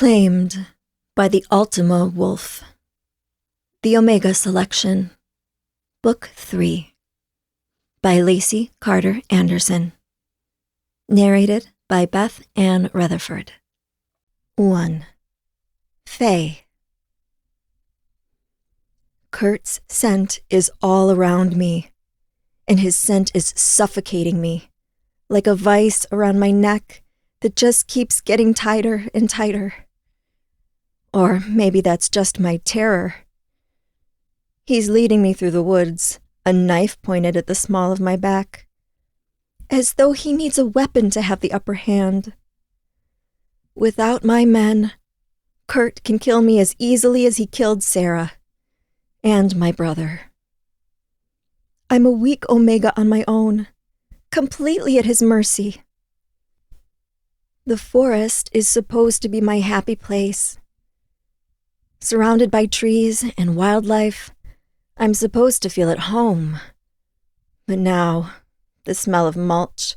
Claimed by the Ultima Wolf. The Omega Selection. Book 3. By Lacey Carter Anderson. Narrated by Beth Ann Rutherford. 1. Faye. Kurt's scent is all around me, and his scent is suffocating me, like a vice around my neck that just keeps getting tighter and tighter. Or maybe that's just my terror. He's leading me through the woods, a knife pointed at the small of my back, as though he needs a weapon to have the upper hand. Without my men, Kurt can kill me as easily as he killed Sarah and my brother. I'm a weak Omega on my own, completely at his mercy. The forest is supposed to be my happy place. Surrounded by trees and wildlife, I'm supposed to feel at home. But now, the smell of mulch,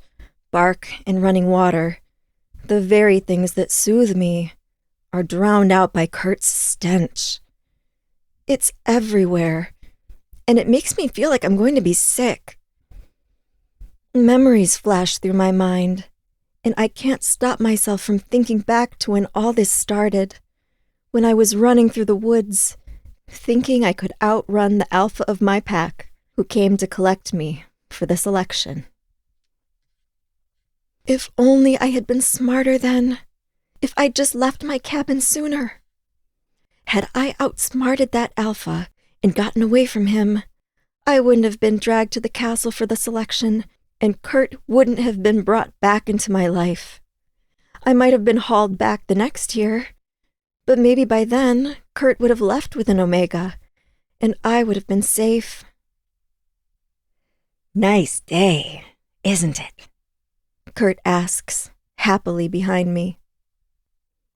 bark, and running water, the very things that soothe me, are drowned out by Kurt's stench. It's everywhere, and it makes me feel like I'm going to be sick. Memories flash through my mind, and I can't stop myself from thinking back to when all this started, when I was running through the woods, thinking I could outrun the alpha of my pack, who came to collect me for the selection. If only I had been smarter then, if I'd just left my cabin sooner. Had I outsmarted that alpha and gotten away from him, I wouldn't have been dragged to the castle for the selection, and Kurt wouldn't have been brought back into my life. I might have been hauled back the next year, but maybe by then, Kurt would have left with an Omega, and I would have been safe. Nice day, isn't it? Kurt asks, happily behind me.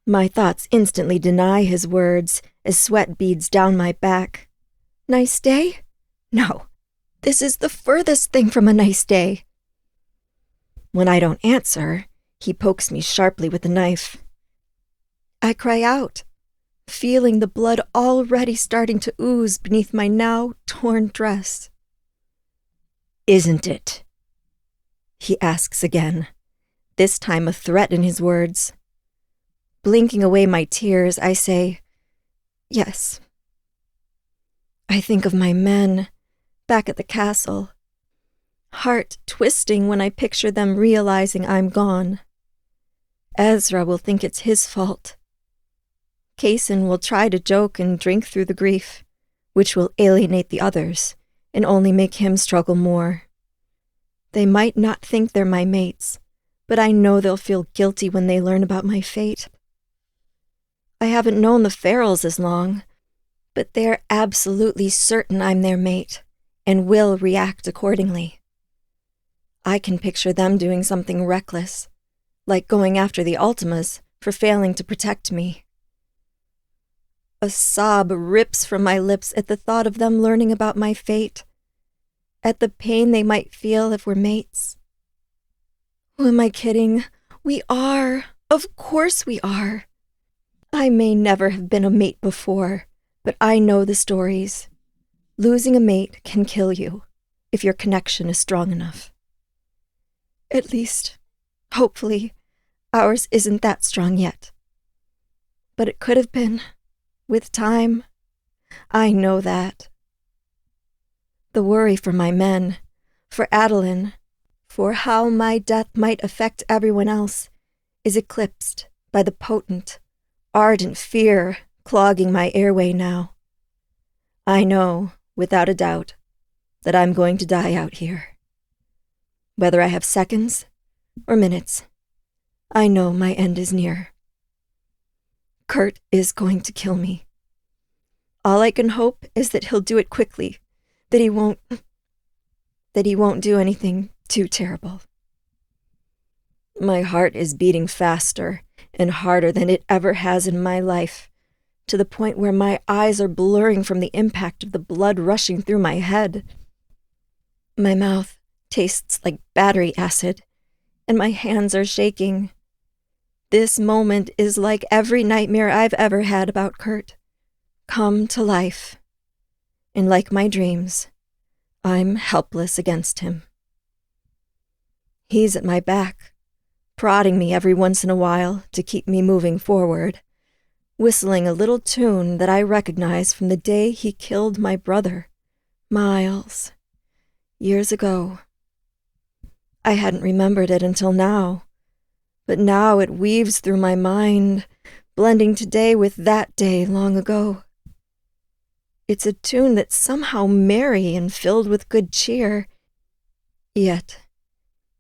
My thoughts instantly deny his words as sweat beads down my back. Nice day? No, this is the furthest thing from a nice day. When I don't answer, he pokes me sharply with the knife. I cry out, feeling the blood already starting to ooze beneath my now torn dress. Isn't it? He asks again, this time a threat in his words. Blinking away my tears, I say, yes. I think of my men back at the castle, heart twisting when I picture them realizing I'm gone. Ezra will think it's his fault. Kaysen will try to joke and drink through the grief, which will alienate the others and only make him struggle more. They might not think they're my mates, but I know they'll feel guilty when they learn about my fate. I haven't known the Farrells as long, but they're absolutely certain I'm their mate and will react accordingly. I can picture them doing something reckless, like going after the Ultimas for failing to protect me. A sob rips from my lips at the thought of them learning about my fate, at the pain they might feel if we're mates. Who am I kidding? We are. Of course we are. I may never have been a mate before, but I know the stories. Losing a mate can kill you if your connection is strong enough. At least, hopefully, ours isn't that strong yet. But it could have been. With time, I know that. The worry for my men, for Adeline, for how my death might affect everyone else, is eclipsed by the potent, ardent fear clogging my airway now. I know, without a doubt, that I'm going to die out here. Whether I have seconds or minutes, I know my end is near. Kurt is going to kill me. All I can hope is that he'll do it quickly, that he won't do anything too terrible. My heart is beating faster and harder than it ever has in my life, to the point where my eyes are blurring from the impact of the blood rushing through my head. My mouth tastes like battery acid, and my hands are shaking. This moment is like every nightmare I've ever had about Kurt, come to life. And like my dreams, I'm helpless against him. He's at my back, prodding me every once in a while to keep me moving forward, whistling a little tune that I recognize from the day he killed my brother, Miles, years ago. I hadn't remembered it until now, but now it weaves through my mind, blending today with that day long ago. It's a tune that's somehow merry and filled with good cheer, yet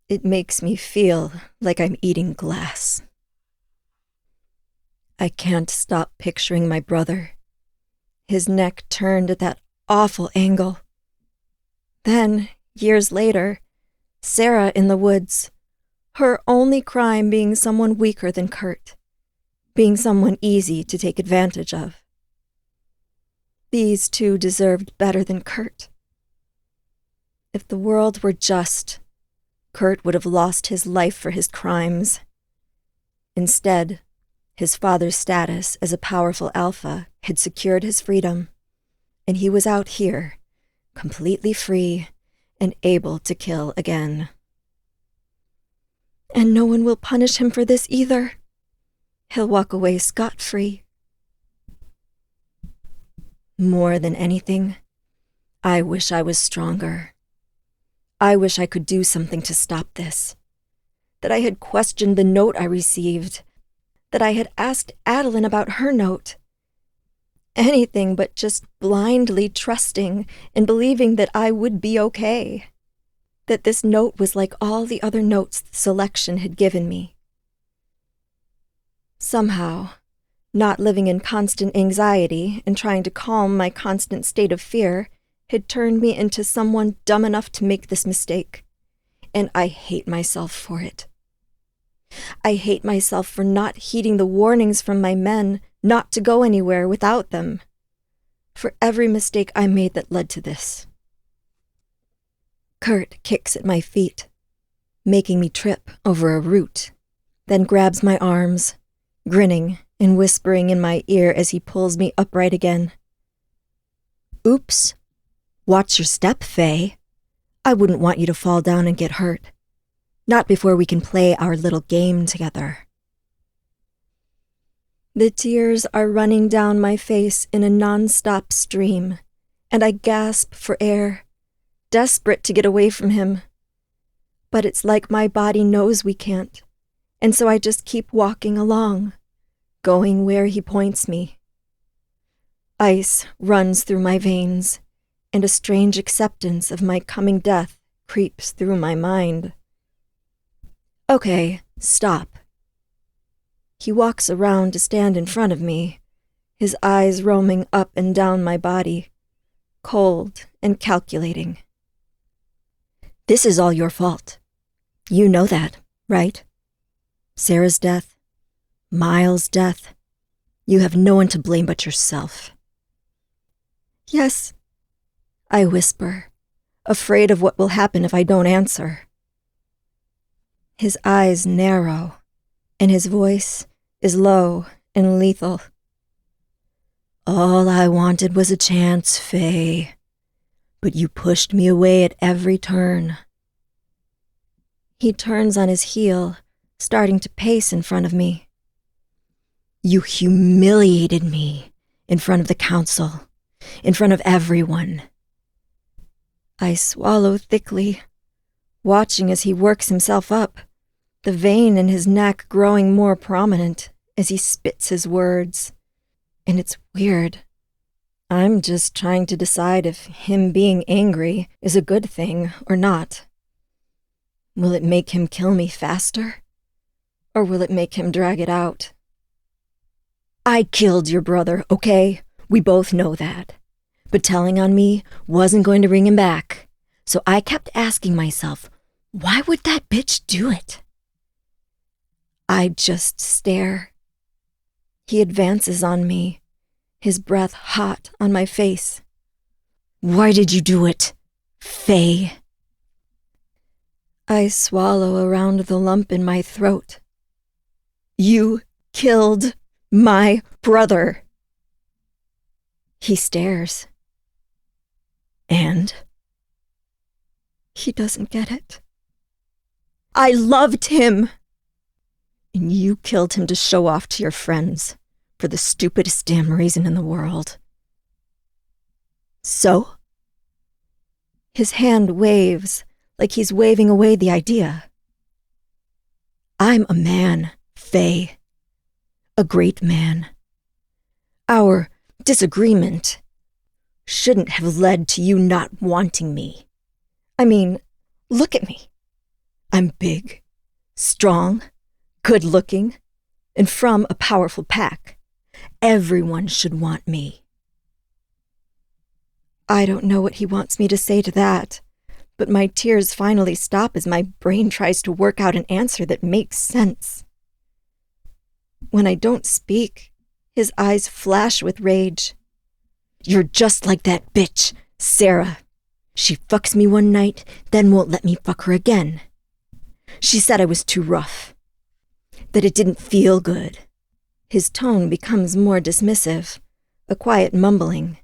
it makes me feel like I'm eating glass. I can't stop picturing my brother, his neck turned at that awful angle. Then, years later, Sarah in the woods, her only crime being someone weaker than Kurt, being someone easy to take advantage of. These two deserved better than Kurt. If the world were just, Kurt would have lost his life for his crimes. Instead, his father's status as a powerful alpha had secured his freedom, and he was out here, completely free and able to kill again. And no one will punish him for this either. He'll walk away scot-free. More than anything, I wish I was stronger. I wish I could do something to stop this. That I had questioned the note I received. That I had asked Adeline about her note. Anything but just blindly trusting and believing that I would be okay. That this note was like all the other notes the selection had given me. Somehow, not living in constant anxiety and trying to calm my constant state of fear had turned me into someone dumb enough to make this mistake, and I hate myself for it. I hate myself for not heeding the warnings from my men not to go anywhere without them, for every mistake I made that led to this. Kurt kicks at my feet, making me trip over a root, then grabs my arms, grinning and whispering in my ear as he pulls me upright again. Oops. Watch your step, Faye. I wouldn't want you to fall down and get hurt. Not before we can play our little game together. The tears are running down my face in a non-stop stream, and I gasp for air, desperate to get away from him. But it's like my body knows we can't, and so I just keep walking along, going where he points me. Ice runs through my veins, and a strange acceptance of my coming death creeps through my mind. Okay, stop. He walks around to stand in front of me, his eyes roaming up and down my body, cold and calculating. This is all your fault. You know that, right? Sarah's death, Miles' death. You have no one to blame but yourself. Yes, I whisper, afraid of what will happen if I don't answer. His eyes narrow, and his voice is low and lethal. All I wanted was a chance, Faye, but you pushed me away at every turn. He turns on his heel, starting to pace in front of me. You humiliated me in front of the council, in front of everyone. I swallow thickly, watching as he works himself up, the vein in his neck growing more prominent as he spits his words. And it's weird. I'm just trying to decide if him being angry is a good thing or not. Will it make him kill me faster? Or will it make him drag it out? I killed your brother, okay? We both know that. But telling on me wasn't going to bring him back. So I kept asking myself, why would that bitch do it? I just stare. He advances on me, his breath hot on my face. Why did you do it, Faye? I swallow around the lump in my throat. You killed my brother. He stares. And? He doesn't get it. I loved him. And you killed him to show off to your friends for the stupidest damn reason in the world. So? His hand waves like he's waving away the idea. I'm a man, Faye. A great man. Our disagreement shouldn't have led to you not wanting me. I mean, look at me. I'm big, strong, good-looking, and from a powerful pack. Everyone should want me. I don't know what he wants me to say to that, but my tears finally stop as my brain tries to work out an answer that makes sense. When I don't speak, his eyes flash with rage. You're just like that bitch, Sarah. She fucks me one night, then won't let me fuck her again. She said I was too rough, that it didn't feel good. His tone becomes more dismissive, a quiet mumbling.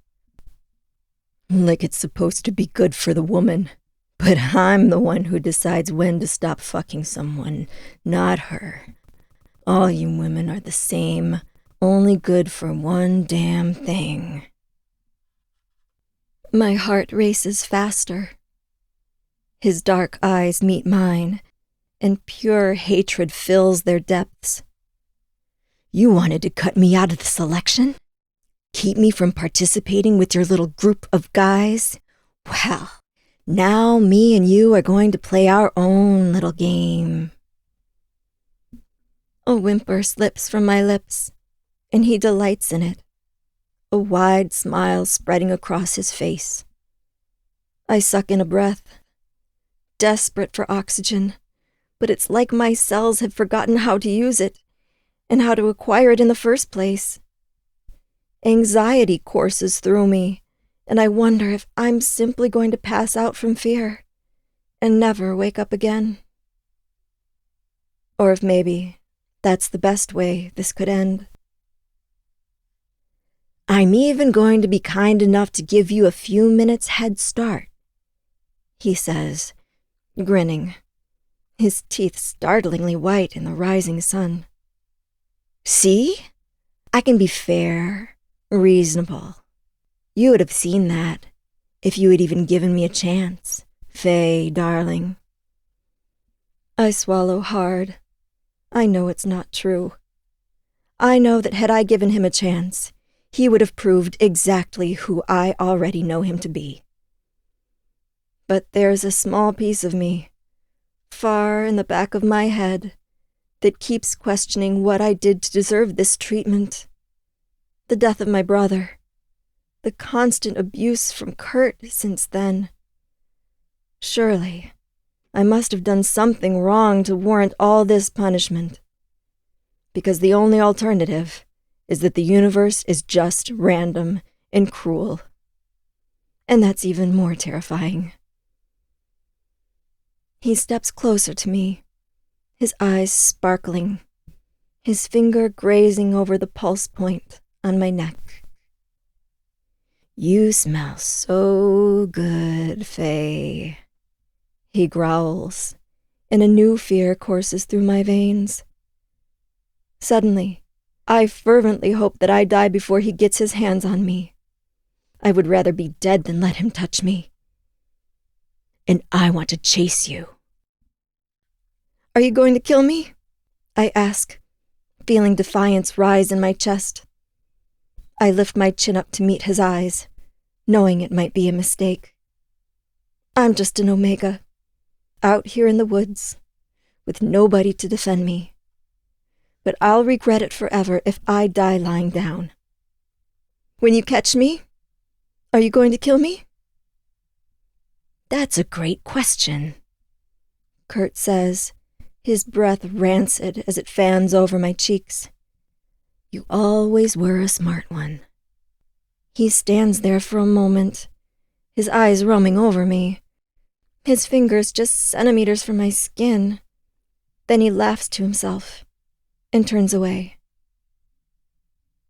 Like it's supposed to be good for the woman, but I'm the one who decides when to stop fucking someone, not her. All you women are the same, only good for one damn thing. My heart races faster. His dark eyes meet mine, and pure hatred fills their depths. You wanted to cut me out of the selection? Keep me from participating with your little group of guys? Well, now me and you are going to play our own little game. A whimper slips from my lips, and he delights in it, a wide smile spreading across his face. I suck in a breath, desperate for oxygen, but it's like my cells have forgotten how to use it and how to acquire it in the first place. Anxiety courses through me, and I wonder if I'm simply going to pass out from fear and never wake up again. Or if maybe that's the best way this could end. I'm even going to be kind enough to give you a few minutes head start, he says, grinning, his teeth startlingly white in the rising sun. See? I can be fair, reasonable. You would have seen that if you had even given me a chance, Faye, darling. I swallow hard. I know it's not true. I know that had I given him a chance, he would have proved exactly who I already know him to be. But there's a small piece of me, far in the back of my head, that keeps questioning what I did to deserve this treatment. The death of my brother, the constant abuse from Kurt since then. Surely, I must have done something wrong to warrant all this punishment. Because the only alternative is that the universe is just random and cruel. And that's even more terrifying. He steps closer to me, his eyes sparkling, his finger grazing over the pulse point on my neck. You smell so good, Faye, he growls, and a new fear courses through my veins. Suddenly, I fervently hope that I die before he gets his hands on me. I would rather be dead than let him touch me. And I want to chase you. Are you going to kill me? I ask, feeling defiance rise in my chest. I lift my chin up to meet his eyes, knowing it might be a mistake. I'm just an Omega, out here in the woods, with nobody to defend me. But I'll regret it forever if I die lying down. When you catch me, are you going to kill me? That's a great question, Kurt says, his breath rancid as it fans over my cheeks. You always were a smart one. He stands there for a moment, his eyes roaming over me, his fingers just centimeters from my skin. Then he laughs to himself, and turns away.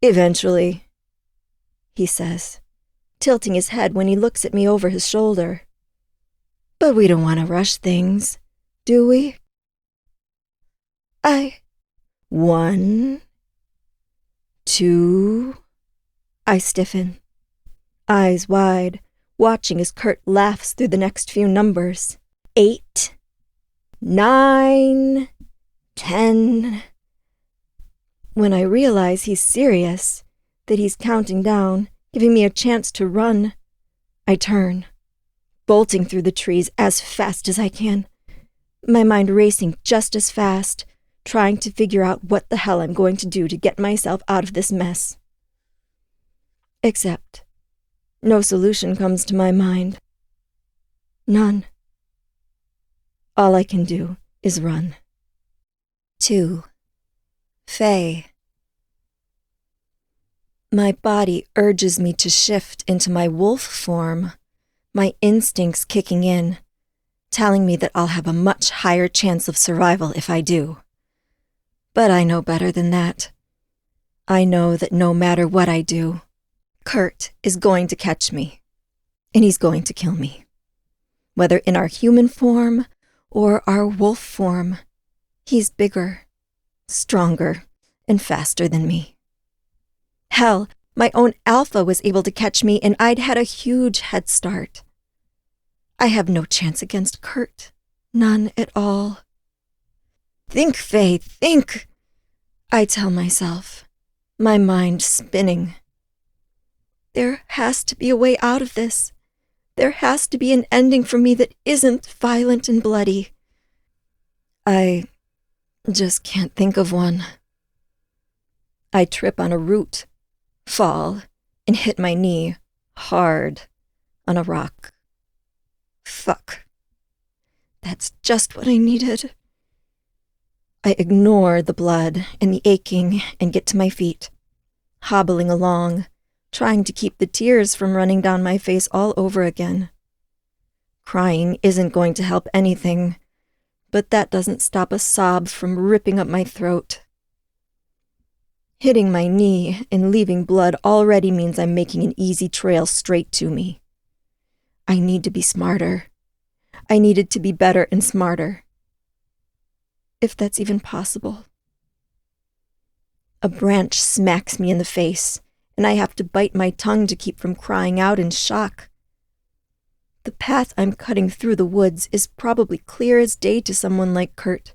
"Eventually," he says, tilting his head when he looks at me over his shoulder. "But we don't want to rush things, do we?" "1, 2, I stiffen, eyes wide, watching as Kurt laughs through the next few numbers. 8, 9, 10. When I realize he's serious, that he's counting down, giving me a chance to run, I turn, bolting through the trees as fast as I can, my mind racing just as fast, trying to figure out what the hell I'm going to do to get myself out of this mess. Except, no solution comes to my mind. None. All I can do is run. 2. Faye. My body urges me to shift into my wolf form, my instincts kicking in, telling me that I'll have a much higher chance of survival if I do. But I know better than that. I know that no matter what I do, Kurt is going to catch me, and he's going to kill me. Whether in our human form or our wolf form, he's bigger, stronger, and faster than me. Hell, my own alpha was able to catch me, and I'd had a huge head start. I have no chance against Kurt. None at all. "Think, Faye, think," I tell myself, my mind spinning. There has to be a way out of this. There has to be an ending for me that isn't violent and bloody. I just can't think of one. I trip on a root, fall, and hit my knee hard on a rock. Fuck. That's just what I needed. I ignore the blood and the aching and get to my feet, hobbling along, trying to keep the tears from running down my face all over again. Crying isn't going to help anything, but that doesn't stop a sob from ripping up my throat. Hitting my knee and leaving blood already means I'm making an easy trail straight to me. I need to be smarter. I needed to be better and smarter. If that's even possible. A branch smacks me in the face, and I have to bite my tongue to keep from crying out in shock. The path I'm cutting through the woods is probably clear as day to someone like Kurt,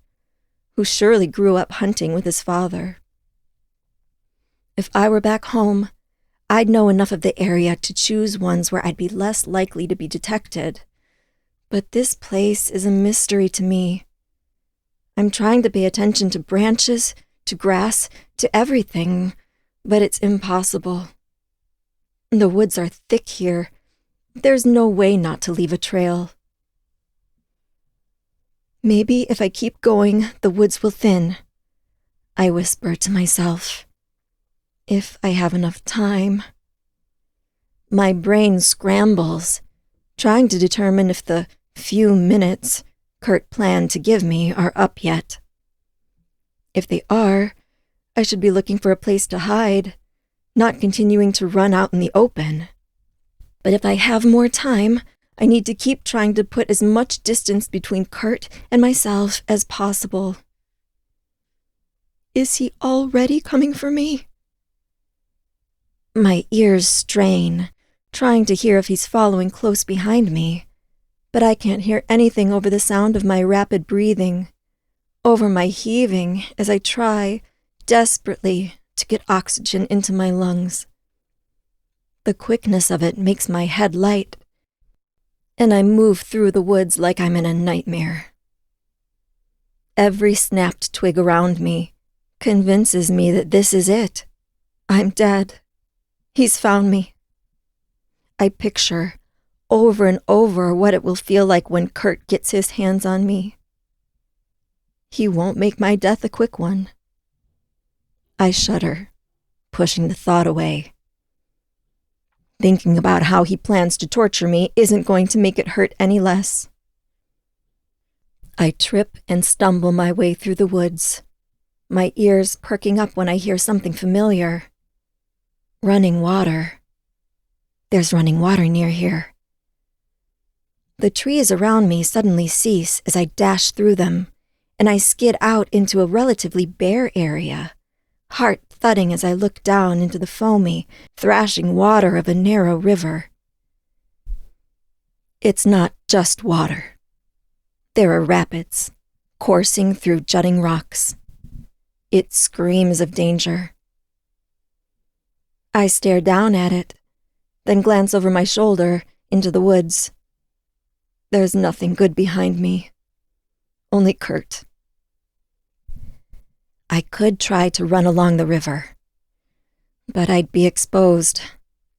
who surely grew up hunting with his father. If I were back home, I'd know enough of the area to choose ones where I'd be less likely to be detected. But this place is a mystery to me. I'm trying to pay attention to branches, to grass, to everything, but it's impossible. The woods are thick here. There's no way not to leave a trail. Maybe if I keep going, the woods will thin, I whisper to myself. If I have enough time. My brain scrambles, trying to determine if the few minutes Kurt planned to give me are up yet. If they are, I should be looking for a place to hide, not continuing to run out in the open. But if I have more time, I need to keep trying to put as much distance between Kurt and myself as possible. Is he already coming for me? My ears strain, trying to hear if he's following close behind me, but I can't hear anything over the sound of my rapid breathing, over my heaving as I try, desperately, to get oxygen into my lungs. The quickness of it makes my head light, and I move through the woods like I'm in a nightmare. Every snapped twig around me convinces me that this is it. I'm dead. He's found me. I picture, over and over, what it will feel like when Kurt gets his hands on me. He won't make my death a quick one. I shudder, pushing the thought away. Thinking about how he plans to torture me isn't going to make it hurt any less. I trip and stumble my way through the woods, my ears perking up when I hear something familiar. Running water. There's running water near here. The trees around me suddenly cease as I dash through them, and I skid out into a relatively bare area, heart thudding as I look down into the foamy, thrashing water of a narrow river. It's not just water. There are rapids, coursing through jutting rocks. It screams of danger. I stare down at it, then glance over my shoulder into the woods. There's nothing good behind me. Only Kurt. I could try to run along the river, but I'd be exposed,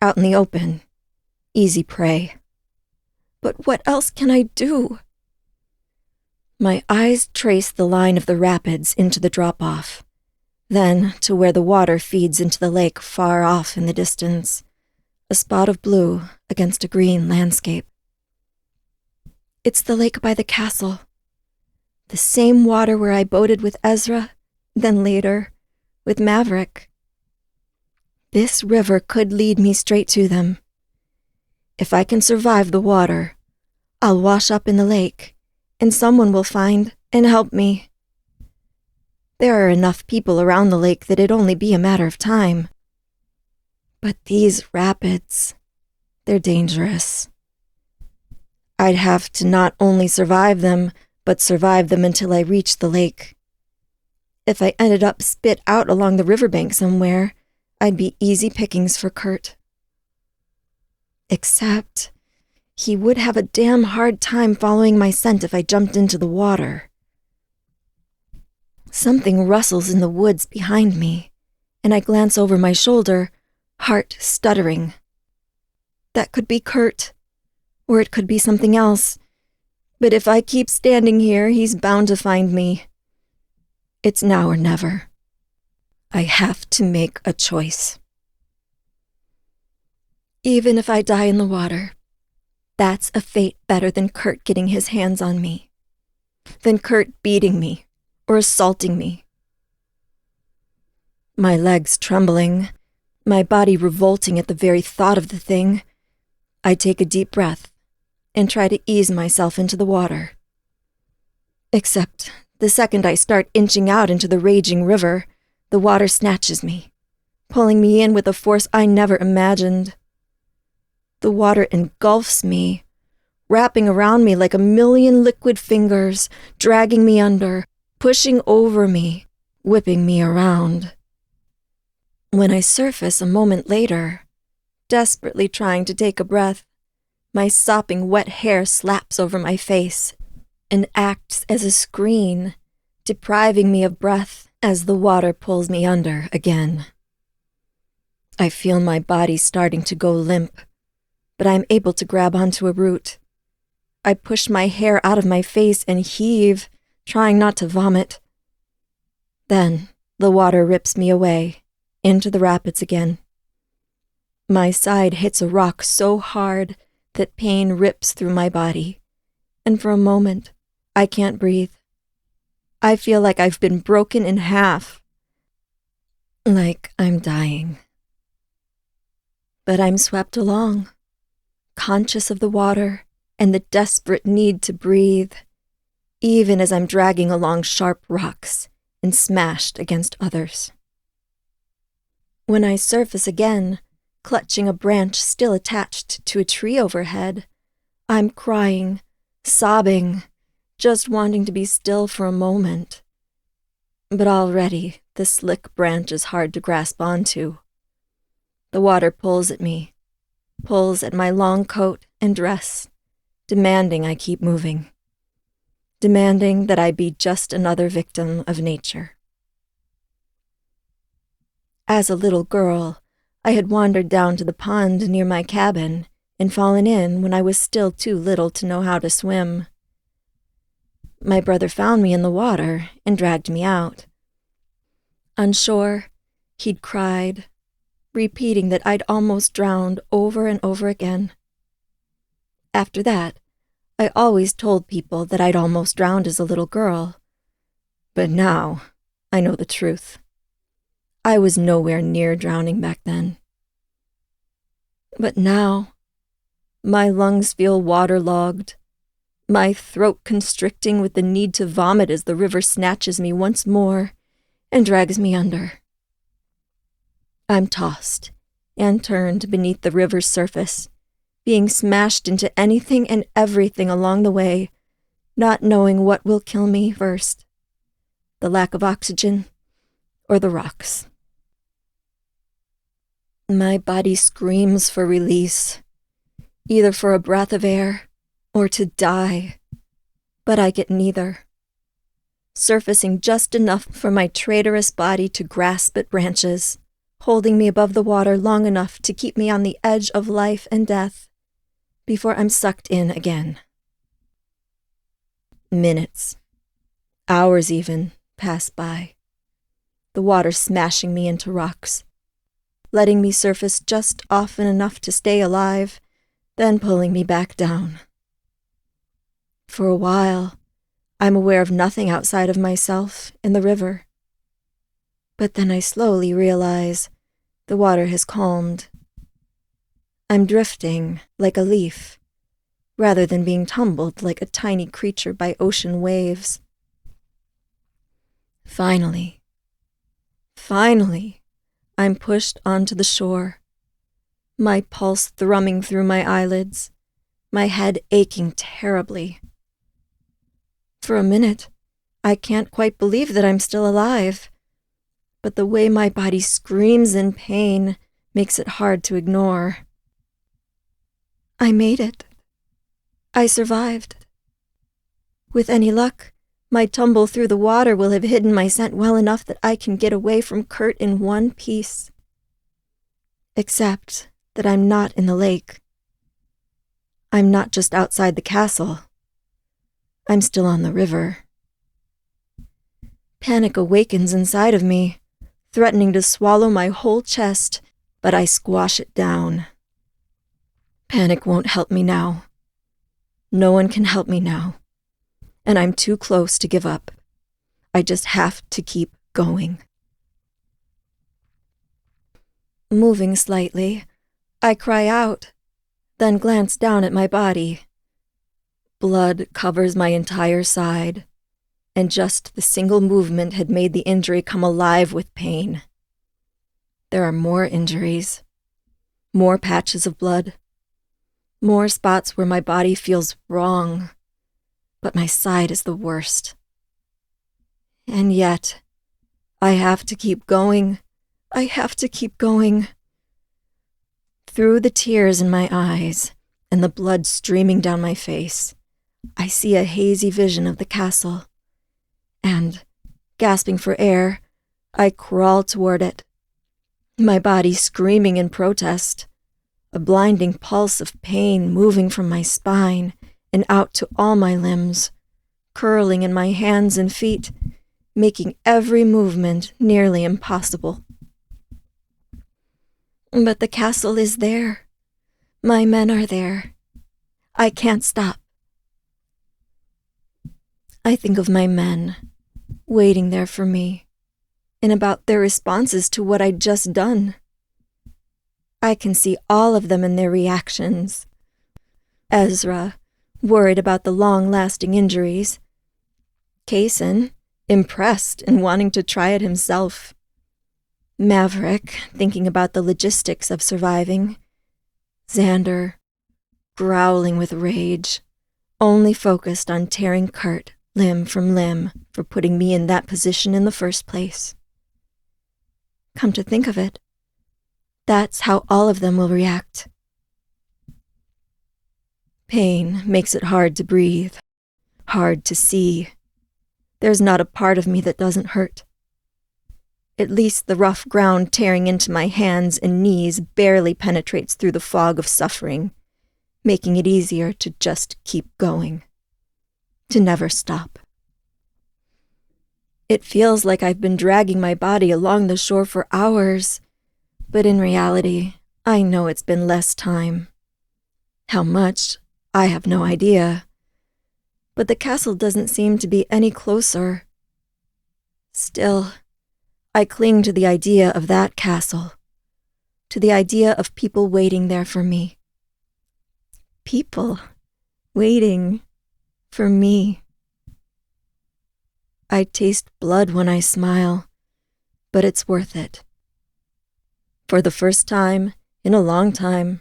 out in the open, easy prey. But what else can I do? My eyes trace the line of the rapids into the drop-off, then to where the water feeds into the lake far off in the distance, a spot of blue against a green landscape. It's the lake by the castle, the same water where I boated with Ezra, then later, with Maverick. This river could lead me straight to them. If I can survive the water, I'll wash up in the lake, and someone will find and help me. There are enough people around the lake that it'd only be a matter of time. But these rapids, they're dangerous. I'd have to not only survive them, but survive them until I reached the lake. If I ended up spit out along the riverbank somewhere, I'd be easy pickings for Kurt. Except, he would have a damn hard time following my scent if I jumped into the water. Something rustles in the woods behind me, and I glance over my shoulder, heart stuttering. That could be Kurt, or it could be something else. But if I keep standing here, he's bound to find me. It's now or never. I have to make a choice. Even if I die in the water, that's a fate better than Kurt getting his hands on me, than Kurt beating me or assaulting me. My legs trembling, my body revolting at the very thought of the thing, I take a deep breath and try to ease myself into the water. Except the second I start inching out into the raging river, the water snatches me, pulling me in with a force I never imagined. The water engulfs me, wrapping around me like a million liquid fingers, dragging me under, pushing over me, whipping me around. When I surface a moment later, desperately trying to take a breath, my sopping wet hair slaps over my face and acts as a screen, depriving me of breath as the water pulls me under again. I feel my body starting to go limp, but I'm able to grab onto a root. I push my hair out of my face and heave, trying not to vomit. Then the water rips me away, into the rapids again. My side hits a rock so hard that pain rips through my body, and for a moment, I can't breathe. I feel like I've been broken in half, like I'm dying. But I'm swept along, conscious of the water and the desperate need to breathe, even as I'm dragging along sharp rocks and smashed against others. When I surface again, clutching a branch still attached to a tree overhead, I'm crying, sobbing, just wanting to be still for a moment. But already the slick branch is hard to grasp onto. The water pulls at me, pulls at my long coat and dress, demanding I keep moving, demanding that I be just another victim of nature. As a little girl, I had wandered down to the pond near my cabin and fallen in when I was still too little to know how to swim. My brother found me in the water and dragged me out. On shore, he'd cried, repeating that I'd almost drowned over and over again. After that, I always told people that I'd almost drowned as a little girl. But now, I know the truth. I was nowhere near drowning back then. But now, my lungs feel waterlogged, my throat constricting with the need to vomit as the river snatches me once more and drags me under. I'm tossed and turned beneath the river's surface, being smashed into anything and everything along the way, not knowing what will kill me first, the lack of oxygen or the rocks. My body screams for release, either for a breath of air or to die, but I get neither, surfacing just enough for my traitorous body to grasp at branches, holding me above the water long enough to keep me on the edge of life and death before I'm sucked in again. Minutes, hours even, pass by, the water smashing me into rocks, letting me surface just often enough to stay alive, then pulling me back down. For a while, I'm aware of nothing outside of myself in the river. But then I slowly realize the water has calmed. I'm drifting like a leaf, rather than being tumbled like a tiny creature by ocean waves. Finally, I'm pushed onto the shore, my pulse thrumming through my eyelids, my head aching terribly. For a minute, I can't quite believe that I'm still alive, but the way my body screams in pain makes it hard to ignore. I made it. I survived. With any luck, my tumble through the water will have hidden my scent well enough that I can get away from Kurt in one piece. Except that I'm not in the lake. I'm not just outside the castle. I'm still on the river. Panic awakens inside of me, threatening to swallow my whole chest, but I squash it down. Panic won't help me now. No one can help me now, and I'm too close to give up. I just have to keep going. Moving slightly, I cry out, then glance down at my body. Blood covers my entire side, and just the single movement had made the injury come alive with pain. There are more injuries, more patches of blood, more spots where my body feels wrong, but my side is the worst. And yet, I have to keep going. I have to keep going. Through the tears in my eyes and the blood streaming down my face, I see a hazy vision of the castle, and, gasping for air, I crawl toward it, my body screaming in protest, a blinding pulse of pain moving from my spine and out to all my limbs, curling in my hands and feet, making every movement nearly impossible. But the castle is there. My men are there. I can't stop. I think of my men, waiting there for me, and about their responses to what I'd just done. I can see all of them in their reactions. Ezra, worried about the long-lasting injuries. Kaysen, impressed and wanting to try it himself. Maverick, thinking about the logistics of surviving. Xander, growling with rage, only focused on tearing Kurt limb from limb for putting me in that position in the first place. Come to think of it, that's how all of them will react. Pain makes it hard to breathe, hard to see. There's not a part of me that doesn't hurt. At least the rough ground tearing into my hands and knees barely penetrates through the fog of suffering, making it easier to just keep going, to never stop. It feels like I've been dragging my body along the shore for hours, but in reality, I know it's been less time. How much, I have no idea. But the castle doesn't seem to be any closer. Still, I cling to the idea of that castle, to the idea of people waiting there for me. People waiting for me. I taste blood when I smile, but it's worth it. For the first time in a long time,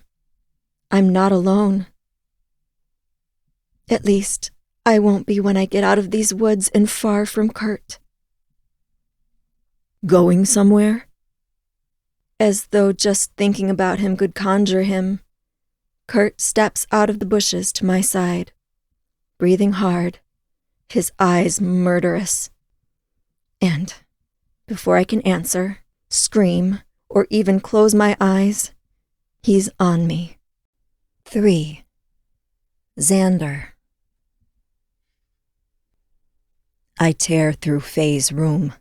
I'm not alone. At least, I won't be when I get out of these woods and far from Kurt. Going somewhere? As though just thinking about him could conjure him, Kurt steps out of the bushes to my side, breathing hard, his eyes murderous. And, before I can answer, scream, or even close my eyes, he's on me. 3. Xander. I tear through Faye's room.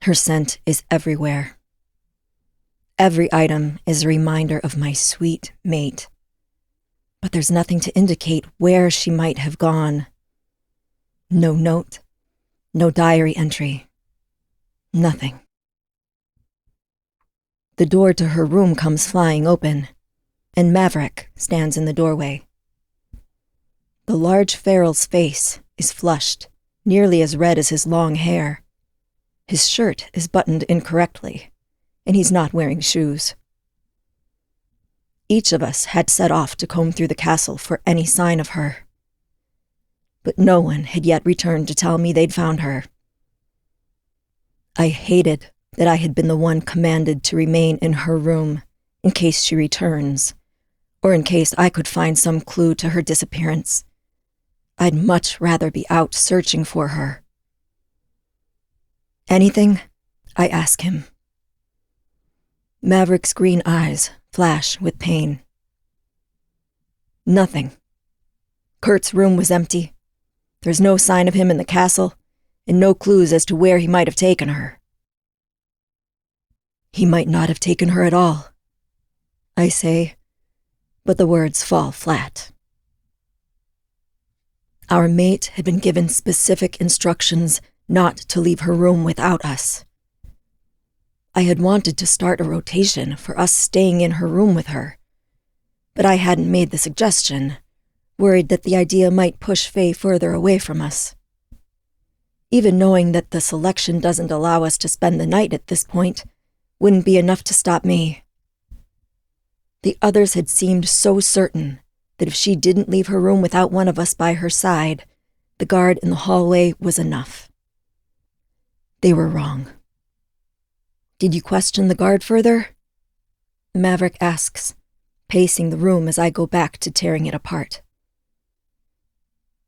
Her scent is everywhere. Every item is a reminder of my sweet mate. But there's nothing to indicate where she might have gone. No note, no diary entry. Nothing. The door to her room comes flying open, and Maverick stands in the doorway. The large feral's face is flushed, nearly as red as his long hair. His shirt is buttoned incorrectly, and he's not wearing shoes. Each of us had set off to comb through the castle for any sign of her. But no one had yet returned to tell me they'd found her. I hated that I had been the one commanded to remain in her room in case she returns, or in case I could find some clue to her disappearance. I'd much rather be out searching for her. Anything? I ask him. Maverick's green eyes flash with pain. Nothing. Kurt's room was empty. There's no sign of him in the castle, and no clues as to where he might have taken her. He might not have taken her at all, I say, but the words fall flat. Our mate had been given specific instructions not to leave her room without us. I had wanted to start a rotation for us staying in her room with her, but I hadn't made the suggestion, worried that the idea might push Faye further away from us. Even knowing that the selection doesn't allow us to spend the night at this point wouldn't be enough to stop me. The others had seemed so certain that if she didn't leave her room without one of us by her side, the guard in the hallway was enough. They were wrong. Did you question the guard further? Maverick asks, pacing the room as I go back to tearing it apart.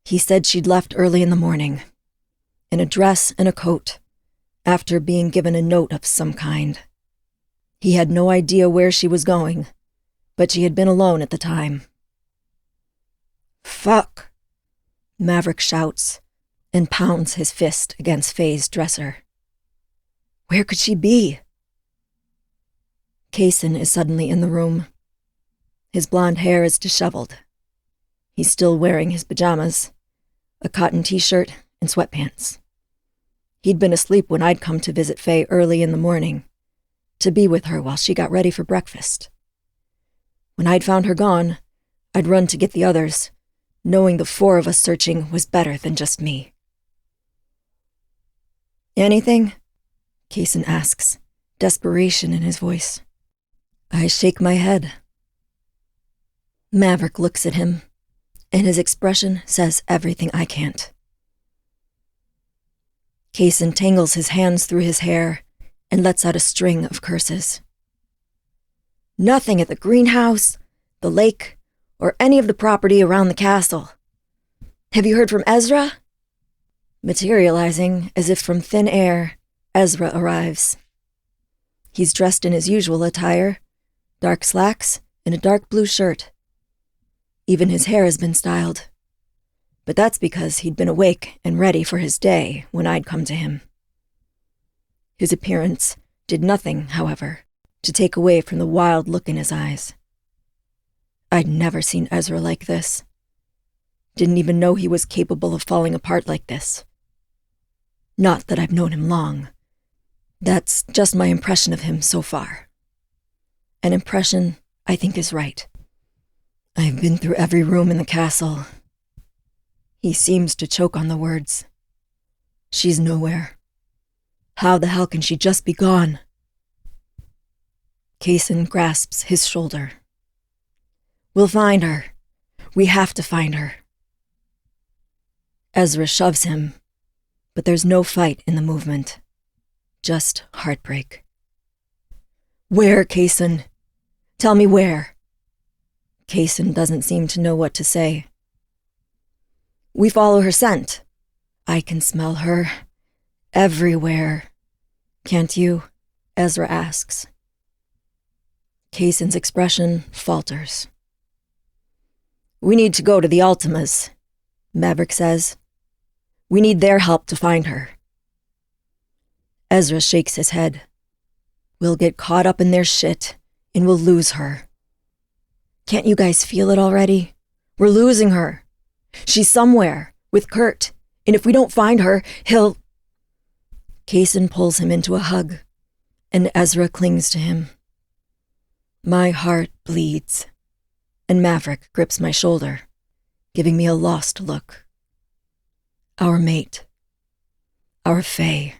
He said she'd left early in the morning, in a dress and a coat, after being given a note of some kind. He had no idea where she was going, but she had been alone at the time. Fuck! Maverick shouts and pounds his fist against Faye's dresser. Where could she be? Kaysen is suddenly in the room. His blonde hair is disheveled. He's still wearing his pajamas, a cotton t-shirt and sweatpants. He'd been asleep when I'd come to visit Faye early in the morning, to be with her while she got ready for breakfast. When I'd found her gone, I'd run to get the others, knowing the 4 of us searching was better than just me. Anything? Kaysen asks, desperation in his voice. I shake my head. Maverick looks at him, and his expression says everything I can't. Kaysen tangles his hands through his hair and lets out a string of curses. Nothing at the greenhouse, the lake, or any of the property around the castle. Have you heard from Ezra? Materializing as if from thin air, Ezra arrives. He's dressed in his usual attire, dark slacks and a dark blue shirt. Even his hair has been styled. But that's because he'd been awake and ready for his day when I'd come to him. His appearance did nothing, however, to take away from the wild look in his eyes. I'd never seen Ezra like this. Didn't even know he was capable of falling apart like this. Not that I've known him long. That's just my impression of him so far. An impression I think is right. I've been through every room in the castle. He seems to choke on the words. She's nowhere. How the hell can she just be gone? Kaysen grasps his shoulder. We'll find her. We have to find her. Ezra shoves him, but there's no fight in the movement. Just heartbreak. Where, Kaysen? Tell me where. Kaysen doesn't seem to know what to say. We follow her scent. I can smell her everywhere. Can't you? Ezra asks. Kaysen's expression falters. We need to go to the Ultimas, Maverick says. We need their help to find her. Ezra shakes his head. We'll get caught up in their shit, and we'll lose her. Can't you guys feel it already? We're losing her. She's somewhere, with Kurt, and if we don't find her, he'll... Kaysen pulls him into a hug, and Ezra clings to him. My heart bleeds, and Maverick grips my shoulder, giving me a lost look. Our mate. Our Fae.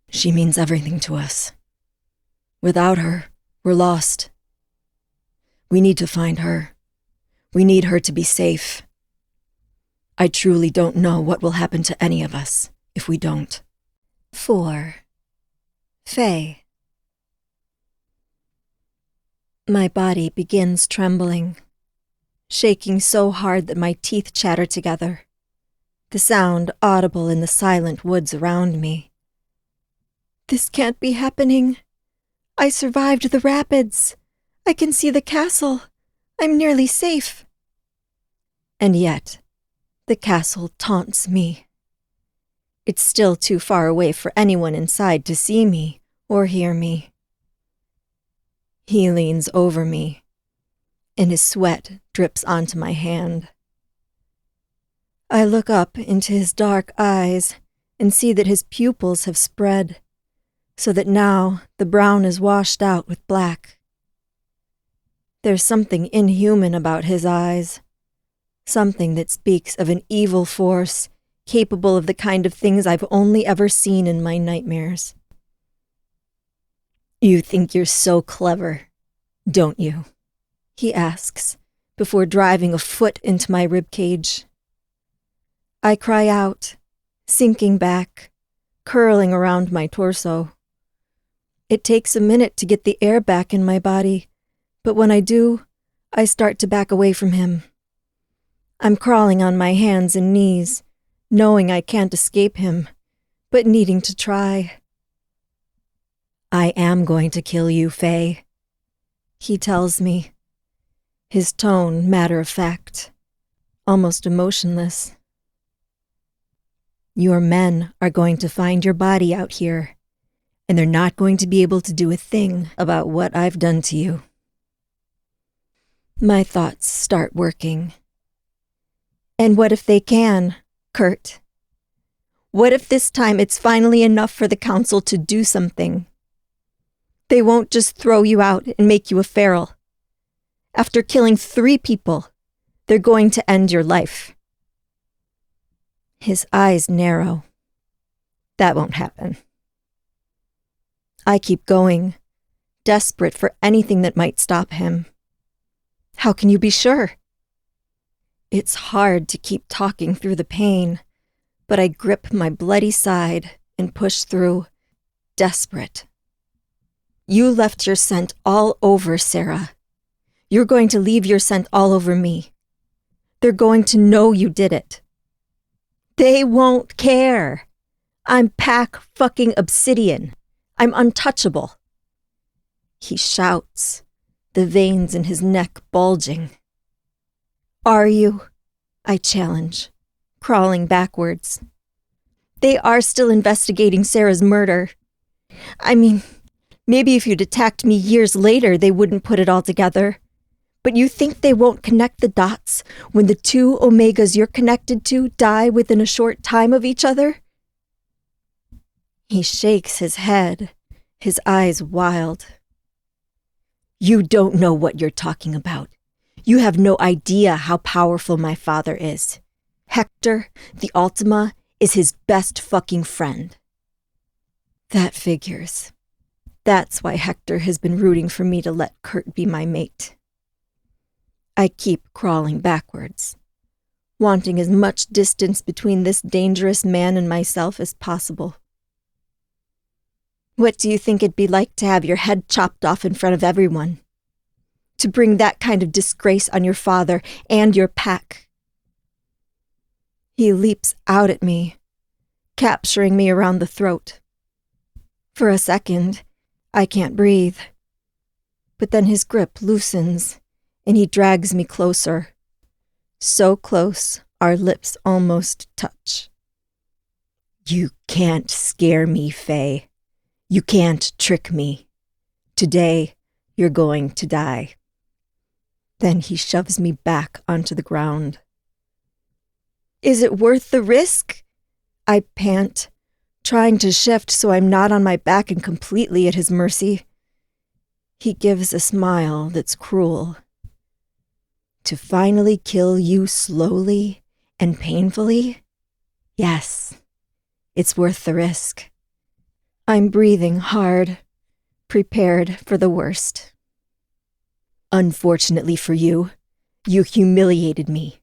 She means everything to us. Without her, we're lost. We need to find her. We need her to be safe. I truly don't know what will happen to any of us if we don't. 4. Fae. My body begins trembling, shaking so hard that my teeth chatter together, the sound audible in the silent woods around me. This can't be happening. I survived the rapids. I can see the castle. I'm nearly safe. And yet, the castle taunts me. It's still too far away for anyone inside to see me or hear me. He leans over me, and his sweat drips onto my hand. I look up into his dark eyes and see that his pupils have spread, so that now the brown is washed out with black. There's something inhuman about his eyes, something that speaks of an evil force capable of the kind of things I've only ever seen in my nightmares. You think you're so clever, don't you? He asks, before driving a foot into my ribcage. I cry out, sinking back, curling around my torso. It takes a minute to get the air back in my body, but when I do, I start to back away from him. I'm crawling on my hands and knees, knowing I can't escape him, but needing to try. I am going to kill you, Faye, he tells me, his tone matter-of-fact, almost emotionless. Your men are going to find your body out here, and they're not going to be able to do a thing about what I've done to you. My thoughts start working. And what if they can, Kurt? What if this time it's finally enough for the council to do something? They won't just throw you out and make you a feral. After killing 3 people, they're going to end your life. His eyes narrow. That won't happen. I keep going, desperate for anything that might stop him. How can you be sure? It's hard to keep talking through the pain, but I grip my bloody side and push through, desperate. You left your scent all over Sarah. You're going to leave your scent all over me. They're going to know you did it. They won't care. I'm fucking obsidian. I'm untouchable. He shouts, the veins in his neck bulging. Are you? I challenge, crawling backwards. They are still investigating Sarah's murder. I mean, maybe if you'd attacked me years later, they wouldn't put it all together. But you think they won't connect the dots when the 2 Omegas you're connected to die within a short time of each other? He shakes his head, his eyes wild. You don't know what you're talking about. You have no idea how powerful my father is. Hector, the Ultima, is his best fucking friend. That figures. That's why Hector has been rooting for me to let Kurt be my mate. I keep crawling backwards, wanting as much distance between this dangerous man and myself as possible. What do you think it'd be like to have your head chopped off in front of everyone? To bring that kind of disgrace on your father and your pack? He leaps out at me, capturing me around the throat. For a second, I can't breathe. But then his grip loosens, and he drags me closer. So close, our lips almost touch. You can't scare me, Faye. You can't trick me. Today, you're going to die. Then he shoves me back onto the ground. Is it worth the risk? I pant, trying to shift so I'm not on my back and completely at his mercy. He gives a smile that's cruel. To finally kill you slowly and painfully? Yes, it's worth the risk. I'm breathing hard, prepared for the worst. Unfortunately for you, you humiliated me.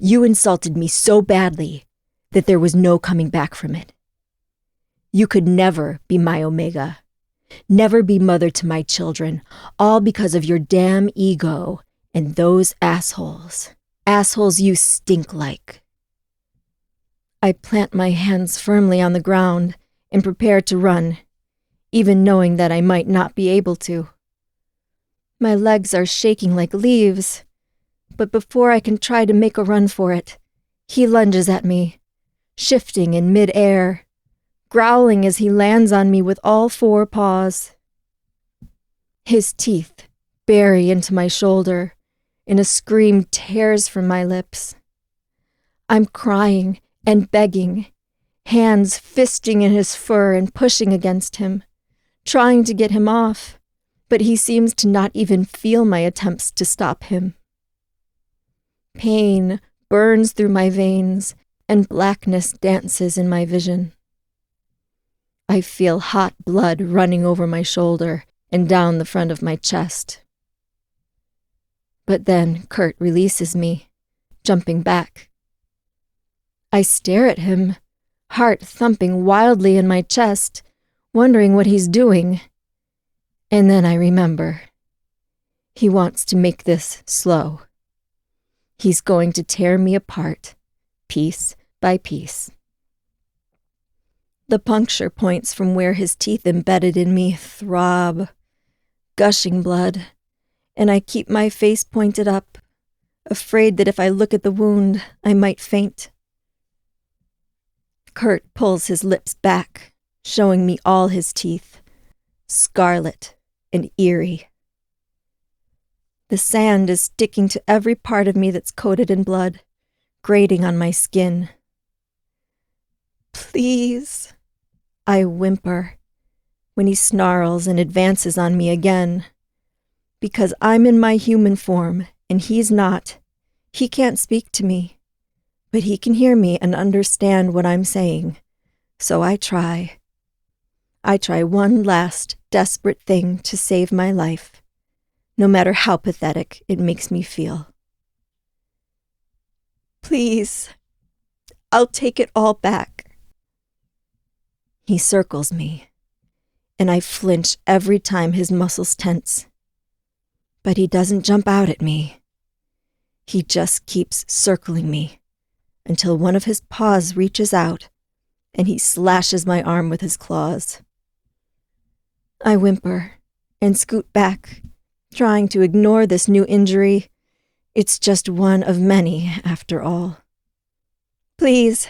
You insulted me so badly that there was no coming back from it. You could never be my Omega, never be mother to my children, all because of your damn ego and those assholes. Assholes you stink like. I plant my hands firmly on the ground and prepare to run, even knowing that I might not be able to. My legs are shaking like leaves, but before I can try to make a run for it, he lunges at me, shifting in mid-air, growling as he lands on me with all four paws. His teeth bury into my shoulder, and a scream tears from my lips. I'm crying and begging, hands fisting in his fur and pushing against him, trying to get him off, but he seems to not even feel my attempts to stop him. Pain burns through my veins, and blackness dances in my vision. I feel hot blood running over my shoulder and down the front of my chest. But then Kurt releases me, jumping back. I stare at him, heart thumping wildly in my chest, wondering what he's doing. And then I remember. He wants to make this slow. He's going to tear me apart, piece by piece. The puncture points from where his teeth embedded in me throb, gushing blood, and I keep my face pointed up, afraid that if I look at the wound, I might faint. Kurt pulls his lips back, showing me all his teeth, scarlet and eerie. The sand is sticking to every part of me that's coated in blood, grating on my skin. Please, I whimper when he snarls and advances on me again. Because I'm in my human form and he's not, he can't speak to me, but he can hear me and understand what I'm saying. So I try. I try one last desperate thing to save my life, no matter how pathetic it makes me feel. Please, I'll take it all back. He circles me, and I flinch every time his muscles tense. But he doesn't jump out at me. He just keeps circling me until one of his paws reaches out and he slashes my arm with his claws. I whimper and scoot back, trying to ignore this new injury. It's just one of many, after all. Please,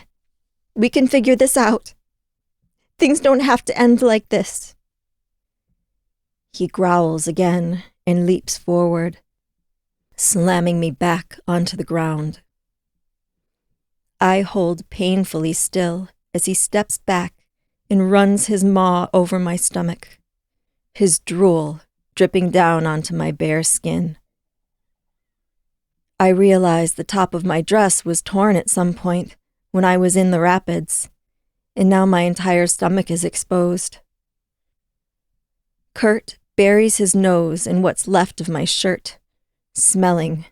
we can figure this out. Things don't have to end like this. He growls again and leaps forward, slamming me back onto the ground. I hold painfully still as he steps back and runs his maw over my stomach, his drool dripping down onto my bare skin. I realized the top of my dress was torn at some point when I was in the rapids, and now my entire stomach is exposed. Kurt buries his nose in what's left of my shirt, smelling,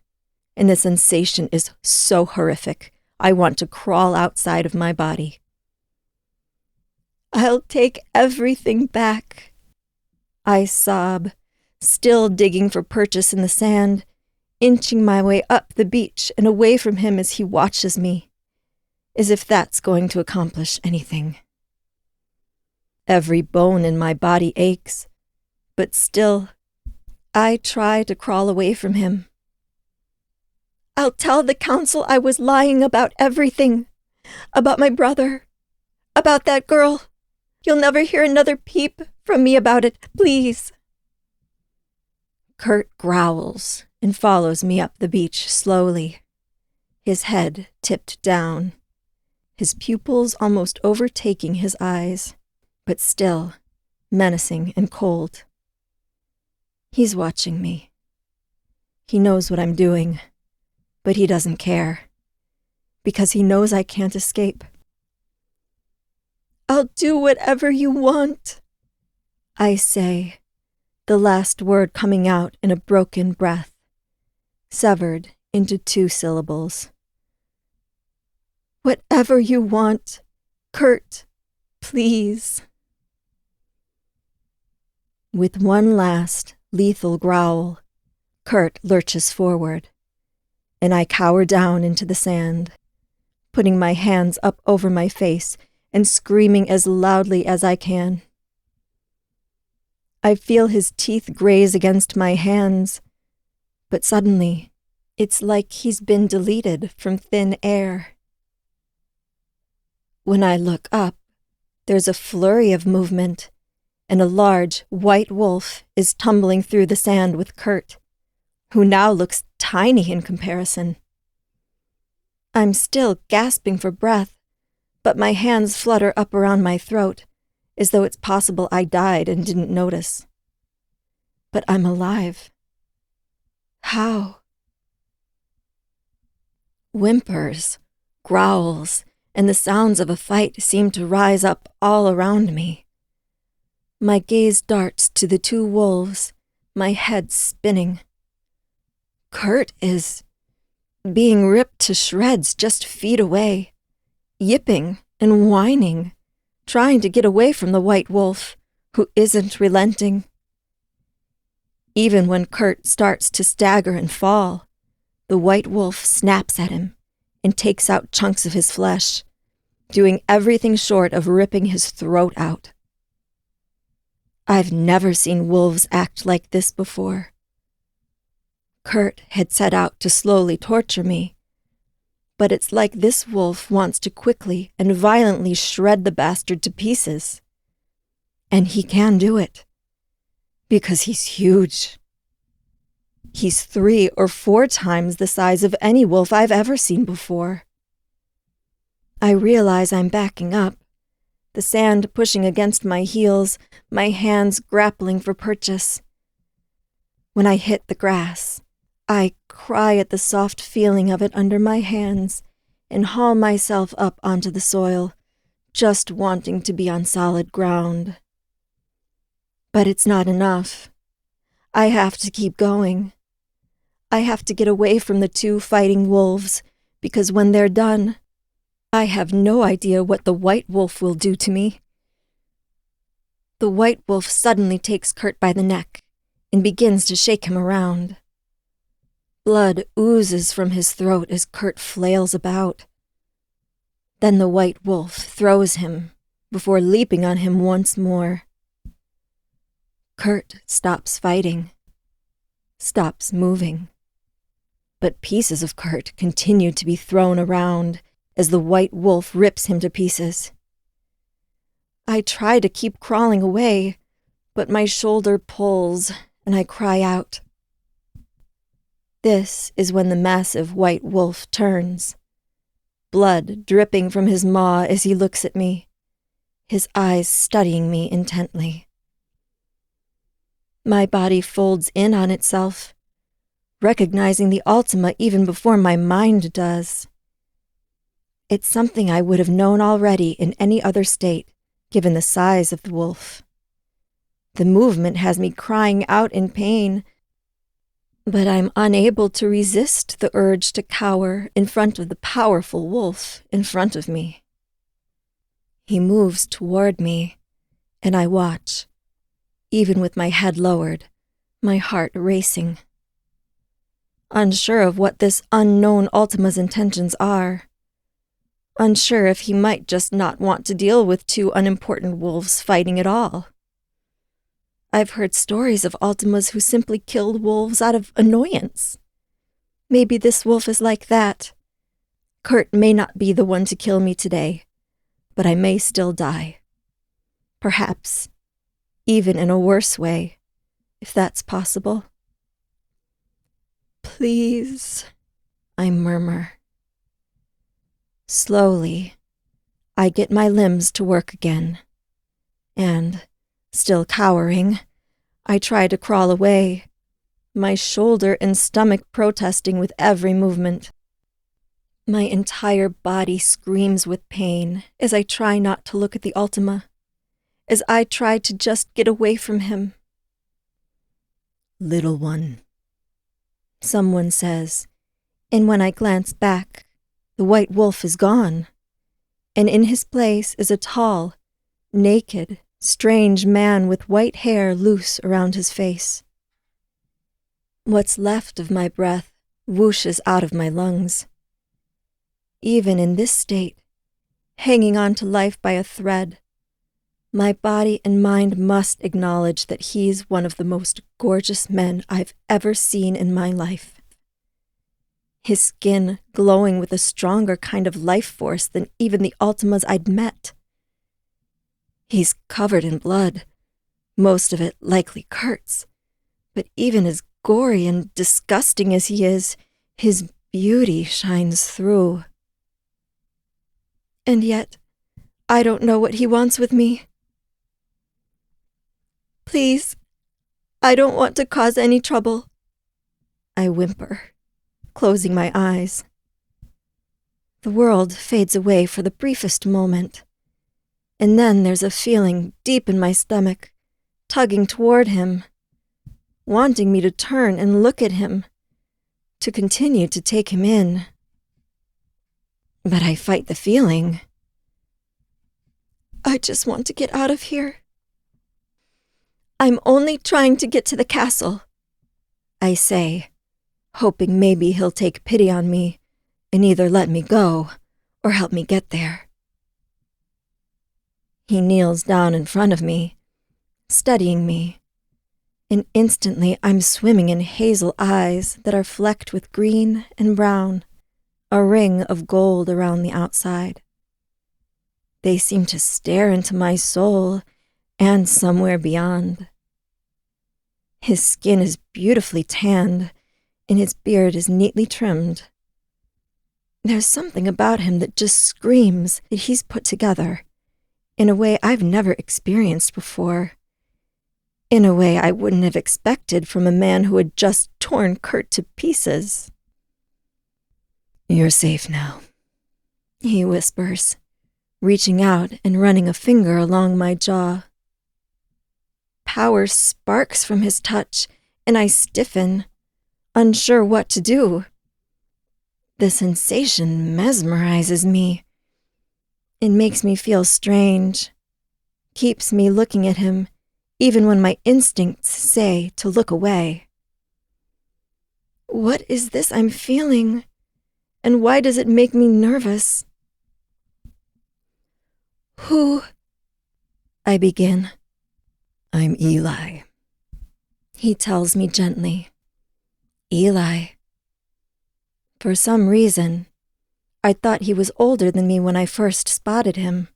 and the sensation is so horrific, I want to crawl outside of my body. "I'll take everything back," I sob, still digging for purchase in the sand, inching my way up the beach and away from him as he watches me, as if that's going to accomplish anything. Every bone in my body aches, but still, I try to crawl away from him. "I'll tell the council I was lying about everything, about my brother, about that girl. You'll never hear another peep from me about it, please." Kurt growls and follows me up the beach slowly, his head tipped down, his pupils almost overtaking his eyes, but still menacing and cold. He's watching me. He knows what I'm doing, but he doesn't care, because he knows I can't escape. "I'll do whatever you want," I say, the last word coming out in a broken breath, severed into 2 syllables. "Whatever you want, Kurt, please." With one last lethal growl, Kurt lurches forward, and I cower down into the sand, putting my hands up over my face and screaming as loudly as I can. I feel his teeth graze against my hands, but suddenly, it's like he's been deleted from thin air. When I look up, there's a flurry of movement, and a large white wolf is tumbling through the sand with Kurt, who now looks tiny in comparison. I'm still gasping for breath, but my hands flutter up around my throat, as though it's possible I died and didn't notice. But I'm alive. How? Whimpers, growls, and the sounds of a fight seem to rise up all around me. My gaze darts to the 2 wolves, my head spinning. Kurt is being ripped to shreds just feet away, yipping and whining, trying to get away from the white wolf, who isn't relenting. Even when Kurt starts to stagger and fall, the white wolf snaps at him and takes out chunks of his flesh, doing everything short of ripping his throat out. I've never seen wolves act like this before. Kurt had set out to slowly torture me, but it's like this wolf wants to quickly and violently shred the bastard to pieces. And he can do it, because he's huge. He's 3 or 4 times the size of any wolf I've ever seen before. I realize I'm backing up, the sand pushing against my heels, my hands grappling for purchase. When I hit the grass, I cry at the soft feeling of it under my hands and haul myself up onto the soil, just wanting to be on solid ground. But it's not enough. I have to keep going. I have to get away from the 2 fighting wolves, because when they're done, I have no idea what the white wolf will do to me. The white wolf suddenly takes Kurt by the neck and begins to shake him around. Blood oozes from his throat as Kurt flails about. Then the white wolf throws him before leaping on him once more. Kurt stops fighting, stops moving. But pieces of Kurt continue to be thrown around as the white wolf rips him to pieces. I try to keep crawling away, but my shoulder pulls and I cry out. This is when the massive white wolf turns, blood dripping from his maw as he looks at me, his eyes studying me intently. My body folds in on itself, recognizing the Ultima even before my mind does. It's something I would have known already in any other state, given the size of the wolf. The movement has me crying out in pain, but I'm unable to resist the urge to cower in front of the powerful wolf in front of me. He moves toward me, and I watch, even with my head lowered, my heart racing. Unsure of what this unknown Ultima's intentions are. Unsure if he might just not want to deal with two unimportant wolves fighting at all. I've heard stories of Ultimas who simply killed wolves out of annoyance. Maybe this wolf is like that. Kurt may not be the one to kill me today, but I may still die. Perhaps, even in a worse way, if that's possible. Please, I murmur. Slowly, I get my limbs to work again, and, still cowering, I try to crawl away, my shoulder and stomach protesting with every movement. My entire body screams with pain as I try not to look at the Ultima, as I try to just get away from him. Little one, someone says, and when I glance back, the white wolf is gone, and in his place is a tall, naked, strange man with white hair loose around his face. What's left of my breath whooshes out of my lungs. Even in this state, hanging on to life by a thread, my body and mind must acknowledge that he's one of the most gorgeous men I've ever seen in my life. His skin glowing with a stronger kind of life force than even the Ultimas I'd met. He's covered in blood, most of it likely Kurt's, but even as gory and disgusting as he is, his beauty shines through. And yet, I don't know what he wants with me. Please, I don't want to cause any trouble, I whimper, closing my eyes. The world fades away for the briefest moment, and then there's a feeling deep in my stomach, tugging toward him, wanting me to turn and look at him, to continue to take him in. But I fight the feeling. I just want to get out of here. I'm only trying to get to the castle, I say, hoping maybe he'll take pity on me and either let me go or help me get there. He kneels down in front of me, studying me, and instantly I'm swimming in hazel eyes that are flecked with green and brown, a ring of gold around the outside. They seem to stare into my soul and somewhere beyond. His skin is beautifully tanned, and his beard is neatly trimmed. There's something about him that just screams that he's put together, in a way I've never experienced before, in a way I wouldn't have expected from a man who had just torn Kurt to pieces. You're safe now, he whispers, reaching out and running a finger along my jaw. Power sparks from his touch, and I stiffen, unsure what to do. The sensation mesmerizes me. It makes me feel strange, keeps me looking at him, even when my instincts say to look away. What is this I'm feeling, and why does it make me nervous? Who? I begin. I'm Eli, he tells me gently. Eli. For some reason, I thought he was older than me when I first spotted him,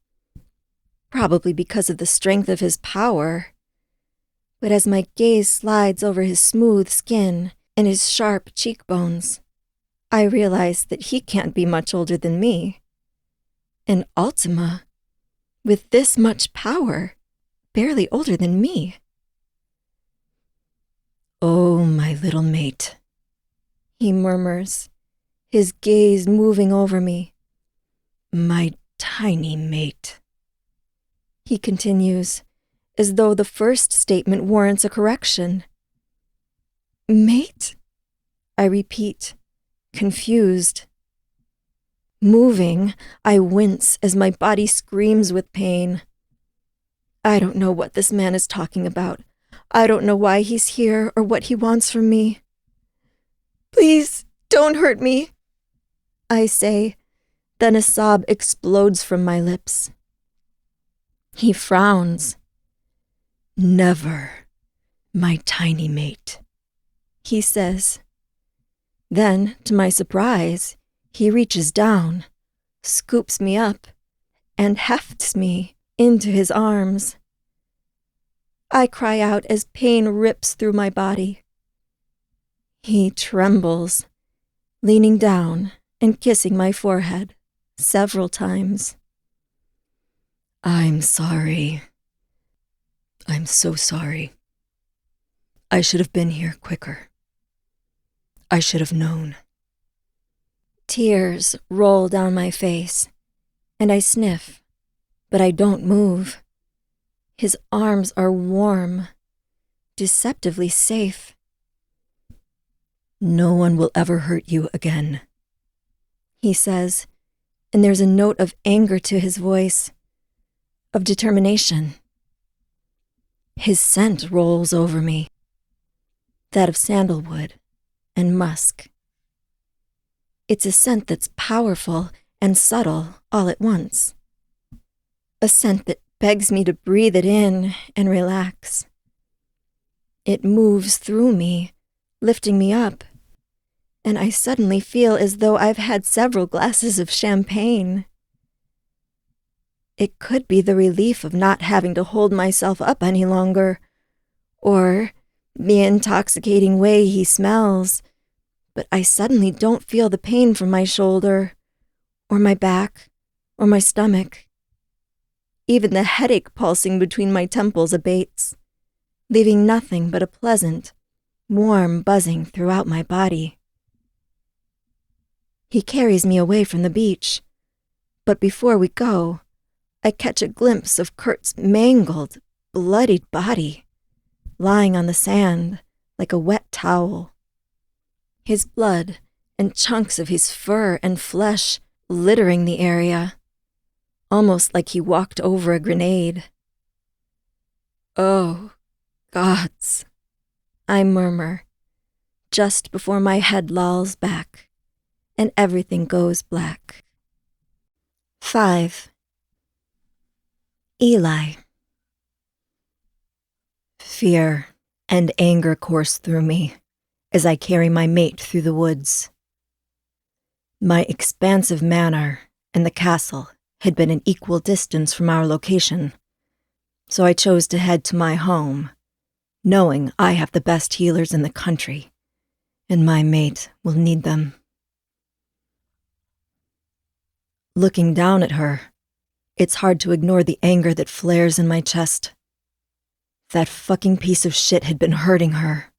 probably because of the strength of his power. But as my gaze slides over his smooth skin and his sharp cheekbones, I realize that he can't be much older than me. An Ultima, with this much power, barely older than me. "Oh, my little mate," he murmurs, his gaze moving over me. "My tiny mate," he continues, as though the first statement warrants a correction. Mate? I repeat, confused. Moving, I wince as my body screams with pain. I don't know what this man is talking about. I don't know why he's here or what he wants from me. Please, don't hurt me, I say, then a sob explodes from my lips. He frowns. "Never, my tiny mate," he says. Then, to my surprise, he reaches down, scoops me up, and hefts me into his arms. I cry out as pain rips through my body. He trembles, leaning down and kissing my forehead several times. "I'm sorry. I'm so sorry. I should have been here quicker. I should have known." Tears roll down my face, and I sniff, but I don't move. His arms are warm, deceptively safe. "No one will ever hurt you again," he says, and there's a note of anger to his voice, of determination. His scent rolls over me, that of sandalwood and musk. It's a scent that's powerful and subtle all at once. A scent that begs me to breathe it in and relax. It moves through me, lifting me up, and I suddenly feel as though I've had several glasses of champagne. It could be the relief of not having to hold myself up any longer, or the intoxicating way he smells, but I suddenly don't feel the pain from my shoulder, or my back, or my stomach. Even the headache pulsing between my temples abates, leaving nothing but a pleasant, warm buzzing throughout my body. He carries me away from the beach, but before we go, I catch a glimpse of Kurt's mangled, bloodied body, lying on the sand like a wet towel. His blood and chunks of his fur and flesh littering the area, almost like he walked over a grenade. "Oh, gods," I murmur, just before my head lolls back, and everything goes black. 5. Eli. Fear and anger course through me as I carry my mate through the woods. My expansive manor and the castle had been an equal distance from our location, so I chose to head to my home, knowing I have the best healers in the country, and my mate will need them. Looking down at her, it's hard to ignore the anger that flares in my chest. That fucking piece of shit had been hurting her.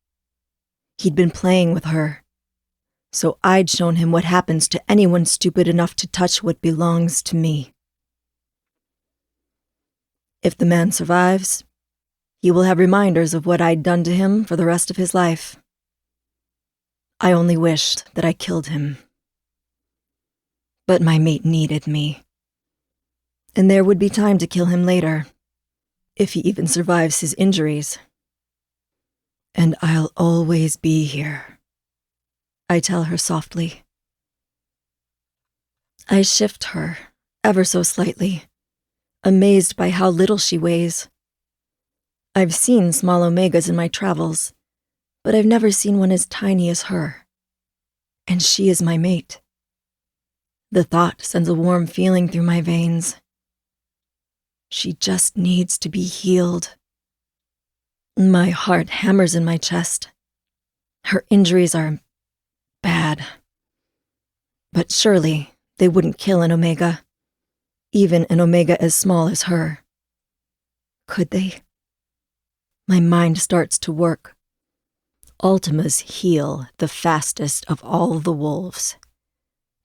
He'd been playing with her. So I'd shown him what happens to anyone stupid enough to touch what belongs to me. If the man survives, he will have reminders of what I'd done to him for the rest of his life. I only wished that I killed him. But my mate needed me. And there would be time to kill him later, if he even survives his injuries. And I'll always be here, I tell her softly. I shift her, ever so slightly, amazed by how little she weighs. I've seen small omegas in my travels, but I've never seen one as tiny as her. And she is my mate. The thought sends a warm feeling through my veins. She just needs to be healed. My heart hammers in my chest. Her injuries are bad. But surely they wouldn't kill an omega. even an Omega as small as her. Could they? My mind starts to work. Ultimas heal the fastest of all the wolves.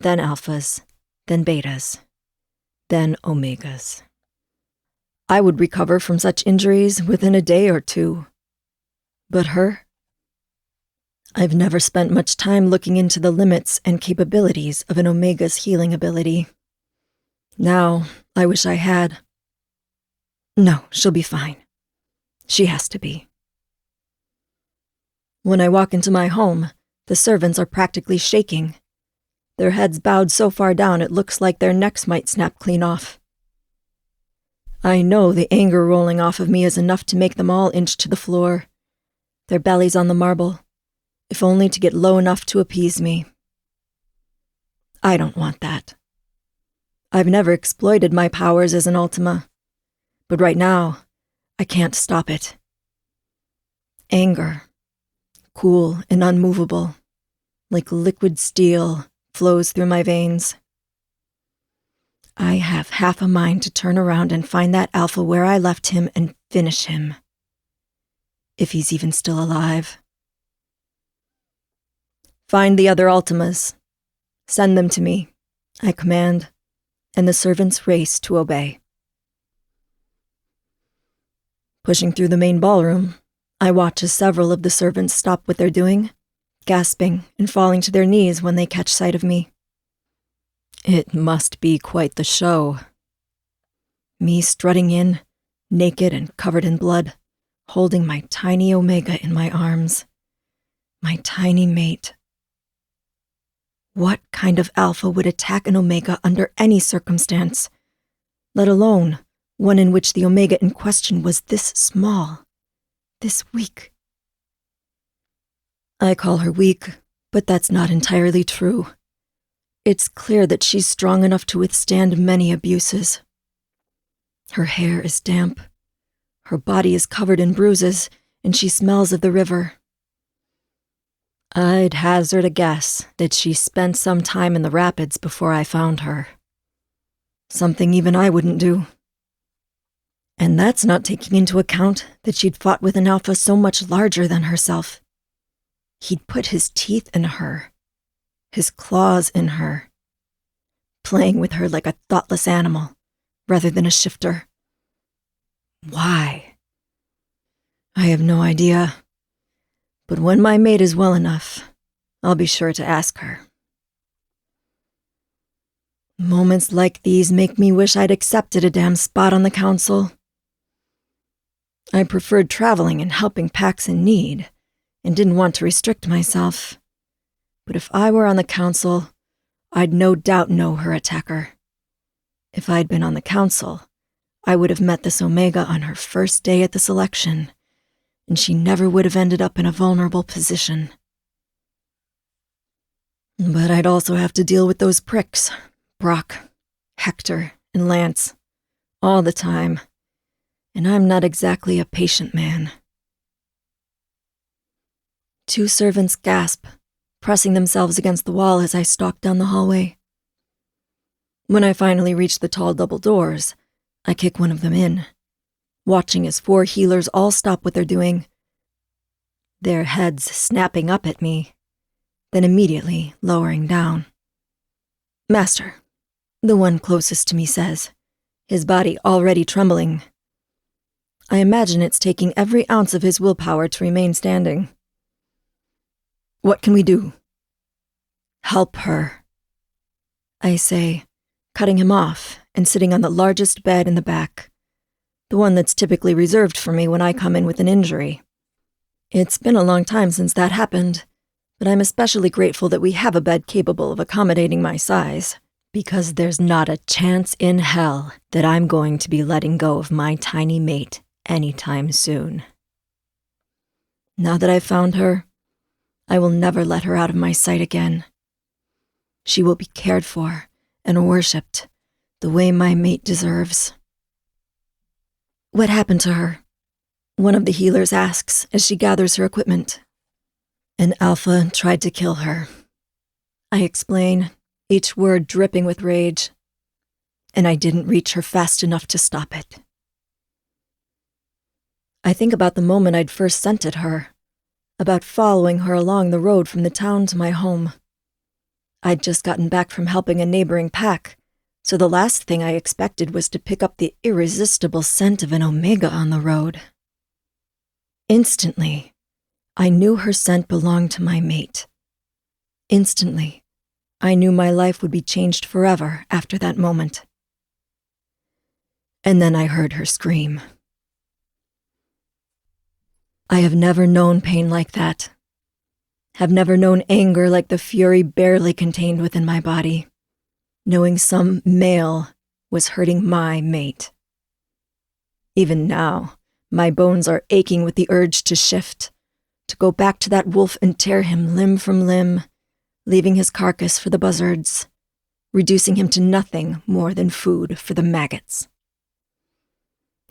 Then alphas, then betas, then omegas. I would recover from such injuries within a day or two. But her? I've never spent much time looking into the limits and capabilities of an omega's healing ability. Now, I wish I had. No, she'll be fine. She has to be. When I walk into my home, the servants are practically shaking. Their heads bowed so far down it looks like their necks might snap clean off. I know the anger rolling off of me is enough to make them all inch to the floor, their bellies on the marble, if only to get low enough to appease me. I don't want that. I've never exploited my powers as an Ultima, but right now, I can't stop it. Anger, cool and unmovable, like liquid steel, flows through my veins. I have half a mind to turn around and find that alpha where I left him and finish him. If he's even still alive. Find the other Ultimas. Send them to me, I command, and the servants race to obey. Pushing through the main ballroom, I watch as several of the servants stop what they're doing, gasping and falling to their knees when they catch sight of me. It must be quite the show. Me strutting in, naked and covered in blood, holding my tiny Omega in my arms. My tiny mate. What kind of alpha would attack an Omega under any circumstance, let alone one in which the Omega in question was this small, this weak? I call her weak, but that's not entirely true. It's clear that she's strong enough to withstand many abuses. Her hair is damp, her body is covered in bruises, and she smells of the river. I'd hazard a guess that she spent some time in the rapids before I found her. Something even I wouldn't do. And that's not taking into account that she'd fought with an alpha so much larger than herself. He'd put his teeth in her, his claws in her, playing with her like a thoughtless animal, rather than a shifter. Why? I have no idea. But when my mate is well enough, I'll be sure to ask her. Moments like these make me wish I'd accepted a damn spot on the council. I preferred traveling and helping packs in need, and didn't want to restrict myself. But if I were on the council, I'd no doubt know her attacker. If I'd been on the council, I would have met this Omega on her first day at the selection, and she never would have ended up in a vulnerable position. But I'd also have to deal with those pricks, Brock, Hector, and Lance, all the time, and I'm not exactly a patient man. Two servants gasp, pressing themselves against the wall as I stalk down the hallway. When I finally reach the tall double doors, I kick one of them in, watching as 4 healers all stop what they're doing, their heads snapping up at me, then immediately lowering down. "Master," the one closest to me says, his body already trembling. I imagine it's taking every ounce of his willpower to remain standing. "What can we do?" "Help her," I say, cutting him off and sitting on the largest bed in the back, the one that's typically reserved for me when I come in with an injury. It's been a long time since that happened, but I'm especially grateful that we have a bed capable of accommodating my size, because there's not a chance in hell that I'm going to be letting go of my tiny mate anytime soon. Now that I've found her, I will never let her out of my sight again. She will be cared for and worshipped the way my mate deserves. "What happened to her?" one of the healers asks as she gathers her equipment. "An alpha tried to kill her," I explain, each word dripping with rage. and I didn't reach her fast enough to stop it. I think about the moment I'd first scented her, about following her along the road from the town to my home. I'd just gotten back from helping a neighboring pack, so the last thing I expected was to pick up the irresistible scent of an omega on the road. Instantly, I knew her scent belonged to my mate. Instantly, I knew my life would be changed forever after that moment. And then I heard her scream. I have never known pain like that. Have never known anger like the fury barely contained within my body, knowing some male was hurting my mate. Even now, my bones are aching with the urge to shift, to go back to that wolf and tear him limb from limb, leaving his carcass for the buzzards, reducing him to nothing more than food for the maggots.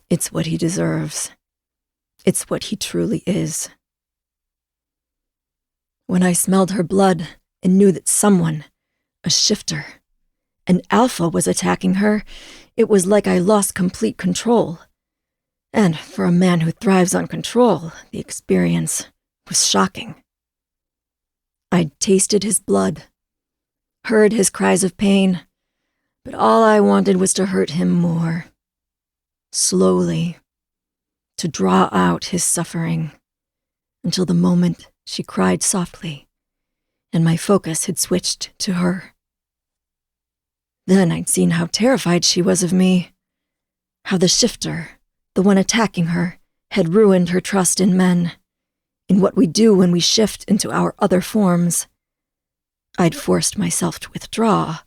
It's what he deserves. It's what he truly is. When I smelled her blood and knew that someone, a shifter, an alpha was attacking her, it was like I lost complete control. And for a man who thrives on control, the experience was shocking. I'd tasted his blood, heard his cries of pain, but all I wanted was to hurt him more. Slowly, to draw out his suffering, until the moment she cried softly, and my focus had switched to her. Then I'd seen how terrified she was of me, how the shifter, the one attacking her, had ruined her trust in men, in what we do when we shift into our other forms. I'd forced myself to withdraw,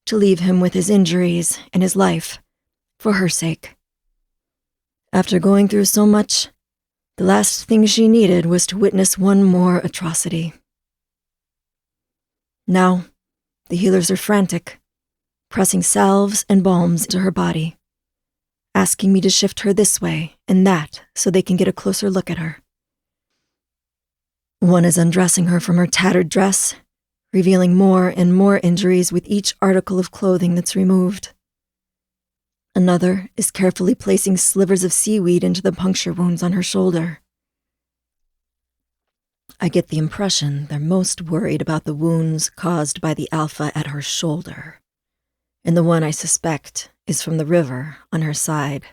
to leave him with his injuries and his life, for her sake. After going through so much, the last thing she needed was to witness one more atrocity. Now, the healers are frantic, pressing salves and balms into her body, asking me to shift her this way and that so they can get a closer look at her. One is undressing her from her tattered dress, revealing more and more injuries with each article of clothing that's removed. Another is carefully placing slivers of seaweed into the puncture wounds on her shoulder. I get the impression they're most worried about the wounds caused by the alpha at her shoulder, and the one I suspect is from the river on her side.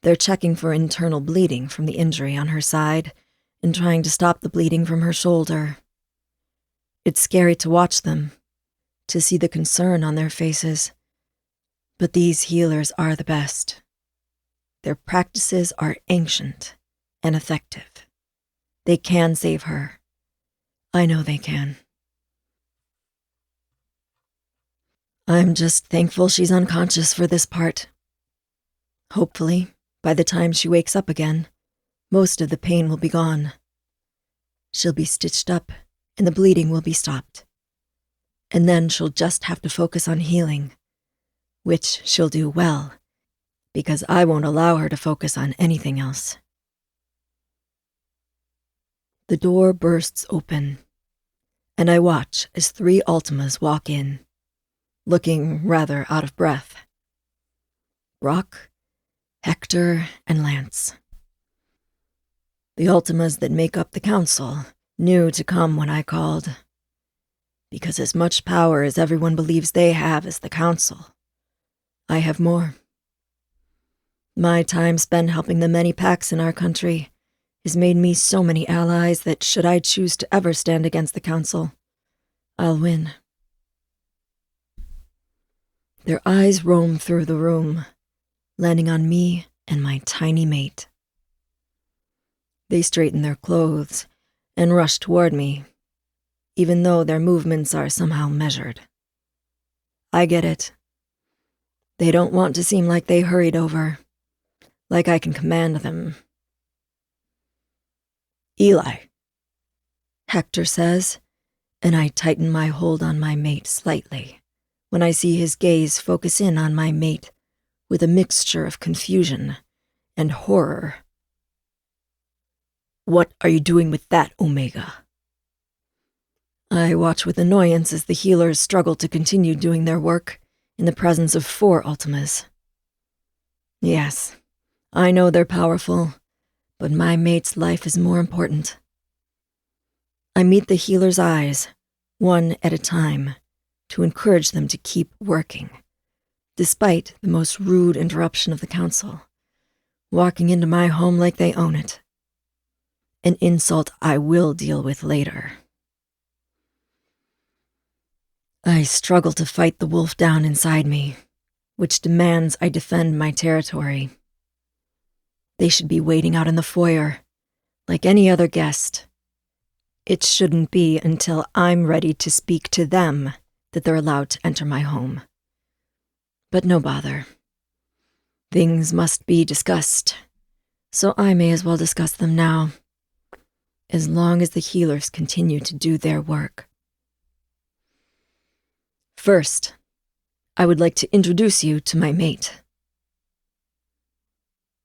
They're checking for internal bleeding from the injury on her side and trying to stop the bleeding from her shoulder. It's scary to watch them, to see the concern on their faces. But these healers are the best. Their practices are ancient and effective. They can save her. I know they can. I'm just thankful she's unconscious for this part. Hopefully, by the time she wakes up again, most of the pain will be gone. She'll be stitched up and the bleeding will be stopped. And then she'll just have to focus on healing, which she'll do well, because I won't allow her to focus on anything else. The door bursts open, and I watch as 3 Ultimas walk in, looking rather out of breath. Brock, Hector, and Lance. The Ultimas that make up the council knew to come when I called, because as much power as everyone believes they have as the council, I have more. My time spent helping the many packs in our country has made me so many allies that should I choose to ever stand against the council, I'll win. Their eyes roam through the room, landing on me and my tiny mate. They straighten their clothes and rush toward me, even though their movements are somehow measured. I get it. They don't want to seem like they hurried over, like I can command them. Eli, Hector says, and I tighten my hold on my mate slightly when I see his gaze focus in on my mate with a mixture of confusion and horror. What are you doing with that, Omega? I watch with annoyance as the healers struggle to continue doing their work in the presence of 4 Ultimas. Yes, I know they're powerful, but my mate's life is more important. I meet the healer's eyes, one at a time, to encourage them to keep working, despite the most rude interruption of the council, walking into my home like they own it. An insult I will deal with later. I struggle to fight the wolf down inside me, which demands I defend my territory. They should be waiting out in the foyer, like any other guest. It shouldn't be until I'm ready to speak to them that they're allowed to enter my home. But no bother. Things must be discussed, so I may as well discuss them now, as long as the healers continue to do their work. First, I would like to introduce you to my mate.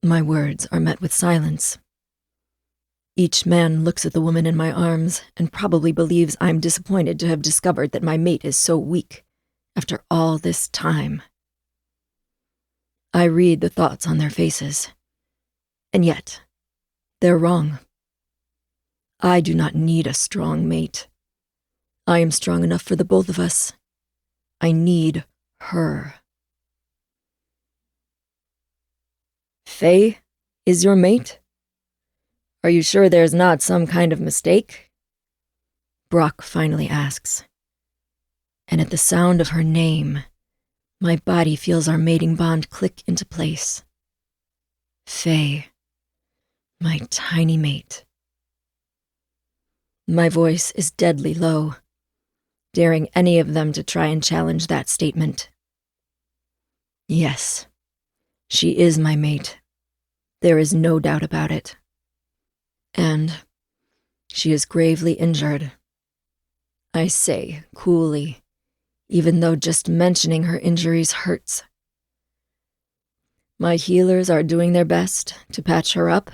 My words are met with silence. Each man looks at the woman in my arms and probably believes I'm disappointed to have discovered that my mate is so weak after all this time. I read the thoughts on their faces, and yet, they're wrong. I do not need a strong mate. I am strong enough for the both of us. I need her. Faye is your mate? Are you sure there's not some kind of mistake? Brock finally asks. And at the sound of her name, my body feels our mating bond click into place. Faye, my tiny mate. My voice is deadly low, daring any of them to try and challenge that statement. Yes, she is my mate. There is no doubt about it. And she is gravely injured. I say coolly, even though just mentioning her injuries hurts. My healers are doing their best to patch her up,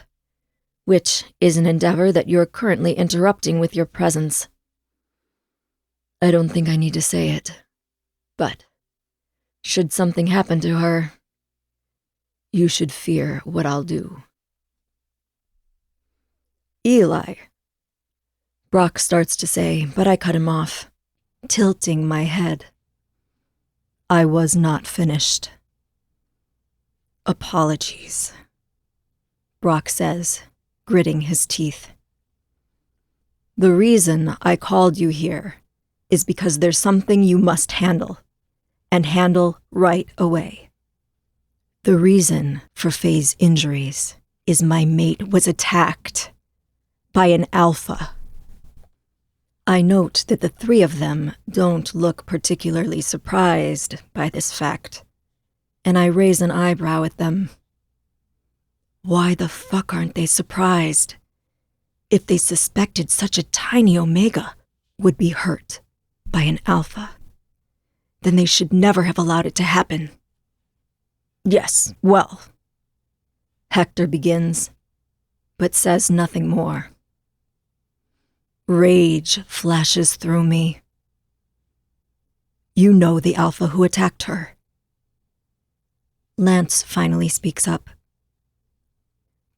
which is an endeavor that you're currently interrupting with your presence. I don't think I need to say it, but should something happen to her, you should fear what I'll do. Eli, Brock starts to say, but I cut him off, tilting my head. I was not finished. Apologies, Brock says, gritting his teeth. The reason I called you here is because there's something you must handle, and handle right away. The reason for Faye's injuries is my mate was attacked by an alpha. I note that the 3 of them don't look particularly surprised by this fact, and I raise an eyebrow at them. Why the fuck aren't they surprised? If they suspected such a tiny Omega would be hurt by an alpha, then they should never have allowed it to happen. Yes, well, Hector begins, but says nothing more. Rage flashes through me. You know the alpha who attacked her. Lance finally speaks up.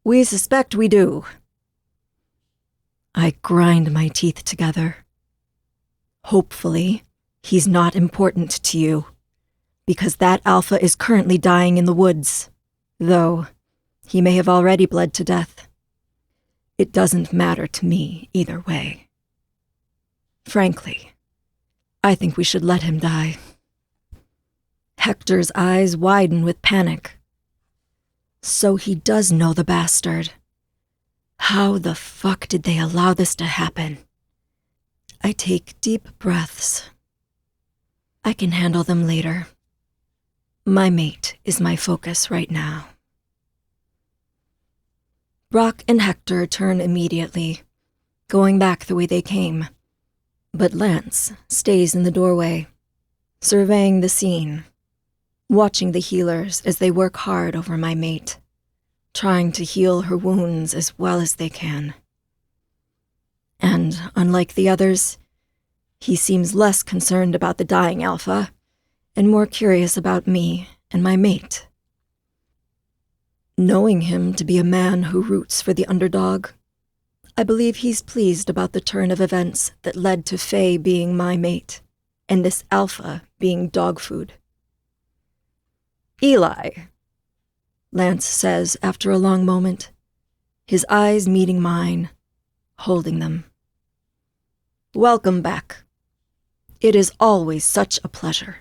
We suspect we do. I grind my teeth together. Hopefully, he's not important to you, because that alpha is currently dying in the woods, though he may have already bled to death. It doesn't matter to me either way. Frankly, I think we should let him die. Hector's eyes widen with panic. So he does know the bastard. How the fuck did they allow this to happen? I take deep breaths. I can handle them later. My mate is my focus right now. Brock and Hector turn immediately, going back the way they came. But Lance stays in the doorway, surveying the scene, watching the healers as they work hard over my mate, trying to heal her wounds as well as they can. And unlike the others, he seems less concerned about the dying alpha and more curious about me and my mate. Knowing him to be a man who roots for the underdog, I believe he's pleased about the turn of events that led to Faye being my mate, and this alpha being dog food. "Eli," Lance says after a long moment, his eyes meeting mine, holding them. "Welcome back. It is always such a pleasure."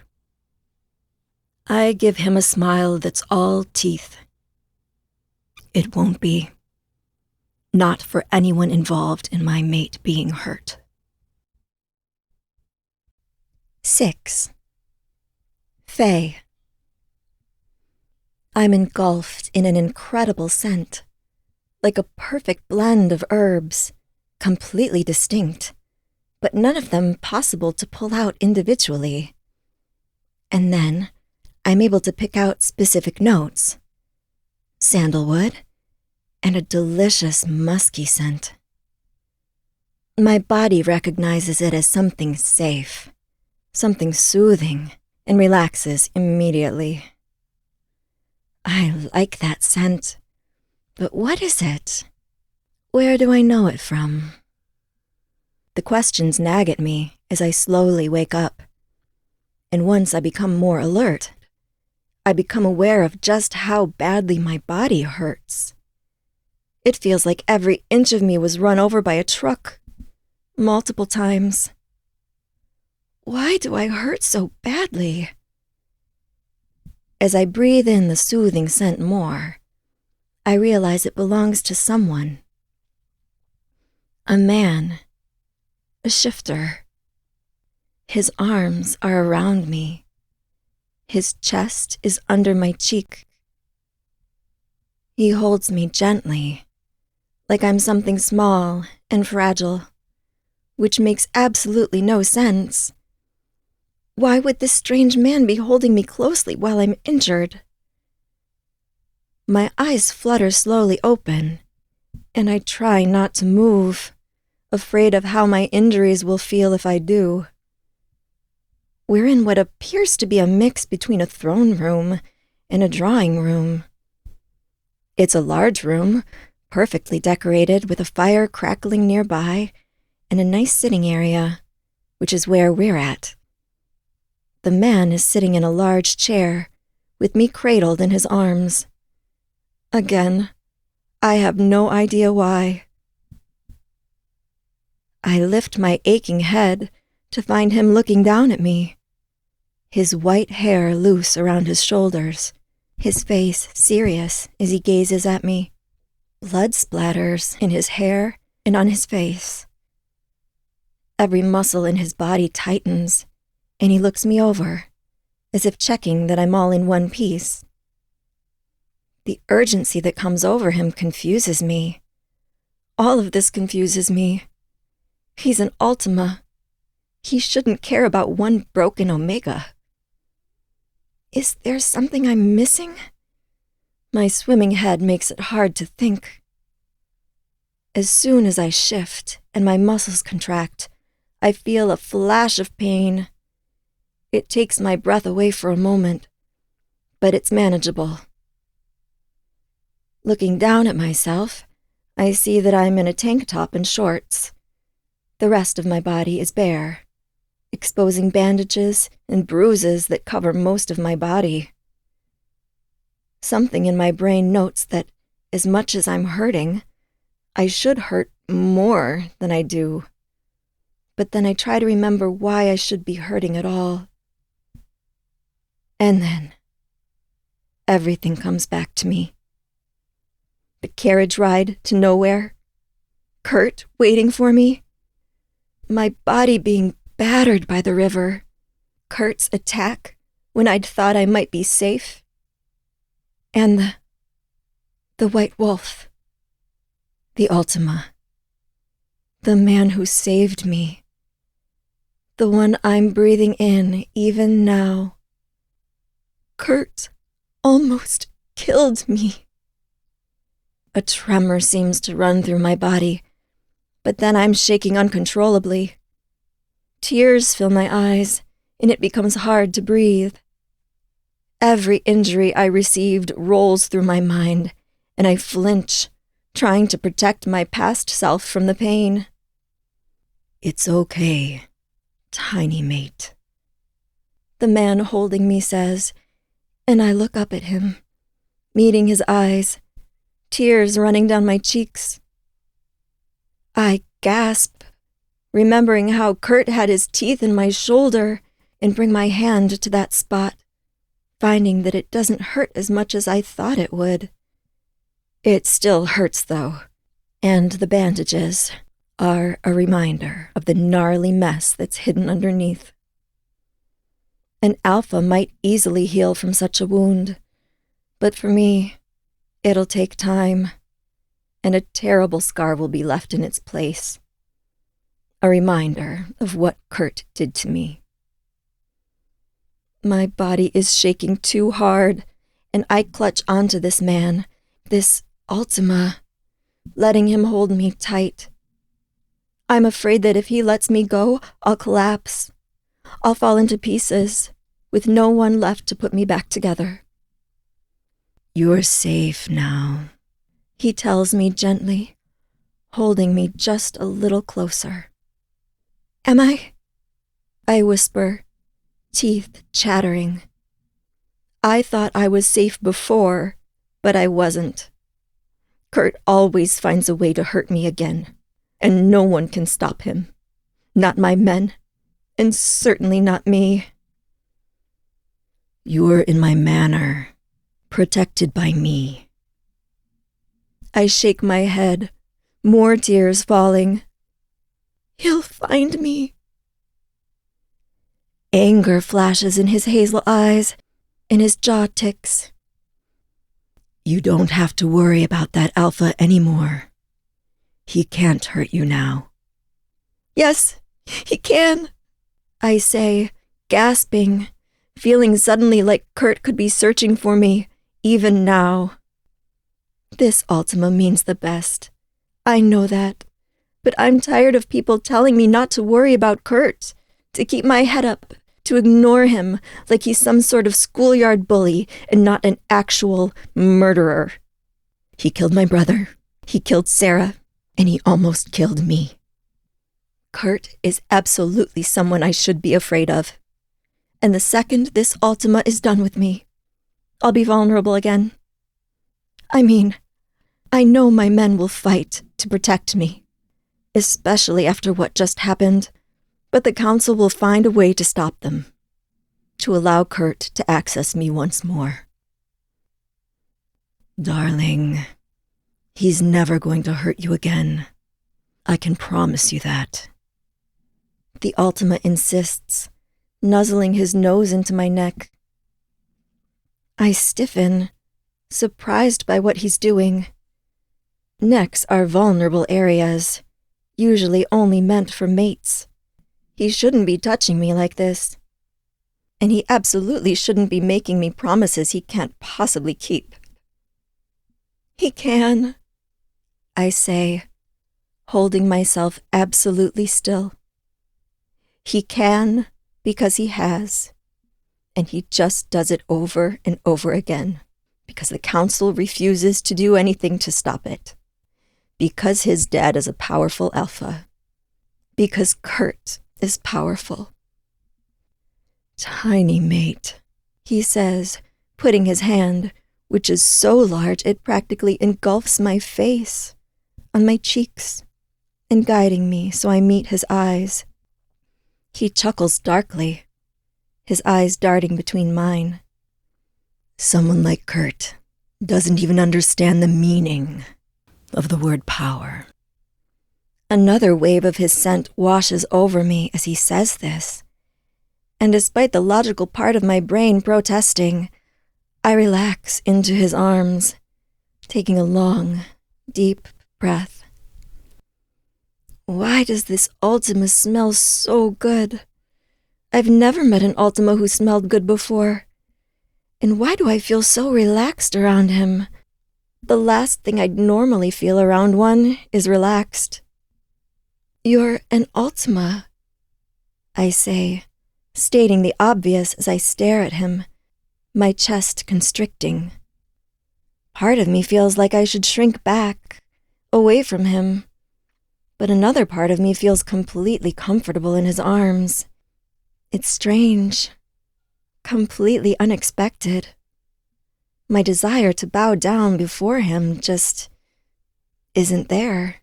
I give him a smile that's all teeth. It won't be. Not for anyone involved in my mate being hurt. 6. Faye. I'm engulfed in an incredible scent, like a perfect blend of herbs, completely distinct, but none of them possible to pull out individually. And then I'm able to pick out specific notes: sandalwood and a delicious musky scent. My body recognizes it as something safe, something soothing, and relaxes immediately. I like that scent, but what is it? Where do I know it from? The questions nag at me as I slowly wake up, and once I become more alert, I become aware of just how badly my body hurts. It feels like every inch of me was run over by a truck, multiple times. Why do I hurt so badly? As I breathe in the soothing scent more, I realize it belongs to someone. A man. A shifter. His arms are around me. His chest is under my cheek. He holds me gently, like I'm something small and fragile, which makes absolutely no sense. Why would this strange man be holding me closely while I'm injured? My eyes flutter slowly open, and I try not to move, afraid of how my injuries will feel if I do. We're in what appears to be a mix between a throne room and a drawing room. It's a large room, perfectly decorated with a fire crackling nearby and a nice sitting area, which is where we're at. The man is sitting in a large chair, with me cradled in his arms. Again, I have no idea why. I lift my aching head to find him looking down at me, his white hair loose around his shoulders, his face serious as he gazes at me. Blood splatters in his hair and on his face. Every muscle in his body tightens, and he looks me over, as if checking that I'm all in one piece. The urgency that comes over him confuses me. All of this confuses me. He's an Ultima. He shouldn't care about one broken Omega. Is there something I'm missing? My swimming head makes it hard to think. As soon as I shift and my muscles contract, I feel a flash of pain. It takes my breath away for a moment, but it's manageable. Looking down at myself, I see that I'm in a tank top and shorts. The rest of my body is bare, exposing bandages and bruises that cover most of my body. Something in my brain notes that as much as I'm hurting, I should hurt more than I do. But then I try to remember why I should be hurting at all. And then, everything comes back to me. The carriage ride to nowhere, Kurt waiting for me, my body being battered by the river, Kurt's attack when I'd thought I might be safe, and the white wolf, the Ultima, the man who saved me, the one I'm breathing in even now. Kurt almost killed me. A tremor seems to run through my body, but then I'm shaking uncontrollably. Tears fill my eyes, and it becomes hard to breathe. Every injury I received rolls through my mind, and I flinch, trying to protect my past self from the pain. It's okay, tiny mate, the man holding me says, and I look up at him, meeting his eyes, tears running down my cheeks. I gasp, remembering how Kurt had his teeth in my shoulder, and bring my hand to that spot, finding that it doesn't hurt as much as I thought it would. It still hurts, though, and the bandages are a reminder of the gnarly mess that's hidden underneath. An alpha might easily heal from such a wound, but for me, it'll take time, and a terrible scar will be left in its place. A reminder of what Kurt did to me. My body is shaking too hard, and I clutch onto this man, this Ultima, letting him hold me tight. I'm afraid that if he lets me go, I'll collapse. I'll fall into pieces, with no one left to put me back together. You're safe now, he tells me gently, holding me just a little closer. Am I? I whisper, teeth chattering. I thought I was safe before, but I wasn't. Kurt always finds a way to hurt me again, and no one can stop him. Not my men, and certainly not me. You're in my manor, protected by me. I shake my head, more tears falling. He'll find me. Anger flashes in his hazel eyes, and his jaw ticks. You don't have to worry about that alpha anymore. He can't hurt you now. Yes, he can, I say, gasping, feeling suddenly like Kurt could be searching for me, even now. This Ultima means the best. I know that. But I'm tired of people telling me not to worry about Kurt, to keep my head up, to ignore him like he's some sort of schoolyard bully and not an actual murderer. He killed my brother, he killed Sarah, and he almost killed me. Kurt is absolutely someone I should be afraid of. And the second this Ultima is done with me, I'll be vulnerable again. I mean, I know my men will fight to protect me, especially after what just happened, but the council will find a way to stop them, to allow Kurt to access me once more. Darling, he's never going to hurt you again. I can promise you that. The Ultima insists, nuzzling his nose into my neck. I stiffen, surprised by what he's doing. Necks are vulnerable areas, usually only meant for mates. He shouldn't be touching me like this. And he absolutely shouldn't be making me promises he can't possibly keep. He can, I say, holding myself absolutely still. He can because he has, and he just does it over and over again, because the council refuses to do anything to stop it, because his dad is a powerful alpha, because Kurt is powerful. Tiny mate, he says, putting his hand, which is so large it practically engulfs my face, on my cheeks, and guiding me so I meet his eyes. He chuckles darkly, his eyes darting between mine. Someone like Kurt doesn't even understand the meaning of the word power. Another wave of his scent washes over me as he says this, and despite the logical part of my brain protesting, I relax into his arms, taking a long, deep breath. Why does this Ultima smell so good? I've never met an Ultima who smelled good before. And why do I feel so relaxed around him? The last thing I'd normally feel around one is relaxed. You're an Ultima, I say, stating the obvious as I stare at him, my chest constricting. Part of me feels like I should shrink back, away from him, but another part of me feels completely comfortable in his arms. It's strange, completely unexpected. My desire to bow down before him just isn't there.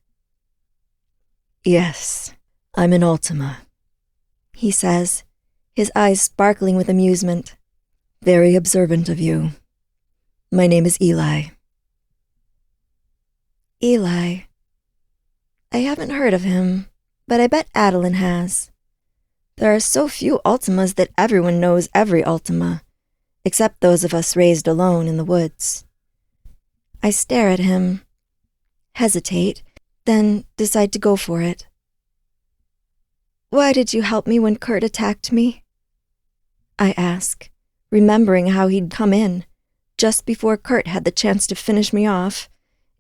"Yes, I'm an Ultima," he says, his eyes sparkling with amusement. "Very observant of you. My name is Eli." Eli. I haven't heard of him, but I bet Adeline has. There are so few Ultimas that everyone knows every Ultima, except those of us raised alone in the woods. I stare at him, hesitate, then decide to go for it. "Why did you help me when Kurt attacked me?" I ask, remembering how he'd come in, just before Kurt had the chance to finish me off,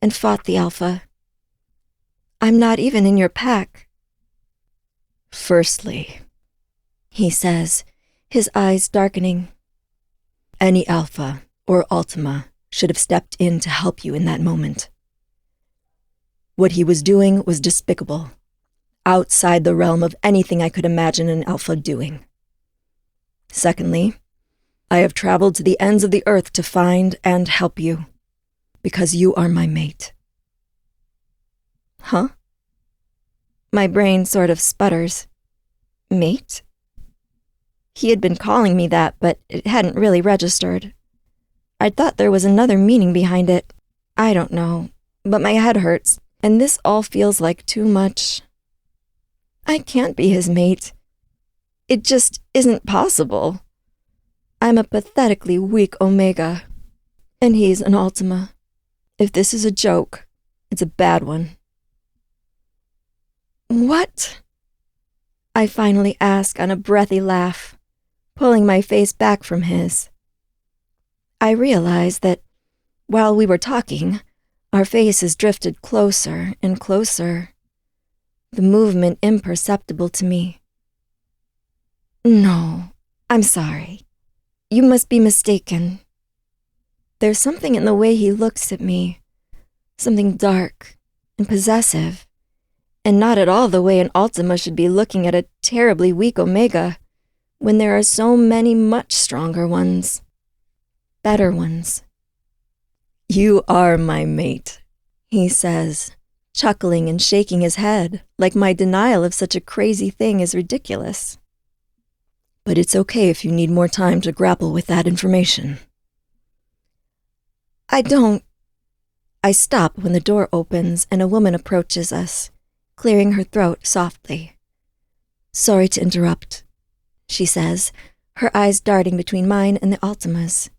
and fought the Alpha. "I'm not even in your pack." "Firstly," he says, his eyes darkening, "any Alpha or Ultima should have stepped in to help you in that moment. What he was doing was despicable, outside the realm of anything I could imagine an Alpha doing. Secondly, I have traveled to the ends of the earth to find and help you, because you are my mate." Huh? My brain sort of sputters. Mate? He had been calling me that, but it hadn't really registered. I'd thought there was another meaning behind it. I don't know, but my head hurts, and this all feels like too much. I can't be his mate. It just isn't possible. I'm a pathetically weak Omega, and he's an Ultima. If this is a joke, it's a bad one. "What?" I finally ask on a breathy laugh, pulling my face back from his. I realize that while we were talking, our faces drifted closer and closer, the movement imperceptible to me. "No, I'm sorry. You must be mistaken. There's something in the way he looks at me, something dark and possessive, and not at all the way an Ultima should be looking at a terribly weak Omega, when there are so many much stronger ones. Better ones." "You are my mate," he says, chuckling and shaking his head like my denial of such a crazy thing is ridiculous. "But it's okay if you need more time to grapple with that information." I don't. I stop when the door opens and a woman approaches us, clearing her throat softly. "Sorry to interrupt," she says, her eyes darting between mine and the Ultima's.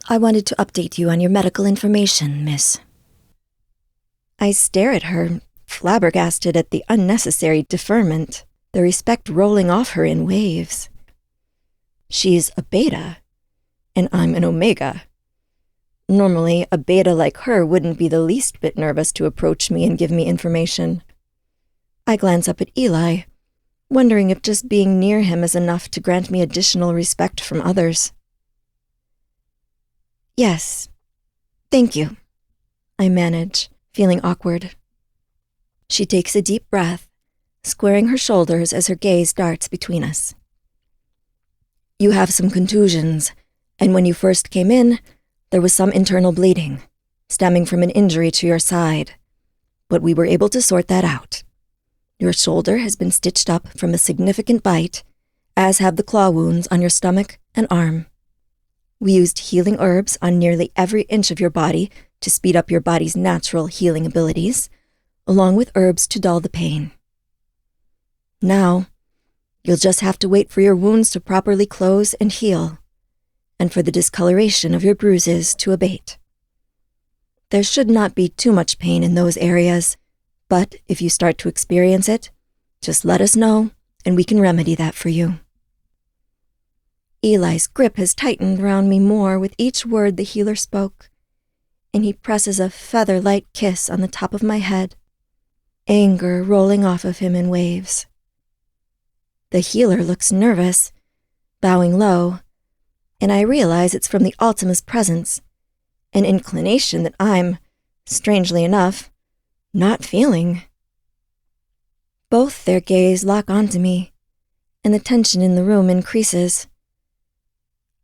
"I wanted to update you on your medical information, miss." I stare at her, flabbergasted at the unnecessary deferment, the respect rolling off her in waves. She's a beta, and I'm an Omega. Normally, a beta like her wouldn't be the least bit nervous to approach me and give me information. I glance up at Eli, wondering if just being near him is enough to grant me additional respect from others. "Yes, thank you," I manage, feeling awkward. She takes a deep breath, squaring her shoulders as her gaze darts between us. "You have some contusions, and when you first came in, there was some internal bleeding, stemming from an injury to your side, but we were able to sort that out. Your shoulder has been stitched up from a significant bite, as have the claw wounds on your stomach and arm. We used healing herbs on nearly every inch of your body to speed up your body's natural healing abilities, along with herbs to dull the pain. Now, you'll just have to wait for your wounds to properly close and heal, and for the discoloration of your bruises to abate. There should not be too much pain in those areas, but if you start to experience it, just let us know and we can remedy that for you." Eli's grip has tightened around me more with each word the healer spoke, and he presses a feather-light kiss on the top of my head, anger rolling off of him in waves. The healer looks nervous, bowing low, and I realize it's from the Ultima's presence, an inclination that I'm, strangely enough, not feeling. Both their gaze lock onto me, and the tension in the room increases.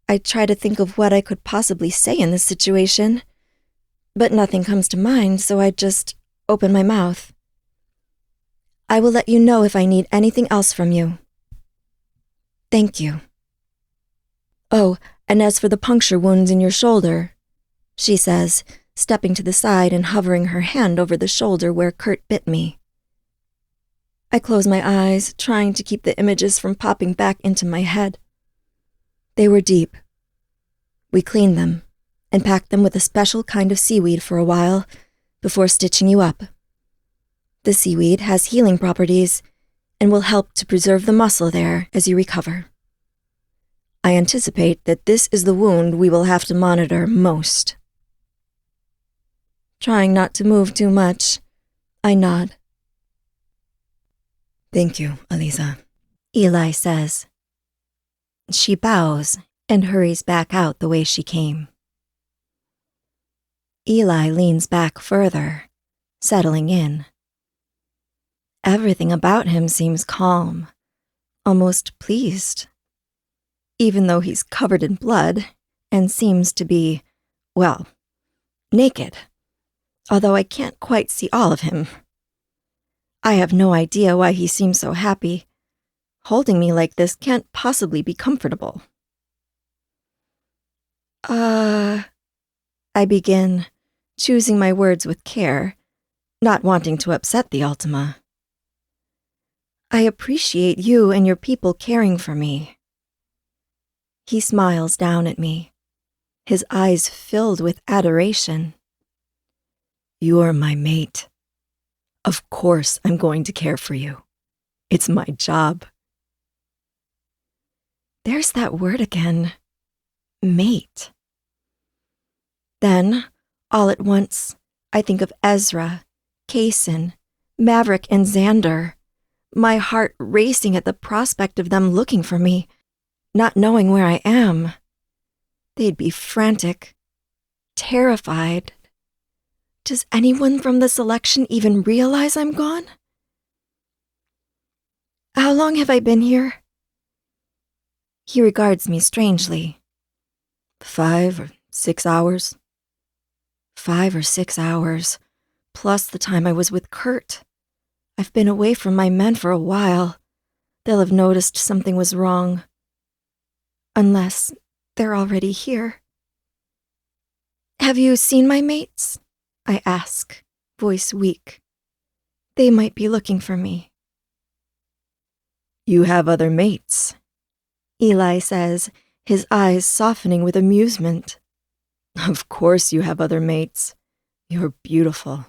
I try to think of what I could possibly say in this situation, but nothing comes to mind, so I just open my mouth. I will let you know if I need anything else from you. Thank you. Oh, and as for the puncture wounds in your shoulder, she says, stepping to the side and hovering her hand over the shoulder where Kurt bit me. I close my eyes, trying to keep the images from popping back into my head. They were deep. We cleaned them and packed them with a special kind of seaweed for a while before stitching you up. The seaweed has healing properties and will help to preserve the muscle there as you recover. I anticipate that this is the wound we will have to monitor most. Trying not to move too much, I nod. Thank you, Eliza, Eli says. She bows and hurries back out the way she came. Eli leans back further, settling in. Everything about him seems calm, almost pleased, even though he's covered in blood and seems to be, well, naked, although I can't quite see all of him. I have no idea why he seems so happy. Holding me like this can't possibly be comfortable. I begin, choosing my words with care, not wanting to upset the Ultima. I appreciate you and your people caring for me. He smiles down at me, his eyes filled with adoration. You're my mate. Of course I'm going to care for you. It's my job. There's that word again. Mate. Then, all at once, I think of Ezra, Kaysen, Maverick, and Xander, my heart racing at the prospect of them looking for me, not knowing where I am. They'd be frantic, terrified. Does anyone from the selection even realize I'm gone? How long have I been here? He regards me strangely. 5 or 6 hours. 5 or 6 hours, plus the time I was with Kurt. I've been away from my men for a while. They'll have noticed something was wrong. Unless they're already here. Have you seen my mates? I ask, voice weak. They might be looking for me. You have other mates, Eli says, his eyes softening with amusement. Of course you have other mates. You're beautiful.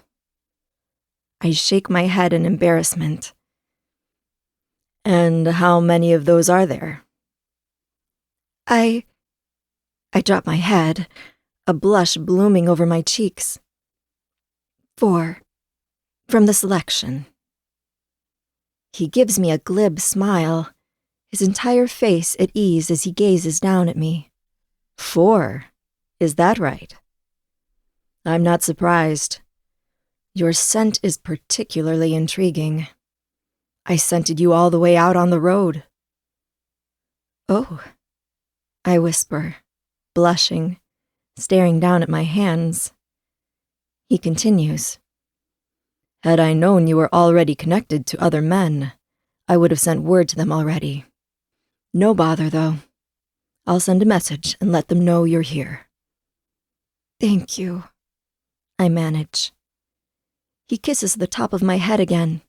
I shake my head in embarrassment. And how many of those are there? I drop my head, a blush blooming over my cheeks. 4. From the selection. He gives me a glib smile, his entire face at ease as he gazes down at me. 4? Is that right? I'm not surprised. Your scent is particularly intriguing. I scented you all the way out on the road. Oh, I whisper, blushing, staring down at my hands. He continues. Had I known you were already connected to other men, I would have sent word to them already. No bother, though. I'll send a message and let them know you're here. Thank you, I manage. He kisses the top of my head again.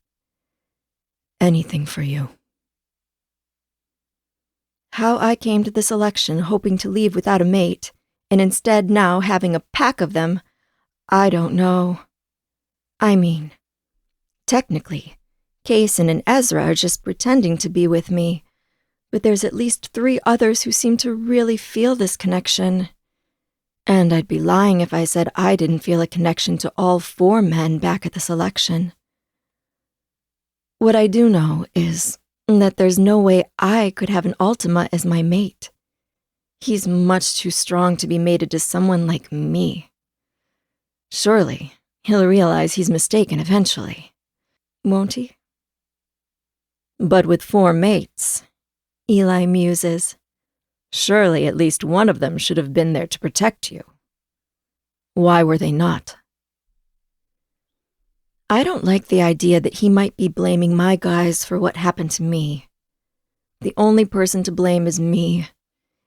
Anything for you. How I came to this election hoping to leave without a mate, and instead now having a pack of them, I don't know. I mean, technically, Kaysen and Ezra are just pretending to be with me, but there's at least 3 others who seem to really feel this connection. And I'd be lying if I said I didn't feel a connection to all 4 men back at the selection. What I do know is that there's no way I could have an Ultima as my mate. He's much too strong to be mated to someone like me. Surely, he'll realize he's mistaken eventually. Won't he? But with 4 mates, Eli muses, surely at least one of them should have been there to protect you. Why were they not? I don't like the idea that he might be blaming my guys for what happened to me. The only person to blame is me,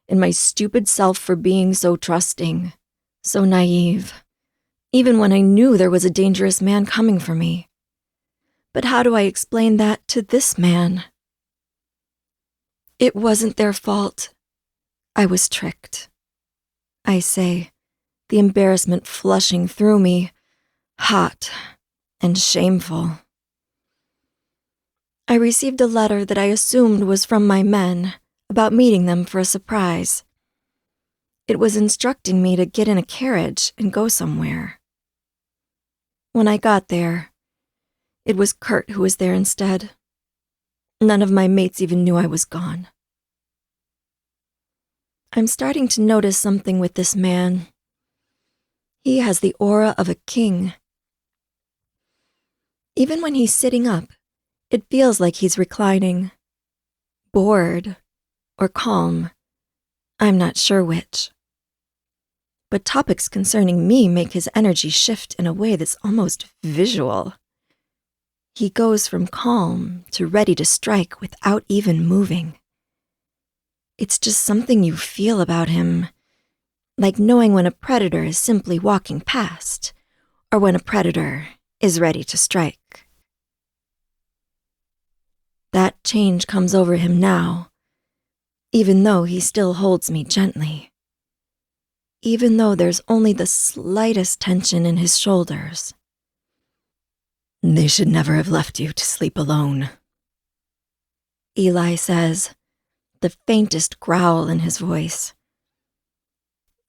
and my stupid self for being so trusting, so naive, even when I knew there was a dangerous man coming for me. But how do I explain that to this man? It wasn't their fault. I was tricked. I say, the embarrassment flushing through me, hot and shameful. I received a letter that I assumed was from my men about meeting them for a surprise. It was instructing me to get in a carriage and go somewhere. When I got there, it was Kurt who was there instead. None of my mates even knew I was gone. I'm starting to notice something with this man. He has the aura of a king. Even when he's sitting up, it feels like he's reclining. Bored or calm. I'm not sure which. But topics concerning me make his energy shift in a way that's almost visual. He goes from calm to ready to strike without even moving. It's just something you feel about him, like knowing when a predator is simply walking past, or when a predator is ready to strike. That change comes over him now, even though he still holds me gently. Even though there's only the slightest tension in his shoulders. They should never have left you to sleep alone, Eli says, the faintest growl in his voice.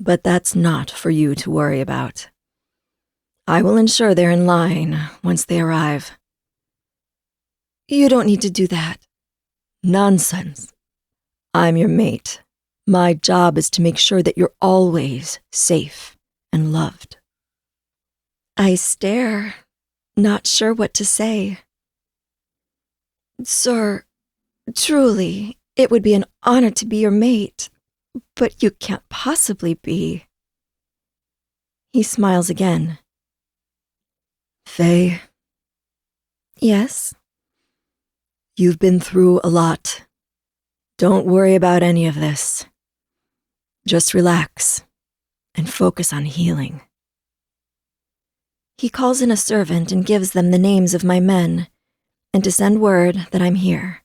But that's not for you to worry about. I will ensure they're in line once they arrive. You don't need to do that. Nonsense. I'm your mate. My job is to make sure that you're always safe and loved. I stare, not sure what to say. Sir, truly, it would be an honor to be your mate, but you can't possibly be. He smiles again. Faye? Yes? You've been through a lot. Don't worry about any of this. Just relax and focus on healing. He calls in a servant and gives them the names of my men and to send word that I'm here.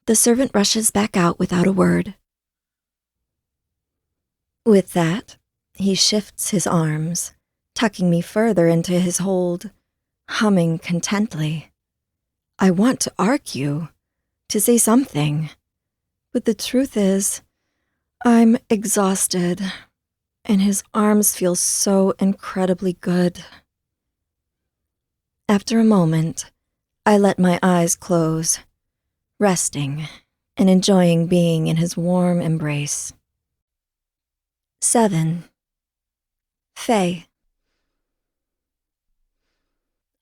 The servant rushes back out without a word. With that, he shifts his arms, tucking me further into his hold, humming contently. I want to argue, to say something, but the truth is, I'm exhausted, and his arms feel so incredibly good. After a moment, I let my eyes close, resting and enjoying being in his warm embrace. 7. Faye.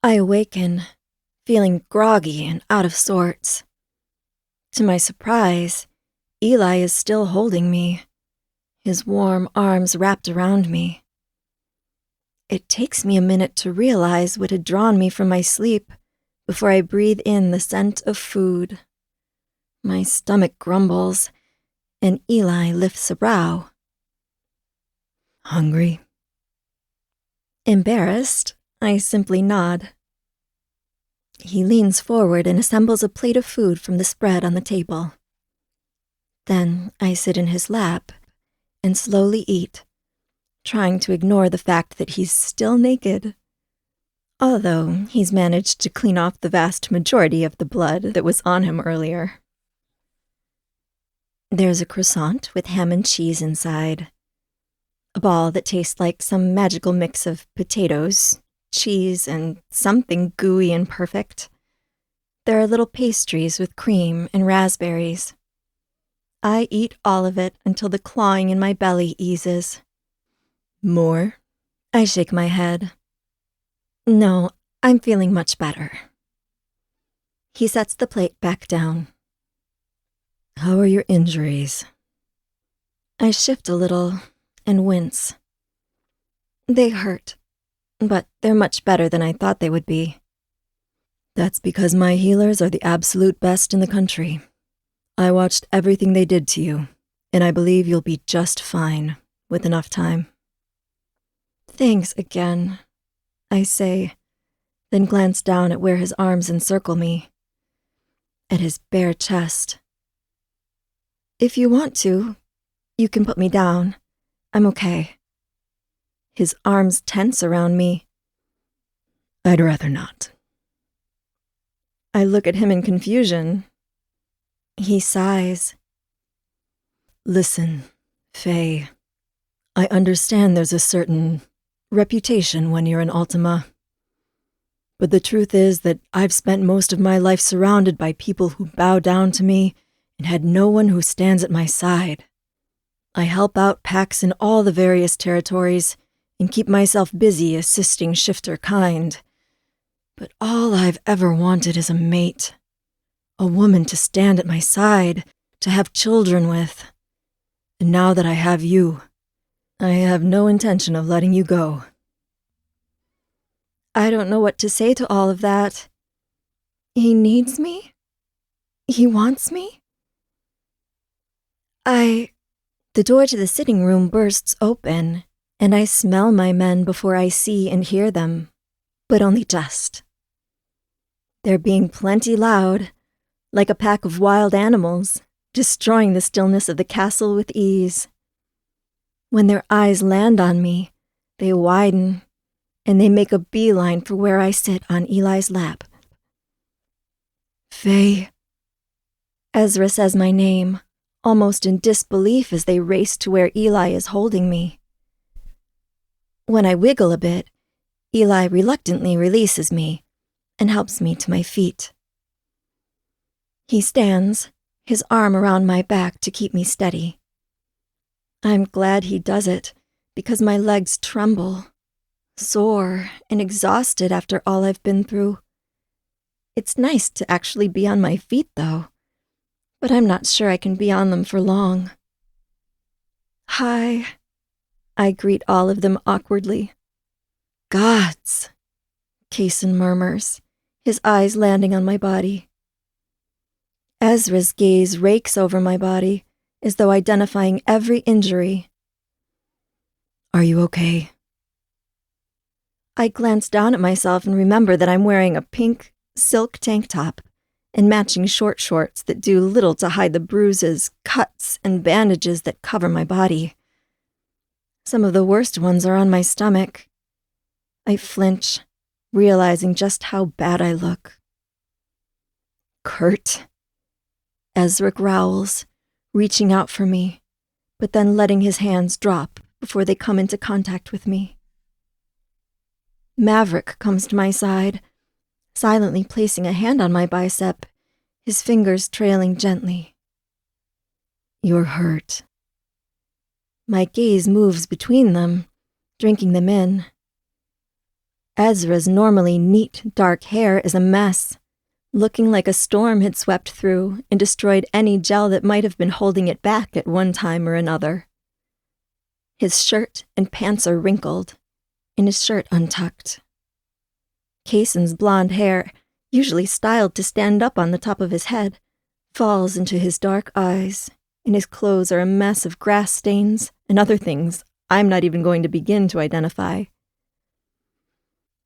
I awaken, feeling groggy and out of sorts. To my surprise, Eli is still holding me, his warm arms wrapped around me. It takes me a minute to realize what had drawn me from my sleep before I breathe in the scent of food. My stomach grumbles, and Eli lifts a brow. Hungry? Embarrassed, I simply nod. He leans forward and assembles a plate of food from the spread on the table. Then I sit in his lap and slowly eat, trying to ignore the fact that he's still naked, although he's managed to clean off the vast majority of the blood that was on him earlier. There's a croissant with ham and cheese inside, a ball that tastes like some magical mix of potatoes, cheese, and something gooey and perfect. There are little pastries with cream and raspberries. I eat all of it until the clawing in my belly eases. More? I shake my head. No, I'm feeling much better. He sets the plate back down. How are your injuries? I shift a little and wince. They hurt, but they're much better than I thought they would be. That's because my healers are the absolute best in the country. I watched everything they did to you, and I believe you'll be just fine with enough time. Thanks again, I say, then glance down at where his arms encircle me, at his bare chest. If you want to, you can put me down. I'm okay. His arms tense around me. I'd rather not. I look at him in confusion. He sighs. Listen, Faye, I understand there's a certain reputation when you're an Ultima. But the truth is that I've spent most of my life surrounded by people who bow down to me and had no one who stands at my side. I help out packs in all the various territories and keep myself busy assisting shifter kind. But all I've ever wanted is a mate. A woman to stand at my side, to have children with. And now that I have you, I have no intention of letting you go. I don't know what to say to all of that. He needs me? He wants me? The door to the sitting room bursts open, and I smell my men before I see and hear them, but only just. They're being plenty loud, like a pack of wild animals, destroying the stillness of the castle with ease. When their eyes land on me, they widen, and they make a beeline for where I sit on Eli's lap. Faye. Ezra says my name, almost in disbelief as they race to where Eli is holding me. When I wiggle a bit, Eli reluctantly releases me and helps me to my feet. He stands, his arm around my back to keep me steady. I'm glad he does it, because my legs tremble, sore and exhausted after all I've been through. It's nice to actually be on my feet, though, but I'm not sure I can be on them for long. Hi, I greet all of them awkwardly. Gods, Kaysen murmurs, his eyes landing on my body. Ezra's gaze rakes over my body, as though identifying every injury. Are you okay? I glance down at myself and remember that I'm wearing a pink silk tank top and matching short shorts that do little to hide the bruises, cuts, and bandages that cover my body. Some of the worst ones are on my stomach. I flinch, realizing just how bad I look. Kurt. Ezra growls, reaching out for me, but then letting his hands drop before they come into contact with me. Maverick comes to my side, silently placing a hand on my bicep, his fingers trailing gently. You're hurt. My gaze moves between them, drinking them in. Ezra's normally neat, dark hair is a mess, looking like a storm had swept through and destroyed any gel that might have been holding it back at one time or another. His shirt and pants are wrinkled, and his shirt untucked. Kaysen's blonde hair, usually styled to stand up on the top of his head, falls into his dark eyes, and his clothes are a mess of grass stains and other things I'm not even going to begin to identify.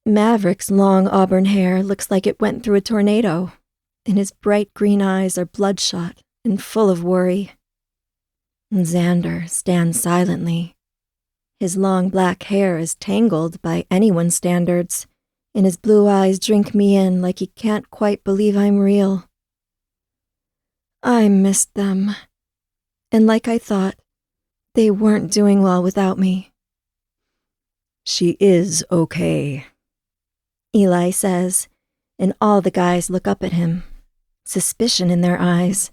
Maverick's long auburn hair looks like it went through a tornado, and his bright green eyes are bloodshot and full of worry. Xander stands silently. His long black hair is tangled by anyone's standards, and his blue eyes drink me in like he can't quite believe I'm real. I missed them, and like I thought, they weren't doing well without me. She is okay, Eli says, and all the guys look up at him, suspicion in their eyes.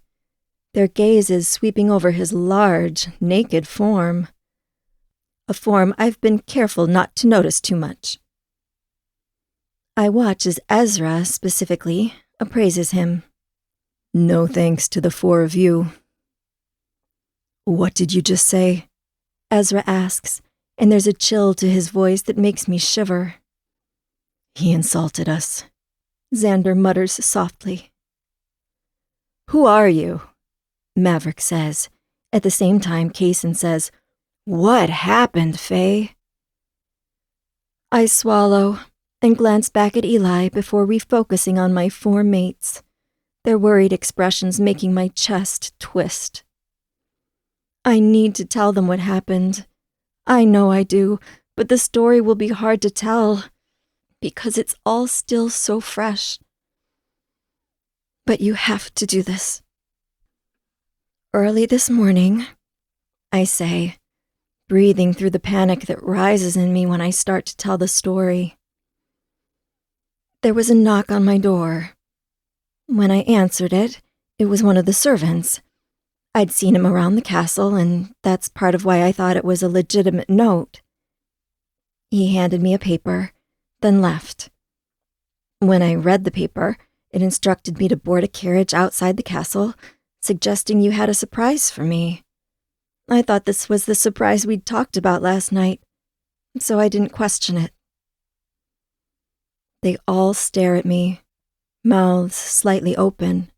their gazes sweeping over his large, naked form. A form I've been careful not to notice too much. I watch as Ezra, specifically, appraises him. No thanks to the four of you. What did you just say? Ezra asks, and there's a chill to his voice that makes me shiver. He insulted us. Xander mutters softly. Who are you? Maverick says. At the same time, Kaysen says, What happened, Faye? I swallow and glance back at Eli before refocusing on my four mates, their worried expressions making my chest twist. I need to tell them what happened. I know I do, but the story will be hard to tell because it's all still so fresh. But you have to do this. Early this morning, I say, breathing through the panic that rises in me when I start to tell the story. There was a knock on my door. When I answered it, it was one of the servants. I'd seen him around the castle, and that's part of why I thought it was a legitimate note. He handed me a paper, then left. When I read the paper, it instructed me to board a carriage outside the castle, suggesting you had a surprise for me. I thought this was the surprise we'd talked about last night, so I didn't question it. They all stare at me, mouths slightly open.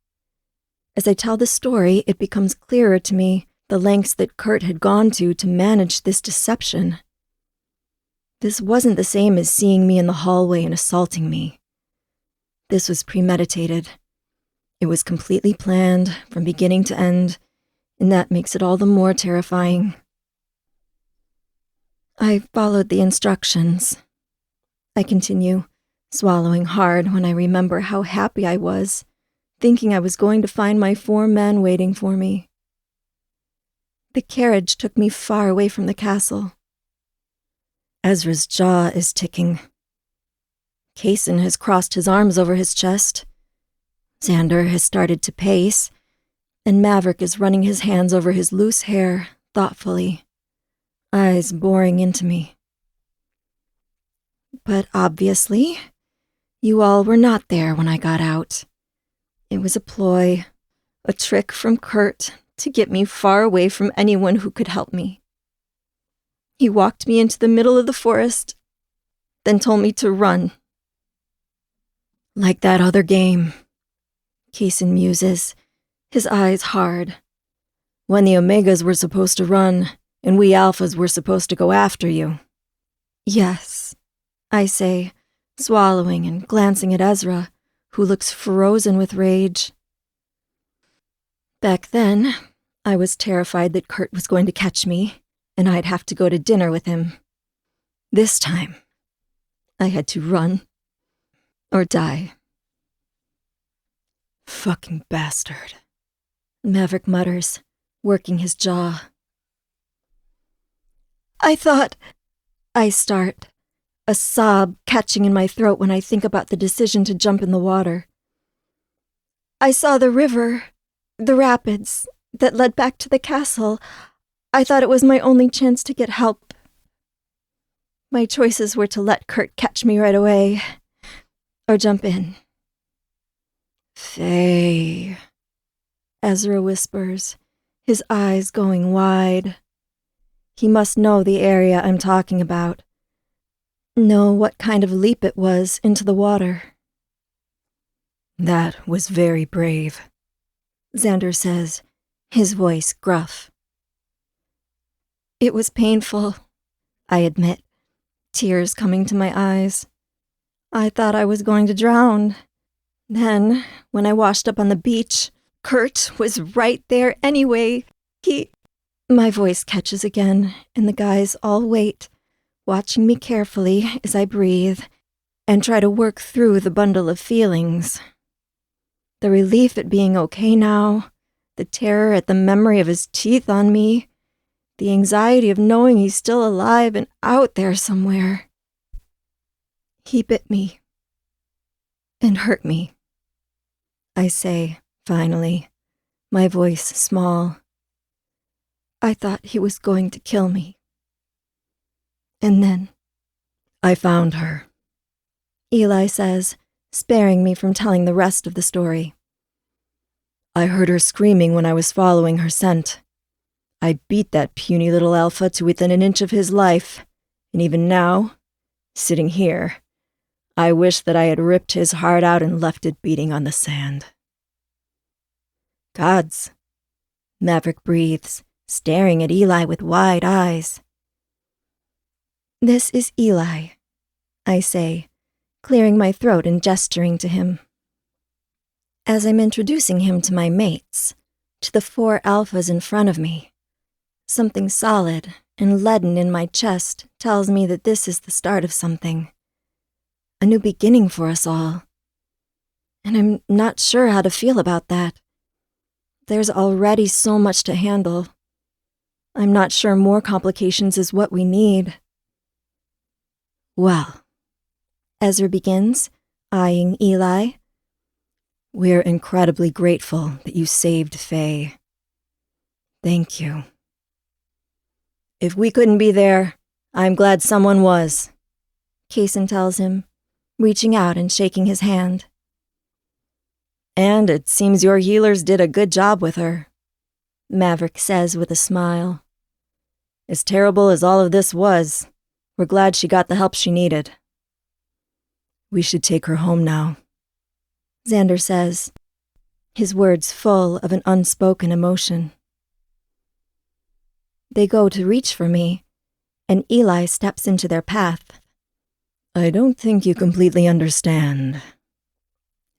As I tell the story, it becomes clearer to me the lengths that Kurt had gone to manage this deception. This wasn't the same as seeing me in the hallway and assaulting me. This was premeditated. It was completely planned from beginning to end, and that makes it all the more terrifying. I followed the instructions. I continue, swallowing hard when I remember how happy I was, thinking I was going to find my four men waiting for me. The carriage took me far away from the castle. Ezra's jaw is ticking. Kaysen has crossed his arms over his chest. Xander has started to pace, and Maverick is running his hands over his loose hair thoughtfully, eyes boring into me. But obviously, you all were not there when I got out. It was a ploy, a trick from Kurt to get me far away from anyone who could help me. He walked me into the middle of the forest, then told me to run. Like that other game, Kaysen muses, his eyes hard. When the Omegas were supposed to run, and we Alphas were supposed to go after you. Yes, I say, swallowing and glancing at Ezra, who looks frozen with rage. Back then, I was terrified that Kurt was going to catch me, and I'd have to go to dinner with him. This time, I had to run or die. Fucking bastard, Maverick mutters, working his jaw. I start, a sob catching in my throat when I think about the decision to jump in the water. I saw the river, the rapids, that led back to the castle. I thought it was my only chance to get help. My choices were to let Kurt catch me right away, or jump in. Faye, Ezra whispers, his eyes going wide. He must know the area I'm talking about. Know what kind of leap it was into the water. That was very brave, Xander says, his voice gruff. It was painful, I admit, tears coming to my eyes. I thought I was going to drown. Then, when I washed up on the beach, Kurt was right there anyway. My voice catches again, and the guys all wait, watching me carefully as I breathe and try to work through the bundle of feelings. The relief at being okay now, the terror at the memory of his teeth on me, the anxiety of knowing he's still alive and out there somewhere. He bit me and hurt me, I say, finally, my voice small. I thought he was going to kill me. And then I found her, Eli says, sparing me from telling the rest of the story. I heard her screaming when I was following her scent. I beat that puny little alpha to within an inch of his life, and even now, sitting here, I wish that I had ripped his heart out and left it beating on the sand. Gods, Maverick breathes, staring at Eli with wide eyes. This is Eli, I say, clearing my throat and gesturing to him. As I'm introducing him to my mates, to the 4 alphas in front of me, something solid and leaden in my chest tells me that this is the start of something. A new beginning for us all. And I'm not sure how to feel about that. There's already so much to handle. I'm not sure more complications is what we need. Well, Ezra begins, eyeing Eli. We're incredibly grateful that you saved Faye. Thank you. If we couldn't be there, I'm glad someone was, Kaysen tells him, reaching out and shaking his hand. And it seems your healers did a good job with her, Maverick says with a smile. As terrible as all of this was, we're glad she got the help she needed. We should take her home now, Xander says, his words full of an unspoken emotion. They go to reach for me, and Eli steps into their path. I don't think you completely understand.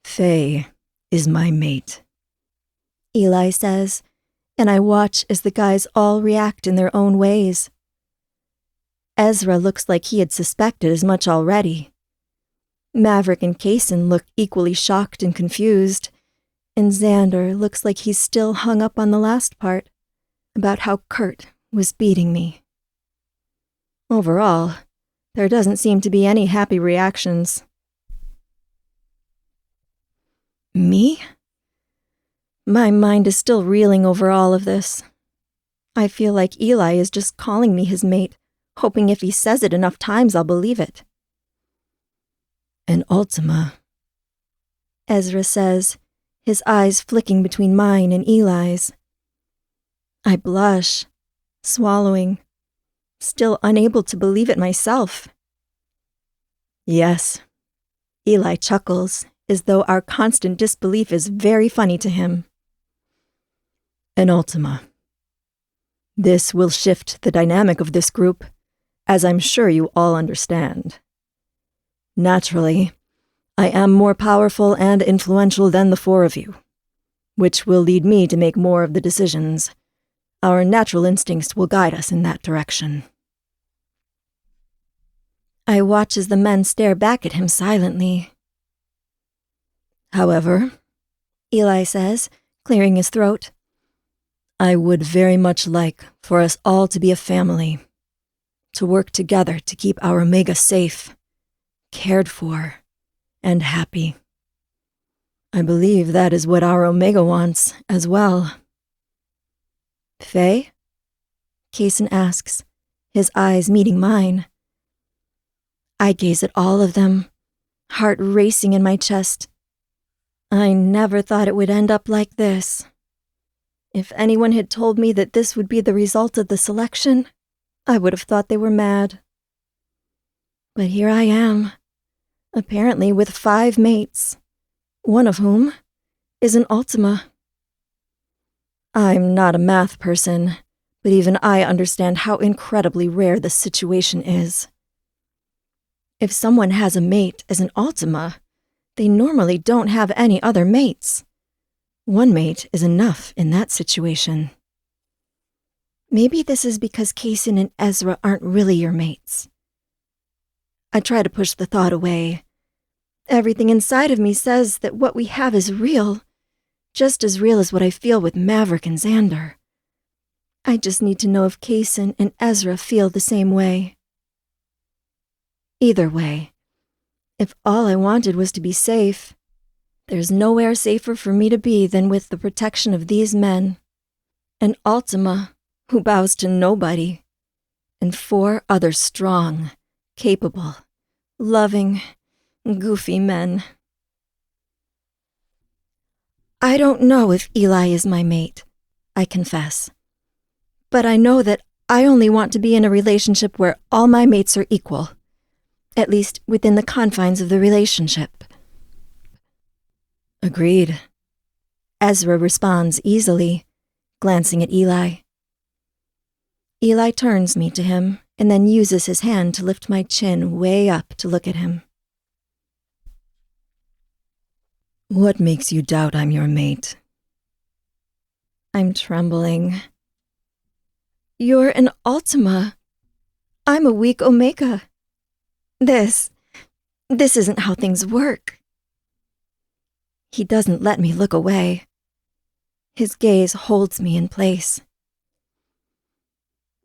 Faye is my mate, Eli says, and I watch as the guys all react in their own ways. Ezra looks like he had suspected as much already. Maverick and Kaysen look equally shocked and confused, and Xander looks like he's still hung up on the last part, about how Kurt was beating me. Overall, there doesn't seem to be any happy reactions. Me? My mind is still reeling over all of this. I feel like Eli is just calling me his mate, hoping if he says it enough times I'll believe it. An Ultima, Ezra says, his eyes flicking between mine and Eli's. I blush, swallowing, still unable to believe it myself. Yes, Eli chuckles, as though our constant disbelief is very funny to him. An Ultima. This will shift the dynamic of this group, as I'm sure you all understand. Naturally, I am more powerful and influential than the 4 of you, which will lead me to make more of the decisions. Our natural instincts will guide us in that direction. I watch as the men stare back at him silently. However, Eli says, clearing his throat, I would very much like for us all to be a family, to work together to keep our Omega safe, cared for, and happy. I believe that is what our Omega wants as well. Faye? Kaysen asks, his eyes meeting mine. I gaze at all of them, heart racing in my chest. I never thought it would end up like this. If anyone had told me that this would be the result of the selection, I would have thought they were mad. But here I am, apparently with 5 mates, one of whom is an Ultima. I'm not a math person, but even I understand how incredibly rare this situation is. If someone has a mate as an Ultima, they normally don't have any other mates. One mate is enough in that situation. Maybe this is because Kaysen and Ezra aren't really your mates. I try to push the thought away. Everything inside of me says that what we have is real, just as real as what I feel with Maverick and Xander. I just need to know if Kaysen and Ezra feel the same way. Either way, if all I wanted was to be safe, There's nowhere safer for me to be than with the protection of these men. An Ultima who bows to nobody, and 4 other strong, capable, loving, goofy men. I don't know if Eli is my mate, I confess. But I know that I only want to be in a relationship where all my mates are equal, at least within the confines of the relationship. Agreed. Ezra responds easily, glancing at Eli. Eli turns me to him and then uses his hand to lift my chin way up to look at him. What makes you doubt I'm your mate? I'm trembling. You're an Ultima. I'm a weak Omega. This isn't how things work. He doesn't let me look away. His gaze holds me in place.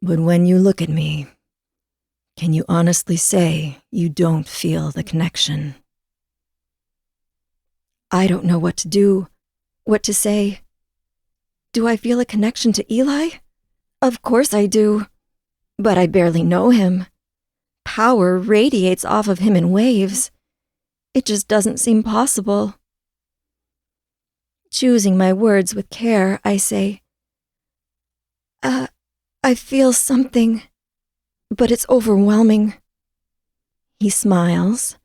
But when you look at me, can you honestly say you don't feel the connection? I don't know what to do, what to say. Do I feel a connection to Eli? Of course I do. But I barely know him. Power radiates off of him in waves. It just doesn't seem possible. Choosing my words with care, I say, I feel something, but it's overwhelming. He smiles,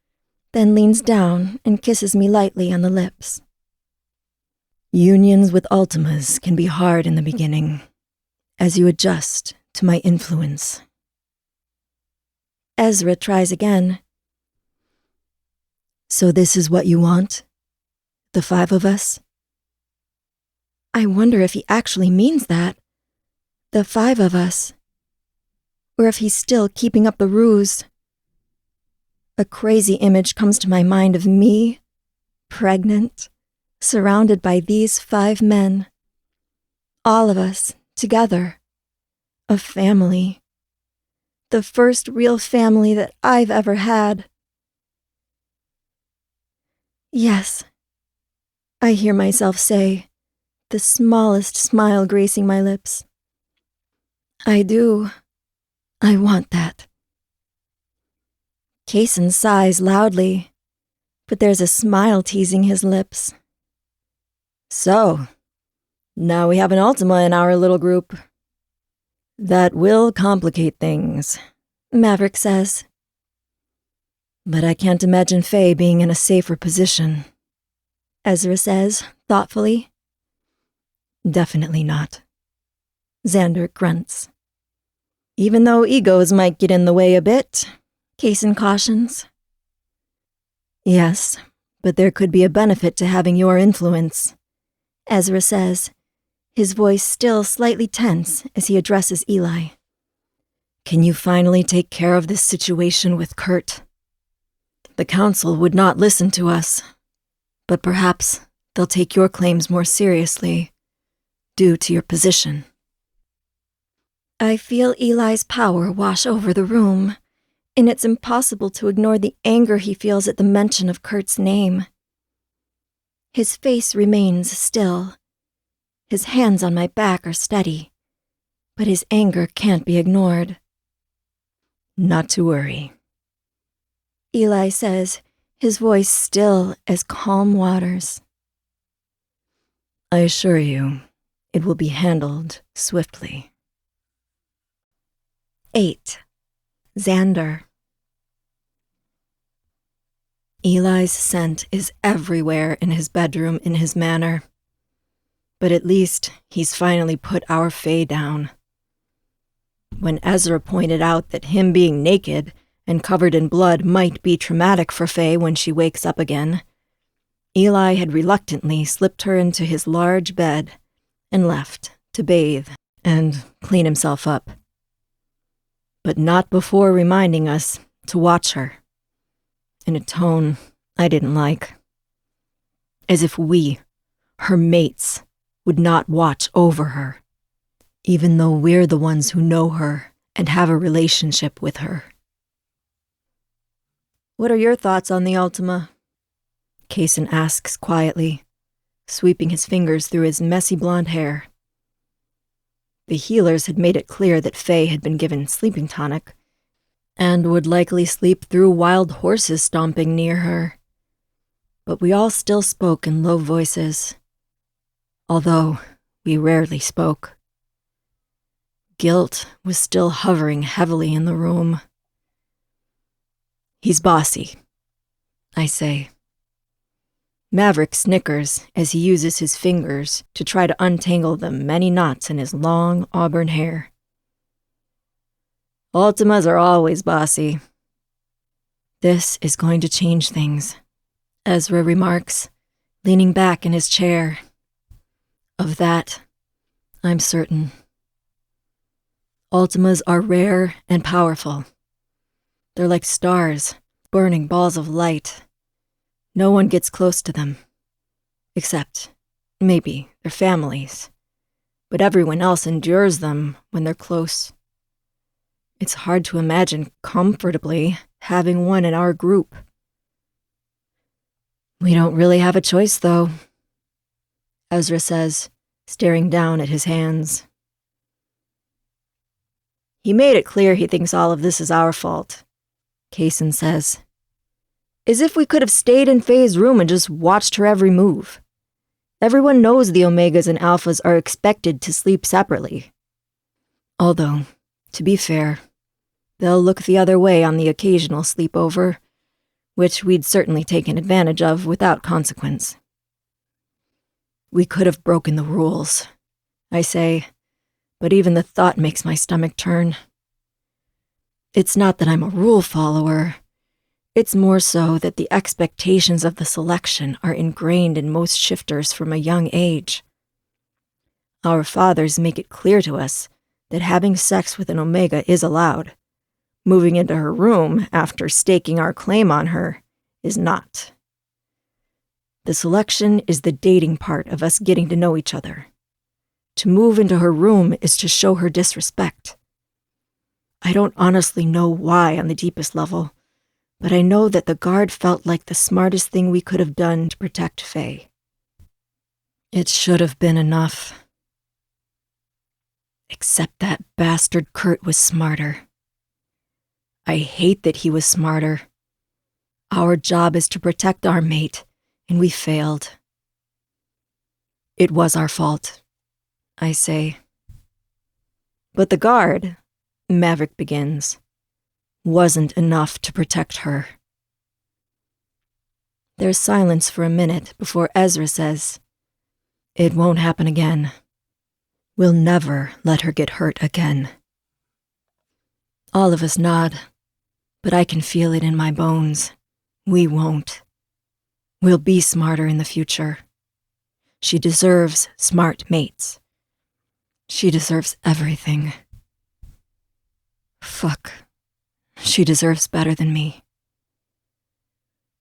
then leans down and kisses me lightly on the lips. Unions with Ultimas can be hard in the beginning, as you adjust to my influence. Ezra tries again. So this is what you want? The 5 of us? I wonder if he actually means that. The 5 of us. Or if he's still keeping up the ruse. A crazy image comes to my mind of me, pregnant, surrounded by these 5 men. All of us, together. A family. The first real family that I've ever had. Yes, I hear myself say, the smallest smile gracing my lips. I do. I want that. Kaysen sighs loudly, but there's a smile teasing his lips. So, now we have an Ultima in our little group. That will complicate things, Maverick says. But I can't imagine Faye being in a safer position, Ezra says, thoughtfully. Definitely not. Xander grunts. Even though egos might get in the way a bit, Kaysen cautions. Yes, but there could be a benefit to having your influence, Ezra says, his voice still slightly tense as he addresses Eli. Can you finally take care of this situation with Kurt? The council would not listen to us, but perhaps they'll take your claims more seriously, due to your position. I feel Eli's power wash over the room, and it's impossible to ignore the anger he feels at the mention of Kurt's name. His face remains still. His hands on my back are steady, but his anger can't be ignored. Not to worry, Eli says, his voice still as calm waters. I assure you, it will be handled swiftly. 8. Xander. Eli's scent is everywhere in his bedroom in his manor. But at least he's finally put our Faye down. When Ezra pointed out that him being naked and covered in blood might be traumatic for Faye when she wakes up again, Eli had reluctantly slipped her into his large bed and left to bathe and clean himself up. But not before reminding us to watch her, in a tone I didn't like. As if we, her mates, would not watch over her, even though we're the ones who know her and have a relationship with her. What are your thoughts on the Ultima? Kaysen asks quietly, sweeping his fingers through his messy blonde hair. The healers had made it clear that Faye had been given sleeping tonic and would likely sleep through wild horses stomping near her. But we all still spoke in low voices, although we rarely spoke. Guilt was still hovering heavily in the room. "He's bossy," I say. Maverick snickers as he uses his fingers to try to untangle the many knots in his long auburn hair. "Ultimas are always bossy." "This is going to change things," Ezra remarks, leaning back in his chair. "Of that, I'm certain. Ultimas are rare and powerful. They're like stars, burning balls of light. No one gets close to them, except, maybe, their families. But everyone else endures them when they're close. It's hard to imagine comfortably having one in our group." "We don't really have a choice, though," Ezra says, staring down at his hands. "He made it clear he thinks all of this is our fault," Kaysen says. "As if we could have stayed in Faye's room and just watched her every move. Everyone knows the Omegas and Alphas are expected to sleep separately. Although, to be fair, they'll look the other way on the occasional sleepover, which we'd certainly taken advantage of without consequence." "We could have broken the rules," I say, but even the thought makes my stomach turn. It's not that I'm a rule follower. It's more so that the expectations of the selection are ingrained in most shifters from a young age. Our fathers make it clear to us that having sex with an Omega is allowed. Moving into her room after staking our claim on her is not. The selection is the dating part of us getting to know each other. To move into her room is to show her disrespect. I don't honestly know why on the deepest level, but I know that the guard felt like the smartest thing we could have done to protect Faye. It should have been enough. Except that bastard Kurt was smarter. I hate that he was smarter. Our job is to protect our mate, and we failed. It was our fault, I say. But the guard, Maverick begins, wasn't enough to protect her. There's silence for a minute before Ezra says, "It won't happen again. We'll never let her get hurt again." All of us nod, but I can feel it in my bones. We won't. We'll be smarter in the future. She deserves smart mates. She deserves everything. Fuck. She deserves better than me.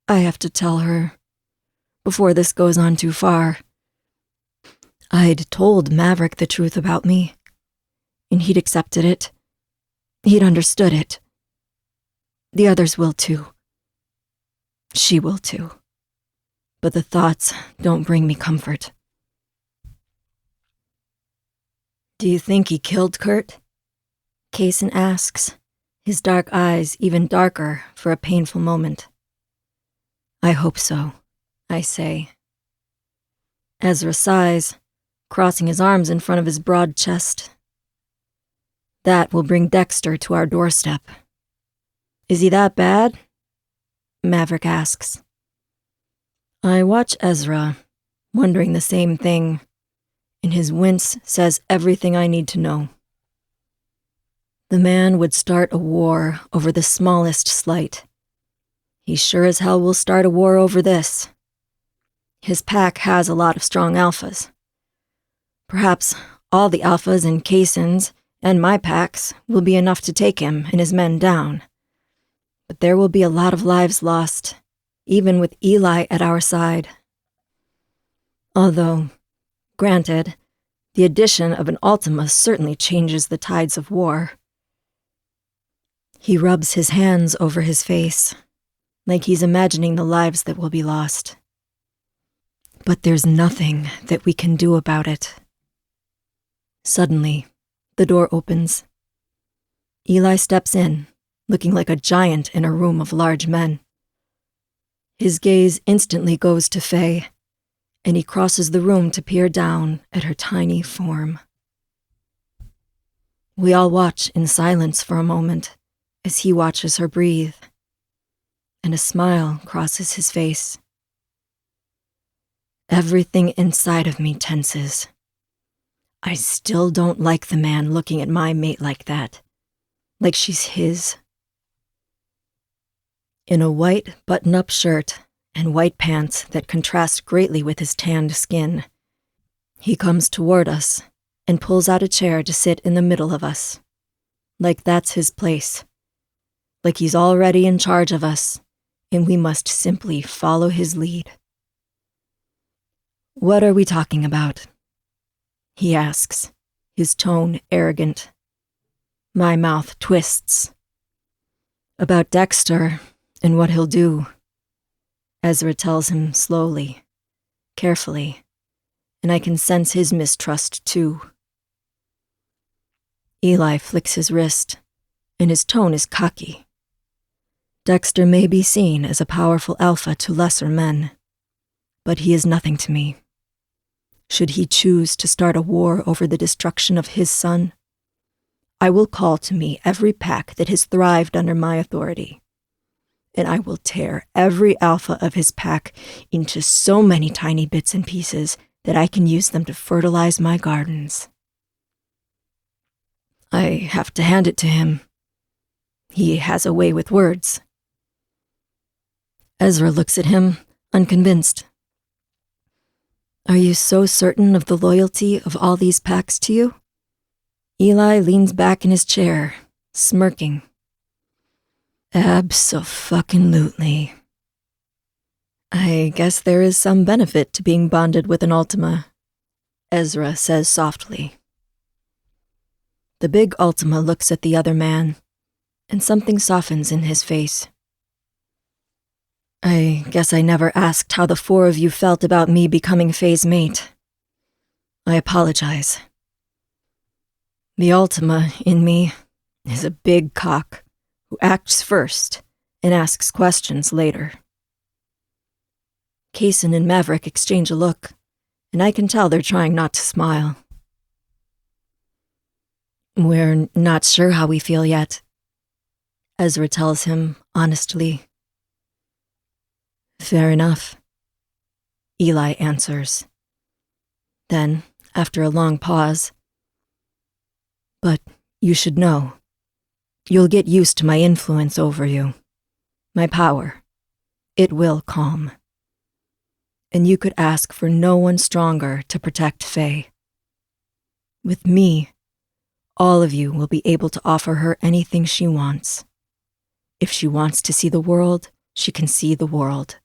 I have to tell her, before this goes on too far. I'd told Maverick the truth about me, and he'd accepted it. He'd understood it. The others will too. She will too. But the thoughts don't bring me comfort. "Do you think he killed Kurt?" Kaysen asks, his dark eyes even darker for a painful moment. "I hope so," I say. Ezra sighs, crossing his arms in front of his broad chest. "That will bring Dexter to our doorstep." "Is he that bad?" Maverick asks. I watch Ezra, wondering the same thing, and his wince says everything I need to know. The man would start a war over the smallest slight. He sure as hell will start a war over this. His pack has a lot of strong alphas. Perhaps all the alphas in Kaysen's and my packs will be enough to take him and his men down. But there will be a lot of lives lost, even with Eli at our side. Although, granted, the addition of an Ultima certainly changes the tides of war. He rubs his hands over his face, like he's imagining the lives that will be lost. But there's nothing that we can do about it. Suddenly, the door opens. Eli steps in, looking like a giant in a room of large men. His gaze instantly goes to Faye, and he crosses the room to peer down at her tiny form. We all watch in silence for a moment as he watches her breathe, and a smile crosses his face. Everything inside of me tenses. I still don't like the man looking at my mate like that, like she's his. In a white button-up shirt and white pants that contrast greatly with his tanned skin, he comes toward us and pulls out a chair to sit in the middle of us, like that's his place, like he's already in charge of us, and we must simply follow his lead. "What are we talking about?" he asks, his tone arrogant. My mouth twists. "About Dexter and what he'll do," Ezra tells him slowly, carefully, and I can sense his mistrust too. Eli flicks his wrist, and his tone is cocky. Dexter may be seen as a powerful alpha to lesser men, but he is nothing to me. Should he choose to start a war over the destruction of his son, I will call to me every pack that has thrived under my authority, and I will tear every alpha of his pack into so many tiny bits and pieces that I can use them to fertilize my gardens. I have to hand it to him. He has a way with words. Ezra looks at him, unconvinced. Are you so certain of the loyalty of all these packs to you? Eli leans back in his chair, smirking. Abso-fucking-lutely. I guess there is some benefit to being bonded with an Ultima, Ezra says softly. The big Ultima looks at the other man, and something softens in his face. I guess I never asked how the four of you felt about me becoming Faye's mate. I apologize. The Ultima in me is a big cock who acts first and asks questions later. Kaysen and Maverick exchange a look, and I can tell they're trying not to smile. We're not sure how we feel yet, Ezra tells him honestly. Fair enough, Eli answers. Then, after a long pause, but you should know, you'll get used to my influence over you, my power. It will calm. And you could ask for no one stronger to protect Faye. With me, all of you will be able to offer her anything she wants. If she wants to see the world, she can see the world.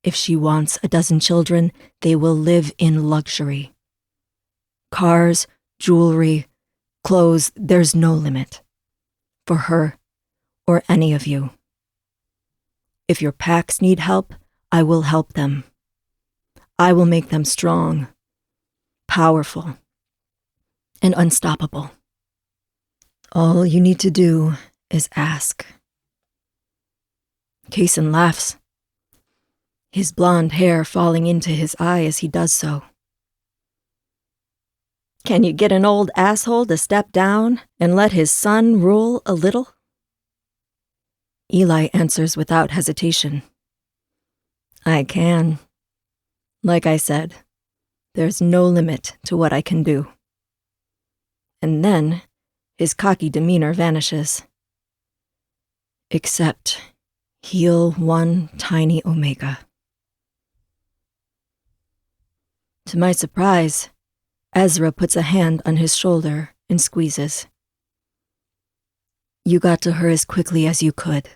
If she wants a dozen children, they will live in luxury. Cars, jewelry, clothes, there's no limit. For her, or any of you. If your packs need help, I will help them. I will make them strong, powerful, and unstoppable. All you need to do is ask. Kaysen laughs, his blonde hair falling into his eye as he does so. Can you get an old asshole to step down and let his son rule a little? Eli answers without hesitation. I can. Like I said, there's no limit to what I can do. And then, his cocky demeanor vanishes. Except, heal one tiny omega. To my surprise, Ezra puts a hand on his shoulder and squeezes. You got to her as quickly as you could.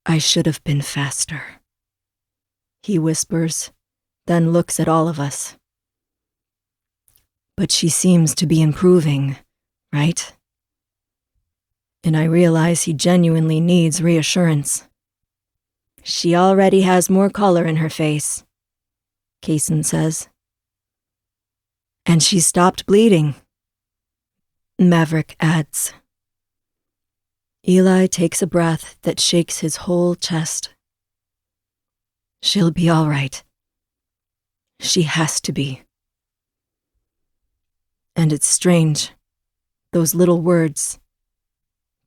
I should have been faster. He whispers, then looks at all of us. But she seems to be improving, right? And I realize he genuinely needs reassurance. She already has more color in her face, Kaysen says. And she stopped bleeding, Maverick adds. Eli takes a breath that shakes his whole chest. She'll be all right. She has to be. And it's strange, those little words.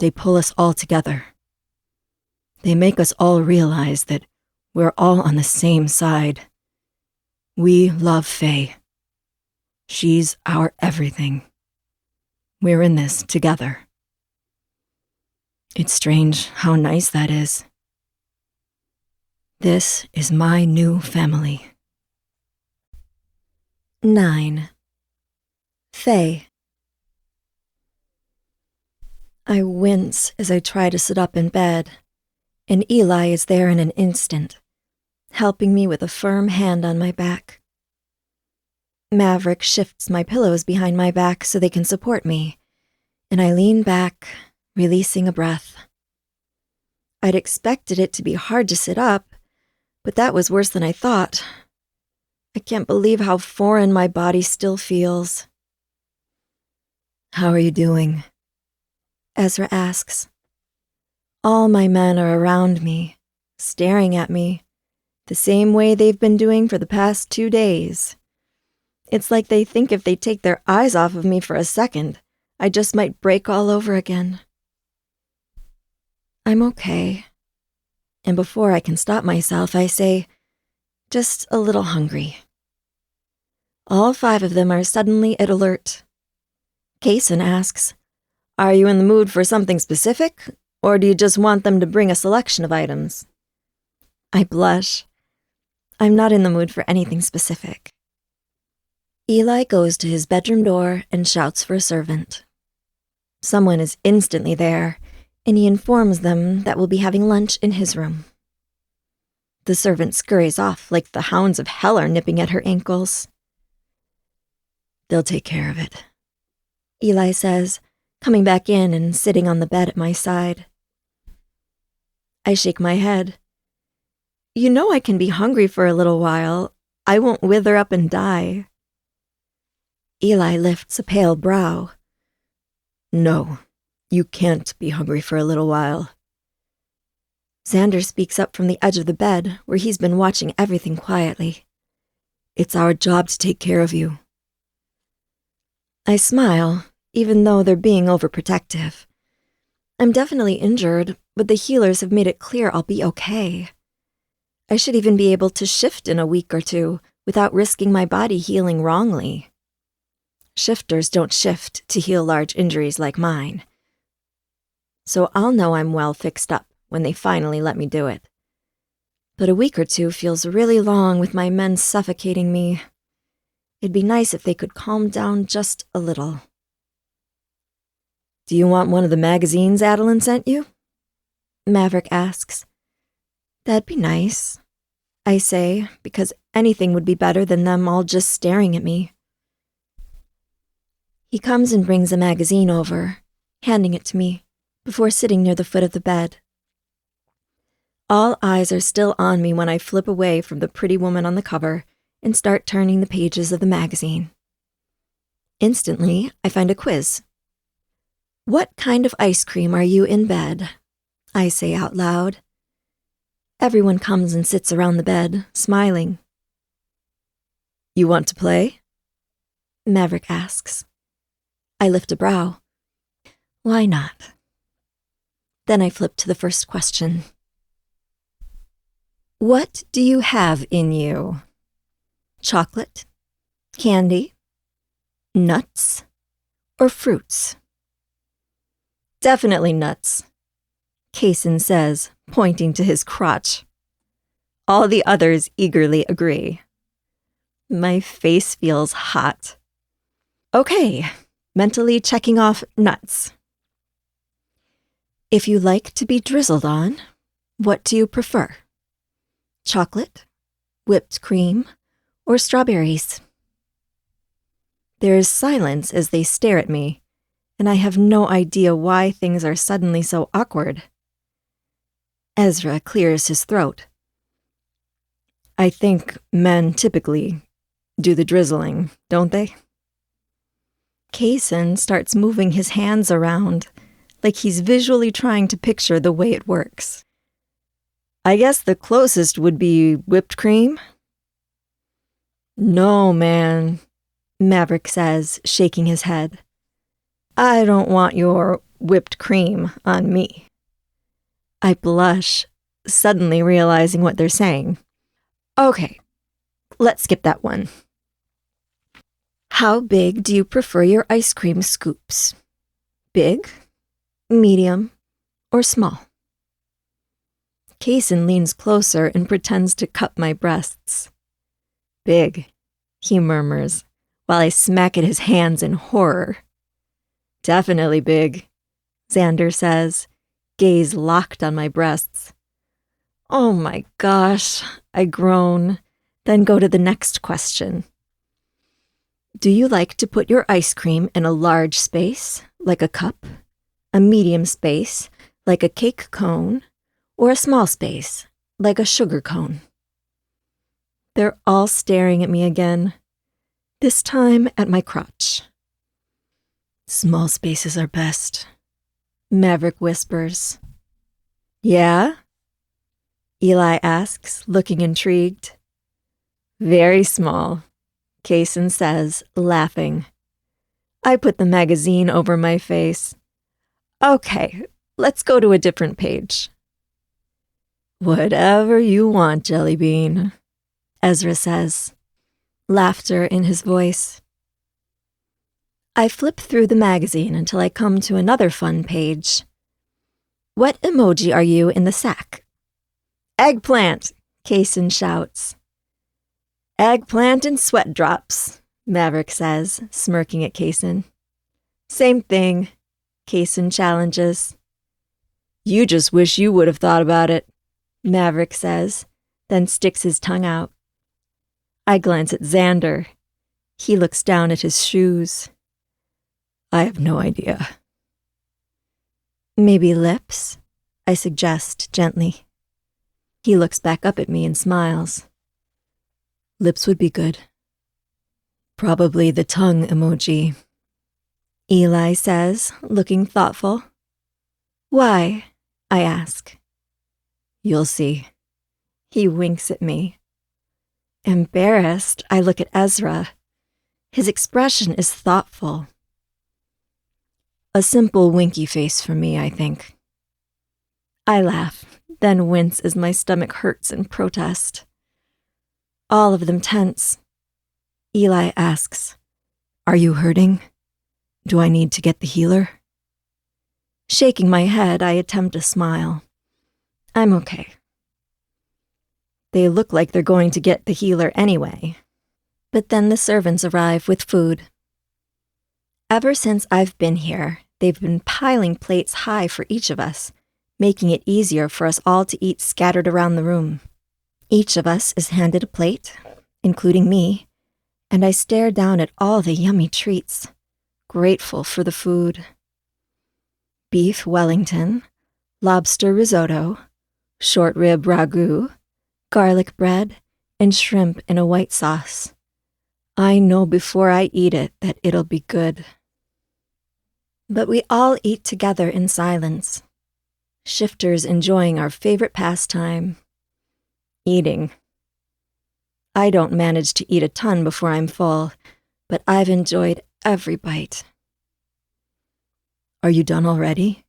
They pull us all together. They make us all realize that we're all on the same side. We love Faye. She's our everything. We're in this together. It's strange how nice that is. This is my new family. 9. Faye. I wince as I try to sit up in bed, and Eli is there in an instant, helping me with a firm hand on my back. Maverick shifts my pillows behind my back so they can support me, and I lean back, releasing a breath. I'd expected it to be hard to sit up, but that was worse than I thought. I can't believe how foreign my body still feels. How are you doing? Ezra asks. All my men are around me, staring at me, the same way they've been doing for the past 2 days. It's like they think if they take their eyes off of me for a second, I just might break all over again. I'm okay. And before I can stop myself, I say, just a little hungry. All 5 of them are suddenly at alert. Kaysen asks, "Are you in the mood for something specific, or do you just want them to bring a selection of items?" I blush. I'm not in the mood for anything specific. Eli goes to his bedroom door and shouts for a servant. Someone is instantly there, and he informs them that we'll be having lunch in his room. The servant scurries off like the hounds of hell are nipping at her ankles. They'll take care of it, Eli says, coming back in and sitting on the bed at my side. I shake my head. You know I can be hungry for a little while. I won't wither up and die. Eli lifts a pale brow. No, you can't be hungry for a little while. Xander speaks up from the edge of the bed, where he's been watching everything quietly. It's our job to take care of you. I smile, even though they're being overprotective. I'm definitely injured, but the healers have made it clear I'll be okay. I should even be able to shift in a week or 2 without risking my body healing wrongly. Shifters don't shift to heal large injuries like mine. So I'll know I'm well fixed up when they finally let me do it. But a week or 2 feels really long with my men suffocating me. It'd be nice if they could calm down just a little. Do you want one of the magazines Adeline sent you? Maverick asks. That'd be nice, I say, because anything would be better than them all just staring at me. He comes and brings a magazine over, handing it to me, before sitting near the foot of the bed. All eyes are still on me when I flip away from the pretty woman on the cover and start turning the pages of the magazine. Instantly, I find a quiz. What kind of ice cream are you in bed? I say out loud. Everyone comes and sits around the bed, smiling. You want to play? Maverick asks. I lift a brow. Why not? Then I flip to the first question. What do you have in you? Chocolate, candy, nuts, or fruits? Definitely nuts, Kaysen says, pointing to his crotch. All the others eagerly agree. My face feels hot. Okay, mentally checking off nuts. If you like to be drizzled on, what do you prefer? Chocolate, whipped cream, or strawberries? There is silence as they stare at me, and I have no idea why things are suddenly so awkward. Ezra clears his throat. I think men typically do the drizzling, don't they? Kaysen starts moving his hands around, like he's visually trying to picture the way it works. I guess the closest would be whipped cream? No, man, Maverick says, shaking his head. I don't want your whipped cream on me. I blush, suddenly realizing what they're saying. Okay, let's skip that one. How big do you prefer your ice cream scoops? Big, medium, or small? Kaysen leans closer and pretends to cup my breasts. Big, he murmurs, while I smack at his hands in horror. Definitely big, Xander says, gaze locked on my breasts. Oh my gosh, I groan, then go to the next question. Do you like to put your ice cream in a large space, like a cup, a medium space, like a cake cone, or a small space, like a sugar cone? They're all staring at me again, this time at my crotch. Small spaces are best, Maverick whispers. Yeah? Eli asks, looking intrigued. Very small, Kaysen says, laughing. I put the magazine over my face. Okay, let's go to a different page. Whatever you want, Jellybean, Ezra says, laughter in his voice. I flip through the magazine until I come to another fun page. What emoji are you in the sack? Eggplant, Kaysen shouts. Eggplant and sweat drops, Maverick says, smirking at Kaysen. Same thing, Kaysen challenges. You just wish you would have thought about it, Maverick says, then sticks his tongue out. I glance at Xander. He looks down at his shoes. I have no idea. Maybe lips? I suggest gently. He looks back up at me and smiles. Lips would be good. Probably the tongue emoji, Eli says, looking thoughtful. Why? I ask. You'll see. He winks at me. Embarrassed, I look at Ezra. His expression is thoughtful. A simple winky face for me, I think. I laugh, then wince as my stomach hurts in protest. All of them tense. Eli asks, Are you hurting? Do I need to get the healer? Shaking my head, I attempt a smile. I'm okay. They look like they're going to get the healer anyway. But then the servants arrive with food. Ever since I've been here, they've been piling plates high for each of us, making it easier for us all to eat scattered around the room. Each of us is handed a plate, including me, and I stare down at all the yummy treats, grateful for the food. Beef Wellington, lobster risotto, short rib ragu, garlic bread, and shrimp in a white sauce. I know before I eat it that it'll be good. But we all eat together in silence, shifters enjoying our favorite pastime, eating. I don't manage to eat a ton before I'm full, but I've enjoyed every bite. Are you done already?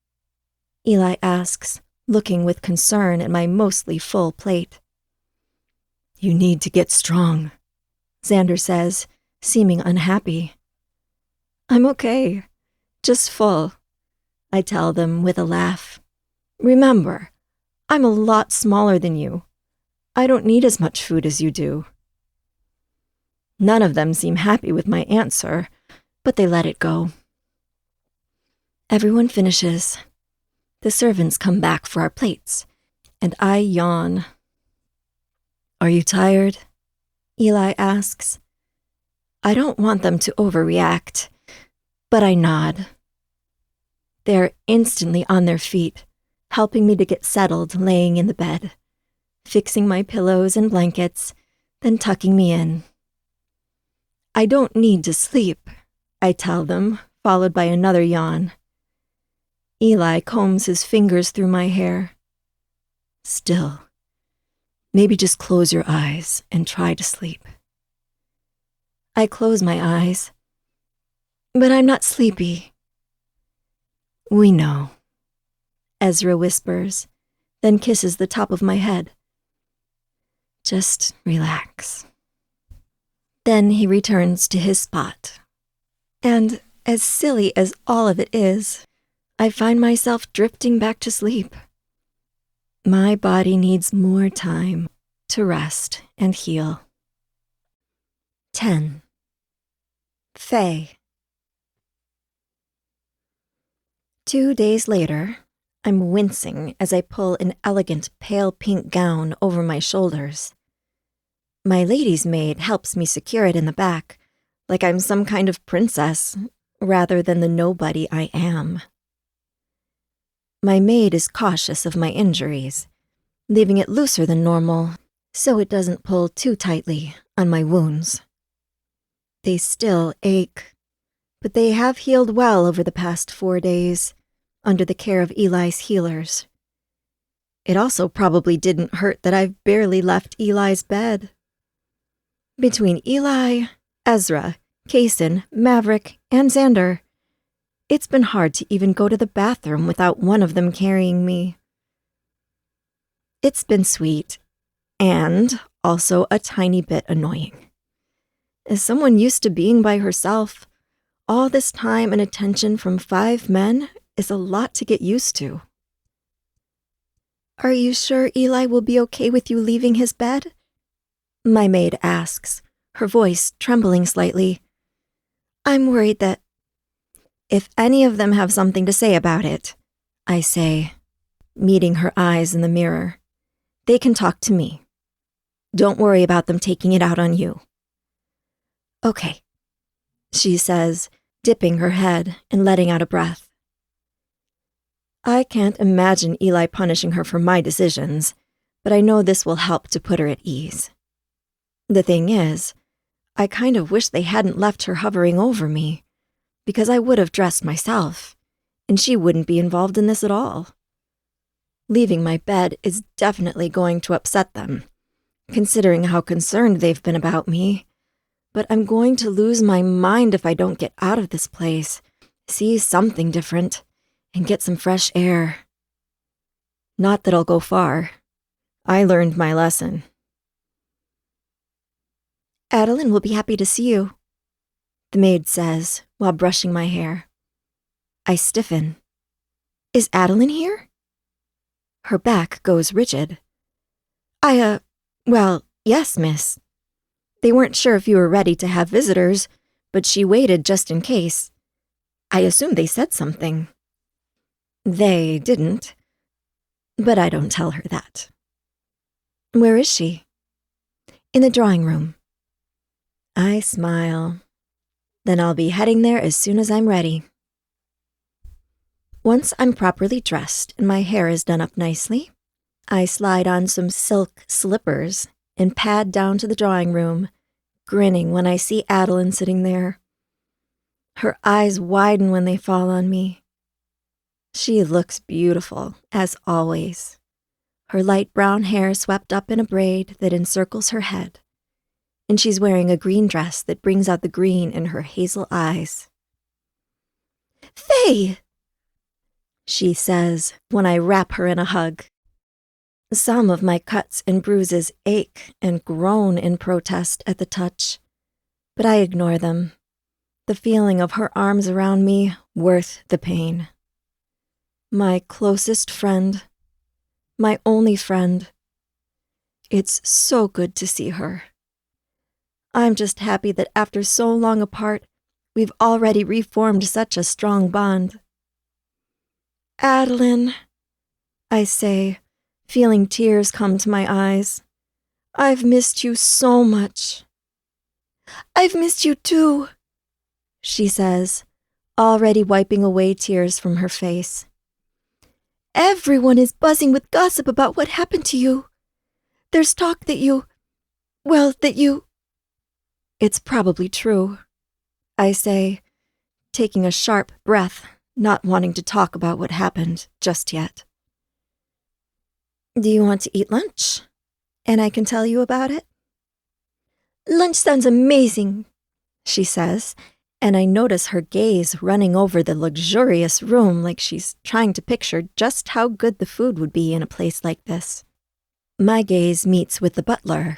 Eli asks, looking with concern at my mostly full plate. You need to get strong, Xander says, seeming unhappy. I'm okay, just full, I tell them with a laugh. Remember, I'm a lot smaller than you. I don't need as much food as you do. None of them seem happy with my answer, but they let it go. Everyone finishes. The servants come back for our plates, and I yawn. Are you tired? Eli asks. I don't want them to overreact, but I nod. They're instantly on their feet, helping me to get settled laying in the bed, fixing my pillows and blankets, then tucking me in. I don't need to sleep, I tell them, followed by another yawn. Eli combs his fingers through my hair. Still, maybe just close your eyes and try to sleep. I close my eyes, but I'm not sleepy. We know, Ezra whispers, then kisses the top of my head. Just relax. Then he returns to his spot. And as silly as all of it is, I find myself drifting back to sleep. My body needs more time to rest and heal. 10. Faye. 2 days later, I'm wincing as I pull an elegant pale pink gown over my shoulders. My lady's maid helps me secure it in the back, like I'm some kind of princess, rather than the nobody I am. My maid is cautious of my injuries, leaving it looser than normal, so it doesn't pull too tightly on my wounds. They still ache, but they have healed well over the past 4 days, under the care of Eli's healers. It also probably didn't hurt that I've barely left Eli's bed. Between Eli, Ezra, Kaysen, Maverick, and Xander, it's been hard to even go to the bathroom without one of them carrying me. It's been sweet, and also a tiny bit annoying. As someone used to being by herself, all this time and attention from 5 men is a lot to get used to. Are you sure Eli will be okay with you leaving his bed? My maid asks, her voice trembling slightly. I'm worried that if any of them have something to say about it, I say, meeting her eyes in the mirror, they can talk to me. Don't worry about them taking it out on you. Okay, she says, dipping her head and letting out a breath. I can't imagine Eli punishing her for my decisions, but I know this will help to put her at ease. The thing is, I kind of wish they hadn't left her hovering over me, because I would have dressed myself, and she wouldn't be involved in this at all. Leaving my bed is definitely going to upset them, considering how concerned they've been about me, but I'm going to lose my mind if I don't get out of this place, see something different, and get some fresh air. Not that I'll go far. I learned my lesson. Adeline will be happy to see you, the maid says while brushing my hair. I stiffen. Is Adeline here? Her back goes rigid. Well, yes, miss. They weren't sure if you were ready to have visitors, but she waited just in case. I assume they said something. They didn't, but I don't tell her that. Where is she? In the drawing room. I smile. Then I'll be heading there as soon as I'm ready. Once I'm properly dressed and my hair is done up nicely, I slide on some silk slippers and pad down to the drawing room, grinning when I see Adeline sitting there. Her eyes widen when they fall on me. She looks beautiful, as always. Her light brown hair swept up in a braid that encircles her head, and she's wearing a green dress that brings out the green in her hazel eyes. Faye! She says when I wrap her in a hug. Some of my cuts and bruises ache and groan in protest at the touch, but I ignore them. The feeling of her arms around me worth the pain. My closest friend. My only friend. It's so good to see her. I'm just happy that after so long apart, we've already reformed such a strong bond. Adeline, I say, feeling tears come to my eyes. I've missed you so much. I've missed you too, she says, already wiping away tears from her face. Everyone is buzzing with gossip about what happened to you. There's talk that you... Well, that you... It's probably true, I say, taking a sharp breath, not wanting to talk about what happened just yet. Do you want to eat lunch? And I can tell you about it? Lunch sounds amazing, she says, and I notice her gaze running over the luxurious room like she's trying to picture just how good the food would be in a place like this. My gaze meets with the butler,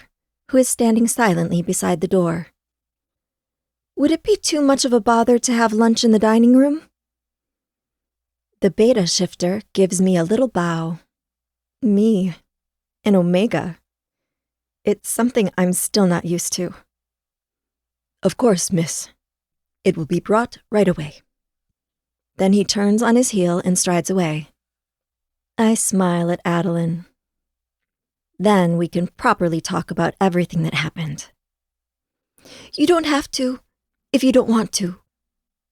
who is standing silently beside the door. Would it be too much of a bother to have lunch in the dining room? The beta shifter gives me a little bow. Me, an omega. It's something I'm still not used to. Of course, miss. It will be brought right away. Then he turns on his heel and strides away. I smile at Adeline. Then we can properly talk about everything that happened. You don't have to, if you don't want to,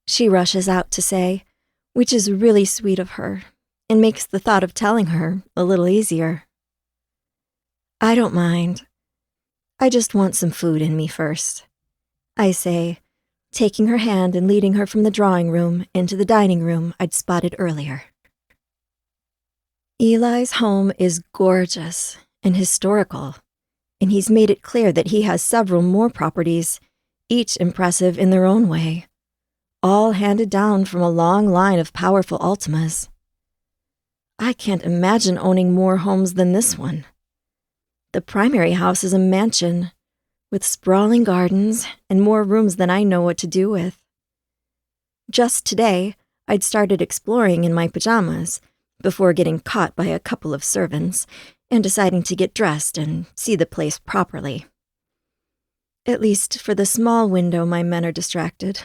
she rushes out to say, which is really sweet of her and makes the thought of telling her a little easier. I don't mind. I just want some food in me first, I say, taking her hand and leading her from the drawing room into the dining room I'd spotted earlier. Eli's home is gorgeous and historical, and he's made it clear that he has several more properties, each impressive in their own way, all handed down from a long line of powerful Ultimas. I can't imagine owning more homes than this one. The primary house is a mansion, with sprawling gardens and more rooms than I know what to do with. Just today, I'd started exploring in my pajamas, before getting caught by a couple of servants and deciding to get dressed and see the place properly. At least for the small window my men are distracted.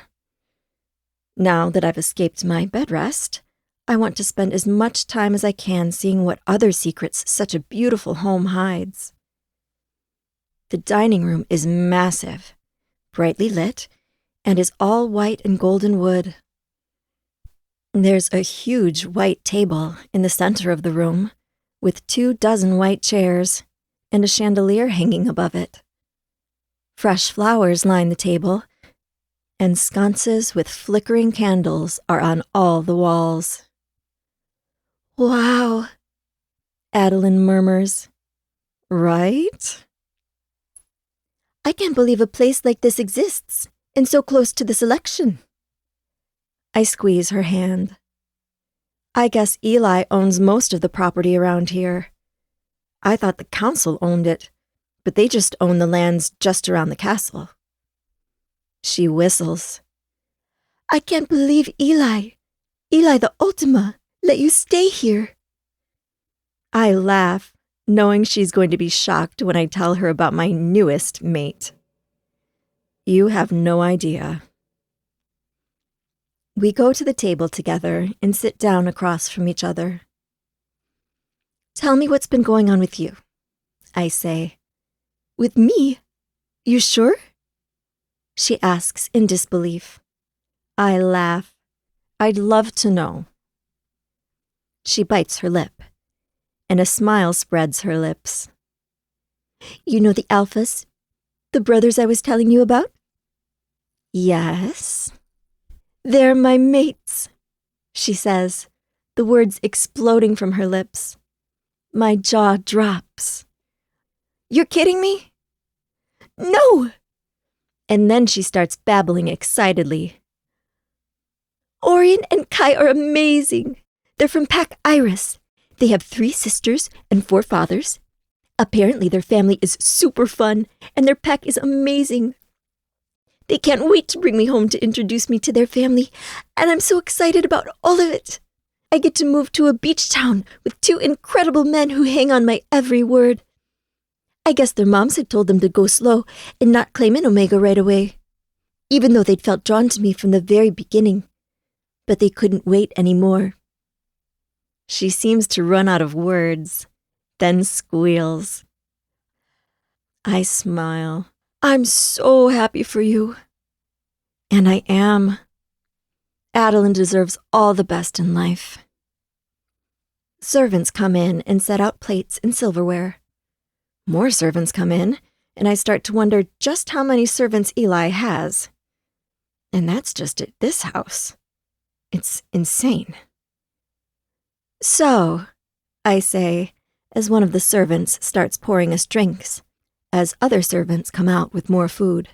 Now that I've escaped my bed rest, I want to spend as much time as I can seeing what other secrets such a beautiful home hides. The dining room is massive, brightly lit, and is all white and golden wood. There's a huge white table in the center of the room, with 24 white chairs and a chandelier hanging above it. Fresh flowers line the table, and sconces with flickering candles are on all the walls. Wow, Adeline murmurs. Right? I can't believe a place like this exists, and so close to the selection. I squeeze her hand. I guess Eli owns most of the property around here. I thought the council owned it, but they just own the lands just around the castle. She whistles. I can't believe Eli the Ultima, let you stay here. I laugh, knowing she's going to be shocked when I tell her about my newest mate. You have no idea. We go to the table together and sit down across from each other. Tell me what's been going on with you, I say. With me? You sure? She asks in disbelief. I laugh. I'd love to know. She bites her lip, and a smile spreads her lips. You know the Alphas? The brothers I was telling you about? Yes. They're my mates, she says, the words exploding from her lips. My jaw drops. You're kidding me? No! And then she starts babbling excitedly. Orion and Kai are amazing. They're from Pack Iris. They have 3 sisters and 4 fathers. Apparently their family is super fun, and their pack is amazing. They can't wait to bring me home to introduce me to their family, and I'm so excited about all of it. I get to move to a beach town with 2 incredible men who hang on my every word. I guess their moms had told them to go slow and not claim an Omega right away, even though they'd felt drawn to me from the very beginning. But they couldn't wait anymore. She seems to run out of words, then squeals. I smile. I'm so happy for you. And I am. Adeline deserves all the best in life. Servants come in and set out plates and silverware. More servants come in, and I start to wonder just how many servants Eli has. And that's just at this house. It's insane. So, I say, as one of the servants starts pouring us drinks, as other servants come out with more food.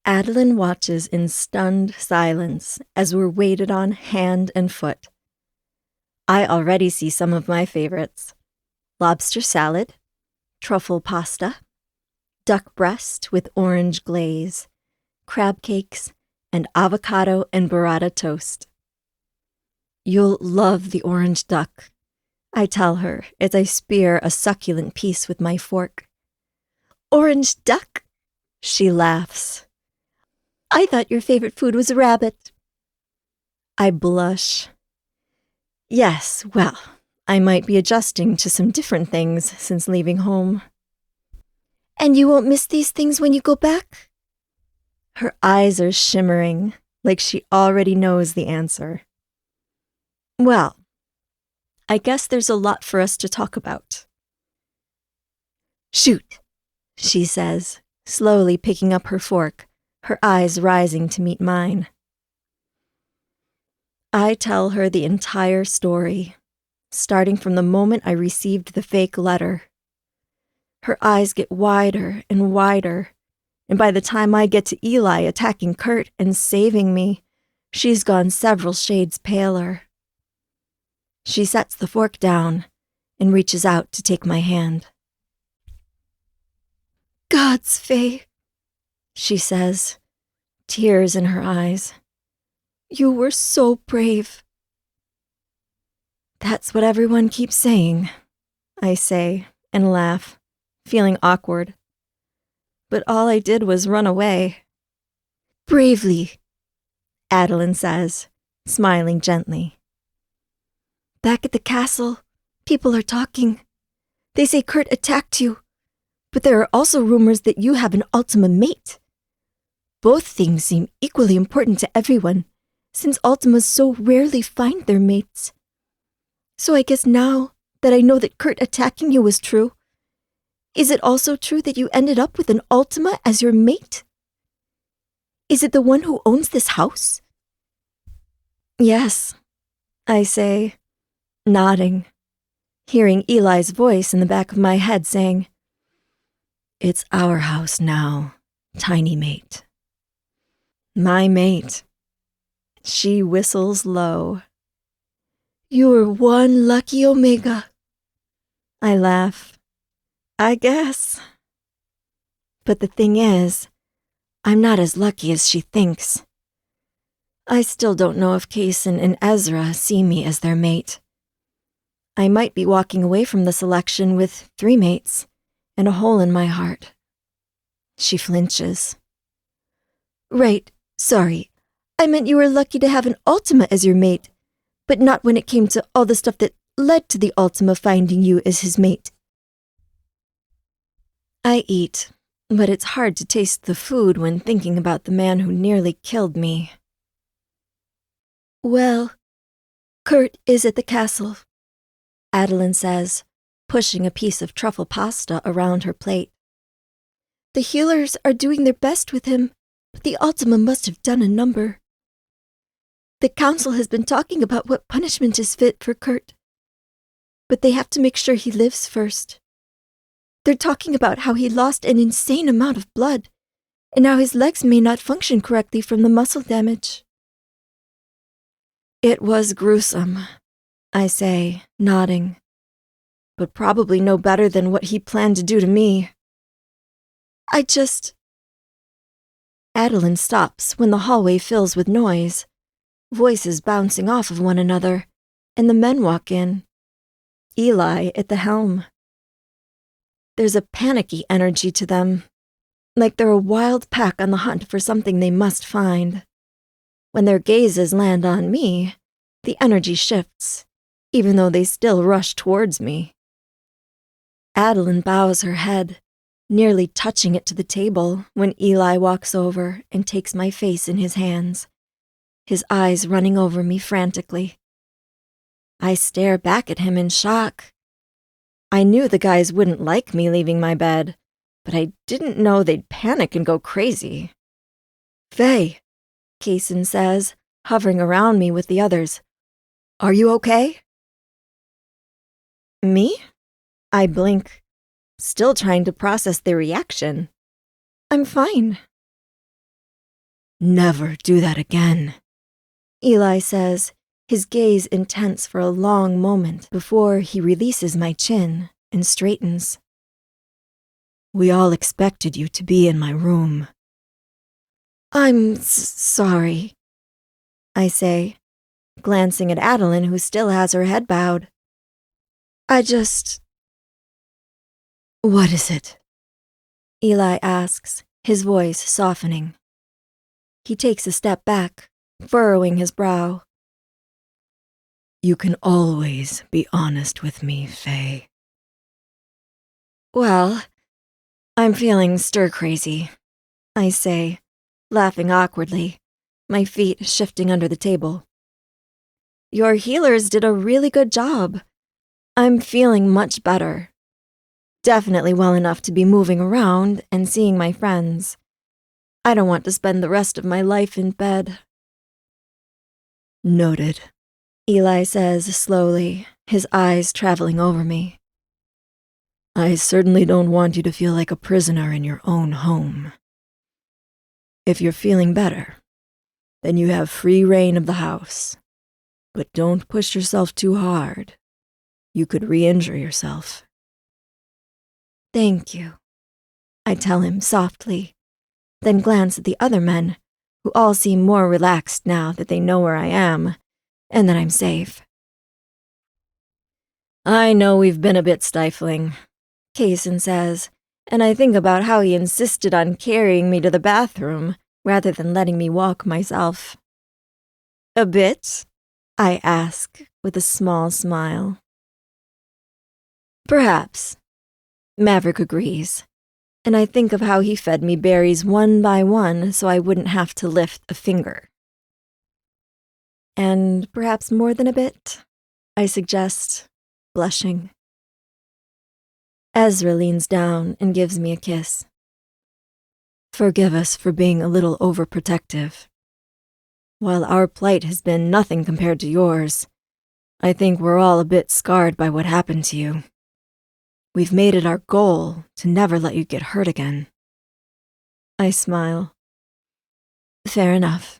Adeline watches in stunned silence as we're waited on hand and foot. I already see some of my favorites: lobster salad, truffle pasta, duck breast with orange glaze, crab cakes, and avocado and burrata toast. You'll love the orange duck, I tell her as I spear a succulent piece with my fork. Orange duck? She laughs. I thought your favorite food was rabbit. I blush. Yes, well, I might be adjusting to some different things since leaving home. And you won't miss these things when you go back? Her eyes are shimmering, like she already knows the answer. Well, I guess there's a lot for us to talk about. Shoot, she says, slowly picking up her fork, her eyes rising to meet mine. I tell her the entire story, starting from the moment I received the fake letter. Her eyes get wider and wider, and by the time I get to Eli attacking Kurt and saving me, she's gone several shades paler. She sets the fork down and reaches out to take my hand. God's Faye, she says, tears in her eyes. You were so brave. That's what everyone keeps saying, I say and laugh, feeling awkward. But all I did was run away. Bravely, Adeline says, smiling gently. Back at the castle, people are talking. They say Kurt attacked you, but there are also rumors that you have an Ultima mate. Both things seem equally important to everyone, since Ultimas so rarely find their mates. So I guess now that I know that Kurt attacking you was true, is it also true that you ended up with an Ultima as your mate? Is it the one who owns this house? Yes, I say, nodding, hearing Eli's voice in the back of my head saying, It's our house now, tiny mate. My mate. She whistles low. You're one lucky Omega. I laugh. I guess. But the thing is, I'm not as lucky as she thinks. I still don't know if Kaysen and Ezra see me as their mate. I might be walking away from the selection with 3 mates and a hole in my heart. She flinches. Right, sorry. I meant you were lucky to have an Ultima as your mate, but not when it came to all the stuff that led to the Ultima finding you as his mate. I eat, but it's hard to taste the food when thinking about the man who nearly killed me. Well, Kurt is at the castle, Adeline says, pushing a piece of truffle pasta around her plate. The healers are doing their best with him, but the Ultima must have done a number. The council has been talking about what punishment is fit for Kurt, but they have to make sure he lives first. They're talking about how he lost an insane amount of blood, and how his legs may not function correctly from the muscle damage. It was gruesome, I say, nodding, but probably no better than what he planned to do to me. Adeline stops when the hallway fills with noise, voices bouncing off of one another, and the men walk in. Eli at the helm. There's a panicky energy to them, like they're a wild pack on the hunt for something they must find. When their gazes land on me, the energy shifts, even though they still rush towards me. Adeline bows her head, nearly touching it to the table when Eli walks over and takes my face in his hands, his eyes running over me frantically. I stare back at him in shock. I knew the guys wouldn't like me leaving my bed, but I didn't know they'd panic and go crazy. Faye, Kaysen says, hovering around me with the others. Are you okay? Me? I blink, still trying to process their reaction. I'm fine. Never do that again, Eli says, his gaze intense for a long moment before he releases my chin and straightens. We all expected you to be in my room. I'm sorry, I say, glancing at Adeline, who still has her head bowed. What is it? Eli asks, his voice softening. He takes a step back, furrowing his brow. You can always be honest with me, Faye. Well, I'm feeling stir-crazy, I say, laughing awkwardly, my feet shifting under the table. Your healers did a really good job. I'm feeling much better. Definitely well enough to be moving around and seeing my friends. I don't want to spend the rest of my life in bed. Noted, Eli says slowly, his eyes traveling over me. I certainly don't want you to feel like a prisoner in your own home. If you're feeling better, then you have free reign of the house. But don't push yourself too hard. You could re-injure yourself. Thank you, I tell him softly, then glance at the other men, who all seem more relaxed now that they know where I am, and that I'm safe. I know we've been a bit stifling, Kaysen says, and I think about how he insisted on carrying me to the bathroom rather than letting me walk myself. A bit? I ask, with a small smile. Perhaps, Maverick agrees, and I think of how he fed me berries one by one so I wouldn't have to lift a finger. And perhaps more than a bit, I suggest, blushing. Ezra leans down and gives me a kiss. Forgive us for being a little overprotective. While our plight has been nothing compared to yours, I think we're all a bit scarred by what happened to you. We've made it our goal to never let you get hurt again. I smile. Fair enough.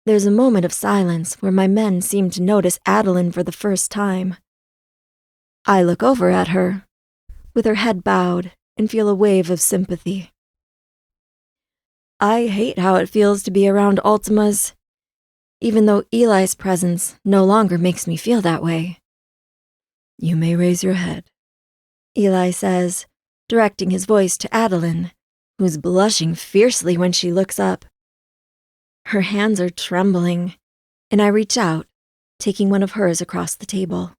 There's a moment of silence where my men seem to notice Adeline for the first time. I look over at her, with her head bowed, and feel a wave of sympathy. I hate how it feels to be around Ultimas, even though Eli's presence no longer makes me feel that way. You may raise your head, Eli says, directing his voice to Adeline, who's blushing fiercely when she looks up. Her hands are trembling, and I reach out, taking one of hers across the table.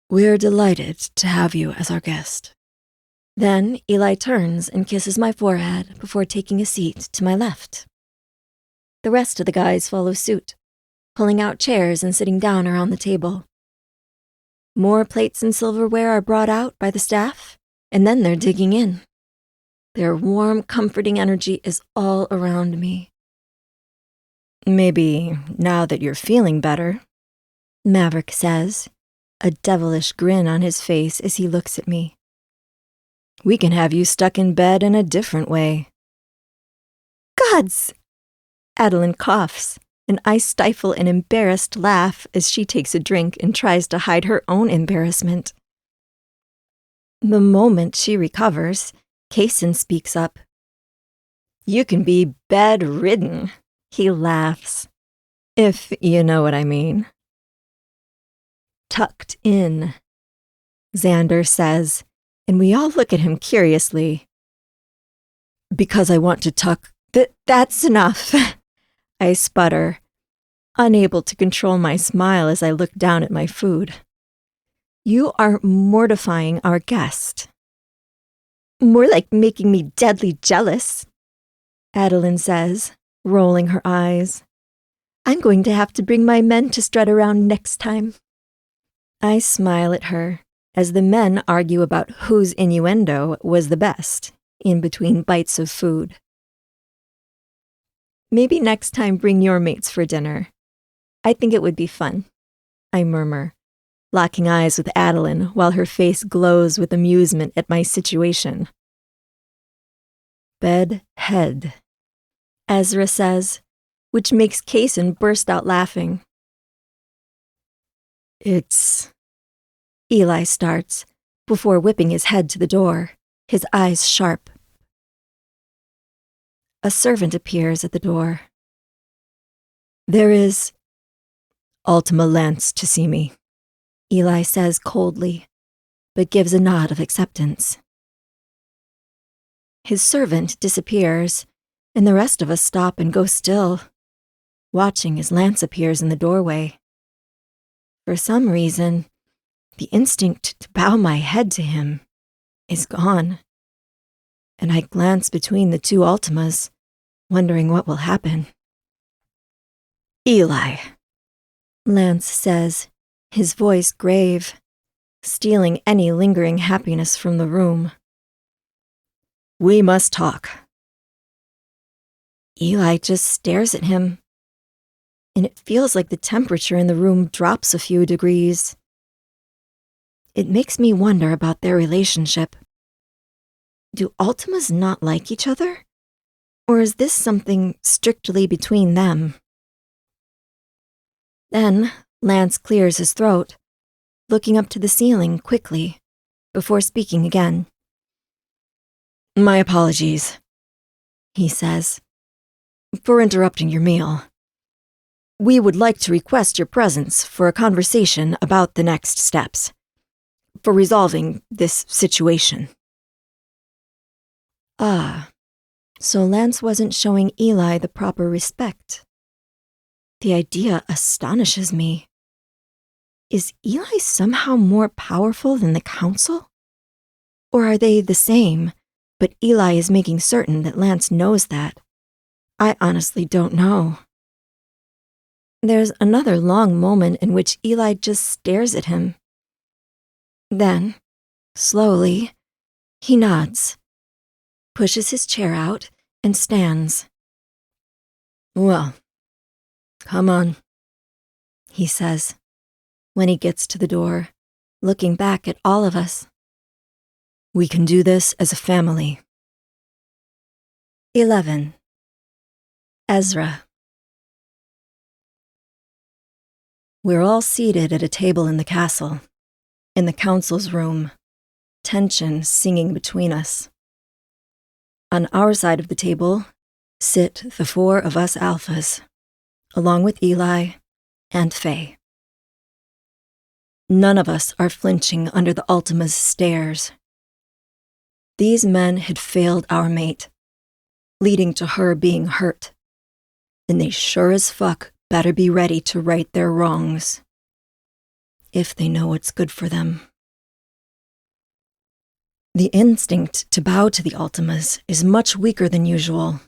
We're delighted to have you as our guest. Then Eli turns and kisses my forehead before taking a seat to my left. The rest of the guys follow suit, pulling out chairs and sitting down around the table. More plates and silverware are brought out by the staff, and then they're digging in. Their warm, comforting energy is all around me. Maybe now that you're feeling better, Maverick says, a devilish grin on his face as he looks at me. We can have you stuck in bed in a different way. Gods! Adeline coughs, and I stifle an embarrassed laugh as she takes a drink and tries to hide her own embarrassment. The moment she recovers, Kaysen speaks up. You can be bedridden, he laughs. If you know what I mean. Tucked in, Xander says, and we all look at him curiously. Because I want to tuck. That's enough, I sputter, unable to control my smile as I look down at my food. You are mortifying our guest. More like making me deadly jealous, Adeline says, rolling her eyes. I'm going to have to bring my men to strut around next time. I smile at her, as the men argue about whose innuendo was the best in between bites of food. Maybe next time bring your mates for dinner. I think it would be fun, I murmur, locking eyes with Adeline while her face glows with amusement at my situation. Bedhead, Ezra says, which makes Kaysen burst out laughing. It's... Eli starts, before whipping his head to the door, his eyes sharp. A servant appears at the door. There is Ultima Lance to see me, Eli says coldly, but gives a nod of acceptance. His servant disappears, and the rest of us stop and go still, watching as Lance appears in the doorway. For some reason, the instinct to bow my head to him is gone, and I glance between the two Ultimas, wondering what will happen. Eli, Lance says, his voice grave, stealing any lingering happiness from the room. We must talk. Eli just stares at him, and it feels like the temperature in the room drops a few degrees. It makes me wonder about their relationship. Do Ultimas not like each other? Or is this something strictly between them? Then Lance clears his throat, looking up to the ceiling quickly, before speaking again. My apologies, he says, for interrupting your meal. We would like to request your presence for a conversation about the next steps, for resolving this situation. Ah, so Lance wasn't showing Eli the proper respect. The idea astonishes me. Is Eli somehow more powerful than the council? Or are they the same, but Eli is making certain that Lance knows that? I honestly don't know. There's another long moment in which Eli just stares at him. Then, slowly, he nods, pushes his chair out, and stands. Well, come on, he says, when he gets to the door, looking back at all of us. We can do this as a family. 11. Ezra. We're all seated at a table in the castle, in the council's room, tension singing between us. On our side of the table sit the four of us alphas, along with Eli and Faye. None of us are flinching under the Ultima's stares. These men had failed our mate, leading to her being hurt, and they sure as fuck better be ready to right their wrongs, if they know what's good for them. The instinct to bow to the Ultimas is much weaker than usual.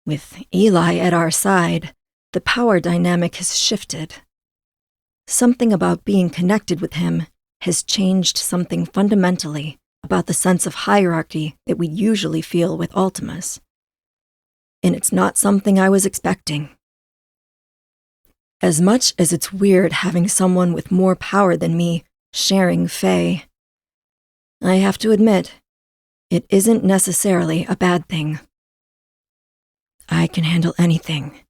With Eli at our side, the power dynamic has shifted. Something about being connected with him has changed something fundamentally about the sense of hierarchy that we usually feel with Ultimas. And it's not something I was expecting. As much as it's weird having someone with more power than me sharing Faye, I have to admit, it isn't necessarily a bad thing. I can handle anything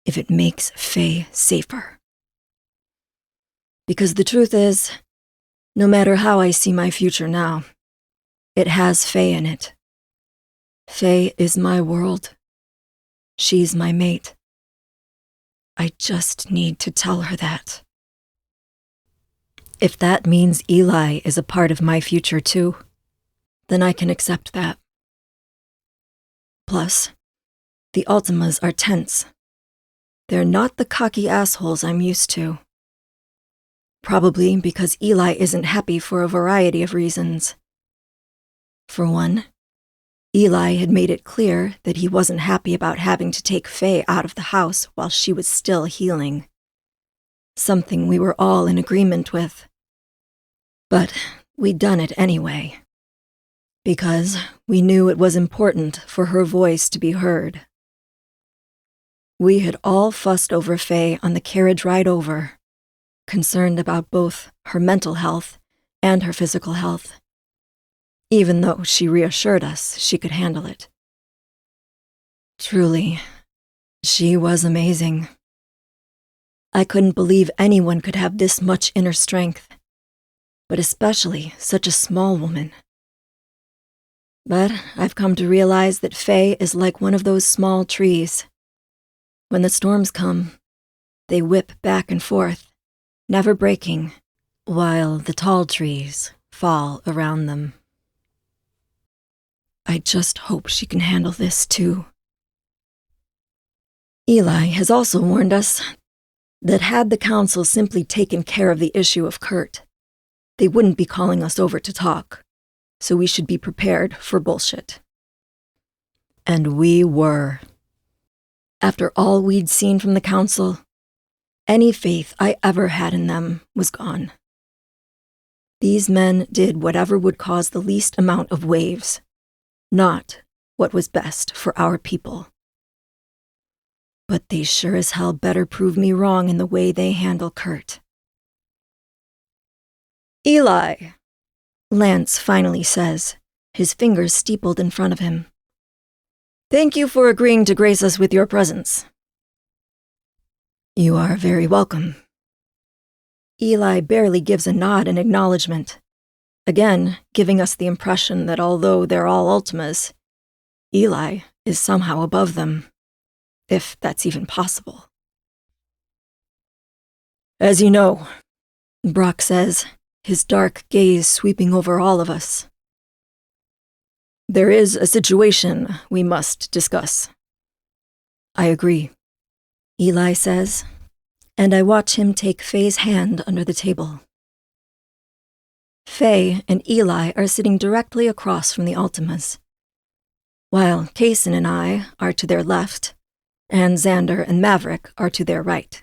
if it makes Faye safer. Because the truth is, no matter how I see my future now, it has Faye in it. Faye is my world. She's my mate. I just need to tell her that. If that means Eli is a part of my future too, then I can accept that. Plus, the Ultimas are tense. They're not the cocky assholes I'm used to. Probably because Eli isn't happy for a variety of reasons. For one, Eli had made it clear that he wasn't happy about having to take Faye out of the house while she was still healing. Something we were all in agreement with. But we'd done it anyway, because we knew it was important for her voice to be heard. We had all fussed over Faye on the carriage ride over, concerned about both her mental health and her physical health, even though she reassured us she could handle it. Truly, she was amazing. I couldn't believe anyone could have this much inner strength, but especially such a small woman. But I've come to realize that Faye is like one of those small trees. When the storms come, they whip back and forth, never breaking, while the tall trees fall around them. I just hope she can handle this too. Eli has also warned us that had the council simply taken care of the issue of Kurt, they wouldn't be calling us over to talk, so we should be prepared for bullshit. And we were. After all we'd seen from the council, any faith I ever had in them was gone. These men did whatever would cause the least amount of waves, not what was best for our people. But they sure as hell better prove me wrong in the way they handle Kurt. Eli, Lance finally says, his fingers steepled in front of him. Thank you for agreeing to grace us with your presence. You are very welcome. Eli barely gives a nod in acknowledgement, again giving us the impression that although they're all Ultimas, Eli is somehow above them, if that's even possible. As you know, Brock says, his dark gaze sweeping over all of us, there is a situation we must discuss. I agree, Eli says, and I watch him take Faye's hand under the table. Faye and Eli are sitting directly across from the Ultimas, while Kaysen and I are to their left, and Xander and Maverick are to their right.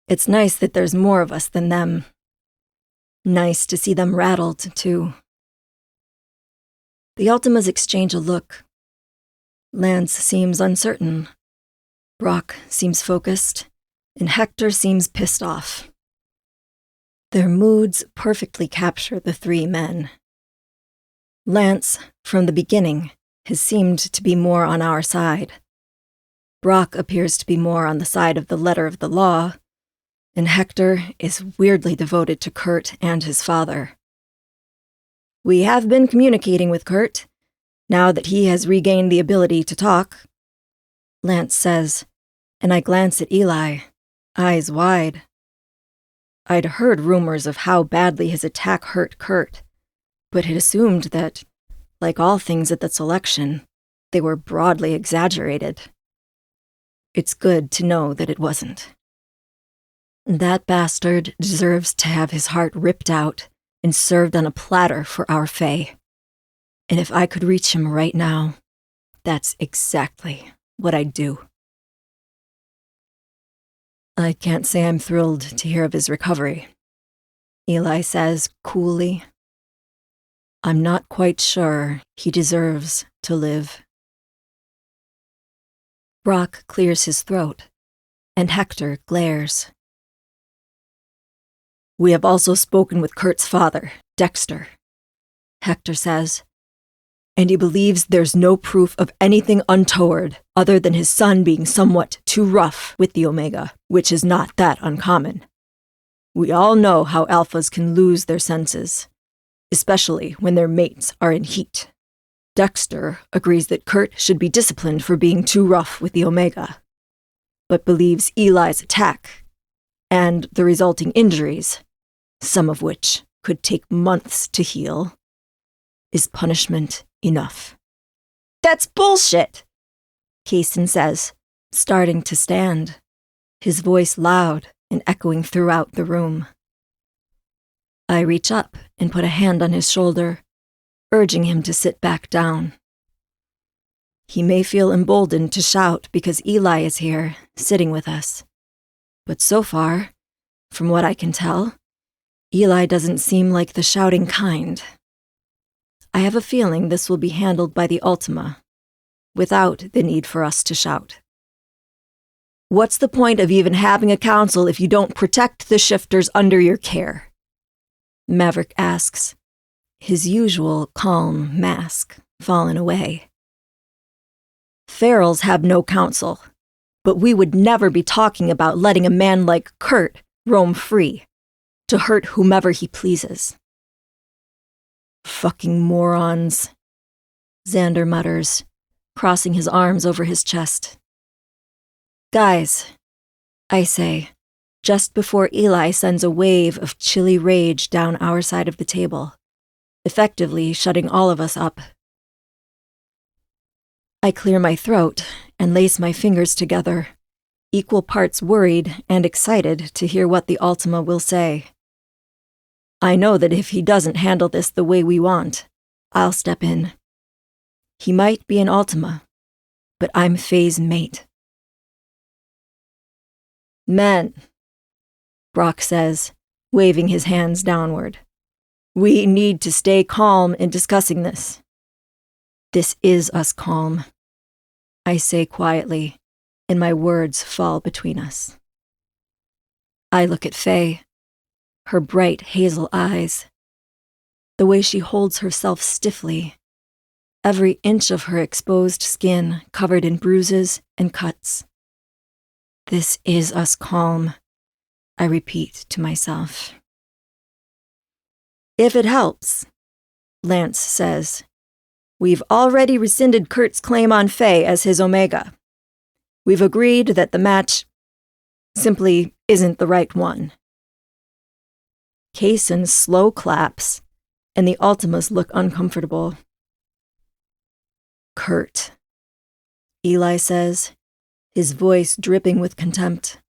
It's nice that there's more of us than them. Nice to see them rattled, too. The Ultimas exchange a look. Lance seems uncertain. Brock seems focused, and Hector seems pissed off. Their moods perfectly capture the three men. Lance, from the beginning, has seemed to be more on our side. Brock appears to be more on the side of the letter of the law, and Hector is weirdly devoted to Kurt and his father. We have been communicating with Kurt, now that he has regained the ability to talk, Lance says, and I glance at Eli, eyes wide. I'd heard rumors of how badly his attack hurt Kurt, but had assumed that, like all things at the selection, they were broadly exaggerated. It's good to know that it wasn't. That bastard deserves to have his heart ripped out and served on a platter for our Faye. And if I could reach him right now, that's exactly what I'd do. I can't say I'm thrilled to hear of his recovery, Eli says coolly. I'm not quite sure he deserves to live. Brock clears his throat, and Hector glares. We have also spoken with Kurt's father, Dexter, Hector says, and he believes there's no proof of anything untoward other than his son being somewhat too rough with the Omega, which is not that uncommon. We all know how alphas can lose their senses, especially when their mates are in heat. Dexter agrees that Kurt should be disciplined for being too rough with the Omega, but believes Eli's attack and the resulting injuries, some of which could take months to heal, is punishment enough. That's bullshit, Kaysen says, starting to stand, his voice loud and echoing throughout the room. I reach up and put a hand on his shoulder, urging him to sit back down. He may feel emboldened to shout because Eli is here, sitting with us, but so far, from what I can tell, Eli doesn't seem like the shouting kind. I have a feeling this will be handled by the Ultima, without the need for us to shout. What's the point of even having a council if you don't protect the shifters under your care? Maverick asks, his usual calm mask fallen away. Ferals have no council, but we would never be talking about letting a man like Kurt roam free, to hurt whomever he pleases. Fucking morons, Xander mutters, crossing his arms over his chest. Guys, I say, just before Eli sends a wave of chilly rage down our side of the table, effectively shutting all of us up. I clear my throat and lace my fingers together, equal parts worried and excited to hear what the Ultima will say. I know that if he doesn't handle this the way we want, I'll step in. He might be an Ultima, but I'm Faye's mate. Men, Brock says, waving his hands downward. We need to stay calm in discussing this. This is us calm, I say quietly, and my words fall between us. I look at Faye, her bright hazel eyes, the way she holds herself stiffly, every inch of her exposed skin covered in bruises and cuts. This is us calm, I repeat to myself. If it helps, Lance says, we've already rescinded Kurt's claim on Faye as his Omega. We've agreed that the match simply isn't the right one. Kaysen slow claps, and the Ultimas look uncomfortable. Kurt, Eli says, his voice dripping with contempt,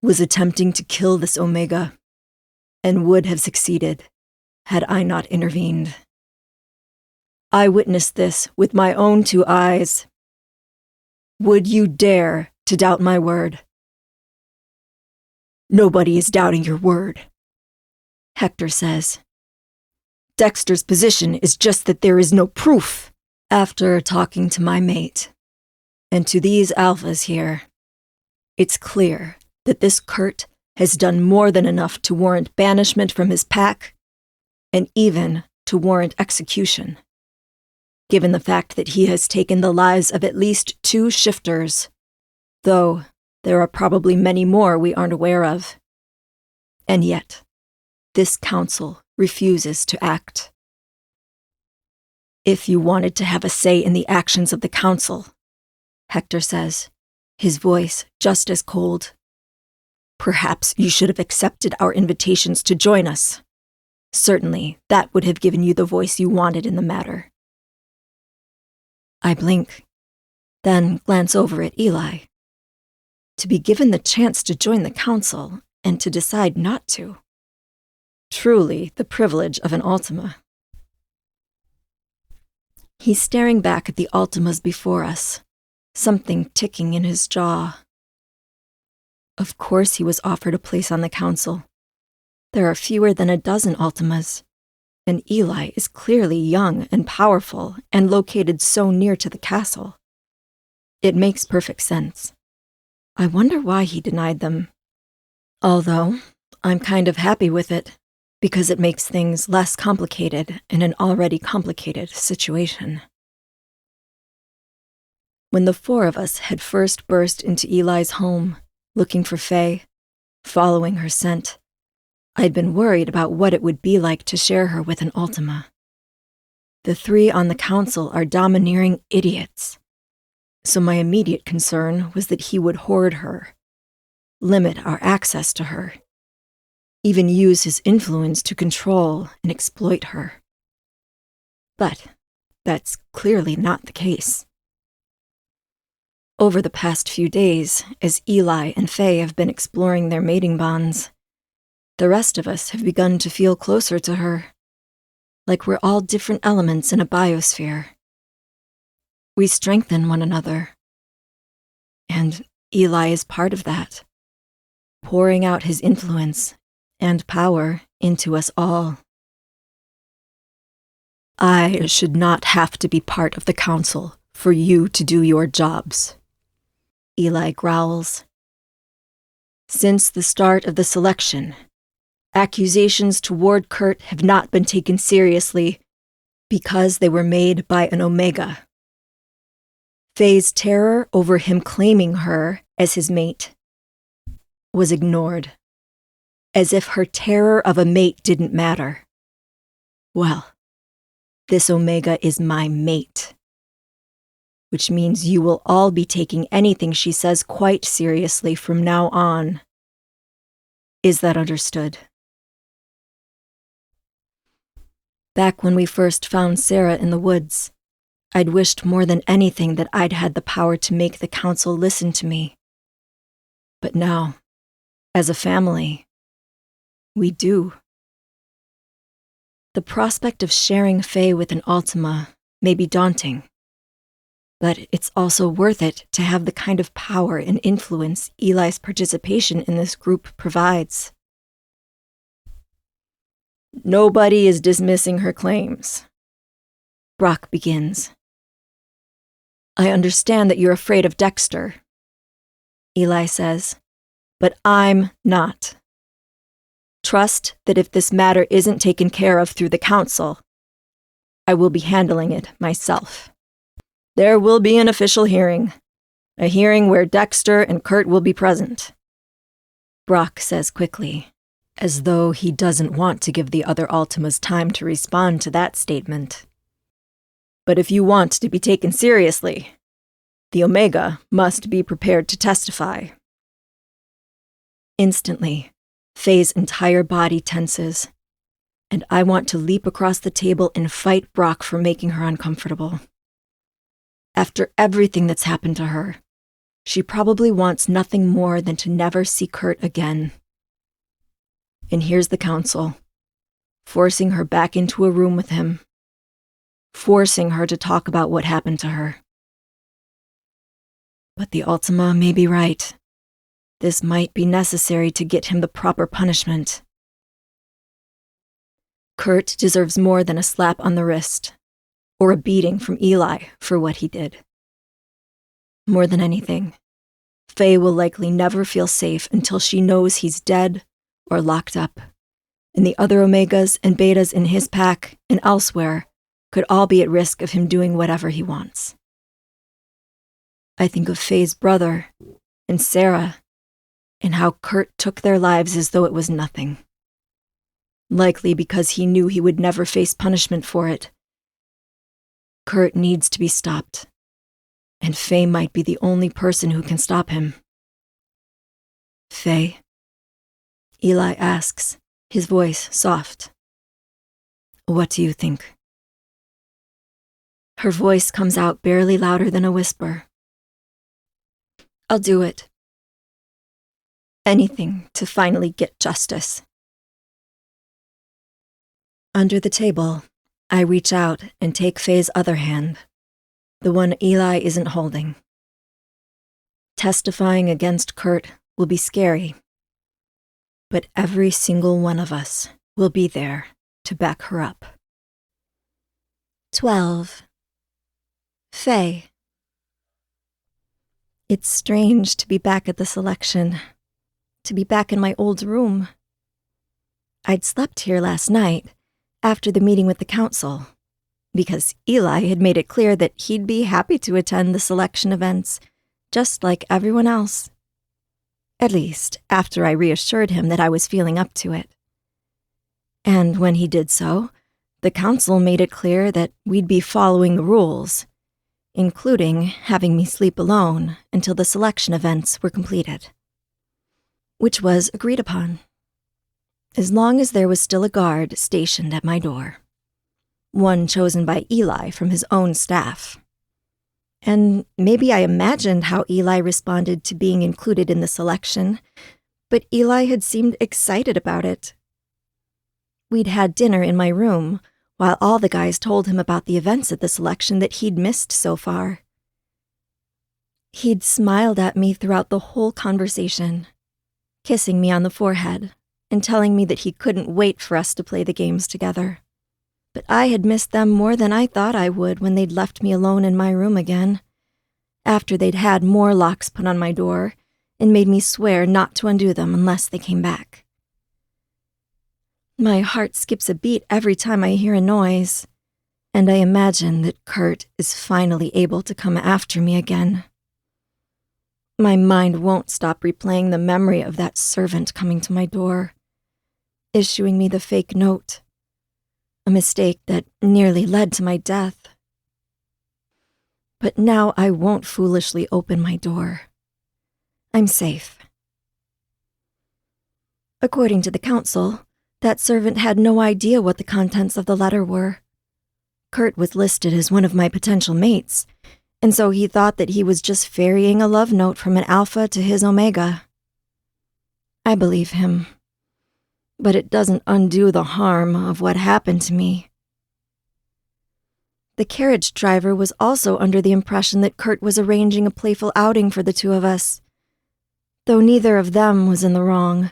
was attempting to kill this Omega, and would have succeeded had I not intervened. I witnessed this with my own 2 eyes. Would you dare to doubt my word? Nobody is doubting your word, Hector says. Dexter's position is just that there is no proof. After talking to my mate, and to these alphas here, it's clear that this Kurt has done more than enough to warrant banishment from his pack, and even to warrant execution, given the fact that he has taken the lives of at least 2 shifters, though there are probably many more we aren't aware of. And yet, this council refuses to act. If you wanted to have a say in the actions of the council, Hector says, his voice just as cold, perhaps you should have accepted our invitations to join us. Certainly, that would have given you the voice you wanted in the matter. I blink, then glance over at Eli. To be given the chance to join the council and to decide not to. Truly the privilege of an Ultima. He's staring back at the Ultimas before us, something ticking in his jaw. Of course he was offered a place on the council. There are fewer than a dozen Ultimas, and Eli is clearly young and powerful and located so near to the castle. It makes perfect sense. I wonder why he denied them. Although, I'm kind of happy with it, because it makes things less complicated in an already complicated situation. When the 4 of us had first burst into Eli's home, looking for Faye, following her scent, I'd been worried about what it would be like to share her with an Ultima. The 3 on the council are domineering idiots, so my immediate concern was that he would hoard her, limit our access to her, even use his influence to control and exploit her. But that's clearly not the case. Over the past few days, as Eli and Faye have been exploring their mating bonds, the rest of us have begun to feel closer to her, like we're all different elements in a biosphere. We strengthen one another. And Eli is part of that, pouring out his influence and power into us all. I should not have to be part of the council for you to do your jobs, Eli growls. Since the start of the selection, accusations toward Kurt have not been taken seriously because they were made by an Omega. Faye's terror over him claiming her as his mate was ignored, as if her terror of a mate didn't matter. Well, this Omega is my mate, which means you will all be taking anything she says quite seriously from now on. Is that understood? Back when we first found Sarah in the woods, I'd wished more than anything that I'd had the power to make the council listen to me. But now, as a family, we do. The prospect of sharing Faye with an Ultima may be daunting, but it's also worth it to have the kind of power and influence Eli's participation in this group provides. Nobody is dismissing her claims. Brock begins. I understand that you're afraid of Dexter, Eli says, but I'm not. Trust that if this matter isn't taken care of through the council, I will be handling it myself. There will be an official hearing, a hearing where Dexter and Kurt will be present, Brock says quickly, as though he doesn't want to give the other Ultimas time to respond to that statement. But if you want to be taken seriously, the Omega must be prepared to testify. Instantly, Faye's entire body tenses, and I want to leap across the table and fight Brock for making her uncomfortable. After everything that's happened to her, she probably wants nothing more than to never see Kurt again. And here's the council, forcing her back into a room with him, forcing her to talk about what happened to her. But the Ultima may be right. This might be necessary to get him the proper punishment. Kurt deserves more than a slap on the wrist, or a beating from Eli for what he did. More than anything, Faye will likely never feel safe until she knows he's dead or locked up, and the other Omegas and Betas in his pack and elsewhere could all be at risk of him doing whatever he wants. I think of Faye's brother and Sarah and how Kurt took their lives as though it was nothing. Likely because he knew he would never face punishment for it. Kurt needs to be stopped, and Faye might be the only person who can stop him. Faye? Eli asks, his voice soft. What do you think? Her voice comes out barely louder than a whisper. I'll do it. Anything to finally get justice. Under the table, I reach out and take Faye's other hand, the one Eli isn't holding. Testifying against Kurt will be scary, but every single one of us will be there to back her up. 12. Faye. It's strange to be back at the selection, to be back in my old room. I'd slept here last night, after the meeting with the council, because Eli had made it clear that he'd be happy to attend the selection events, just like everyone else. At least, after I reassured him that I was feeling up to it. And when he did so, the council made it clear that we'd be following the rules, including having me sleep alone until the selection events were completed. Which was agreed upon, as long as there was still a guard stationed at my door, one chosen by Eli from his own staff. And maybe I imagined how Eli responded to being included in the selection, but Eli had seemed excited about it. We'd had dinner in my room, while all the guys told him about the events at the selection that he'd missed so far. He'd smiled at me throughout the whole conversation, kissing me on the forehead and telling me that he couldn't wait for us to play the games together. But I had missed them more than I thought I would when they'd left me alone in my room again, after they'd had more locks put on my door and made me swear not to undo them unless they came back. My heart skips a beat every time I hear a noise, and I imagine that Kurt is finally able to come after me again. My mind won't stop replaying the memory of that servant coming to my door, issuing me the fake note, a mistake that nearly led to my death. But now I won't foolishly open my door. I'm safe. According to the council, that servant had no idea what the contents of the letter were. Kurt was listed as one of my potential mates, and so he thought that he was just ferrying a love note from an alpha to his omega. I believe him, but it doesn't undo the harm of what happened to me. The carriage driver was also under the impression that Kurt was arranging a playful outing for the two of us. Though neither of them was in the wrong,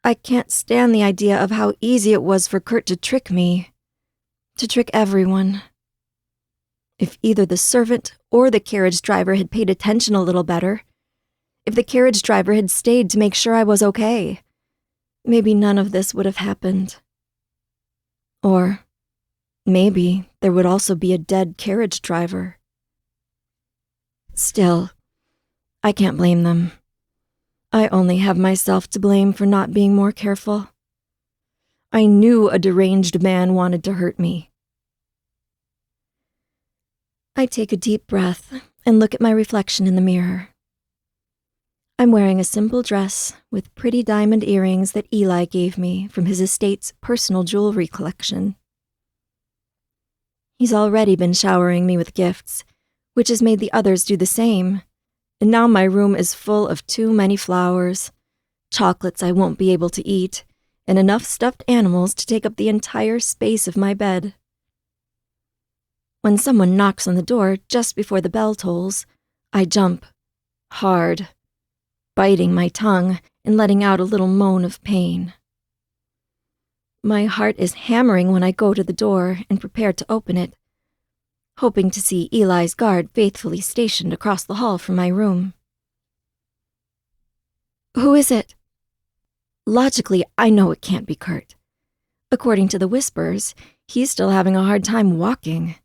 I can't stand the idea of how easy it was for Kurt to trick me, to trick everyone. If either the servant or the carriage driver had paid attention a little better, if the carriage driver had stayed to make sure I was okay, maybe none of this would have happened. Or maybe there would also be a dead carriage driver. Still, I can't blame them. I only have myself to blame for not being more careful. I knew a deranged man wanted to hurt me. I take a deep breath and look at my reflection in the mirror. I'm wearing a simple dress with pretty diamond earrings that Eli gave me from his estate's personal jewelry collection. He's already been showering me with gifts, which has made the others do the same, and now my room is full of too many flowers, chocolates I won't be able to eat, and enough stuffed animals to take up the entire space of my bed. When someone knocks on the door just before the bell tolls, I jump, hard, biting my tongue and letting out a little moan of pain. My heart is hammering when I go to the door and prepare to open it, hoping to see Eli's guard faithfully stationed across the hall from my room. Who is it? Logically, I know it can't be Kurt. According to the whispers, he's still having a hard time walking.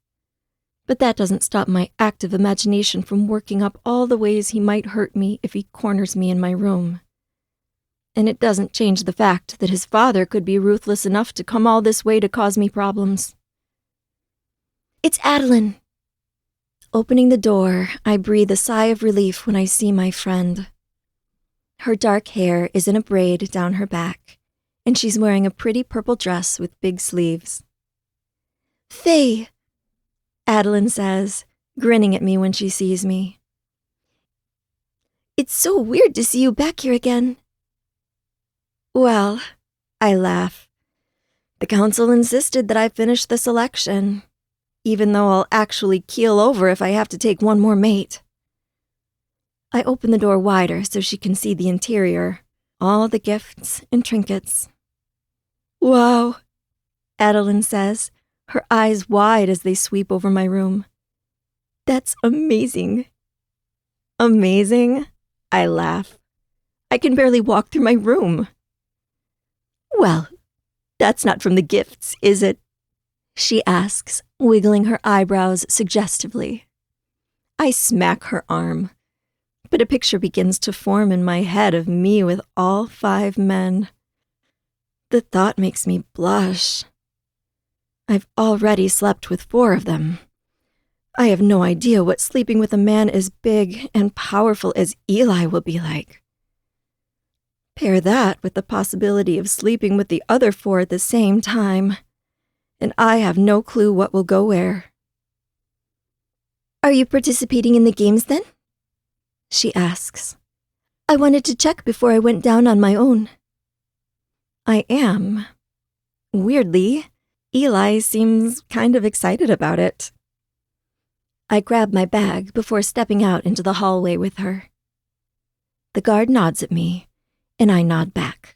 But that doesn't stop my active imagination from working up all the ways he might hurt me if he corners me in my room. And it doesn't change the fact that his father could be ruthless enough to come all this way to cause me problems. It's Adeline. Opening the door, I breathe a sigh of relief when I see my friend. Her dark hair is in a braid down her back, and she's wearing a pretty purple dress with big sleeves. Faye, Adeline says, grinning at me when she sees me. It's so weird to see you back here again. Well, I laugh. The council insisted that I finish the selection, even though I'll actually keel over if I have to take one more mate. I open the door wider so she can see the interior, all the gifts and trinkets. Wow, Adeline says, her eyes wide as they sweep over my room. That's amazing. Amazing? I laugh. I can barely walk through my room. Well, that's not from the gifts, is it? She asks, wiggling her eyebrows suggestively. I smack her arm, but a picture begins to form in my head of me with all 5 men. The thought makes me blush. I've already slept with 4 of them. I have no idea what sleeping with a man as big and powerful as Eli will be like. Pair that with the possibility of sleeping with the other 4 at the same time, and I have no clue what will go where. Are you participating in the games then? She asks. I wanted to check before I went down on my own. I am. Weirdly, Eli seems kind of excited about it. I grab my bag before stepping out into the hallway with her. The guard nods at me, and I nod back.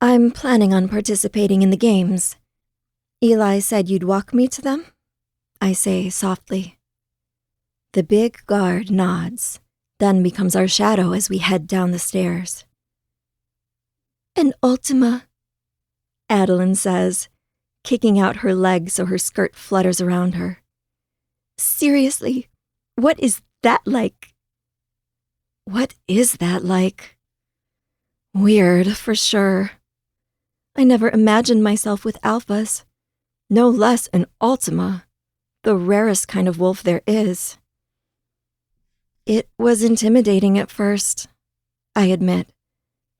I'm planning on participating in the games. Eli said you'd walk me to them, I say softly. The big guard nods, then becomes our shadow as we head down the stairs. And Ultima, Adeline says, kicking out her leg so her skirt flutters around her. Seriously, what is that like? What is that like? Weird, for sure. I never imagined myself with alphas, no less an Ultima, the rarest kind of wolf there is. It was intimidating at first, I admit,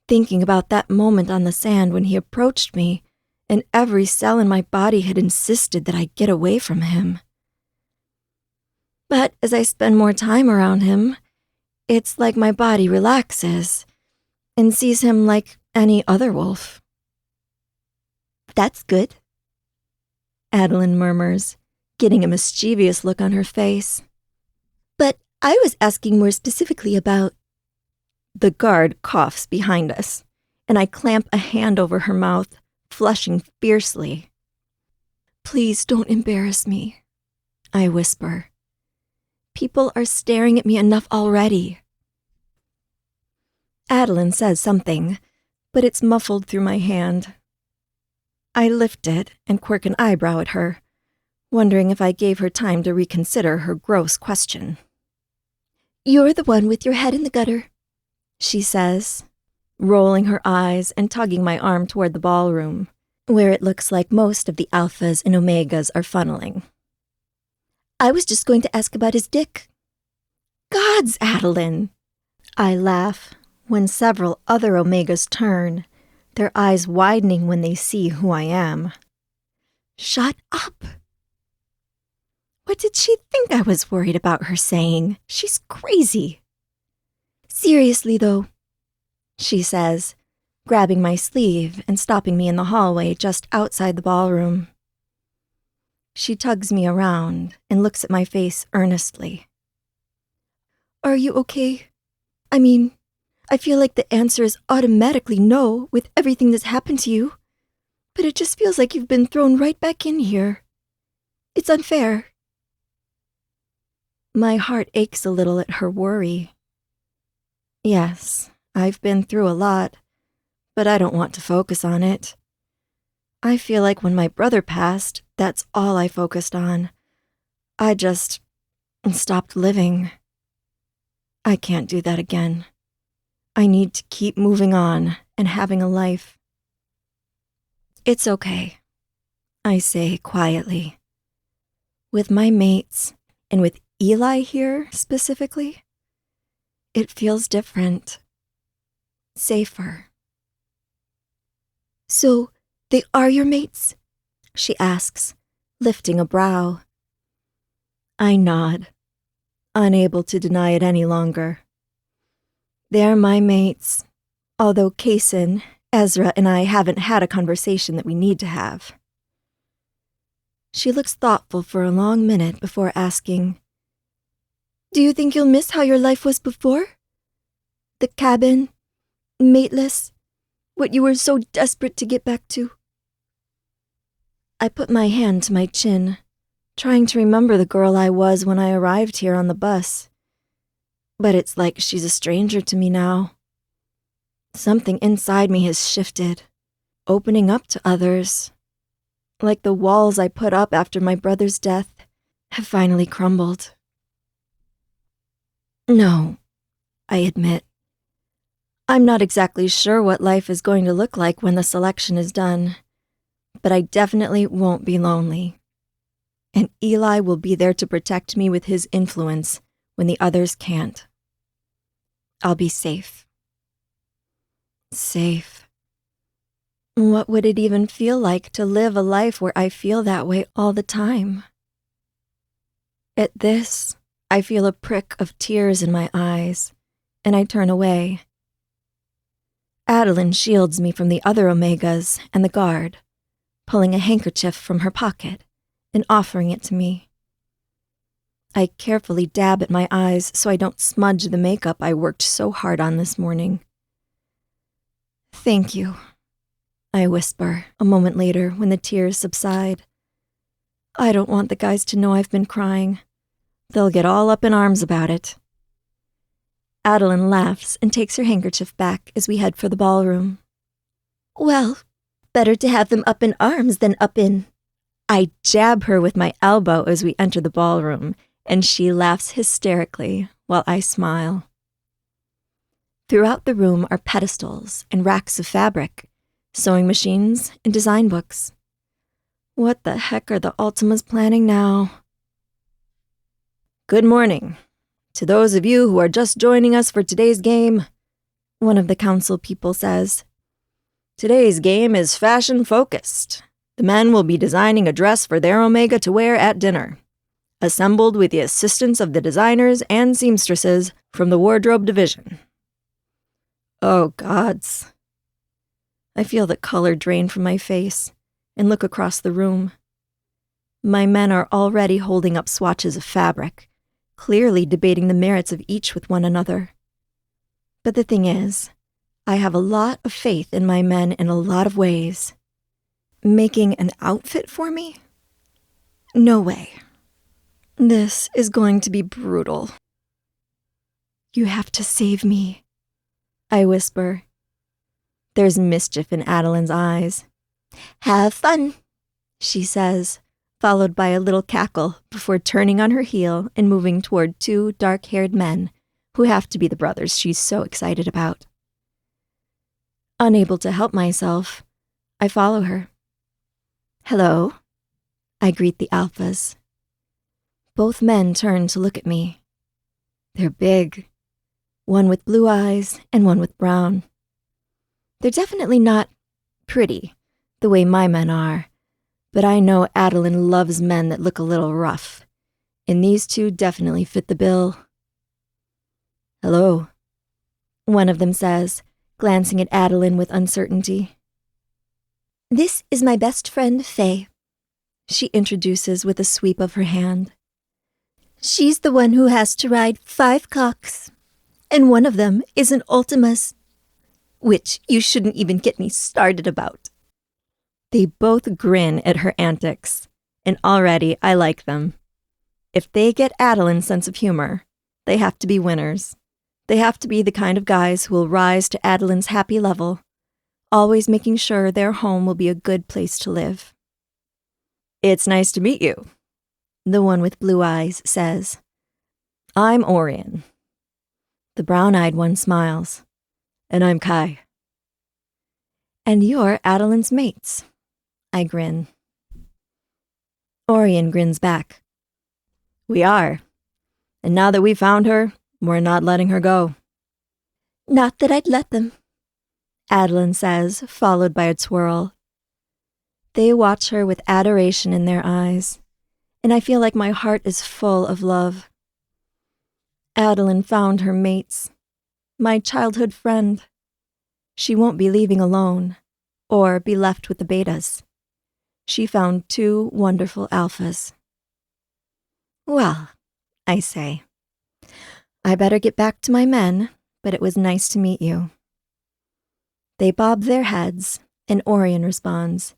thinking about that moment on the sand when he approached me and every cell in my body had insisted that I get away from him. But as I spend more time around him, it's like my body relaxes and sees him like any other wolf. That's good, Adeline murmurs, getting a mischievous look on her face. But I was asking more specifically about... The guard coughs behind us, and I clamp a hand over her mouth, flushing fiercely. Please don't embarrass me, I whisper. People are staring at me enough already. Adeline says something, but it's muffled through my hand. I lift it and quirk an eyebrow at her, wondering if I gave her time to reconsider her gross question. You're the one with your head in the gutter, she says, rolling her eyes and tugging my arm toward the ballroom, where it looks like most of the alphas and omegas are funneling. I was just going to ask about his dick. Gods, Adeline! I laugh when several other omegas turn, their eyes widening when they see who I am. Shut up! What did she think I was worried about her saying? She's crazy. Seriously, though, she says, grabbing my sleeve and stopping me in the hallway just outside the ballroom. She tugs me around and looks at my face earnestly. Are you okay? I mean, I feel like the answer is automatically no with everything that's happened to you, but it just feels like you've been thrown right back in here. It's unfair. My heart aches a little at her worry. Yes, I've been through a lot, but I don't want to focus on it. I feel like when my brother passed, that's all I focused on. I just stopped living. I can't do that again. I need to keep moving on and having a life. It's okay, I say quietly. With my mates, and with Eli here specifically, it feels different. Safer. So, they are your mates? She asks, lifting a brow. I nod, unable to deny it any longer. They're my mates, although Kaysen, Ezra, and I haven't had a conversation that we need to have. She looks thoughtful for a long minute before asking, Do you think you'll miss how your life was before? The cabin, mateless, what you were so desperate to get back to? I put my hand to my chin, trying to remember the girl I was when I arrived here on the bus. But it's like she's a stranger to me now. Something inside me has shifted, opening up to others. Like the walls I put up after my brother's death have finally crumbled. No, I admit. I'm not exactly sure what life is going to look like when the selection is done, but I definitely won't be lonely. And Eli will be there to protect me with his influence when the others can't. I'll be safe. Safe. What would it even feel like to live a life where I feel that way all the time? At this, I feel a prick of tears in my eyes, and I turn away. Adeline shields me from the other omegas and the guard, pulling a handkerchief from her pocket and offering it to me. I carefully dab at my eyes so I don't smudge the makeup I worked so hard on this morning. Thank you. I whisper a moment later when the tears subside. I don't want the guys to know I've been crying. They'll get all up in arms about it. Adeline laughs and takes her handkerchief back as we head for the ballroom. Well, better to have them up in arms than up in... I jab her with my elbow as we enter the ballroom, and she laughs hysterically while I smile. Throughout the room are pedestals and racks of fabric, sewing machines, and design books. What the heck are the Ultimas planning now? Good morning. To those of you who are just joining us for today's game, one of the council people says. Today's game is fashion-focused. The men will be designing a dress for their Omega to wear at dinner, assembled with the assistance of the designers and seamstresses from the wardrobe division. Oh, gods. I feel the color drain from my face and look across the room. My men are already holding up swatches of fabric, clearly debating the merits of each with one another. But the thing is, I have a lot of faith in my men in a lot of ways. Making an outfit for me? No way. This is going to be brutal. You have to save me, I whisper. There's mischief in Adeline's eyes. Have fun, she says, followed by a little cackle before turning on her heel and moving toward two dark-haired men who have to be the brothers she's so excited about. Unable to help myself, I follow her. Hello, I greet the alphas. Both men turn to look at me. They're big, one with blue eyes and one with brown. They're definitely not pretty, the way my men are, but I know Adeline loves men that look a little rough, and these two definitely fit the bill. Hello, one of them says, glancing at Adeline with uncertainty. This is my best friend, Faye, she introduces with a sweep of her hand. She's the one who has to ride 5 cocks, and one of them is an Ultima's, which you shouldn't even get me started about. They both grin at her antics, and already I like them. If they get Adeline's sense of humor, they have to be winners. They have to be the kind of guys who will rise to Adeline's happy level, always making sure their home will be a good place to live. It's nice to meet you, the one with blue eyes says. I'm Orion. The brown-eyed one smiles. And I'm Kai. And you're Adeline's mates, I grin. Orion grins back. We are. And now that we found her, we're not letting her go. Not that I'd let them, Adeline says, followed by a twirl. They watch her with adoration in their eyes, and I feel like my heart is full of love. Adeline found her mates, my childhood friend. She won't be leaving alone, or be left with the betas. She found 2 wonderful alphas. Well, I say, I better get back to my men, but it was nice to meet you. They bob their heads, and Orion responds,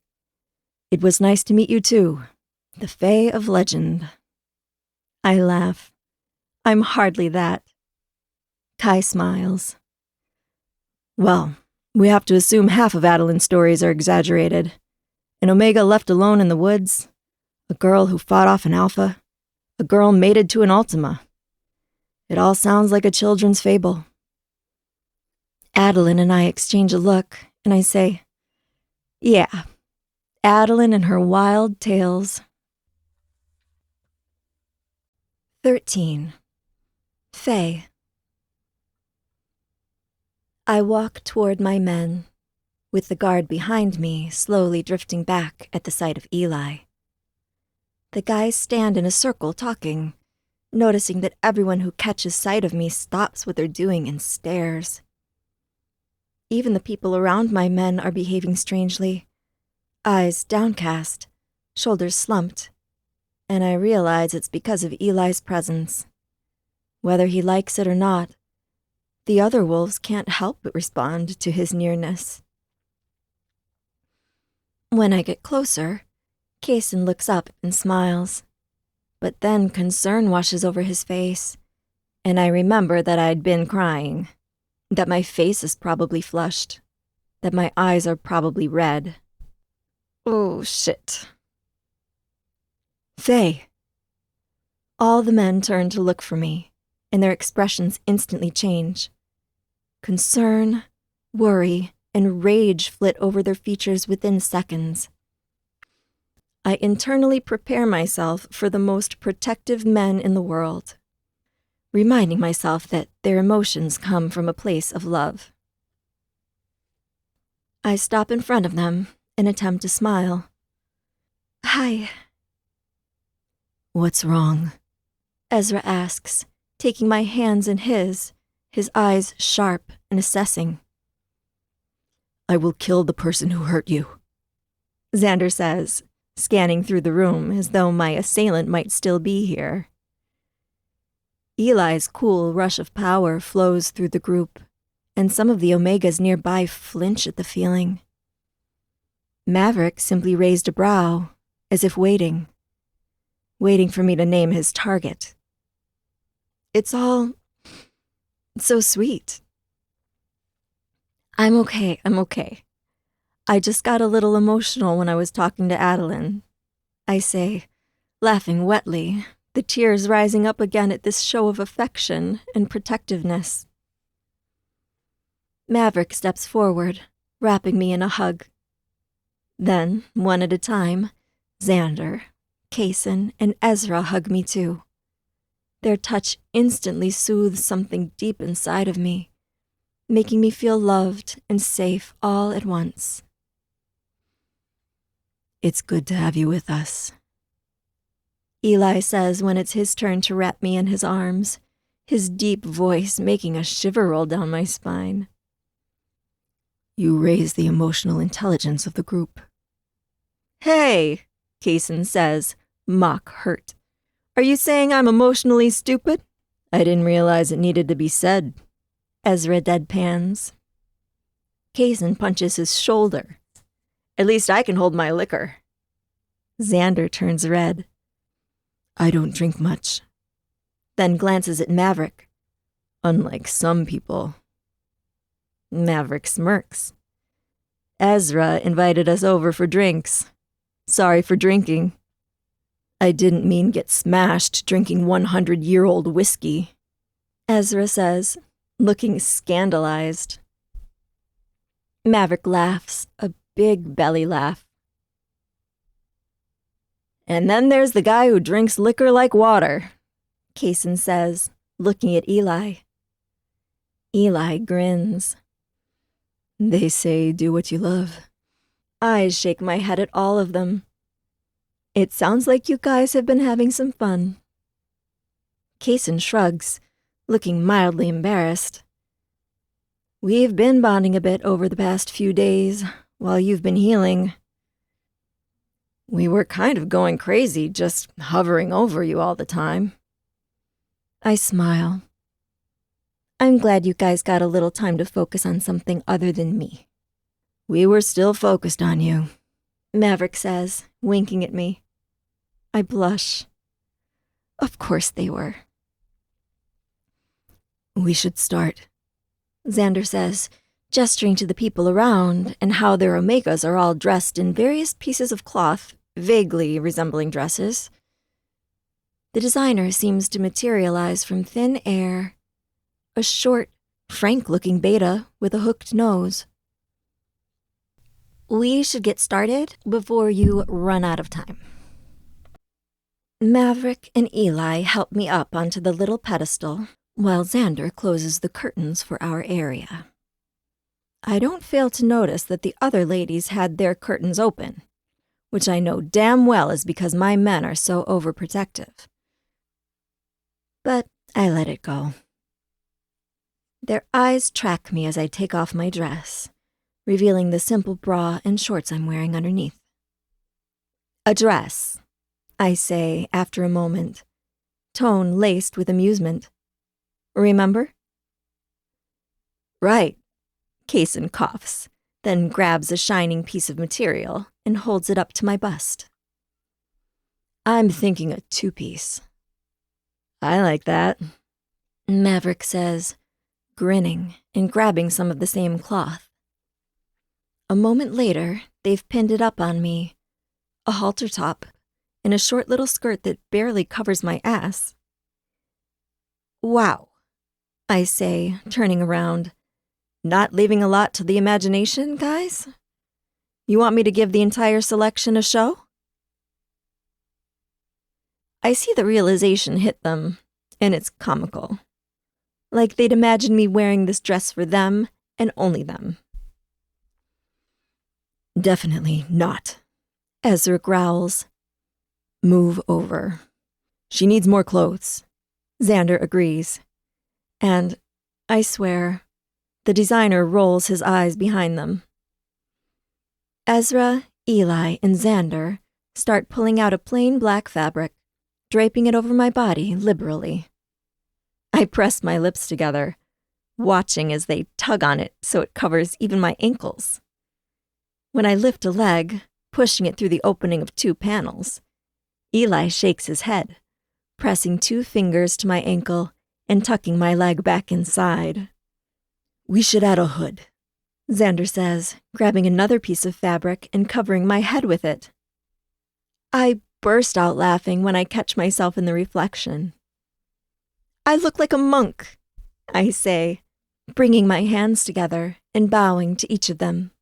It was nice to meet you too, the Fae of Legend. I laugh. I'm hardly that. Kai smiles. Well, we have to assume half of Adeline's stories are exaggerated. An Omega left alone in the woods, a girl who fought off an alpha, a girl mated to an Ultima. It all sounds like a children's fable. Adeline and I exchange a look, and I say, Yeah, Adeline and her wild tales. 13. Faye. I walk toward my men, with the guard behind me slowly drifting back at the sight of Eli. The guys stand in a circle talking, noticing that everyone who catches sight of me stops what they're doing and stares. Even the people around my men are behaving strangely, eyes downcast, shoulders slumped, and I realize it's because of Eli's presence. Whether he likes it or not, the other wolves can't help but respond to his nearness. When I get closer, Kaysen looks up and smiles. But then concern washes over his face, and I remember that I'd been crying, that my face is probably flushed, that my eyes are probably red. Oh, shit. Faye. All the men turn to look for me, and their expressions instantly change. Concern, worry, and rage flit over their features within seconds. I internally prepare myself for the most protective men in the world, reminding myself that their emotions come from a place of love. I stop in front of them and attempt to smile. Hi. What's wrong? Ezra asks, taking my hands in his eyes sharp and assessing. I will kill the person who hurt you, Xander says, scanning through the room as though my assailant might still be here. Eli's cool rush of power flows through the group, and some of the Omegas nearby flinch at the feeling. Maverick simply raised a brow, as if waiting for me to name his target. It's all so sweet. I'm okay. I just got a little emotional when I was talking to Adeline, I say, laughing wetly, the tears rising up again at this show of affection and protectiveness. Maverick steps forward, wrapping me in a hug. Then, one at a time, Xander, Kaysen, and Ezra hug me too. Their touch instantly soothes something deep inside of me, making me feel loved and safe all at once. It's good to have you with us, Eli says when it's his turn to wrap me in his arms, his deep voice making a shiver roll down my spine. You raise the emotional intelligence of the group. Hey, Kaysen says, mock hurt. Are you saying I'm emotionally stupid? I didn't realize it needed to be said. Ezra deadpans. Kaysen punches his shoulder. At least I can hold my liquor. Xander turns red. I don't drink much. Then glances at Maverick. Unlike some people. Maverick smirks. Ezra invited us over for drinks. Sorry for drinking. I didn't mean get smashed drinking 100-year-old whiskey, Ezra says, looking scandalized. Maverick laughs, a big belly laugh. And then there's the guy who drinks liquor like water, Kaysen says, looking at Eli. Eli grins. They say do what you love. I shake my head at all of them. It sounds like you guys have been having some fun. Kaysen shrugs, looking mildly embarrassed. We've been bonding a bit over the past few days, while you've been healing. We were kind of going crazy, just hovering over you all the time. I smile. I'm glad you guys got a little time to focus on something other than me. We were still focused on you, Maverick says, winking at me. I blush. Of course they were. We should start, Xander says, gesturing to the people around and how their Omegas are all dressed in various pieces of cloth, vaguely resembling dresses. The designer seems to materialize from thin air, a short, frank-looking beta with a hooked nose. We should get started before you run out of time. Maverick and Eli help me up onto the little pedestal, while Xander closes the curtains for our area. I don't fail to notice that the other ladies had their curtains open, which I know damn well is because my men are so overprotective. But I let it go. Their eyes track me as I take off my dress, revealing the simple bra and shorts I'm wearing underneath. A dress, I say after a moment, tone laced with amusement. Remember? Right, Kaysen coughs, then grabs a shining piece of material and holds it up to my bust. I'm thinking a 2-piece. I like that, Maverick says, grinning and grabbing some of the same cloth. A moment later, they've pinned it up on me, a halter top and a short little skirt that barely covers my ass. Wow, I say, turning around. Not leaving a lot to the imagination, guys? You want me to give the entire selection a show? I see the realization hit them, and it's comical. Like they'd imagine me wearing this dress for them and only them. Definitely not, Ezra growls. Move over. She needs more clothes. Xander agrees. And, I swear, the designer rolls his eyes behind them. Ezra, Eli, and Xander start pulling out a plain black fabric, draping it over my body liberally. I press my lips together, watching as they tug on it so it covers even my ankles. When I lift a leg, pushing it through the opening of 2 panels, Eli shakes his head, pressing 2 fingers to my ankle and tucking my leg back inside. We should add a hood, Xander says, grabbing another piece of fabric and covering my head with it. I burst out laughing when I catch myself in the reflection. I look like a monk, I say, bringing my hands together and bowing to each of them.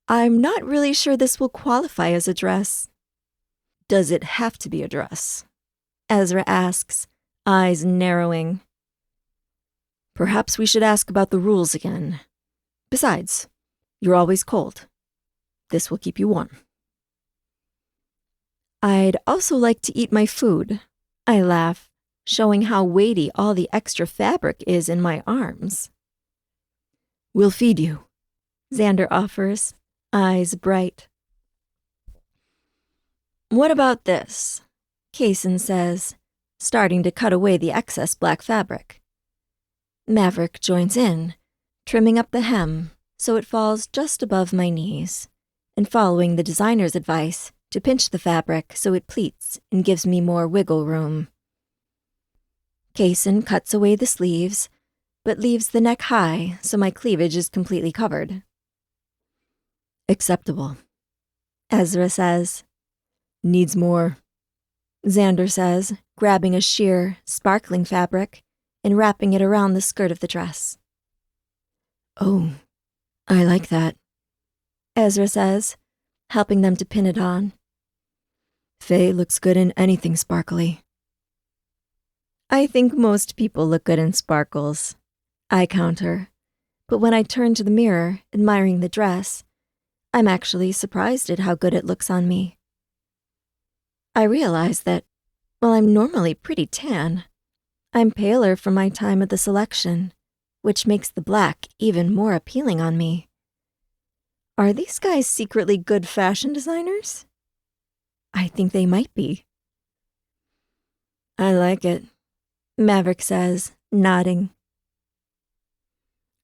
I'm not really sure this will qualify as a dress. Does it have to be a dress? Ezra asks, eyes narrowing. Perhaps we should ask about the rules again. Besides, you're always cold. This will keep you warm. I'd also like to eat my food, I laugh, showing how weighty all the extra fabric is in my arms. We'll feed you, Xander offers, eyes bright. What about this? Kaysen says, starting to cut away the excess black fabric. Maverick joins in, trimming up the hem so it falls just above my knees, and following the designer's advice to pinch the fabric so it pleats and gives me more wiggle room. Kaysen cuts away the sleeves, but leaves the neck high so my cleavage is completely covered. Acceptable, Ezra says. Needs more, Xander says, grabbing a sheer, sparkling fabric and wrapping it around the skirt of the dress. Oh, I like that, Ezra says, helping them to pin it on. Faye looks good in anything sparkly. I think most people look good in sparkles, I counter, but when I turn to the mirror, admiring the dress, I'm actually surprised at how good it looks on me. I realize that, while I'm normally pretty tan, I'm paler from my time at the selection, which makes the black even more appealing on me. Are these guys secretly good fashion designers? I think they might be. I like it, Maverick says, nodding.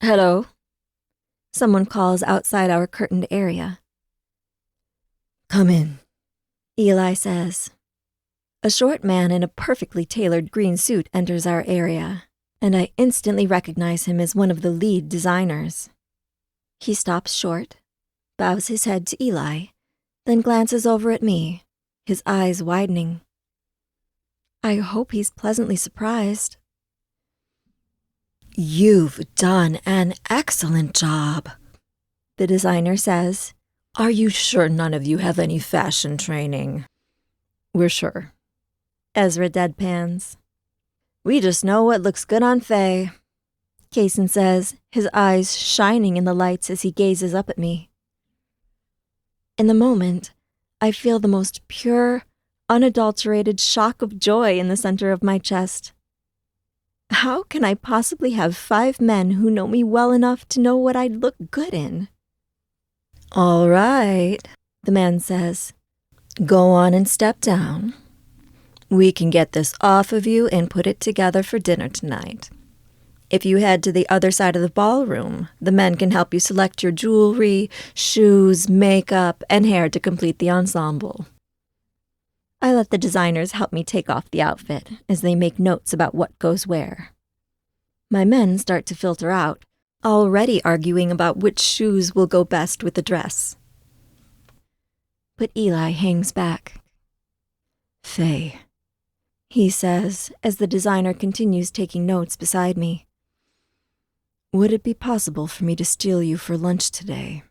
Hello? Someone calls outside our curtained area. Come in, Eli says. A short man in a perfectly tailored green suit enters our area, and I instantly recognize him as one of the lead designers. He stops short, bows his head to Eli, then glances over at me, his eyes widening. I hope he's pleasantly surprised. You've done an excellent job, the designer says. Are you sure none of you have any fashion training? We're sure, Ezra deadpans. We just know what looks good on Faye, Kaysen says, his eyes shining in the lights as he gazes up at me. In the moment, I feel the most pure, unadulterated shock of joy in the center of my chest. How can I possibly have 5 men who know me well enough to know what I'd look good in? All right, the man says. Go on and step down. We can get this off of you and put it together for dinner tonight. If you head to the other side of the ballroom, the men can help you select your jewelry, shoes, makeup, and hair to complete the ensemble. I let the designers help me take off the outfit as they make notes about what goes where. My men start to filter out, already arguing about which shoes will go best with the dress. But Eli hangs back. "Faye," he says as the designer continues taking notes beside me. "Would it be possible for me to steal you for lunch today?"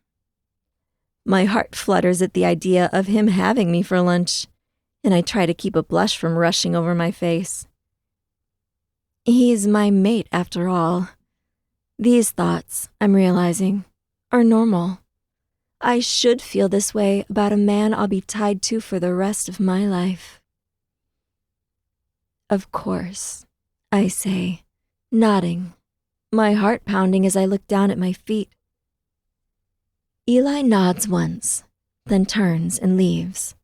My heart flutters at the idea of him having me for lunch, and I try to keep a blush from rushing over my face. He's my mate, after all. These thoughts, I'm realizing, are normal. I should feel this way about a man I'll be tied to for the rest of my life. "Of course," I say, nodding, my heart pounding as I look down at my feet. Eli nods once, then turns and leaves,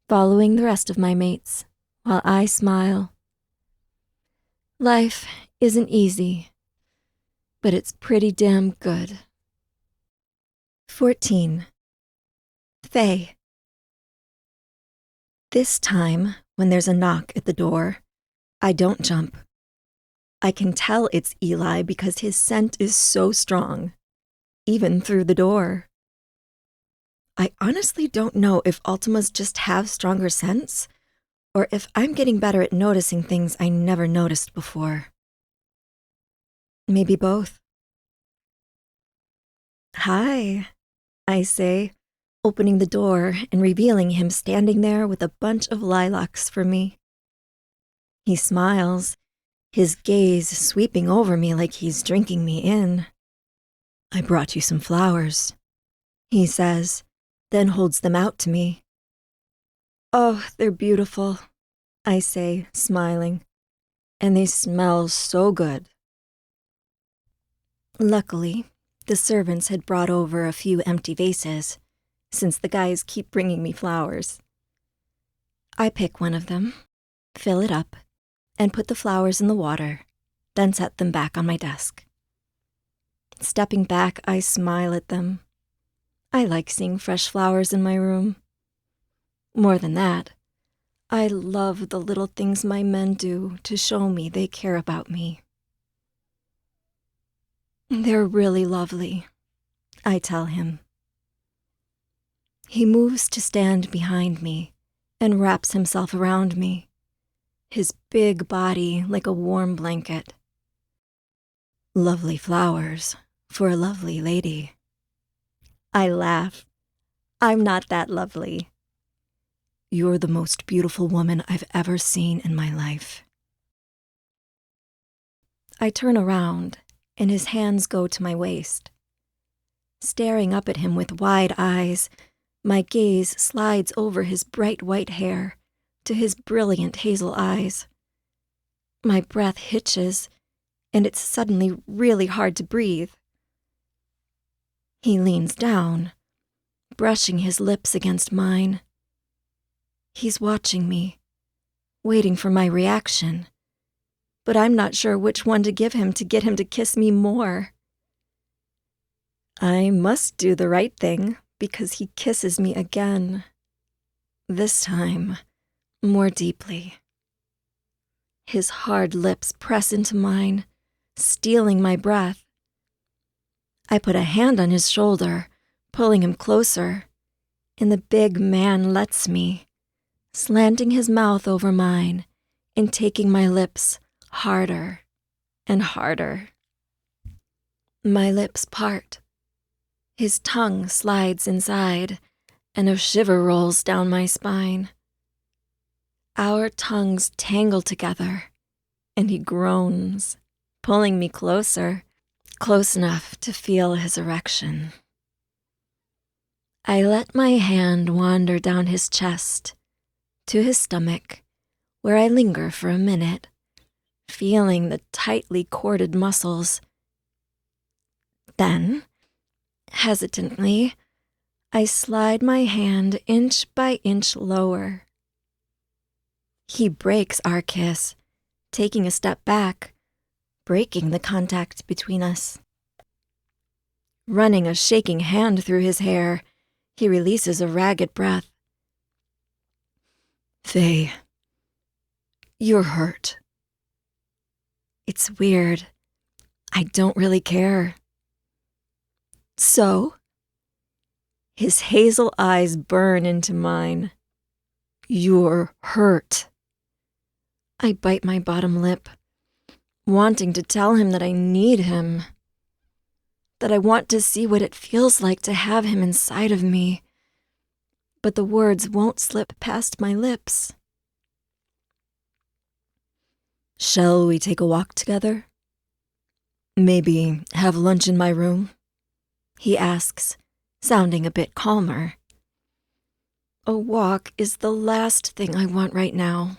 following the rest of my mates, while I smile. Life isn't easy, but it's pretty damn good. 14. Faye. This time, when there's a knock at the door, I don't jump. I can tell it's Eli because his scent is so strong, even through the door. I honestly don't know if Ultimas just have stronger scents, or if I'm getting better at noticing things I never noticed before. Maybe both. "Hi," I say, opening the door and revealing him standing there with a bunch of lilacs for me. He smiles, his gaze sweeping over me like he's drinking me in. "I brought you some flowers," he says, then holds them out to me. "Oh, they're beautiful," I say, smiling, "and they smell so good." Luckily, the servants had brought over a few empty vases, since the guys keep bringing me flowers. I pick one of them, fill it up, and put the flowers in the water, then set them back on my desk. Stepping back, I smile at them. I like seeing fresh flowers in my room. More than that, I love the little things my men do to show me they care about me. "They're really lovely," I tell him. He moves to stand behind me and wraps himself around me, his big body like a warm blanket. "Lovely flowers for a lovely lady." I laugh. I'm not that lovely. "You're the most beautiful woman I've ever seen in my life." I turn around, and his hands go to my waist. Staring up at him with wide eyes, my gaze slides over his bright white hair to his brilliant hazel eyes. My breath hitches, and it's suddenly really hard to breathe. He leans down, brushing his lips against mine. He's watching me, waiting for my reaction, but I'm not sure which one to give him to get him to kiss me more. I must do the right thing because he kisses me again. This time, more deeply. His hard lips press into mine, stealing my breath. I put a hand on his shoulder, pulling him closer, and the big man lets me, slanting his mouth over mine and taking my lips harder and harder. My lips part. His tongue slides inside, and a shiver rolls down my spine. Our tongues tangle together, and he groans, pulling me closer, close enough to feel his erection. I let my hand wander down his chest, to his stomach, where I linger for a minute, feeling the tightly corded muscles. Then, hesitantly, I slide my hand inch by inch lower. He breaks our kiss, taking a step back, breaking the contact between us. Running a shaking hand through his hair, he releases a ragged breath. Faye, you're hurt. It's weird. I don't really care. So? His hazel eyes burn into mine. You're hurt. I bite my bottom lip, wanting to tell him that I need him, that I want to see what it feels like to have him inside of me, but the words won't slip past my lips. Shall we take a walk together? Maybe have lunch in my room? He asks, sounding a bit calmer. A walk is the last thing I want right now.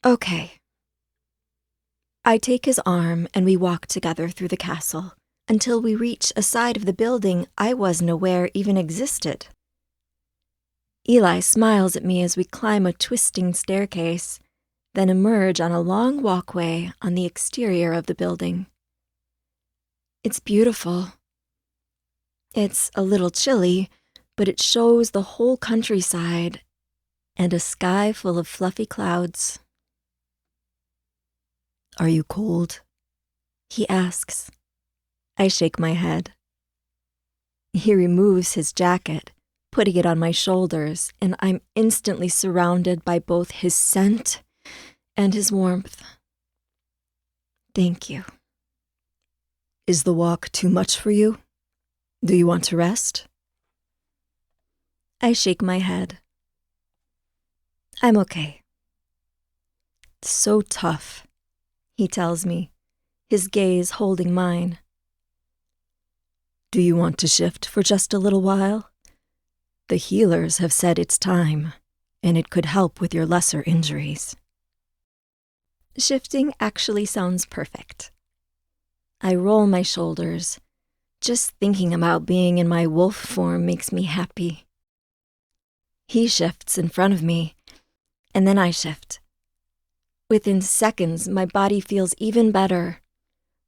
Okay. I take his arm and we walk together through the castle until we reach a side of the building I wasn't aware even existed. Eli smiles at me as we climb a twisting staircase, then emerge on a long walkway on the exterior of the building. It's beautiful. It's a little chilly, but it shows the whole countryside and a sky full of fluffy clouds. Are you cold? He asks. I shake my head. He removes his jacket, putting it on my shoulders, and I'm instantly surrounded by both his scent and his warmth. Thank you. Is the walk too much for you? Do you want to rest? I shake my head. I'm okay. So tough, he tells me, his gaze holding mine. Do you want to shift for just a little while? The healers have said it's time, and it could help with your lesser injuries. Shifting actually sounds perfect. I roll my shoulders. Just thinking about being in my wolf form makes me happy. He shifts in front of me, and then I shift. Within seconds, my body feels even better,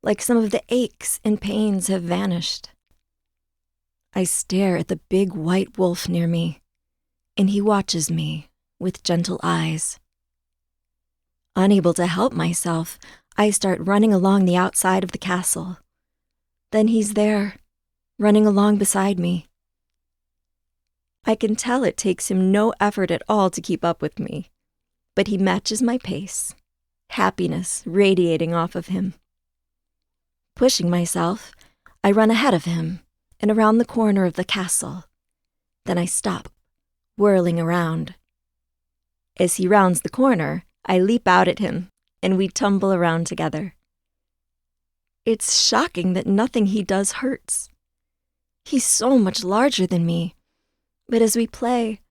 like some of the aches and pains have vanished. I stare at the big white wolf near me, and he watches me with gentle eyes. Unable to help myself, I start running along the outside of the castle. Then he's there, running along beside me. I can tell it takes him no effort at all to keep up with me, but he matches my pace, happiness radiating off of him. Pushing myself, I run ahead of him and around the corner of the castle. Then I stop, whirling around. As he rounds the corner, I leap out at him, and we tumble around together. It's shocking that nothing he does hurts. He's so much larger than me, but as we play,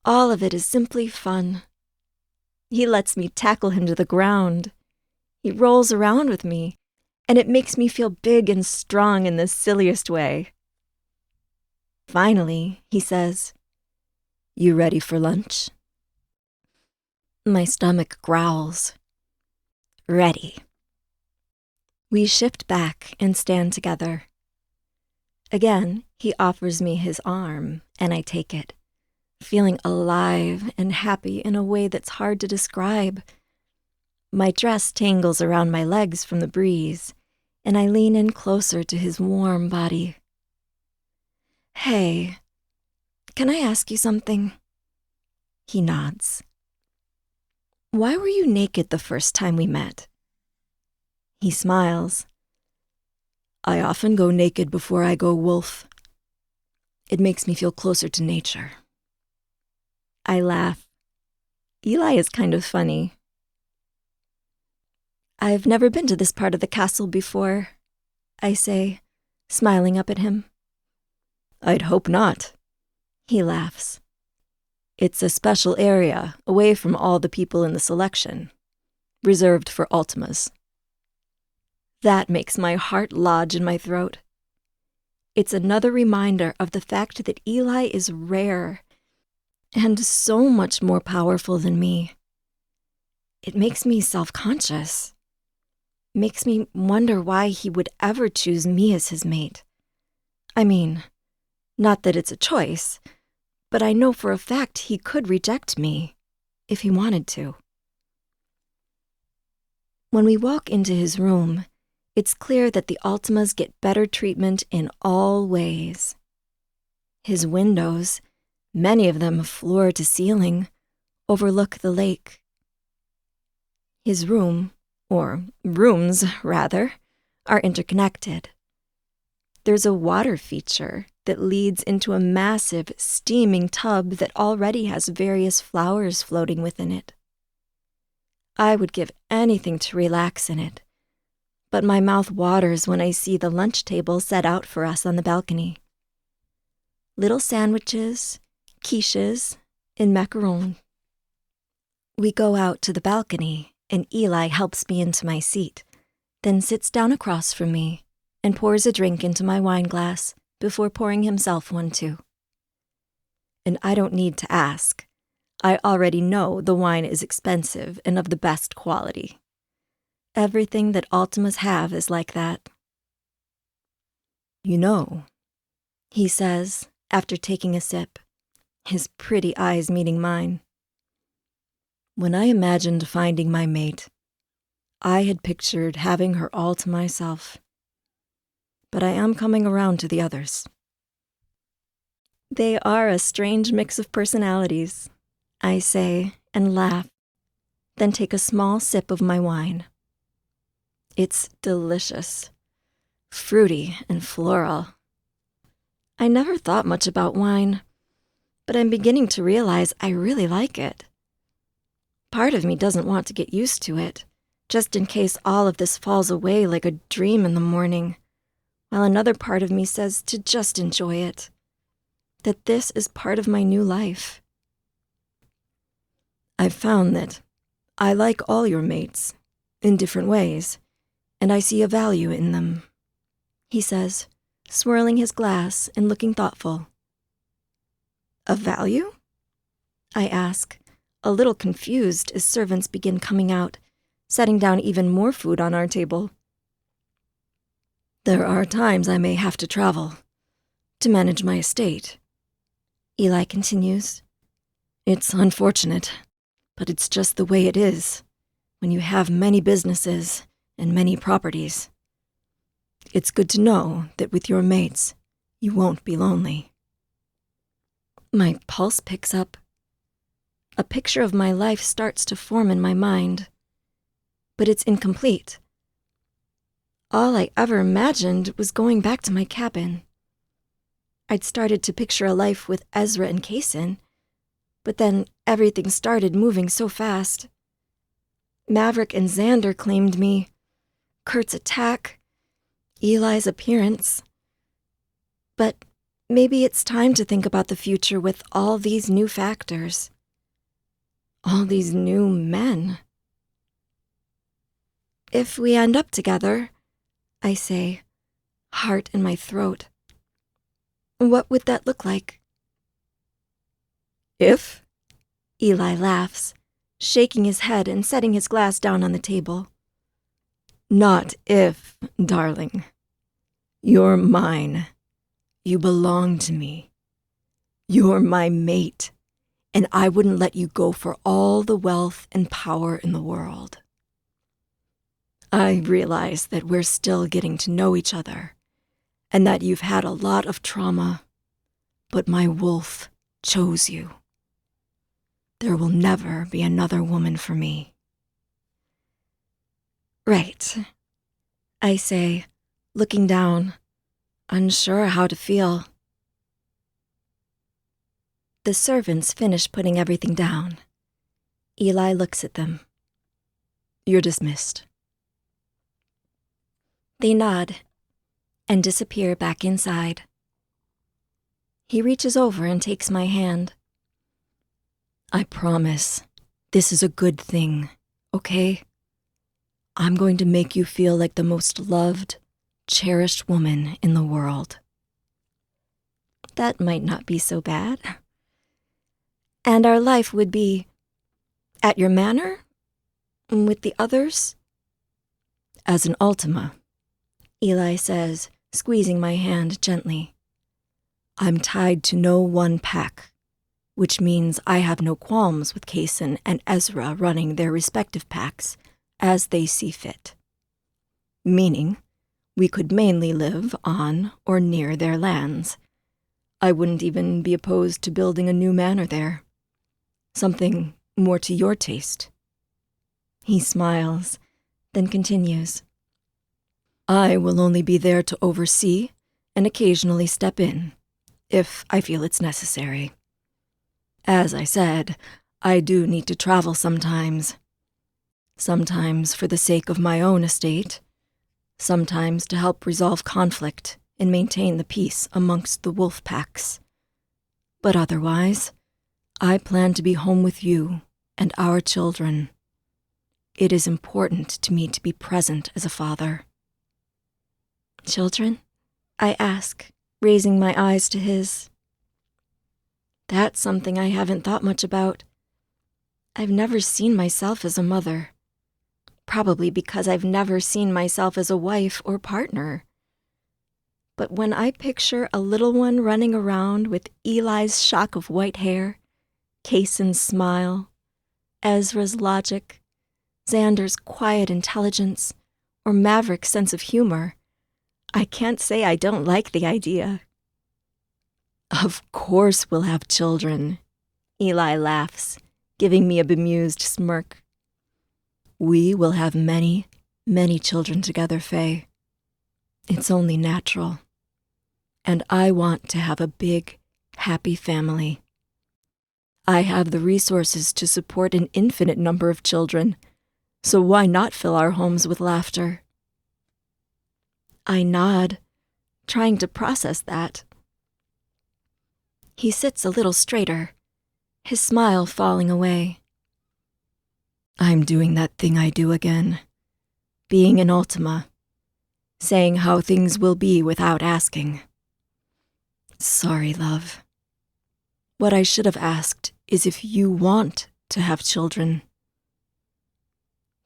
all of it is simply fun. He lets me tackle him to the ground. He rolls around with me, and it makes me feel big and strong in the silliest way. Finally, he says, "You ready for lunch?" My stomach growls. Ready. We shift back and stand together. Again, he offers me his arm, and I take it, feeling alive and happy in a way that's hard to describe. My dress tangles around my legs from the breeze, and I lean in closer to his warm body. Hey, can I ask you something? He nods. Why were you naked the first time we met? He smiles. I often go naked before I go wolf. It makes me feel closer to nature. I laugh. Eli is kind of funny. I've never been to this part of the castle before, I say, smiling up at him. I'd hope not. He laughs. It's a special area, away from all the people in the selection, reserved for Ultimas. That makes my heart lodge in my throat. It's another reminder of the fact that Eli is rare and so much more powerful than me. It makes me self-conscious. makes me wonder why he would ever choose me as his mate. I mean, not that it's a choice, but I know for a fact he could reject me if he wanted to. When we walk into his room, it's clear that the Ultimas get better treatment in all ways. His windows, many of them floor to ceiling, overlook the lake. His room, or rooms rather, are interconnected. There's a water feature that leads into a massive, steaming tub that already has various flowers floating within it. I would give anything to relax in it, but my mouth waters when I see the lunch table set out for us on the balcony. Little sandwiches, quiches, and macarons. We go out to the balcony, and Eli helps me into my seat, then sits down across from me and pours a drink into my wine glass before pouring himself one too. And I don't need to ask. I already know the wine is expensive and of the best quality. Everything that Ultimas have is like that. You know, he says after taking a sip, his pretty eyes meeting mine. When I imagined finding my mate, I had pictured having her all to myself. But I am coming around to the others. They are a strange mix of personalities, I say and laugh, then take a small sip of my wine. It's delicious, fruity and floral. I never thought much about wine, but I'm beginning to realize I really like it. Part of me doesn't want to get used to it, just in case all of this falls away like a dream in the morning, while another part of me says to just enjoy it, that this is part of my new life. I've found that I like all your mates, in different ways, and I see a value in them, he says, swirling his glass and looking thoughtful. A value? I ask, a little confused as servants begin coming out, setting down even more food on our table. There are times I may have to travel to manage my estate, Eli continues. It's unfortunate, but it's just the way it is when you have many businesses and many properties. It's good to know that with your mates, you won't be lonely. My pulse picks up. A picture of my life starts to form in my mind, but it's incomplete. All I ever imagined was going back to my cabin. I'd started to picture a life with Ezra and Kaysen, but then everything started moving so fast. Maverick and Xander claimed me, Kurt's attack, Eli's appearance. But maybe it's time to think about the future with all these new factors. All these new men. If we end up together, I say, heart in my throat, what would that look like? If? Eli laughs, shaking his head and setting his glass down on the table. Not if, darling. You're mine. You belong to me. You're my mate, and I wouldn't let you go for all the wealth and power in the world. I realize that we're still getting to know each other, and that you've had a lot of trauma, but my wolf chose you. There will never be another woman for me. Right, I say, looking down, unsure how to feel. The servants finish putting everything down. Eli looks at them. You're dismissed. They nod and disappear back inside. He reaches over and takes my hand. I promise, this is a good thing, okay? I'm going to make you feel like the most loved, cherished woman in the world. That might not be so bad. And our life would be at your manor? With the others? As an Ultima, Eli says, squeezing my hand gently, I'm tied to no one pack, which means I have no qualms with Kaysen and Ezra running their respective packs as they see fit. Meaning, we could mainly live on or near their lands. I wouldn't even be opposed to building a new manor there. Something more to your taste. He smiles, then continues. I will only be there to oversee and occasionally step in, if I feel it's necessary. As I said, I do need to travel sometimes. Sometimes for the sake of my own estate, sometimes to help resolve conflict and maintain the peace amongst the wolf packs. But otherwise, I plan to be home with you and our children. It is important to me to be present as a father. Children? I ask, raising my eyes to his. That's something I haven't thought much about. I've never seen myself as a mother. Probably because I've never seen myself as a wife or partner. But when I picture a little one running around with Eli's shock of white hair, Kaysen's smile, Ezra's logic, Xander's quiet intelligence, or Maverick's sense of humor, I can't say I don't like the idea. Of course we'll have children, Eli laughs, giving me a bemused smirk. We will have many, many children together, Faye. It's only natural. And I want to have a big, happy family. I have the resources to support an infinite number of children, so why not fill our homes with laughter? I nod, trying to process that. He sits a little straighter, his smile falling away. I'm doing that thing I do again, being an Ultima, saying how things will be without asking. Sorry, love. What I should have asked is if you want to have children.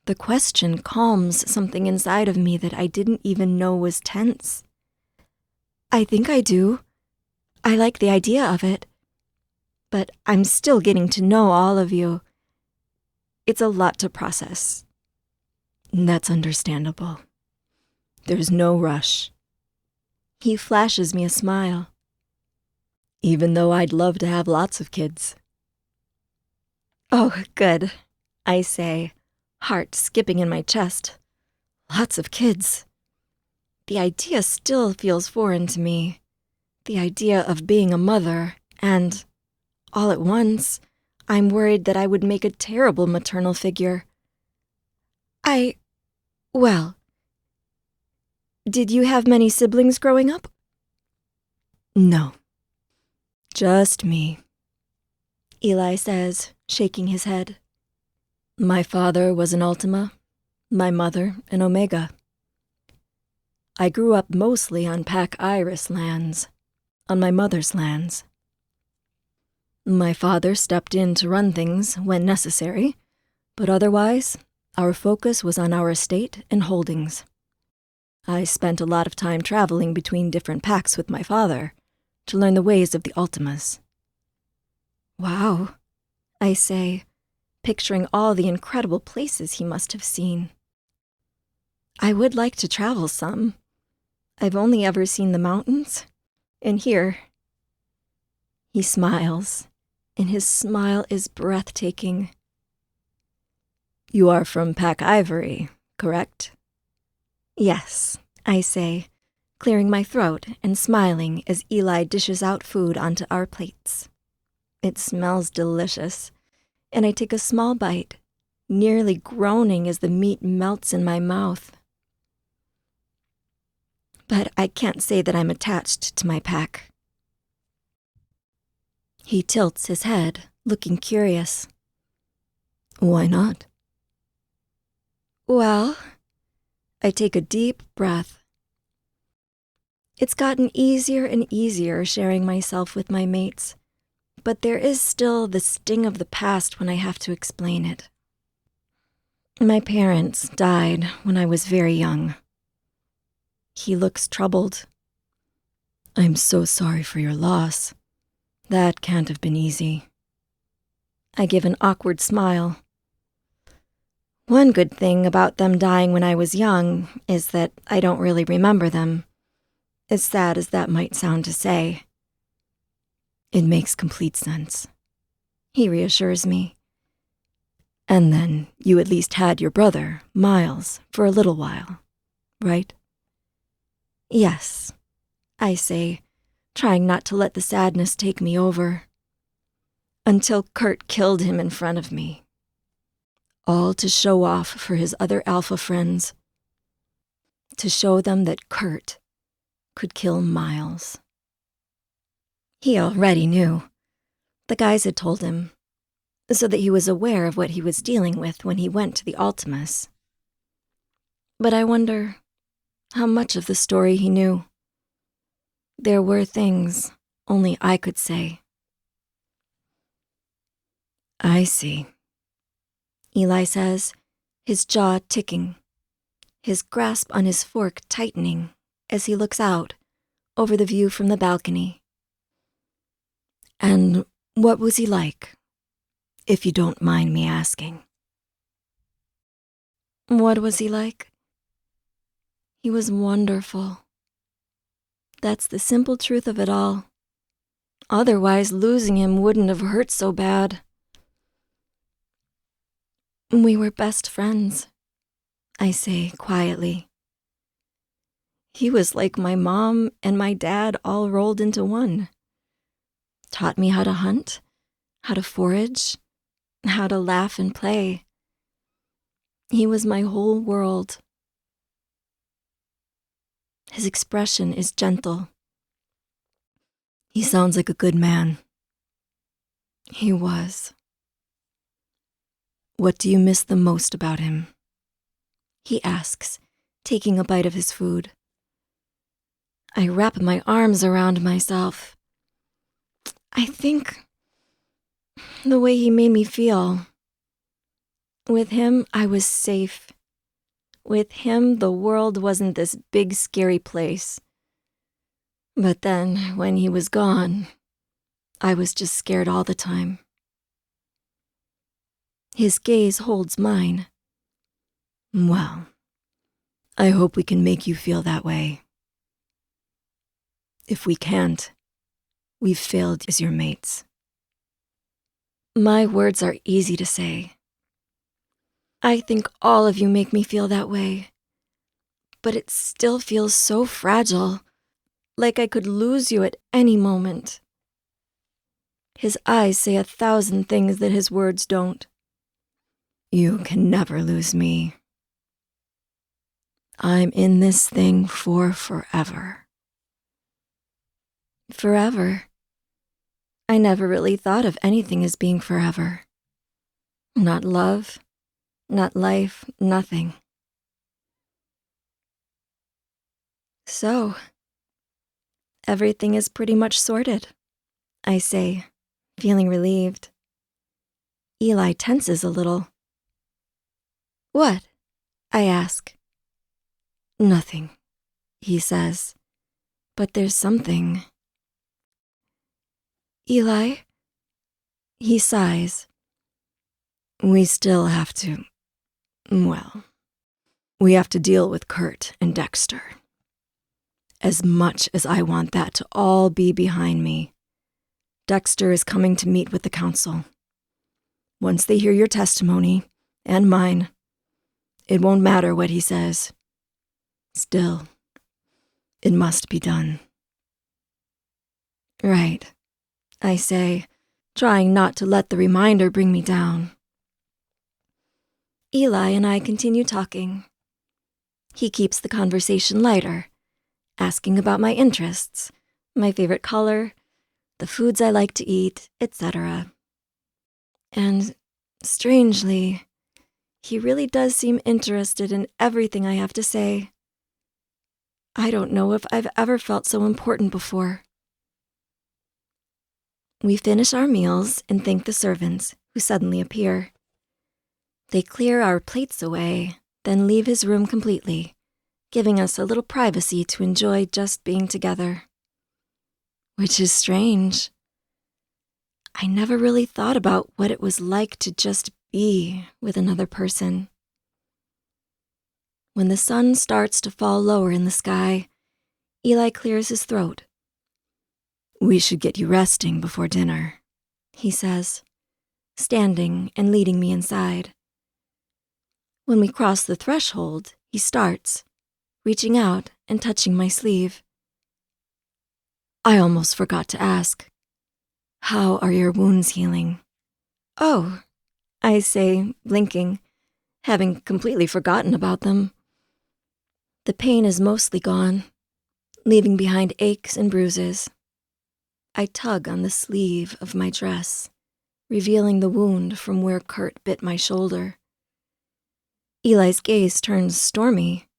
The question calms something inside of me that I didn't even know was tense. I think I do. I like the idea of it. But I'm still getting to know all of you. It's a lot to process. That's understandable. There's no rush. He flashes me a smile. Even though I'd love to have lots of kids. Oh, good, I say, heart skipping in my chest. Lots of kids. The idea still feels foreign to me. The idea of being a mother, and, all at once, I'm worried that I would make a terrible maternal figure. Well, did you have many siblings growing up? No. Just me, Eli says, shaking his head. My father was an Ultima, my mother an Omega. I grew up mostly on Pac Iris lands, on my mother's lands. My father stepped in to run things when necessary, but otherwise, our focus was on our estate and holdings. I spent a lot of time traveling between different packs with my father to learn the ways of the Ultimas. Wow, I say, picturing all the incredible places he must have seen. I would like to travel some. I've only ever seen the mountains, and here. He smiles, and his smile is breathtaking. You are from Pac Ivory, correct? Yes, I say, clearing my throat and smiling as Eli dishes out food onto our plates. It smells delicious, and I take a small bite, nearly groaning as the meat melts in my mouth. But I can't say that I'm attached to my pack. He tilts his head, looking curious. Why not? Well, I take a deep breath. It's gotten easier and easier sharing myself with my mates, but there is still the sting of the past when I have to explain it. My parents died when I was very young. He looks troubled. I'm so sorry for your loss. That can't have been easy. I give an awkward smile. One good thing about them dying when I was young is that I don't really remember them, as sad as that might sound to say. It makes complete sense. He reassures me. And then you at least had your brother, Miles, for a little while, right? Yes, I say, trying not to let the sadness take me over. Until Kurt killed him in front of me. All to show off for his other alpha friends. To show them that Kurt could kill Miles. He already knew. The guys had told him, so that he was aware of what he was dealing with when he went to the Ultimas. But I wonder how much of the story he knew. There were things only I could say. I see, Eli says, his jaw ticking, his grasp on his fork tightening as he looks out over the view from the balcony. And what was he like, if you don't mind me asking? What was he like? He was wonderful. That's the simple truth of it all. Otherwise, losing him wouldn't have hurt so bad. We were best friends, I say quietly. He was like my mom and my dad all rolled into one. Taught me how to hunt, how to forage, how to laugh and play. He was my whole world. His expression is gentle. He sounds like a good man. He was. What do you miss the most about him? He asks, taking a bite of his food. I wrap my arms around myself. I think the way he made me feel. With him, I was safe. With him, the world wasn't this big, scary place. But then, when he was gone, I was just scared all the time. His gaze holds mine. Well, I hope we can make you feel that way. If we can't, we've failed as your mates. My words are easy to say. I think all of you make me feel that way. But it still feels so fragile, like I could lose you at any moment. His eyes say 1,000 things that his words don't. You can never lose me. I'm in this thing for forever. Forever? I never really thought of anything as being forever. Not love, not life, nothing. So, everything is pretty much sorted, I say, feeling relieved. Eli tenses a little. What? I ask. Nothing, he says. But there's something. Eli? He sighs. We still have to, well, we have to deal with Kurt and Dexter. As much as I want that to all be behind me, Dexter is coming to meet with the council. Once they hear your testimony, and mine, it won't matter what he says. Still, it must be done. Right, I say, trying not to let the reminder bring me down. Eli and I continue talking. He keeps the conversation lighter, asking about my interests, my favorite color, the foods I like to eat, etc. And, strangely, he really does seem interested in everything I have to say. I don't know if I've ever felt so important before. We finish our meals and thank the servants, who suddenly appear. They clear our plates away, then leave his room completely, giving us a little privacy to enjoy just being together. Which is strange. I never really thought about what it was like to just be with another person. When the sun starts to fall lower in the sky, Eli clears his throat. "We should get you resting before dinner," he says, standing and leading me inside. When we cross the threshold, he starts, reaching out and touching my sleeve. I almost forgot to ask, "How are your wounds healing?" "Oh," I say, blinking, having completely forgotten about them. The pain is mostly gone, leaving behind aches and bruises. I tug on the sleeve of my dress, revealing the wound from where Kurt bit my shoulder. Eli's gaze turns stormy.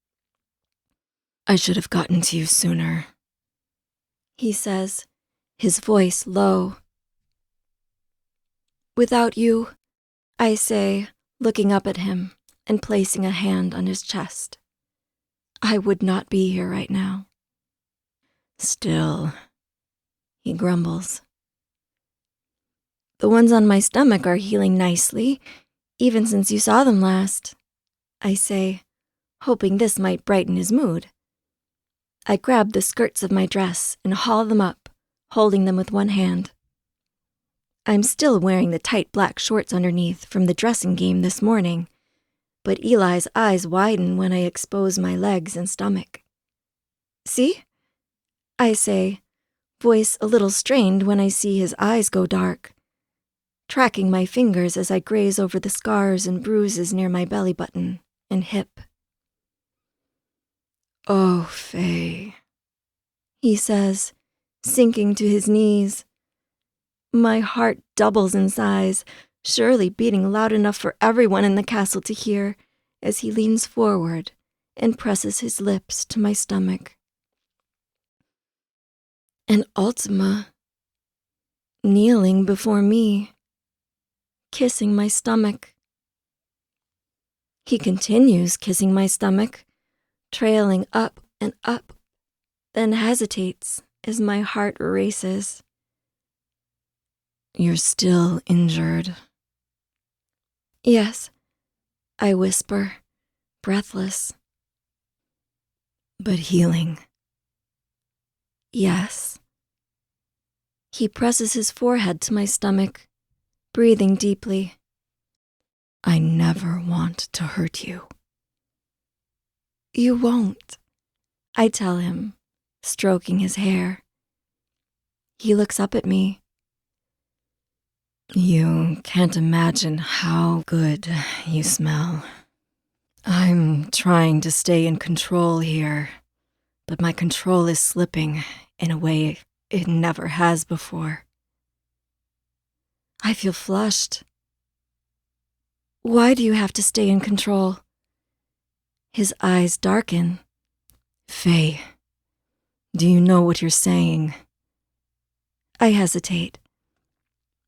"I should have gotten to you sooner," he says, his voice low. "Without you," I say, looking up at him and placing a hand on his chest, "I would not be here right now." "Still," he grumbles. "The ones on my stomach are healing nicely, even since you saw them last," I say, hoping this might brighten his mood. I grab the skirts of my dress and haul them up, holding them with one hand. I'm still wearing the tight black shorts underneath from the dressing game this morning, but Eli's eyes widen when I expose my legs and stomach. "See?" I say, voice a little strained when I see his eyes go dark, tracking my fingers as I graze over the scars and bruises near my belly button and hip. "Oh, Faye," he says, sinking to his knees. My heart doubles in size, surely beating loud enough for everyone in the castle to hear, as he leans forward and presses his lips to my stomach. And Ultima, kneeling before me, kissing my stomach. He continues kissing my stomach, trailing up and up, then hesitates as my heart races. "You're still injured." "Yes," I whisper, breathless. "But healing." "Yes." He presses his forehead to my stomach, breathing deeply. "I never want to hurt you." "You won't," I tell him, stroking his hair. He looks up at me. "You can't imagine how good you smell. I'm trying to stay in control here, but my control is slipping in a way it never has before." I feel flushed. "Why do you have to stay in control?" His eyes darken. "Faye, do you know what you're saying?" I hesitate,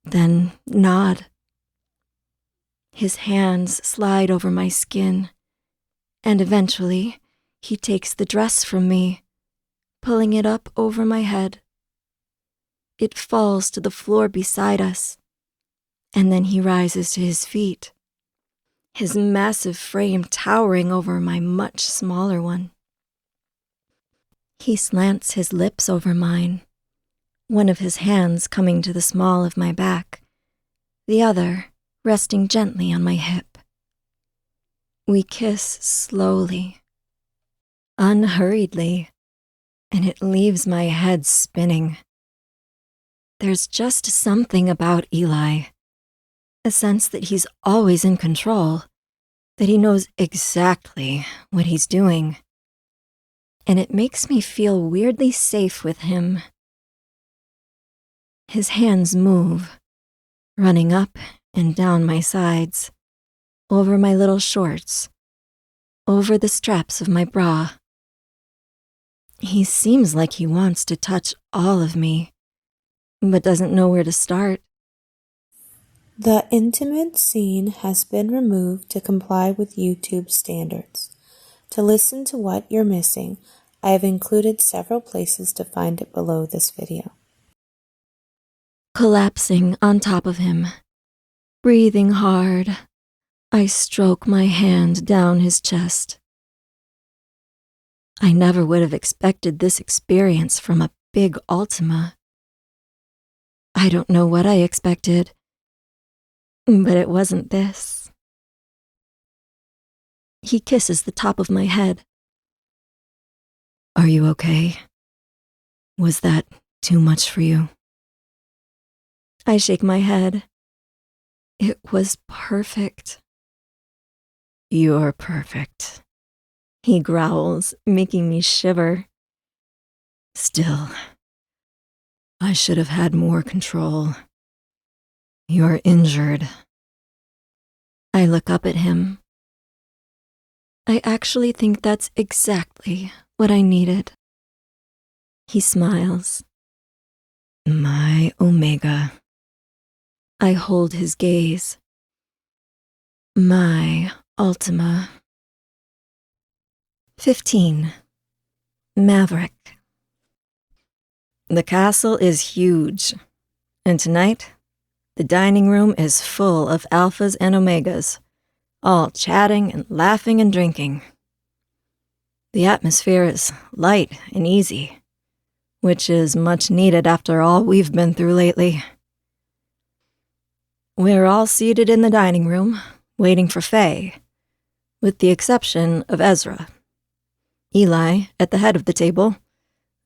then nod. His hands slide over my skin, and eventually he takes the dress from me, pulling it up over my head. It falls to the floor beside us, and then he rises to his feet, his massive frame towering over my much smaller one. He slants his lips over mine, one of his hands coming to the small of my back, the other resting gently on my hip. We kiss slowly, unhurriedly, and it leaves my head spinning. There's just something about Eli, a sense that he's always in control, that he knows exactly what he's doing. And it makes me feel weirdly safe with him. His hands move, running up and down my sides, over my little shorts, over the straps of my bra. He seems like he wants to touch all of me, but doesn't know where to start. The intimate scene has been removed to comply with YouTube standards. To listen to what you're missing, I have included several places to find it below this video. Collapsing on top of him, breathing hard, I stroke my hand down his chest. I never would have expected this experience from a big Ultima. I don't know what I expected, but it wasn't this. He kisses the top of my head. Are you okay? Was that too much for you? I shake my head. It was perfect. You're perfect, he growls, making me shiver. Still, I should have had more control. You're injured. I look up at him. I actually think that's exactly what I needed. He smiles. My Omega. I hold his gaze. My Ultima. 15. Maverick. The castle is huge, and tonight, the dining room is full of alphas and omegas, all chatting and laughing and drinking. The atmosphere is light and easy, which is much needed after all we've been through lately. We're all seated in the dining room, waiting for Faye, with the exception of Ezra. Eli at the head of the table,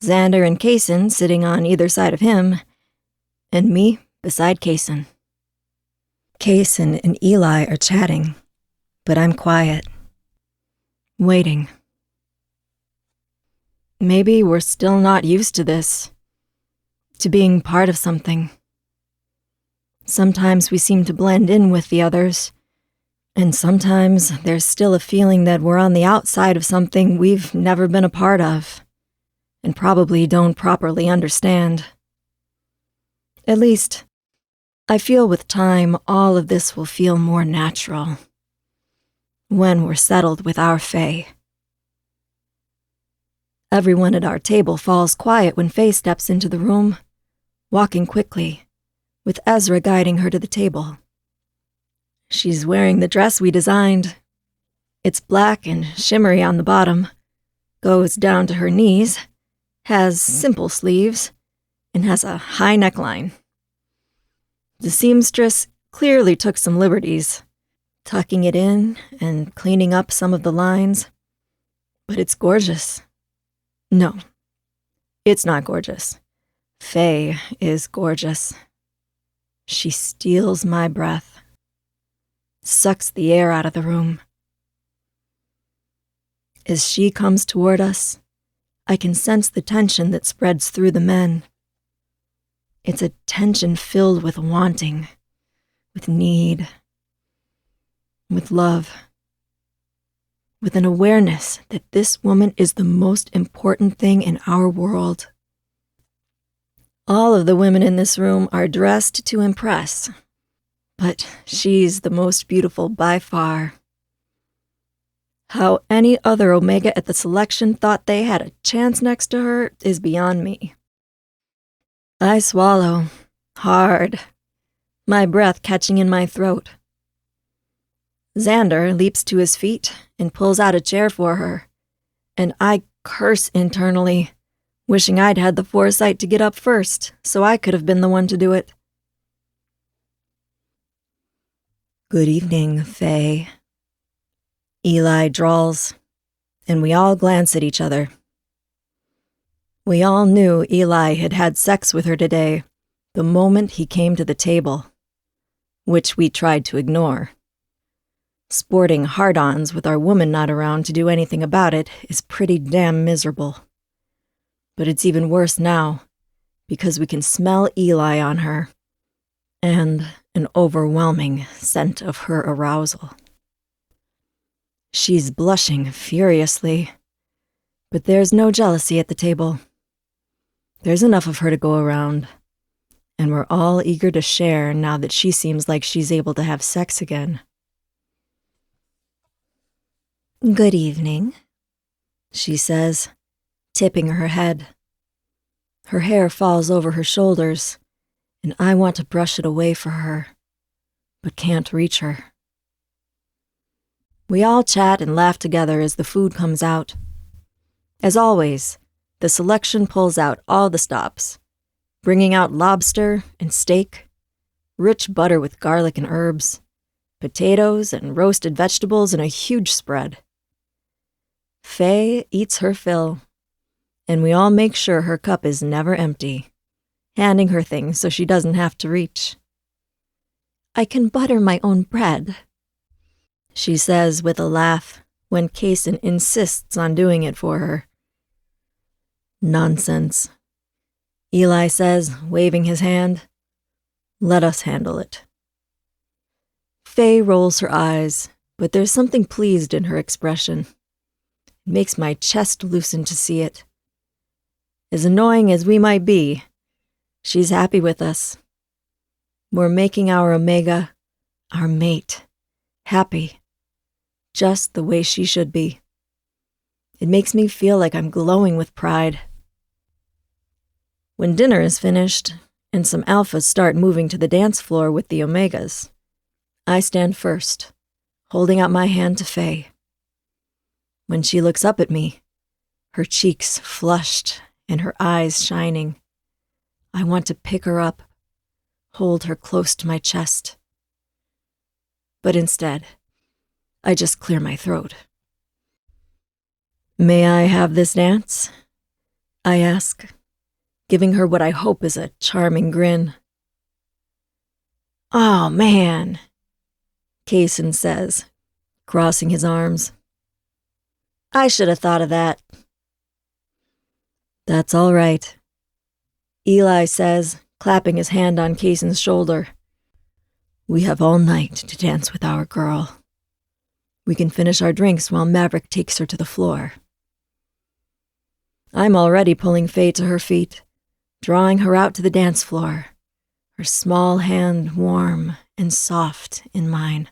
Xander and Kaysen sitting on either side of him, and me beside Kaysen. Kaysen and Eli are chatting, but I'm quiet, waiting. Maybe we're still not used to this, to being part of something. Sometimes we seem to blend in with the others, and sometimes there's still a feeling that we're on the outside of something we've never been a part of, and probably don't properly understand. At least, I feel with time all of this will feel more natural, when we're settled with our Faye. Everyone at our table falls quiet when Faye steps into the room, walking quickly, with Ezra guiding her to the table. She's wearing the dress we designed. It's black and shimmery on the bottom, goes down to her knees, has simple sleeves, and has a high neckline. The seamstress clearly took some liberties, tucking it in and cleaning up some of the lines, but it's gorgeous. No, it's not gorgeous. Faye is gorgeous. She steals my breath, sucks the air out of the room. As she comes toward us, I can sense the tension that spreads through the men. It's a tension filled with wanting, with need, with love, with an awareness that this woman is the most important thing in our world. All of the women in this room are dressed to impress, but she's the most beautiful by far. How any other Omega at the selection thought they had a chance next to her is beyond me. I swallow, hard, my breath catching in my throat. Xander leaps to his feet and pulls out a chair for her, and I curse internally, wishing I'd had the foresight to get up first so I could have been the one to do it. Good evening, Faye. Eli drawls, and we all glance at each other. We all knew Eli had had sex with her today, the moment he came to the table, which we tried to ignore. Sporting hard-ons with our woman not around to do anything about it is pretty damn miserable. But it's even worse now, because we can smell Eli on her, and an overwhelming scent of her arousal. She's blushing furiously, but there's no jealousy at the table. There's enough of her to go around, and we're all eager to share now that she seems like she's able to have sex again. Good evening, she says, tipping her head. Her hair falls over her shoulders, and I want to brush it away for her, but can't reach her. We all chat and laugh together as the food comes out. As always, the selection pulls out all the stops, bringing out lobster and steak, rich butter with garlic and herbs, potatoes and roasted vegetables in a huge spread. Faye eats her fill, and we all make sure her cup is never empty, handing her things so she doesn't have to reach. I can butter my own bread, she says with a laugh when Kaysen insists on doing it for her. Nonsense, Eli says, waving his hand. Let us handle it. Faye rolls her eyes, but there's something pleased in her expression. It makes my chest loosen to see it. As annoying as we might be, she's happy with us. We're making our Omega, our mate, happy, just the way she should be. It makes me feel like I'm glowing with pride. When dinner is finished, and some alphas start moving to the dance floor with the Omegas, I stand first, holding out my hand to Faye. When she looks up at me, her cheeks flushed and her eyes shining, I want to pick her up, hold her close to my chest. But instead, I just clear my throat. May I have this dance? I ask, giving her what I hope is a charming grin. Oh, man, Kaysen says, crossing his arms. I should have thought of that. That's all right, Eli says, clapping his hand on Kaysen's shoulder. We have all night to dance with our girl. We can finish our drinks while Maverick takes her to the floor. I'm already pulling Faye to her feet, drawing her out to the dance floor, her small hand warm and soft in mine.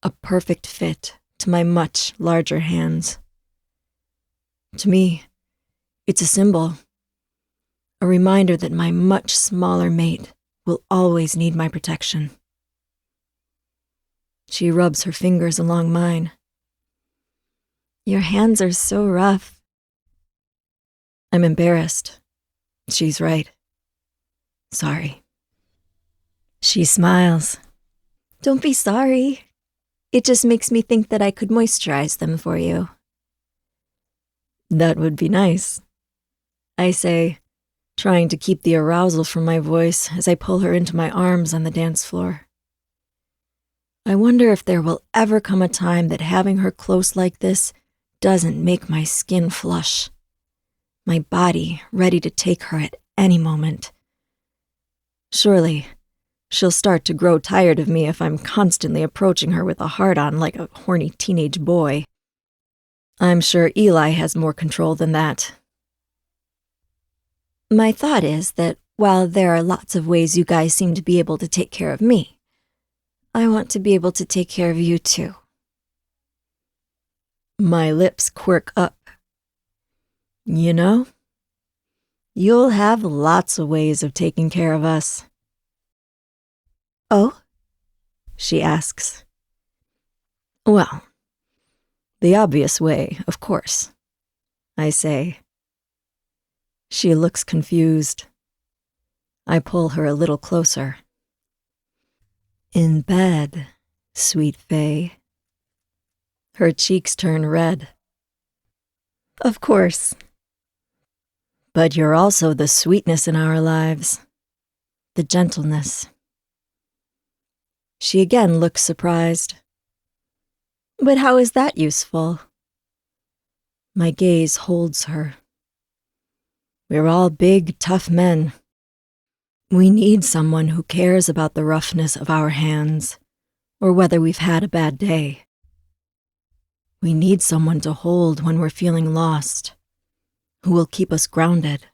A perfect fit to my much larger hands. To me, it's a symbol, a reminder that my much smaller mate will always need my protection. She rubs her fingers along mine. Your hands are so rough. I'm embarrassed. She's right. Sorry. She smiles. Don't be sorry. It just makes me think that I could moisturize them for you. That would be nice, I say, trying to keep the arousal from my voice as I pull her into my arms on the dance floor. I wonder if there will ever come a time that having her close like this doesn't make my skin flush, my body ready to take her at any moment. Surely, she'll start to grow tired of me if I'm constantly approaching her with a hard-on like a horny teenage boy. I'm sure Eli has more control than that. My thought is that while there are lots of ways you guys seem to be able to take care of me, I want to be able to take care of you too. My lips quirk up. You know, you'll have lots of ways of taking care of us. Oh? She asks. Well, the obvious way, of course, I say. She looks confused. I pull her a little closer. In bed, sweet Faye. Her cheeks turn red. Of course. But you're also the sweetness in our lives, the gentleness. She again looks surprised. But how is that useful? My gaze holds her. We're all big, tough men. We need someone who cares about the roughness of our hands, or whether we've had a bad day. We need someone to hold when we're feeling lost, who will keep us grounded.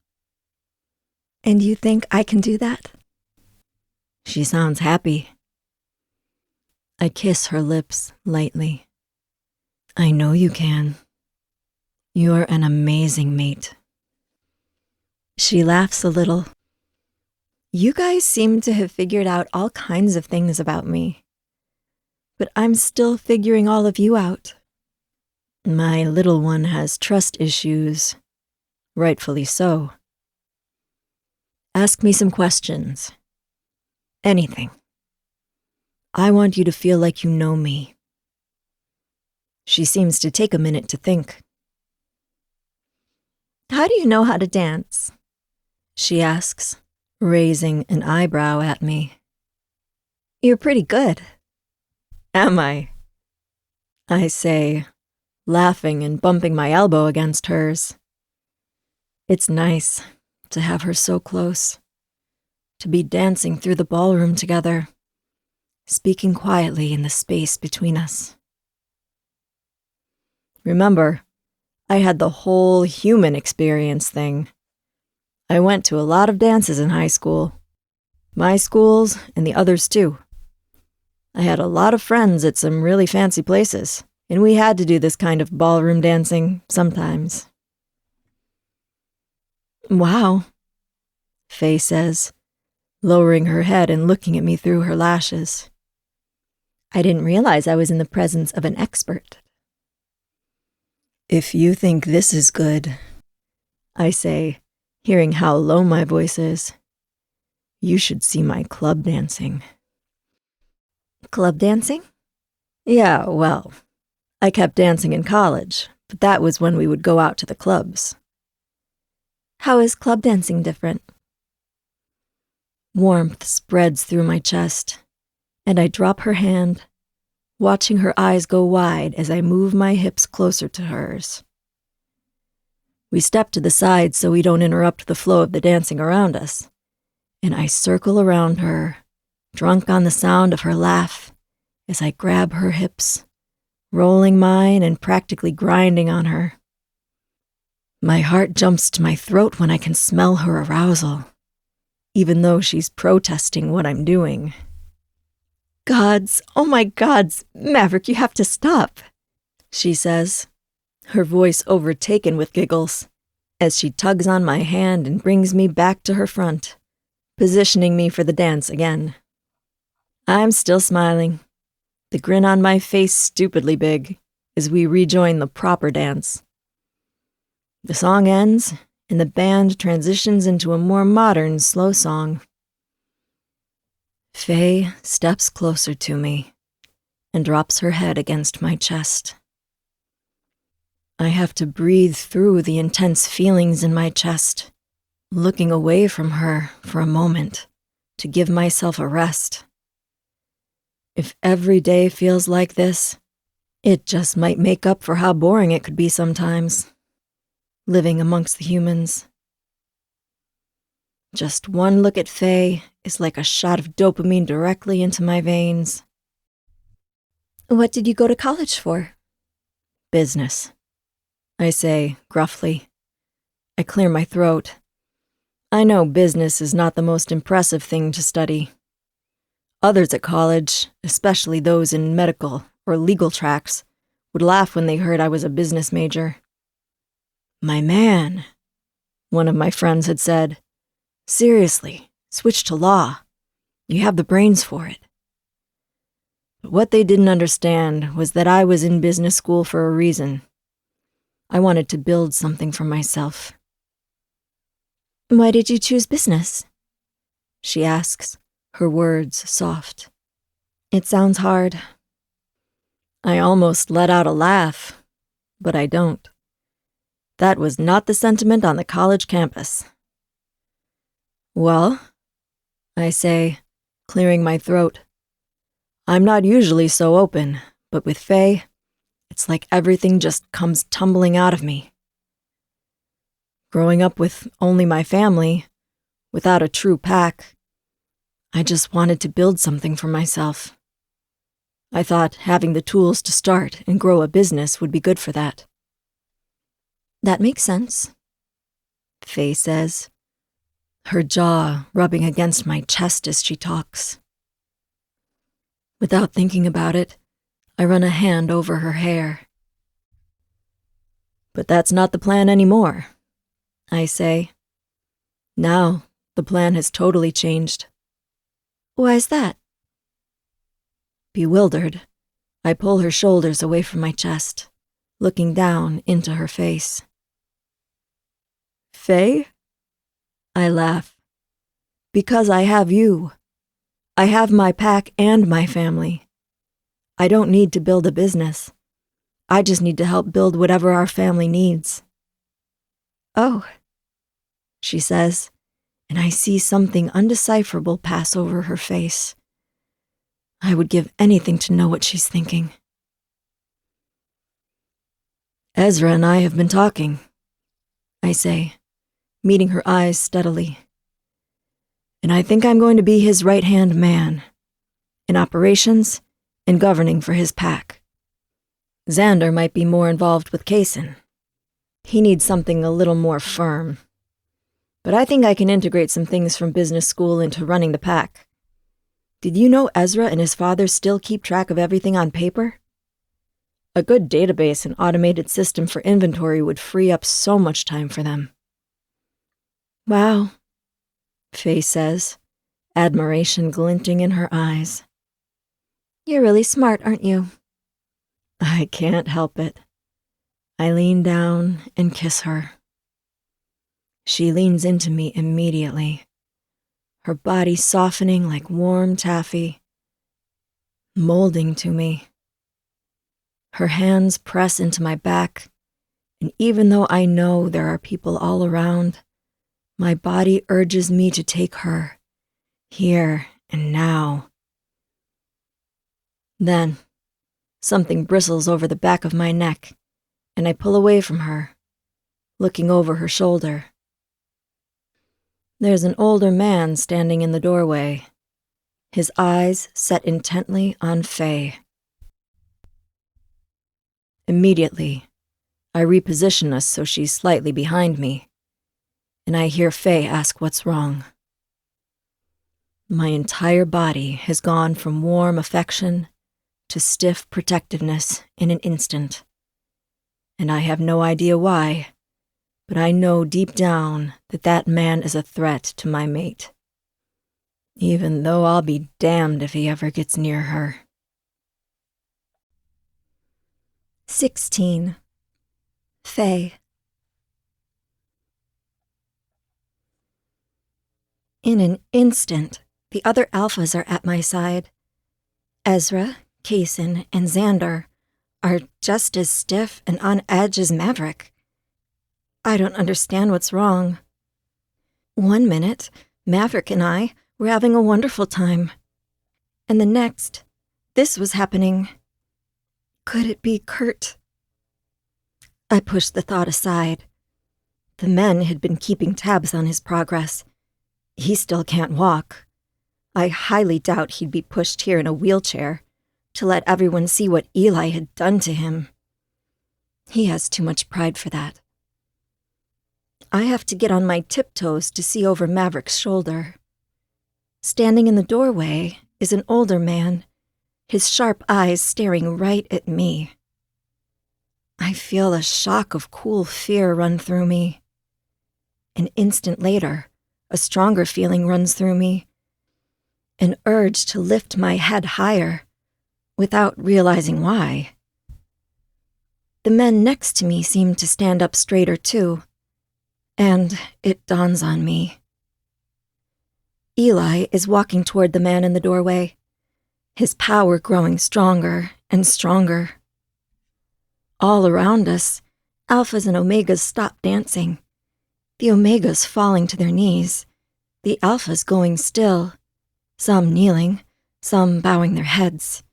And you think I can do that? She sounds happy. I kiss her lips lightly. I know you can. You're an amazing mate. She laughs a little. You guys seem to have figured out all kinds of things about me. But I'm still figuring all of you out. My little one has trust issues. Rightfully so. Ask me some questions. Anything. I want you to feel like you know me. She seems to take a minute to think. How do you know how to dance? She asks, raising an eyebrow at me. You're pretty good. Am I? I say, laughing and bumping my elbow against hers. It's nice to have her so close, to be dancing through the ballroom together, speaking quietly in the space between us. Remember, I had the whole human experience thing. I went to a lot of dances in high school. My schools and the others too. I had a lot of friends at some really fancy places, and we had to do this kind of ballroom dancing sometimes. Wow, Faye says, lowering her head and looking at me through her lashes. I didn't realize I was in the presence of an expert. If you think this is good, I say, hearing how low my voice is, you should see my club dancing. Club dancing? Yeah, well, I kept dancing in college, but that was when we would go out to the clubs. How is club dancing different? Warmth spreads through my chest, and I drop her hand, watching her eyes go wide as I move my hips closer to hers. We step to the side so we don't interrupt the flow of the dancing around us, and I circle around her, drunk on the sound of her laugh, as I grab her hips, rolling mine and practically grinding on her. My heart jumps to my throat when I can smell her arousal, even though she's protesting what I'm doing. Gods, oh my gods, Maverick, you have to stop, she says, her voice overtaken with giggles, as she tugs on my hand and brings me back to her front, positioning me for the dance again. I'm still smiling, the grin on my face stupidly big, as we rejoin the proper dance. The song ends, and the band transitions into a more modern slow song. Faye steps closer to me and drops her head against my chest. I have to breathe through the intense feelings in my chest, looking away from her for a moment to give myself a rest. If every day feels like this, it just might make up for how boring it could be sometimes, living amongst the humans. Just one look at Faye is like a shot of dopamine directly into my veins. What did you go to college for? Business, I say gruffly. I clear my throat. I know business is not the most impressive thing to study. Others at college, especially those in medical or legal tracks, would laugh when they heard I was a business major. My man, one of my friends had said, seriously, switch to law. You have the brains for it. But what they didn't understand was that I was in business school for a reason. I wanted to build something for myself. Why did you choose business? She asks, her words soft. It sounds hard. I almost let out a laugh, but I don't. That was not the sentiment on the college campus. Well, I say, clearing my throat. I'm not usually so open, but with Faye, it's like everything just comes tumbling out of me. Growing up with only my family, without a true pack, I just wanted to build something for myself. I thought having the tools to start and grow a business would be good for that. That makes sense, Faye says, her jaw rubbing against my chest as she talks. Without thinking about it, I run a hand over her hair. But that's not the plan anymore, I say. Now, the plan has totally changed. Why's that? Bewildered, I pull her shoulders away from my chest, looking down into her face. Faye? I laugh. Because I have you. I have my pack and my family. I don't need to build a business. I just need to help build whatever our family needs. Oh, she says, and I see something undecipherable pass over her face. I would give anything to know what she's thinking. Ezra and I have been talking, I say, meeting her eyes steadily. And I think I'm going to be his right-hand man, in operations and governing for his pack. Xander might be more involved with Kaysen. He needs something a little more firm. But I think I can integrate some things from business school into running the pack. Did you know Ezra and his father still keep track of everything on paper? A good database and automated system for inventory would free up so much time for them. Wow, Faye says, admiration glinting in her eyes. You're really smart, aren't you? I can't help it. I lean down and kiss her. She leans into me immediately, her body softening like warm taffy, molding to me. Her hands press into my back, and even though I know there are people all around, my body urges me to take her, here and now. Then, something bristles over the back of my neck, and I pull away from her, looking over her shoulder. There's an older man standing in the doorway, his eyes set intently on Faye. Immediately, I reposition us so she's slightly behind me, and I hear Faye ask what's wrong. My entire body has gone from warm affection to stiff protectiveness in an instant, and I have no idea why, but I know deep down that that man is a threat to my mate, even though I'll be damned if he ever gets near her. 16. Faye. In an instant, the other alphas are at my side. Ezra, Kaysen, and Xander are just as stiff and on edge as Maverick. I don't understand what's wrong. One minute, Maverick and I were having a wonderful time. And the next, this was happening. Could it be Kurt? I pushed the thought aside. The men had been keeping tabs on his progress. He still can't walk. I highly doubt he'd be pushed here in a wheelchair to let everyone see what Eli had done to him. He has too much pride for that. I have to get on my tiptoes to see over Maverick's shoulder. Standing in the doorway is an older man, his sharp eyes staring right at me. I feel a shock of cool fear run through me. An instant later, a stronger feeling runs through me, an urge to lift my head higher, without realizing why. The men next to me seem to stand up straighter too, and it dawns on me. Eli is walking toward the man in the doorway, his power growing stronger and stronger. All around us, alphas and omegas stop dancing, the omegas falling to their knees, the alphas going still, some kneeling, some bowing their heads.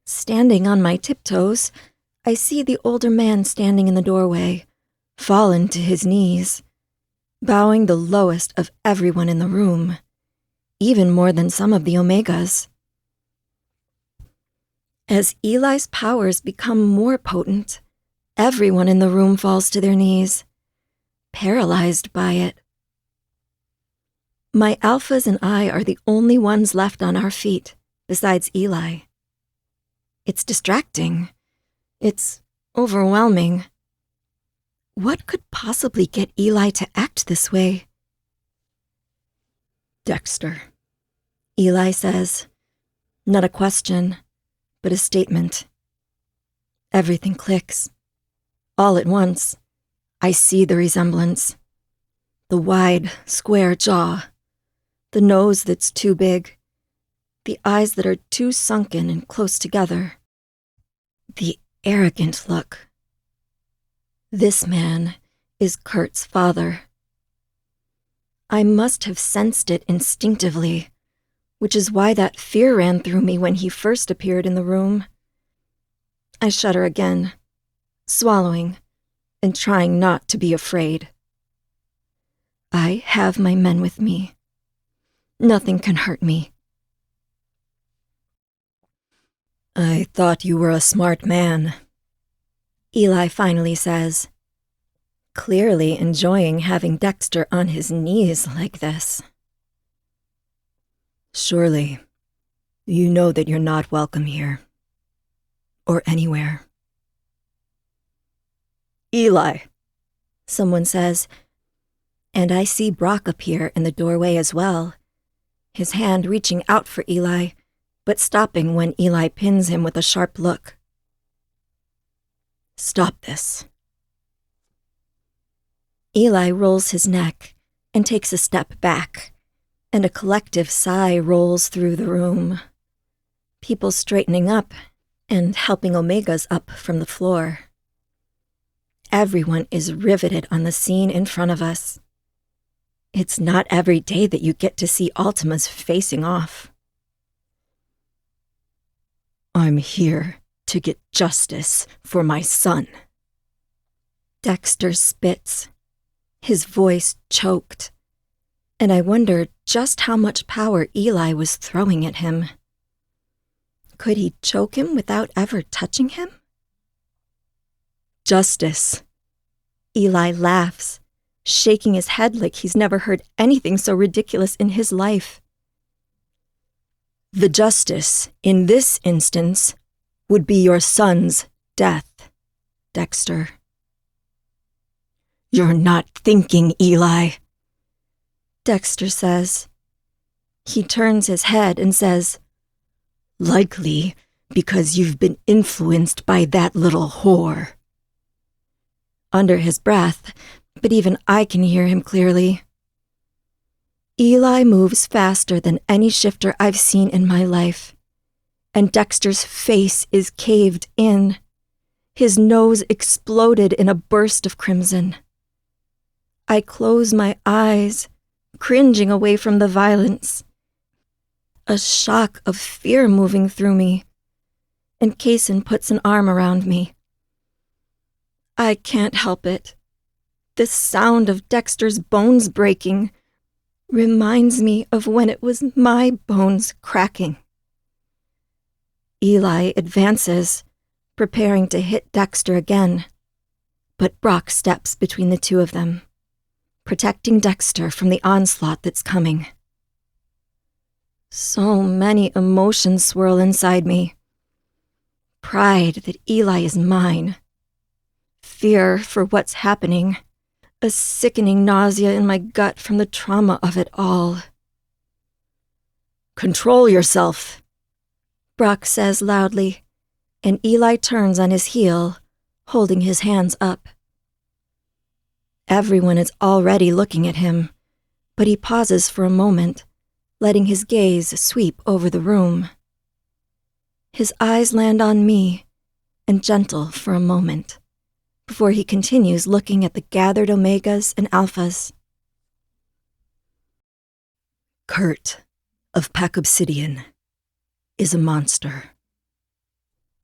Standing on my tiptoes, I see the older man standing in the doorway, fallen to his knees, bowing the lowest of everyone in the room, even more than some of the omegas. As Eli's powers become more potent, everyone in the room falls to their knees, paralyzed by it. My alphas and I are the only ones left on our feet, besides Eli. It's distracting. It's overwhelming. What could possibly get Eli to act this way? Dexter. Eli says, not a question, but a statement. Everything clicks. All at once, I see the resemblance. The wide, square jaw. The nose that's too big. The eyes that are too sunken and close together. The arrogant look. This man is Kurt's father. I must have sensed it instinctively, which is why that fear ran through me when he first appeared in the room. I shudder again, swallowing and trying not to be afraid. I have my men with me. Nothing can hurt me. I thought you were a smart man, Eli finally says, clearly enjoying having Dexter on his knees like this. Surely, you know that you're not welcome here. Or anywhere. Eli, someone says, and I see Brock appear in the doorway as well, his hand reaching out for Eli, but stopping when Eli pins him with a sharp look. Stop this. Eli rolls his neck and takes a step back, and a collective sigh rolls through the room. People straightening up and helping Omegas up from the floor. Everyone is riveted on the scene in front of us. It's not every day that you get to see Ultimas facing off. I'm here to get justice for my son. Dexter spits, his voice choked, and I wondered just how much power Eli was throwing at him. Could he choke him without ever touching him? Justice. Eli laughs, shaking his head like he's never heard anything so ridiculous in his life. The justice, in this instance, would be your son's death, Dexter. You're not thinking, Eli, Dexter says. He turns his head and says, likely because you've been influenced by that little whore. Under his breath, but even I can hear him clearly. Eli moves faster than any shifter I've seen in my life, and Dexter's face is caved in. His nose exploded in a burst of crimson. I close my eyes, cringing away from the violence. A shock of fear moving through me, and Kaysen puts an arm around me. I can't help it. The sound of Dexter's bones breaking reminds me of when it was my bones cracking. Eli advances, preparing to hit Dexter again, but Brock steps between the two of them, protecting Dexter from the onslaught that's coming. So many emotions swirl inside me. Pride that Eli is mine. Fear for what's happening. A sickening nausea in my gut from the trauma of it all. Control yourself, Brock says loudly, and Eli turns on his heel, holding his hands up. Everyone is already looking at him, but he pauses for a moment, letting his gaze sweep over the room. His eyes land on me, and gentle for a moment, before he continues looking at the gathered Omegas and Alphas. Kurt, of Pack Obsidian, is a monster,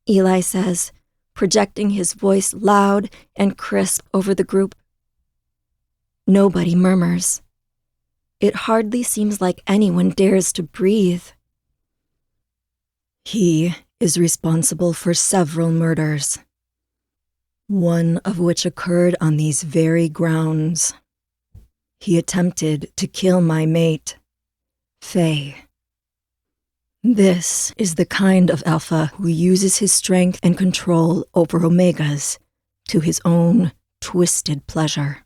Eli says, projecting his voice loud and crisp over the group. Nobody murmurs. It hardly seems like anyone dares to breathe. He is responsible for several murders, one of which occurred on these very grounds. He attempted to kill my mate, Faye. This is the kind of alpha who uses his strength and control over omegas to his own twisted pleasure.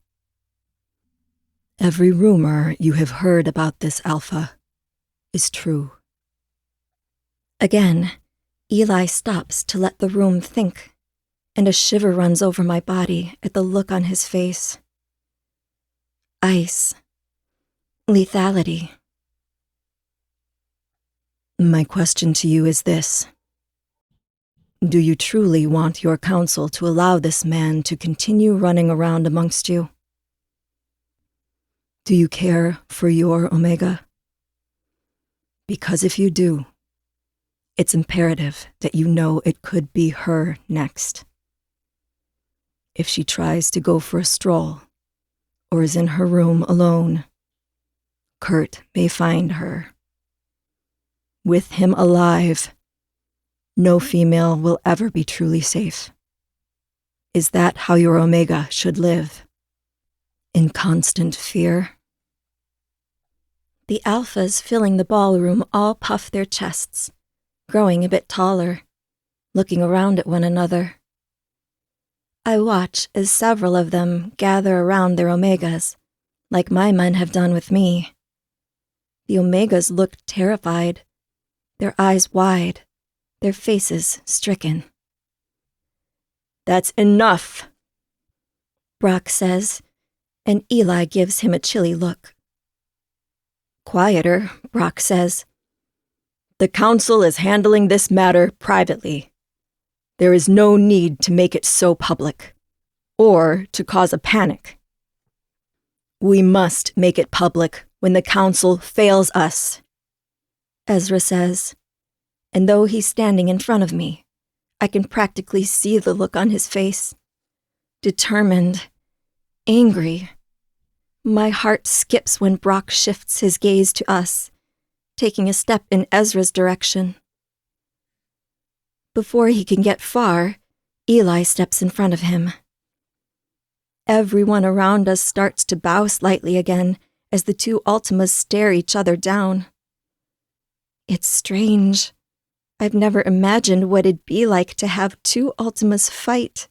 Every rumor you have heard about this alpha is true. Again, Eli stops to let the room think, and a shiver runs over my body at the look on his face. Ice. Lethality. My question to you is this. Do you truly want your council to allow this man to continue running around amongst you? Do you care for your Omega? Because if you do, it's imperative that you know it could be her next. If she tries to go for a stroll, or is in her room alone, Kurt may find her. With him alive, no female will ever be truly safe. Is that how your Omega should live? In constant fear? The alphas filling the ballroom all puff their chests, growing a bit taller, looking around at one another. I watch as several of them gather around their Omegas, like my men have done with me. The Omegas look terrified, their eyes wide, their faces stricken. That's enough, Brock says, and Eli gives him a chilly look. Quieter, Brock says. The council is handling this matter privately. There is no need to make it so public, or to cause a panic. We must make it public when the council fails us, Ezra says, and though he's standing in front of me, I can practically see the look on his face. Determined, angry. My heart skips when Brock shifts his gaze to us, taking a step in Ezra's direction. Before he can get far, Eli steps in front of him. Everyone around us starts to bow slightly again as the two Ultimas stare each other down. It's strange. I've never imagined what it'd be like to have two Ultimas fight,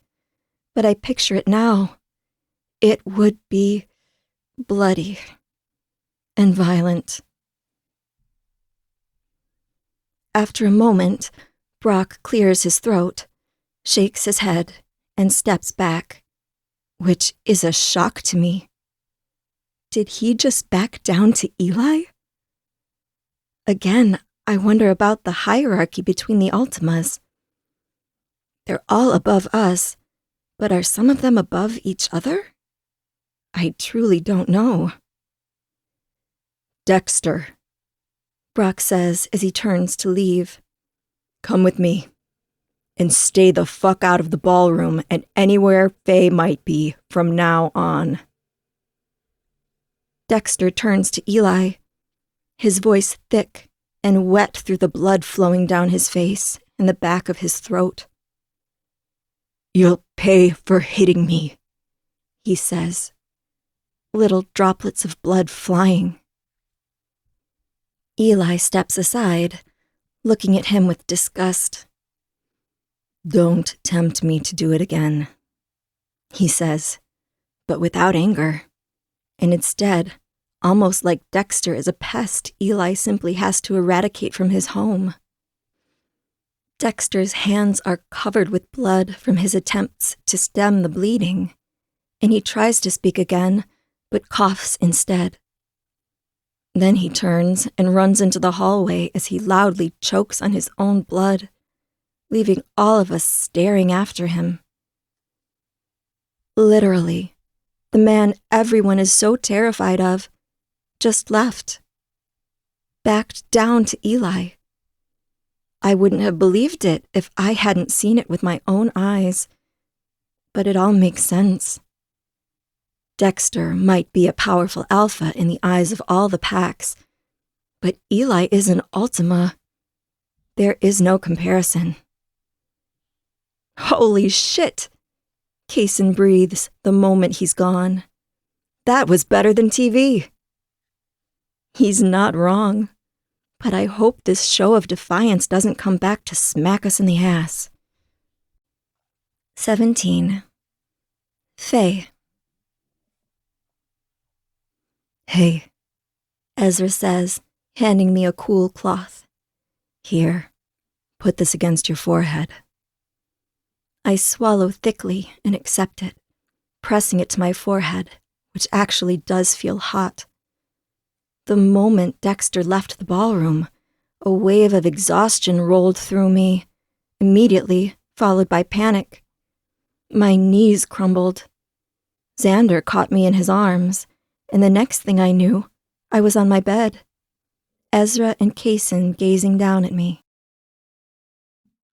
but I picture it now. It would be bloody and violent. After a moment, Brock clears his throat, shakes his head, and steps back, which is a shock to me. Did he just back down to Eli? Again, I wonder about the hierarchy between the Ultimas. They're all above us, but are some of them above each other? I truly don't know. Dexter, Brock says as he turns to leave. Come with me, and stay the fuck out of the ballroom and anywhere Faye might be from now on. Dexter turns to Eli, his voice thick and wet through the blood flowing down his face and the back of his throat. You'll pay for hitting me, he says, little droplets of blood flying. Eli steps aside, looking at him with disgust. Don't tempt me to do it again, he says, but without anger. And instead, almost like Dexter is a pest Eli simply has to eradicate from his home. Dexter's hands are covered with blood from his attempts to stem the bleeding, and he tries to speak again, but coughs instead. Then he turns and runs into the hallway as he loudly chokes on his own blood, leaving all of us staring after him. Literally, the man everyone is so terrified of just left. Backed down to Eli. I wouldn't have believed it if I hadn't seen it with my own eyes, but it all makes sense. Dexter might be a powerful alpha in the eyes of all the packs, but Eli is an Ultima. There is no comparison. Holy shit! Kaysen breathes the moment he's gone. That was better than TV. He's not wrong. But I hope this show of defiance doesn't come back to smack us in the ass. 17. Faye. Hey, Ezra says, handing me a cool cloth. Here, put this against your forehead. I swallow thickly and accept it, pressing it to my forehead, which actually does feel hot. The moment Dexter left the ballroom, a wave of exhaustion rolled through me, immediately followed by panic. My knees crumbled. Xander caught me in his arms, and the next thing I knew, I was on my bed, Ezra and Kaysen gazing down at me.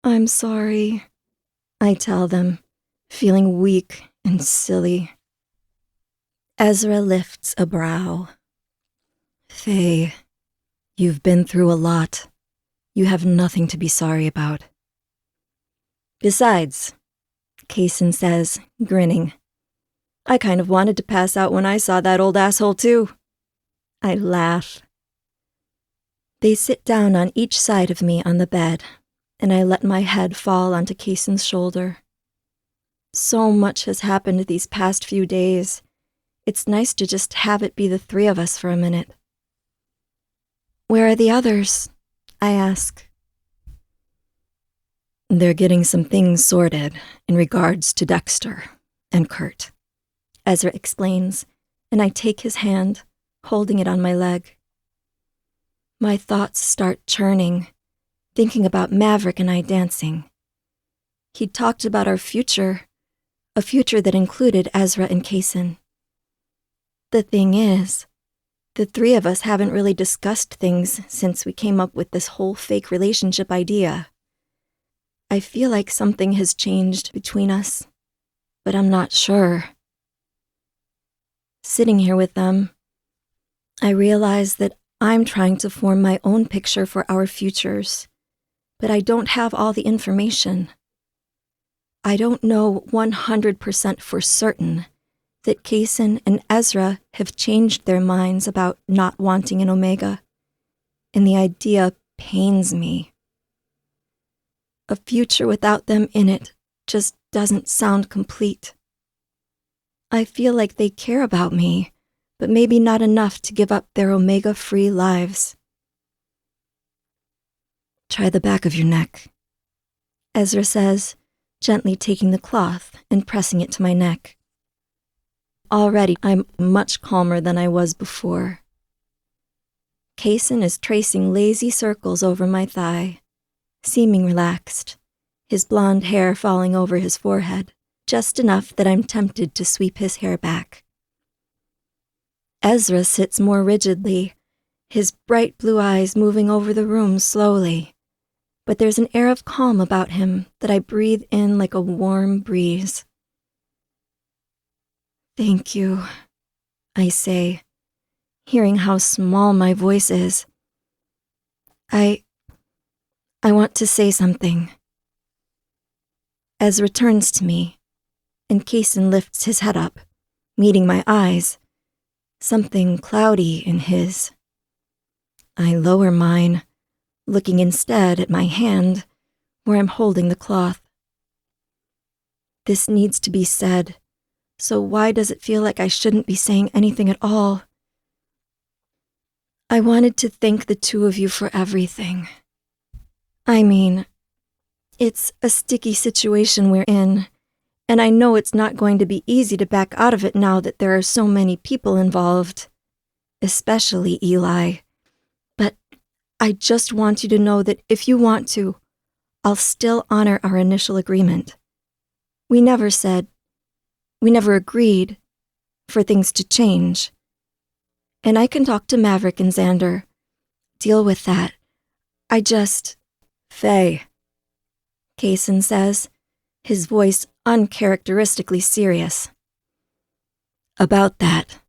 I'm sorry, I tell them, feeling weak and silly. Ezra lifts a brow. Faye, you've been through a lot. You have nothing to be sorry about. Besides, Kaysen says, grinning, I kind of wanted to pass out when I saw that old asshole too. I laugh. They sit down on each side of me on the bed, and I let my head fall onto Kaysen's shoulder. So much has happened these past few days. It's nice to just have it be the three of us for a minute. Where are the others? I ask. They're getting some things sorted in regards to Dexter and Kurt, Ezra explains, and I take his hand, holding it on my leg. My thoughts start churning, thinking about Maverick and I dancing. He'd talked about our future, a future that included Ezra and Kaysen. The thing is, the three of us haven't really discussed things since we came up with this whole fake relationship idea. I feel like something has changed between us, but I'm not sure. Sitting here with them, I realize that I'm trying to form my own picture for our futures, but I don't have all the information. I don't know 100% for certain that Kaysen and Ezra have changed their minds about not wanting an Omega, and the idea pains me. A future without them in it just doesn't sound complete. I feel like they care about me, but maybe not enough to give up their Omega-free lives. Try the back of your neck, Ezra says, gently taking the cloth and pressing it to my neck. Already, I'm much calmer than I was before. Kaysen is tracing lazy circles over my thigh, seeming relaxed, his blonde hair falling over his forehead, just enough that I'm tempted to sweep his hair back. Ezra sits more rigidly, his bright blue eyes moving over the room slowly, but there's an air of calm about him that I breathe in like a warm breeze. Thank you, I say, hearing how small my voice is. I want to say something. Ezra turns to me, and Kaysen lifts his head up, meeting my eyes, something cloudy in his. I lower mine, looking instead at my hand, where I'm holding the cloth. This needs to be said, so why does it feel like I shouldn't be saying anything at all? I wanted to thank the two of you for everything. I mean, it's a sticky situation we're in, and I know it's not going to be easy to back out of it now that there are so many people involved, especially Eli. But I just want you to know that if you want to, I'll still honor our initial agreement. We never agreed for things to change. And I can talk to Maverick and Xander, deal with that. Faye, Kaysen says, his voice uncharacteristically serious. About that.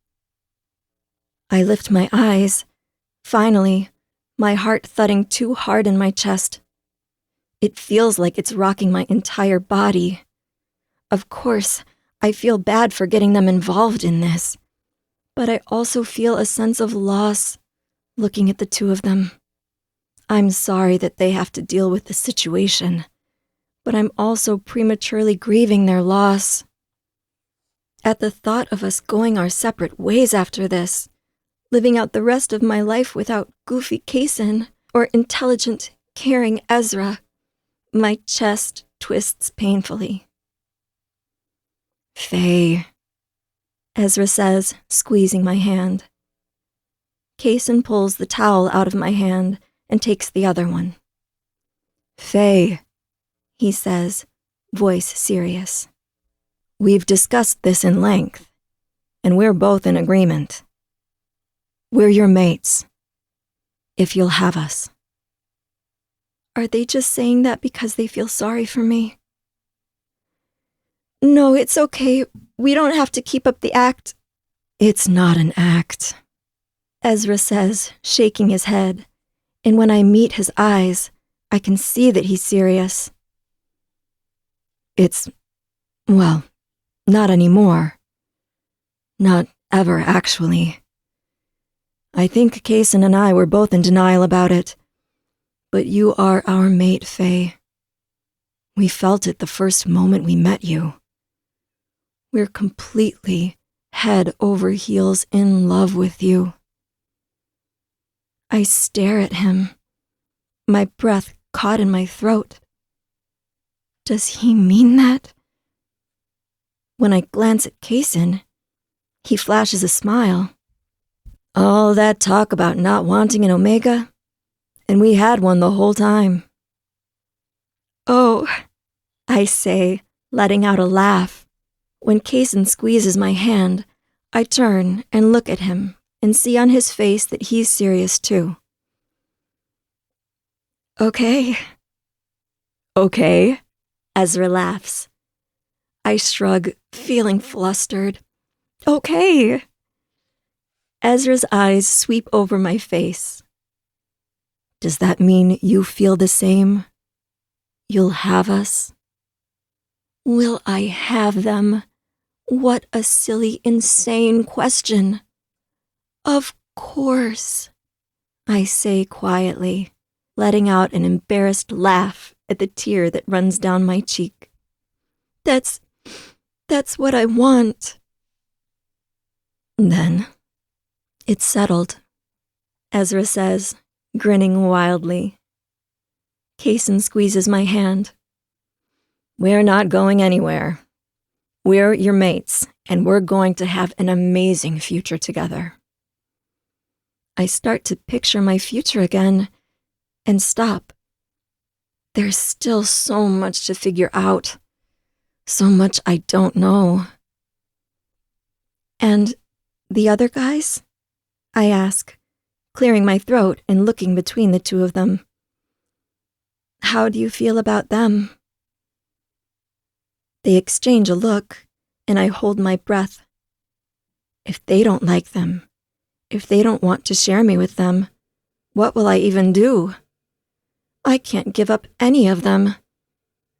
I lift my eyes, finally, my heart thudding too hard in my chest. It feels like it's rocking my entire body. Of course, I feel bad for getting them involved in this, but I also feel a sense of loss looking at the two of them. I'm sorry that they have to deal with the situation, but I'm also prematurely grieving their loss. At the thought of us going our separate ways after this, living out the rest of my life without goofy Kaysen or intelligent, caring Ezra, my chest twists painfully. Faye, Ezra says, squeezing my hand. Kaysen pulls the towel out of my hand and takes the other one. Faye, he says, voice serious. We've discussed this in length, and we're both in agreement. We're your mates, if you'll have us. Are they just saying that because they feel sorry for me? No, it's okay. We don't have to keep up the act. It's not an act, Ezra says, shaking his head, and when I meet his eyes, I can see that he's serious. Well, not anymore. Not ever, actually. I think Kaysen and I were both in denial about it. But you are our mate, Faye. We felt it the first moment we met you. We're completely head over heels in love with you. I stare at him, my breath caught in my throat. Does he mean that? When I glance at Kaysen, he flashes a smile. All that talk about not wanting an Omega, and we had one the whole time. Oh, I say, letting out a laugh. When Kaysen squeezes my hand, I turn and look at him and see on his face that he's serious too. Okay. Okay, Ezra laughs. I shrug, feeling flustered. Okay. Ezra's eyes sweep over my face. Does that mean you feel the same? You'll have us? Will I have them? What a silly, insane question. Of course, I say quietly, letting out an embarrassed laugh at the tear that runs down my cheek. That's what I want. Then, it's settled, Ezra says, grinning wildly. Kaysen squeezes my hand. We're not going anywhere. We're your mates, and we're going to have an amazing future together. I start to picture my future again, and stop. There's still so much to figure out, so much I don't know. And the other guys? I ask, clearing my throat and looking between the two of them. How do you feel about them? They exchange a look, and I hold my breath. If they don't like them, if they don't want to share me with them, what will I even do? I can't give up any of them.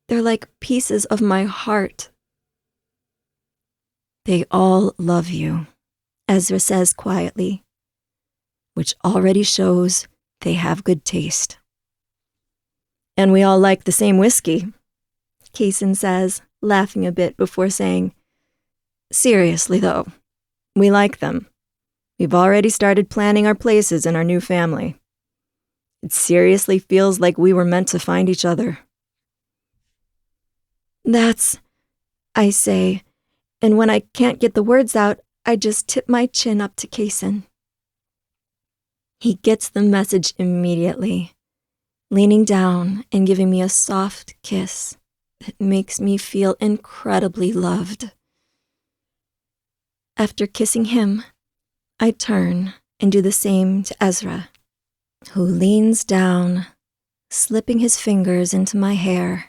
They're like pieces of my heart. They all love you, Ezra says quietly, which already shows they have good taste. And we all like the same whiskey, Kaysen says, laughing a bit before saying, seriously though, we like them. We've already started planning our places in our new family. It seriously feels like we were meant to find each other. That's, I say, and when I can't get the words out, I just tip my chin up to Kaysen. He gets the message immediately, leaning down and giving me a soft kiss that makes me feel incredibly loved. After kissing him, I turn and do the same to Ezra, who leans down, slipping his fingers into my hair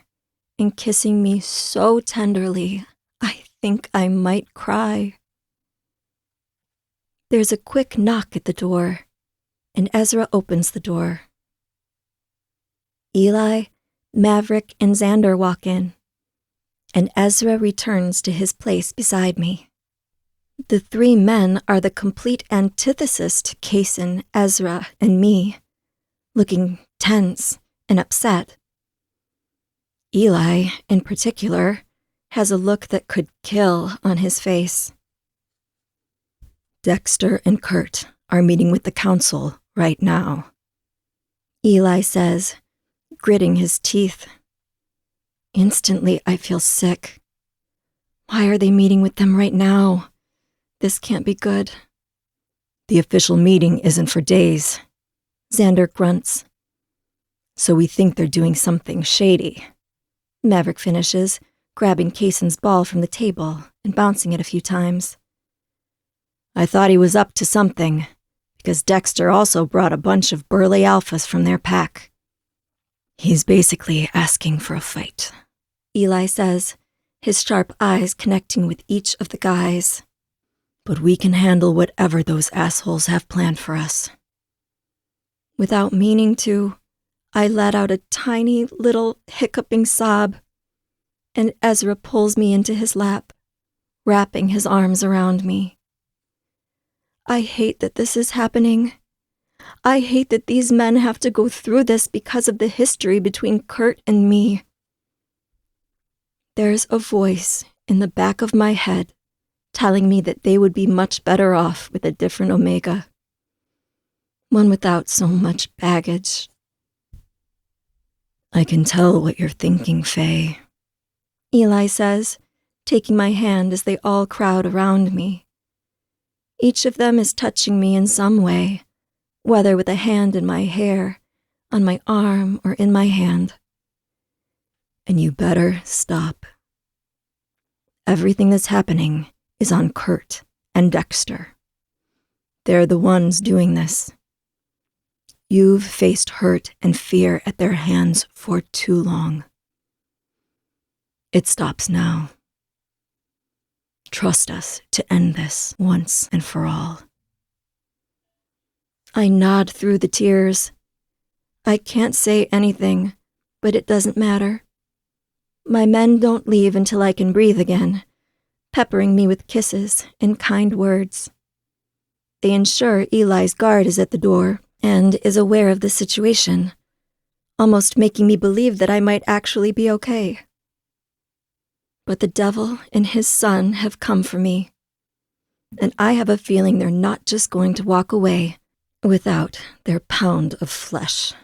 and kissing me so tenderly, I think I might cry. There's a quick knock at the door, and Ezra opens the door. Eli, Maverick, and Xander walk in, and Ezra returns to his place beside me. The three men are the complete antithesis to Kaysen, Ezra, and me, looking tense and upset. Eli, in particular, has a look that could kill on his face. Dexter and Kurt are meeting with the council right now, Eli says, gritting his teeth. Instantly, I feel sick. Why are they meeting with them right now? This can't be good. The official meeting isn't for days, Xander grunts. So we think they're doing something shady, Maverick finishes, grabbing Kaysen's ball from the table and bouncing it a few times. I thought he was up to something, because Dexter also brought a bunch of burly alphas from their pack. He's basically asking for a fight, Eli says, his sharp eyes connecting with each of the guys. But we can handle whatever those assholes have planned for us. Without meaning to, I let out a tiny little hiccuping sob, and Ezra pulls me into his lap, wrapping his arms around me. I hate that this is happening. I hate that these men have to go through this because of the history between Kurt and me. There's a voice in the back of my head telling me that they would be much better off with a different Omega. One without so much baggage. I can tell what you're thinking, Faye, Eli says, taking my hand as they all crowd around me. Each of them is touching me in some way, whether with a hand in my hair, on my arm, or in my hand. And you better stop. Everything that's happening is on Kurt and Dexter. They're the ones doing this. You've faced hurt and fear at their hands for too long. It stops now. Trust us to end this once and for all. I nod through the tears. I can't say anything, but it doesn't matter. My men don't leave until I can breathe again, peppering me with kisses and kind words. They ensure Eli's guard is at the door and is aware of the situation, almost making me believe that I might actually be okay. But the devil and his son have come for me, and I have a feeling they're not just going to walk away without their pound of flesh.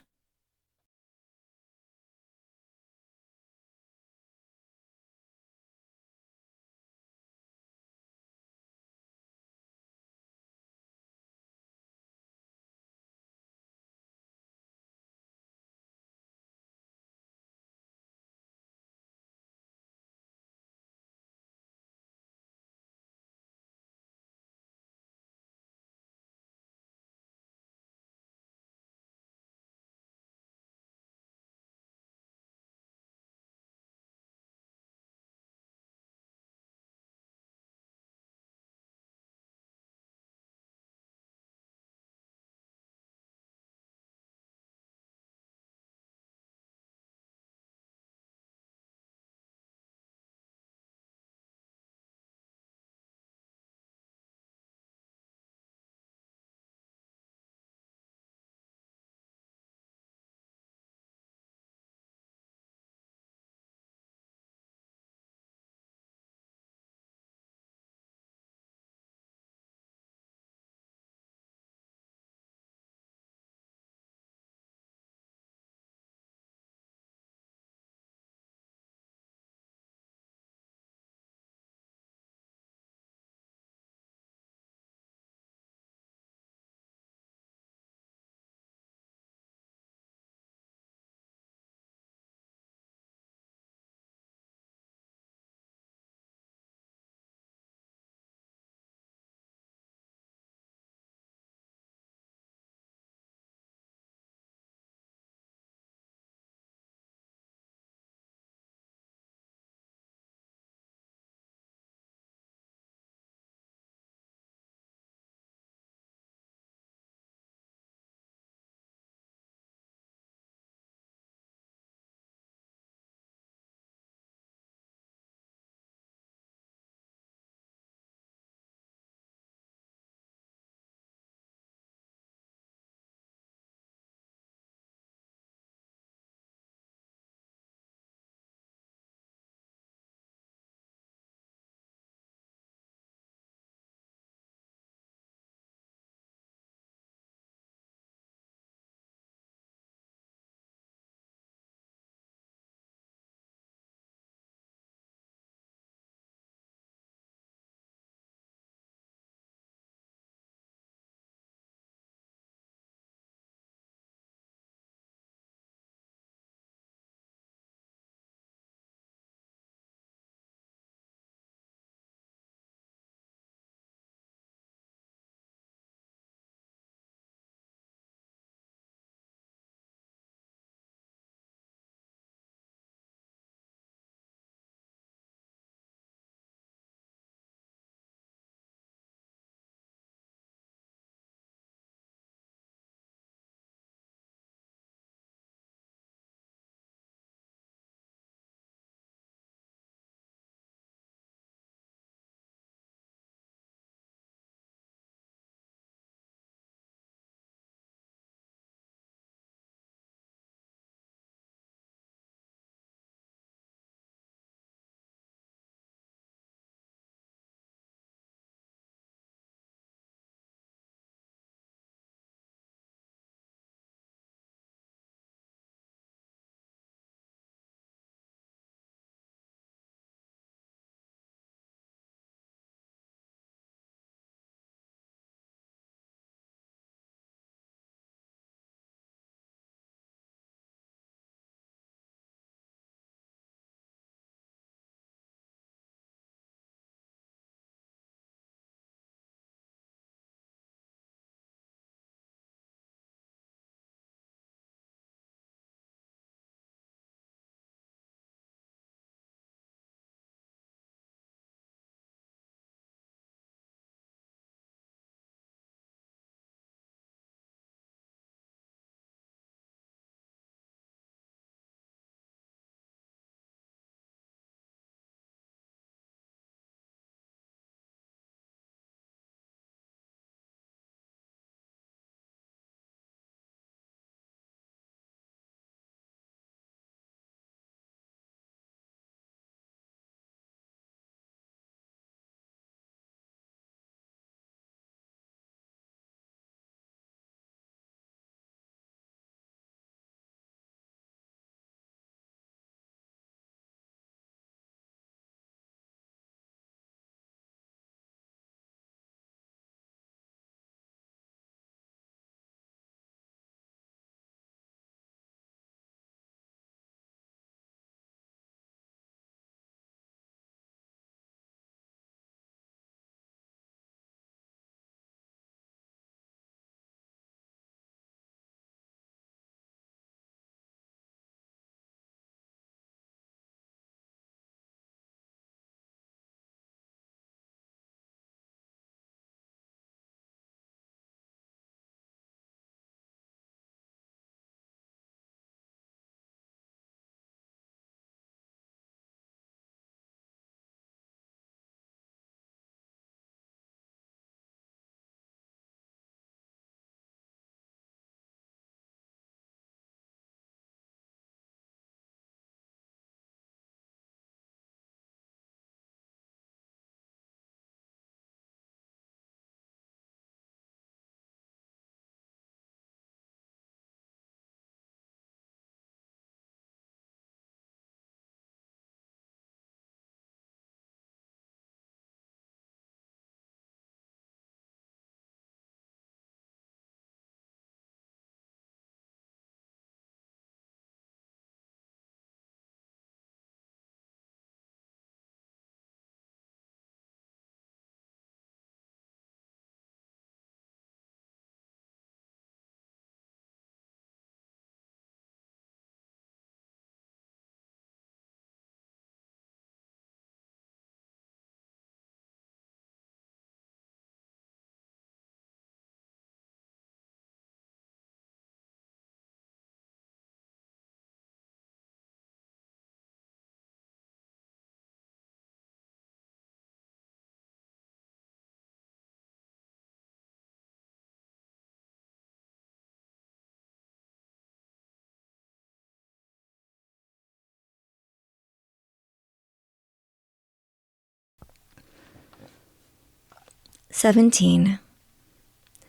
17.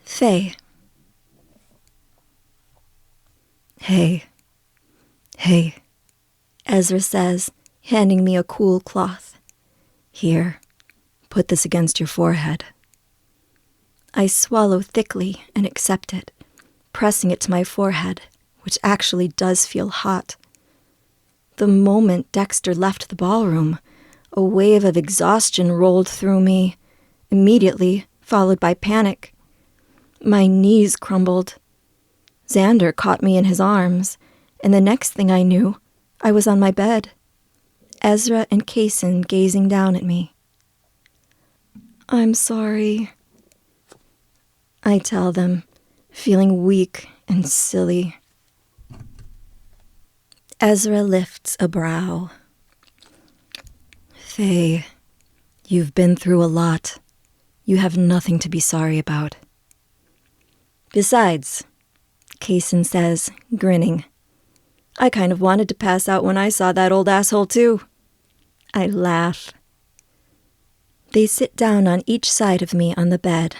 Faye. Hey. Hey, Ezra says, handing me a cool cloth. Here, put this against your forehead. I swallow thickly and accept it, pressing it to my forehead, which actually does feel hot. The moment Dexter left the ballroom, a wave of exhaustion rolled through me, immediately followed by panic. My knees crumbled. Xander caught me in his arms, and the next thing I knew, I was on my bed, Ezra and Kaysen gazing down at me. I'm sorry, I tell them, feeling weak and silly. Ezra lifts a brow. Faye, you've been through a lot. You have nothing to be sorry about. Besides, Kaysen says, grinning, I kind of wanted to pass out when I saw that old asshole too. I laugh. They sit down on each side of me on the bed,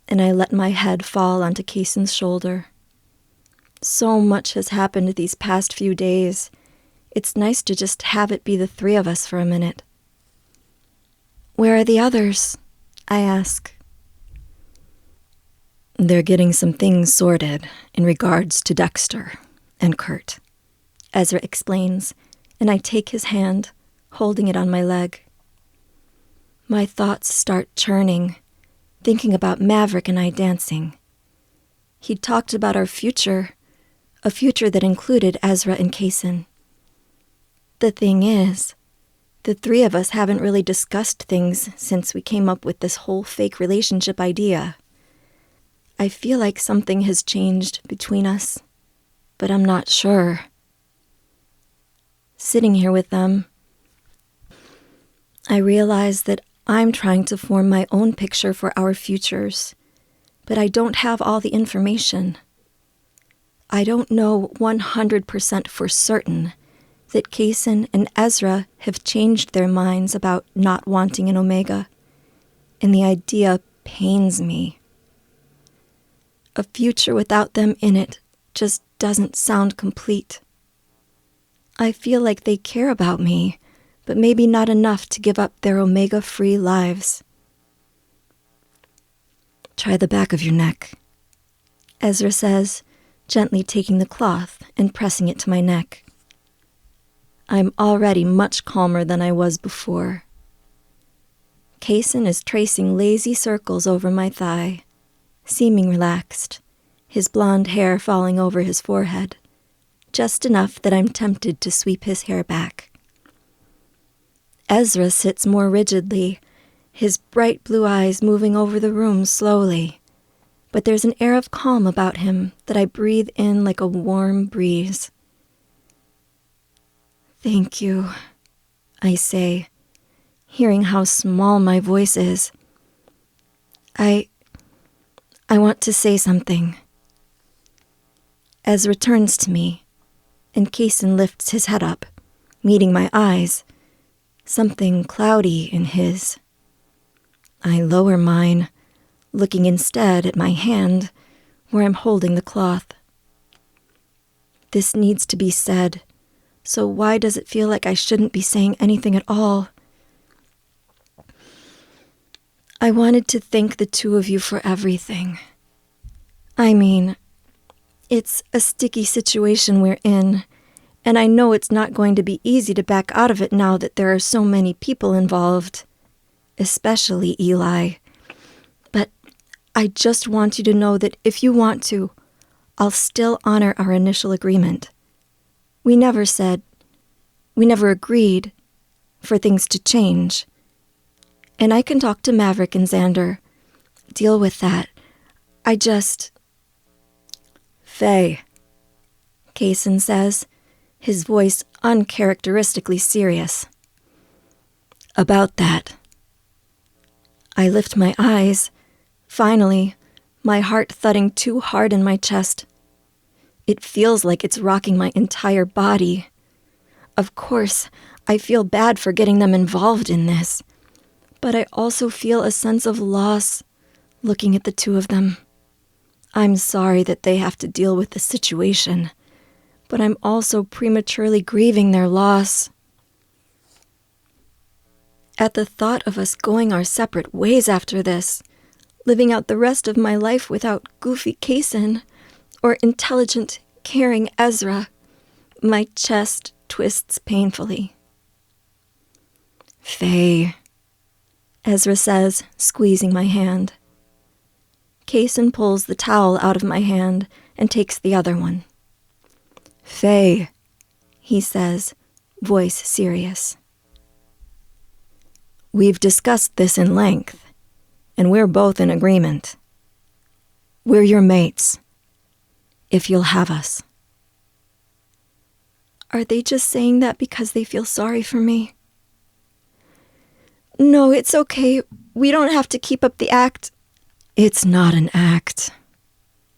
and I let my head fall onto Kaysen's shoulder. So much has happened these past few days. It's nice to just have it be the three of us for a minute. Where are the others? I ask. They're getting some things sorted in regards to Dexter and Kurt, Ezra explains, and I take his hand, holding it on my leg. My thoughts start churning, thinking about Maverick and I dancing. He'd talked about our future, a future that included Ezra and Kaysen. The thing is, the three of us haven't really discussed things since we came up with this whole fake relationship idea. I feel like something has changed between us, but I'm not sure. Sitting here with them, I realize that I'm trying to form my own picture for our futures, but I don't have all the information. I don't know 100% for certain that Kaysen and Ezra have changed their minds about not wanting an Omega, and the idea pains me. A future without them in it just doesn't sound complete. I feel like they care about me, but maybe not enough to give up their Omega-free lives. Try the back of your neck, Ezra says, gently taking the cloth and pressing it to my neck. I'm already much calmer than I was before. Kaysen is tracing lazy circles over my thigh, seeming relaxed, his blonde hair falling over his forehead, just enough that I'm tempted to sweep his hair back. Ezra sits more rigidly, his bright blue eyes moving over the room slowly, but there's an air of calm about him that I breathe in like a warm breeze. Thank you, I say, hearing how small my voice is. I want to say something. Ezra turns to me, and Kaysen lifts his head up, meeting my eyes, something cloudy in his. I lower mine, looking instead at my hand, where I'm holding the cloth. This needs to be said, so why does it feel like I shouldn't be saying anything at all? I wanted to thank the two of you for everything. I mean, it's a sticky situation we're in, and I know it's not going to be easy to back out of it now that there are so many people involved, especially Eli. But I just want you to know that if you want to, I'll still honor our initial agreement. We never agreed for things to change. And I can talk to Maverick and Xander, deal with that. Faye, Kaysen says, his voice uncharacteristically serious. About that. I lift my eyes, finally, my heart thudding too hard in my chest. It feels like it's rocking my entire body. Of course, I feel bad for getting them involved in this, but I also feel a sense of loss, looking at the two of them. I'm sorry that they have to deal with the situation, but I'm also prematurely grieving their loss. At the thought of us going our separate ways after this, living out the rest of my life without goofy Kaysen or intelligent, caring Ezra, my chest twists painfully. Faye, Ezra says, squeezing my hand. Kaysen pulls the towel out of my hand and takes the other one. Faye, he says, voice serious. We've discussed this in length, and we're both in agreement. We're your mates, if you'll have us. Are they just saying that because they feel sorry for me? No, it's okay. We don't have to keep up the act. It's not an act,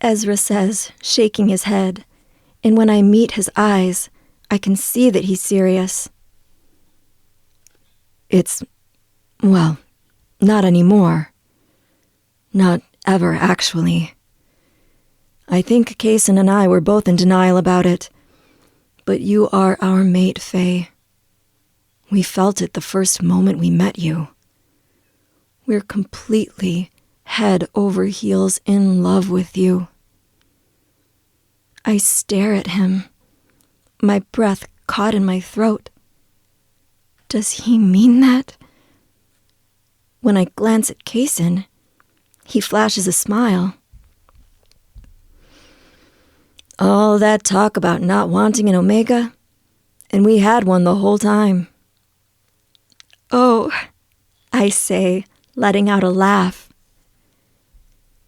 Ezra says, shaking his head, and when I meet his eyes, I can see that he's serious. Well, not anymore. Not ever, actually. I think Kaysen and I were both in denial about it, but you are our mate, Faye. We felt it the first moment we met you. We're completely head over heels in love with you. I stare at him, my breath caught in my throat. Does he mean that? When I glance at Kaysen, he flashes a smile. All that talk about not wanting an Omega, and we had one the whole time. Oh, I say, letting out a laugh.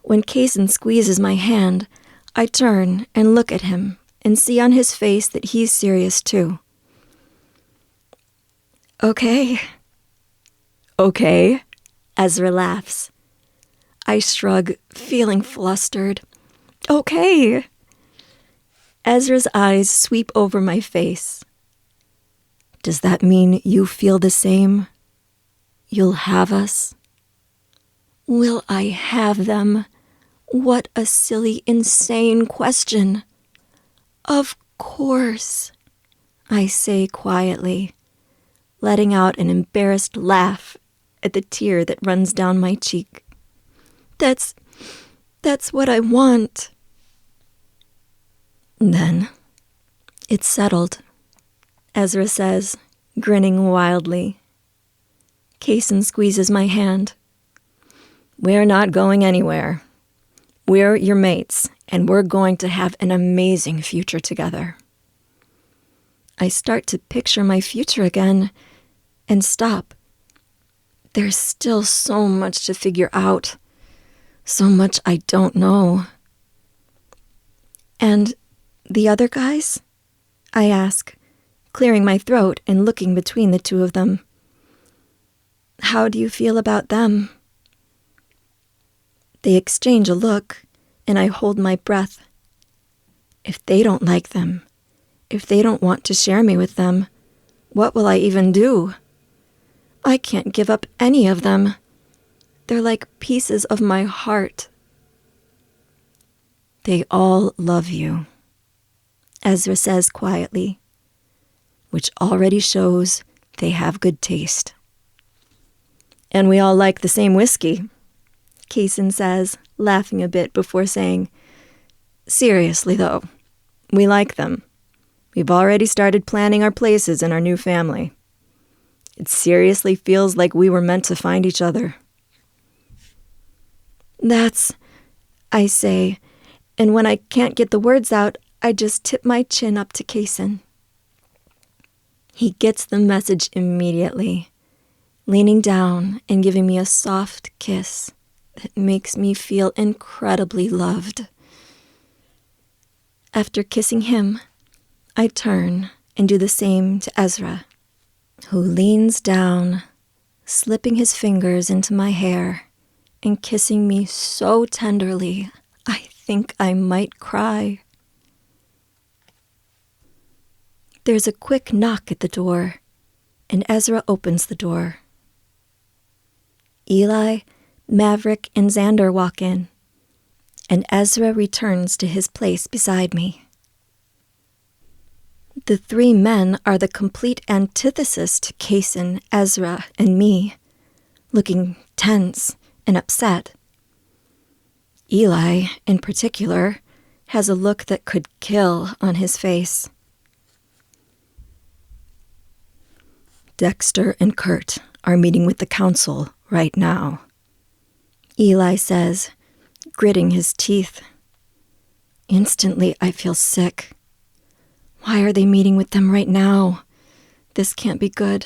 When Kaysen squeezes my hand, I turn and look at him and see on his face that he's serious too. Okay, Ezra laughs. I shrug, feeling flustered. Okay. Ezra's eyes sweep over my face. Does that mean you feel the same? You'll have us? Will I have them? What a silly, insane question. Of course, I say quietly, letting out an embarrassed laugh at the tear that runs down my cheek. That's what I want. Then, it's settled, Ezra says, grinning wildly. Kaysen squeezes my hand. We're not going anywhere. We're your mates, and we're going to have an amazing future together. I start to picture my future again and stop. There's still so much to figure out, so much I don't know. And the other guys? I ask, clearing my throat and looking between the two of them. How do you feel about them? They exchange a look, and I hold my breath. If they don't like them, if they don't want to share me with them, what will I even do? I can't give up any of them. They're like pieces of my heart. They all love you, Ezra says quietly, which already shows they have good taste. And we all like the same whiskey, Kaysen says, laughing a bit before saying, seriously though, we like them. We've already started planning our places in our new family. It seriously feels like we were meant to find each other. That's, I say, and when I can't get the words out, I just tip my chin up to Kaysen. He gets the message immediately, leaning down and giving me a soft kiss that makes me feel incredibly loved. After kissing him, I turn and do the same to Ezra, who leans down, slipping his fingers into my hair and kissing me so tenderly, I think I might cry. There's a quick knock at the door, and Ezra opens the door. Eli, Maverick and Xander walk in, and Ezra returns to his place beside me. The three men are the complete antithesis to Kaysen, Ezra, and me, looking tense and upset. Eli, in particular, has a look that could kill on his face. Dexter and Kurt are meeting with the council right now, Eli says, gritting his teeth. Instantly, I feel sick. Why are they meeting with them right now? This can't be good.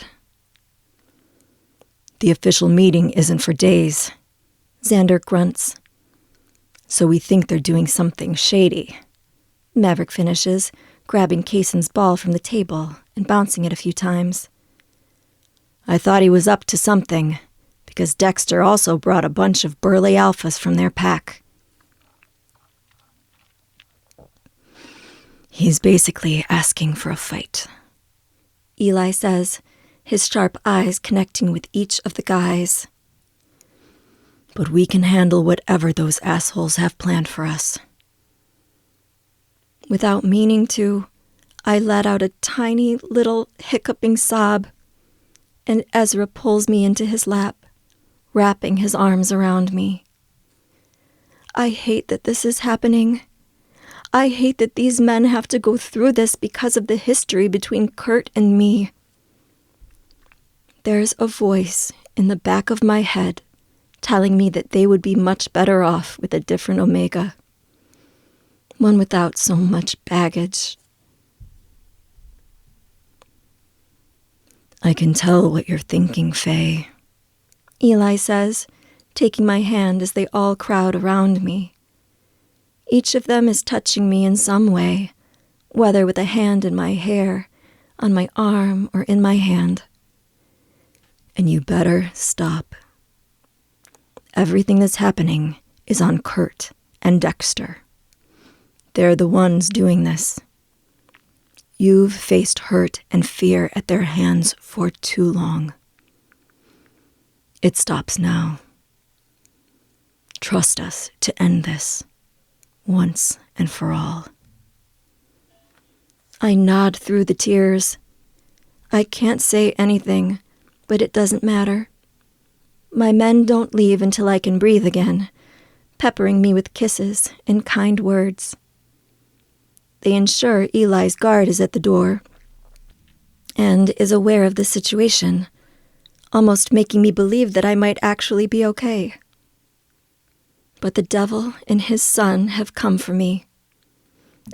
The official meeting isn't for days, Xander grunts. So we think they're doing something shady, Maverick finishes, grabbing Kaysen's ball from the table and bouncing it a few times. I thought he was up to something, because Dexter also brought a bunch of burly alphas from their pack. He's basically asking for a fight, Eli says, his sharp eyes connecting with each of the guys. But we can handle whatever those assholes have planned for us. Without meaning to, I let out a tiny little hiccuping sob, and Ezra pulls me into his lap, wrapping his arms around me. I hate that this is happening. I hate that these men have to go through this because of the history between Kurt and me. There's a voice in the back of my head telling me that they would be much better off with a different Omega. One without so much baggage. I can tell what you're thinking, Faye, Eli says, taking my hand as they all crowd around me. Each of them is touching me in some way, whether with a hand in my hair, on my arm, or in my hand. And you better stop. Everything that's happening is on Kurt and Dexter. They're the ones doing this. You've faced hurt and fear at their hands for too long. It stops now. Trust us to end this, once and for all. I nod through the tears. I can't say anything, but it doesn't matter. My men don't leave until I can breathe again, peppering me with kisses and kind words. They ensure Eli's guard is at the door and is aware of the situation, almost making me believe that I might actually be okay. But the devil and his son have come for me,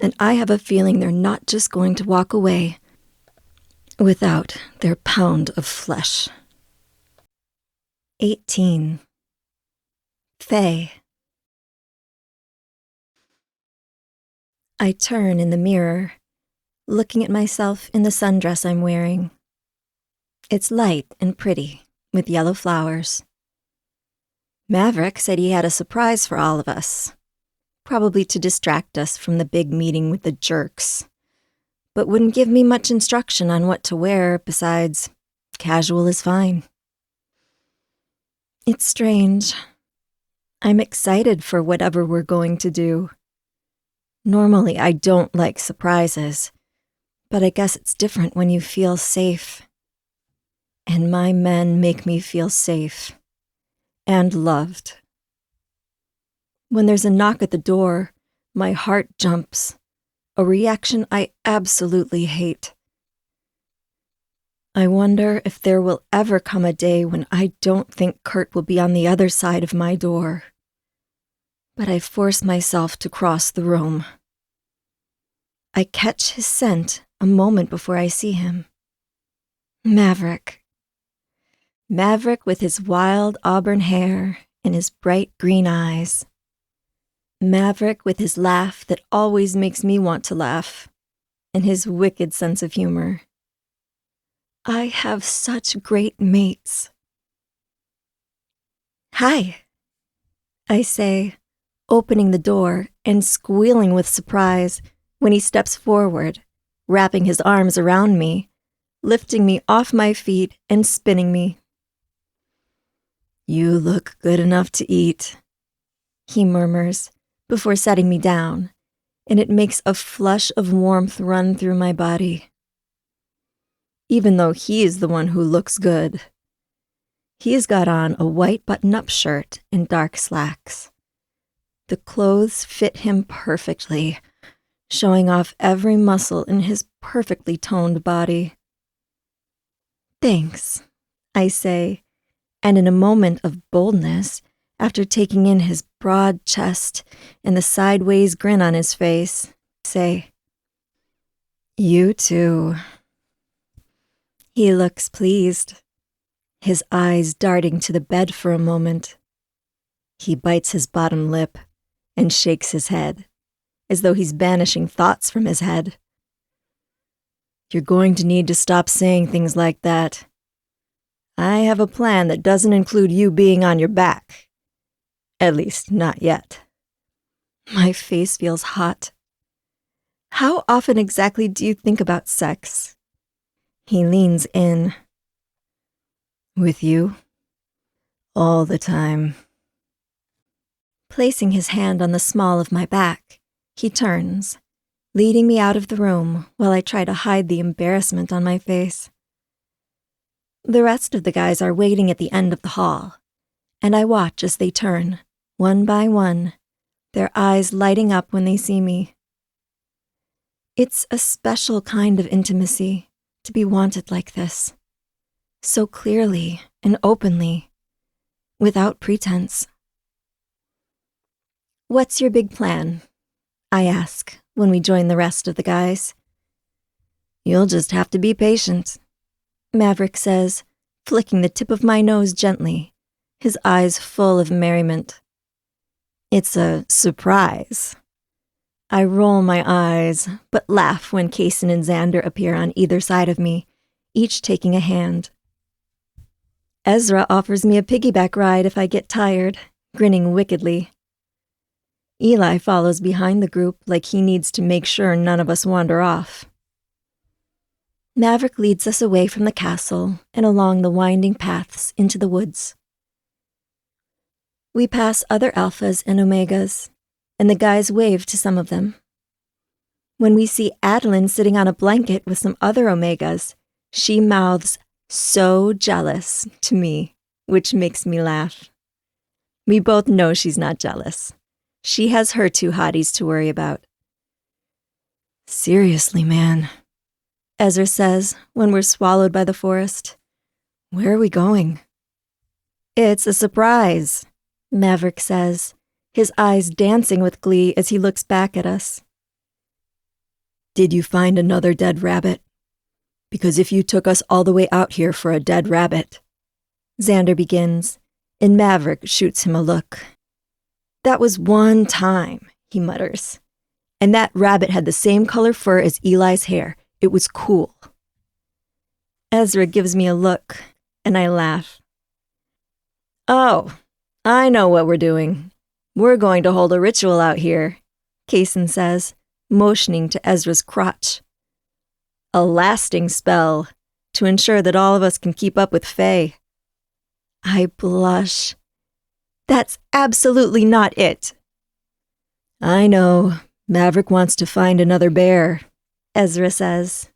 and I have a feeling they're not just going to walk away without their pound of flesh. 18. Faye. I turn in the mirror, looking at myself in the sundress I'm wearing. It's light and pretty, with yellow flowers. Maverick said he had a surprise for all of us, probably to distract us from the big meeting with the jerks, but wouldn't give me much instruction on what to wear besides casual is fine. It's strange. I'm excited for whatever we're going to do. Normally, I don't like surprises, but I guess it's different when you feel safe. And my men make me feel safe and loved. When there's a knock at the door, my heart jumps, a reaction I absolutely hate. I wonder if there will ever come a day when I don't think Kurt will be on the other side of my door. But I force myself to cross the room. I catch his scent a moment before I see him. Maverick. Maverick with his wild auburn hair and his bright green eyes. Maverick with his laugh that always makes me want to laugh, and his wicked sense of humor. I have such great mates. Hi, I say, opening the door and squealing with surprise when he steps forward, wrapping his arms around me, lifting me off my feet and spinning me. You look good enough to eat, he murmurs before setting me down, and it makes a flush of warmth run through my body. Even though he is the one who looks good. He's got on a white button-up shirt and dark slacks. The clothes fit him perfectly, showing off every muscle in his perfectly toned body. Thanks, I say, and in a moment of boldness, after taking in his broad chest and the sideways grin on his face, say, You too. He looks pleased, his eyes darting to the bed for a moment. He bites his bottom lip and shakes his head, as though he's banishing thoughts from his head. You're going to need to stop saying things like that. I have a plan that doesn't include you being on your back. At least, not yet. My face feels hot. How often exactly do you think about sex? He leans in. With you? All the time. Placing his hand on the small of my back, he turns, leading me out of the room while I try to hide the embarrassment on my face. The rest of the guys are waiting at the end of the hall, and I watch as they turn, one by one, their eyes lighting up when they see me. It's a special kind of intimacy to be wanted like this, so clearly and openly, without pretense. What's your big plan? I ask when we join the rest of the guys. You'll just have to be patient, Maverick says, flicking the tip of my nose gently, his eyes full of merriment. It's a surprise. I roll my eyes, but laugh when Kaysen and Xander appear on either side of me, each taking a hand. Ezra offers me a piggyback ride if I get tired, grinning wickedly. Eli follows behind the group like he needs to make sure none of us wander off. Maverick leads us away from the castle and along the winding paths into the woods. We pass other alphas and omegas, and the guys wave to some of them. When we see Adeline sitting on a blanket with some other omegas, she mouths, "So jealous," to me, which makes me laugh. We both know she's not jealous. She has her two hotties to worry about. Seriously, man, Ezra says when we're swallowed by the forest. Where are we going? It's a surprise, Maverick says, his eyes dancing with glee as he looks back at us. Did you find another dead rabbit? Because if you took us all the way out here for a dead rabbit, Xander begins, and Maverick shoots him a look. That was one time, he mutters, and that rabbit had the same color fur as Eli's hair. It was cool. Ezra gives me a look, and I laugh. Oh, I know what we're doing. We're going to hold a ritual out here, Kaysen says, motioning to Ezra's crotch. A lasting spell to ensure that all of us can keep up with Faye. I blush. That's absolutely not it. I know. Maverick wants to find another bear, Ezra says,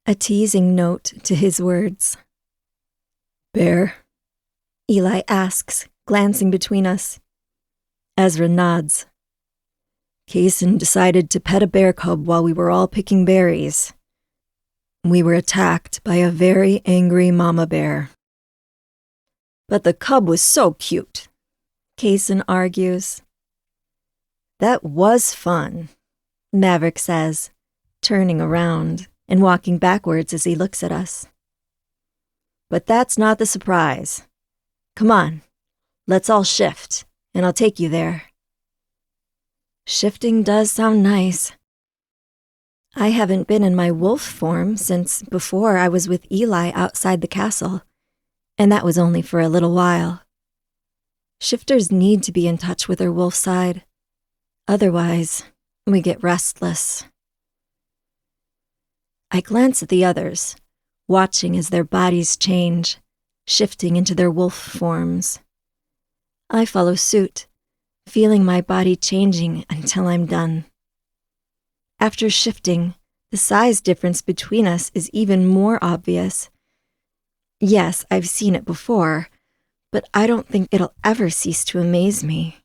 a teasing note to his words. Bear? Eli asks, glancing between us. Ezra nods. Kaysen decided to pet a bear cub while we were all picking berries. We were attacked by a very angry mama bear. But the cub was so cute, Kaysen argues. That was fun, Maverick says, turning around and walking backwards as he looks at us. But that's not the surprise. Come on, let's all shift, and I'll take you there. Shifting does sound nice. I haven't been in my wolf form since before I was with Eli outside the castle, and that was only for a little while. Shifters need to be in touch with their wolf side. Otherwise, we get restless. I glance at the others, watching as their bodies change, shifting into their wolf forms. I follow suit, feeling my body changing until I'm done. After shifting, the size difference between us is even more obvious. Yes, I've seen it before, but I don't think it'll ever cease to amaze me.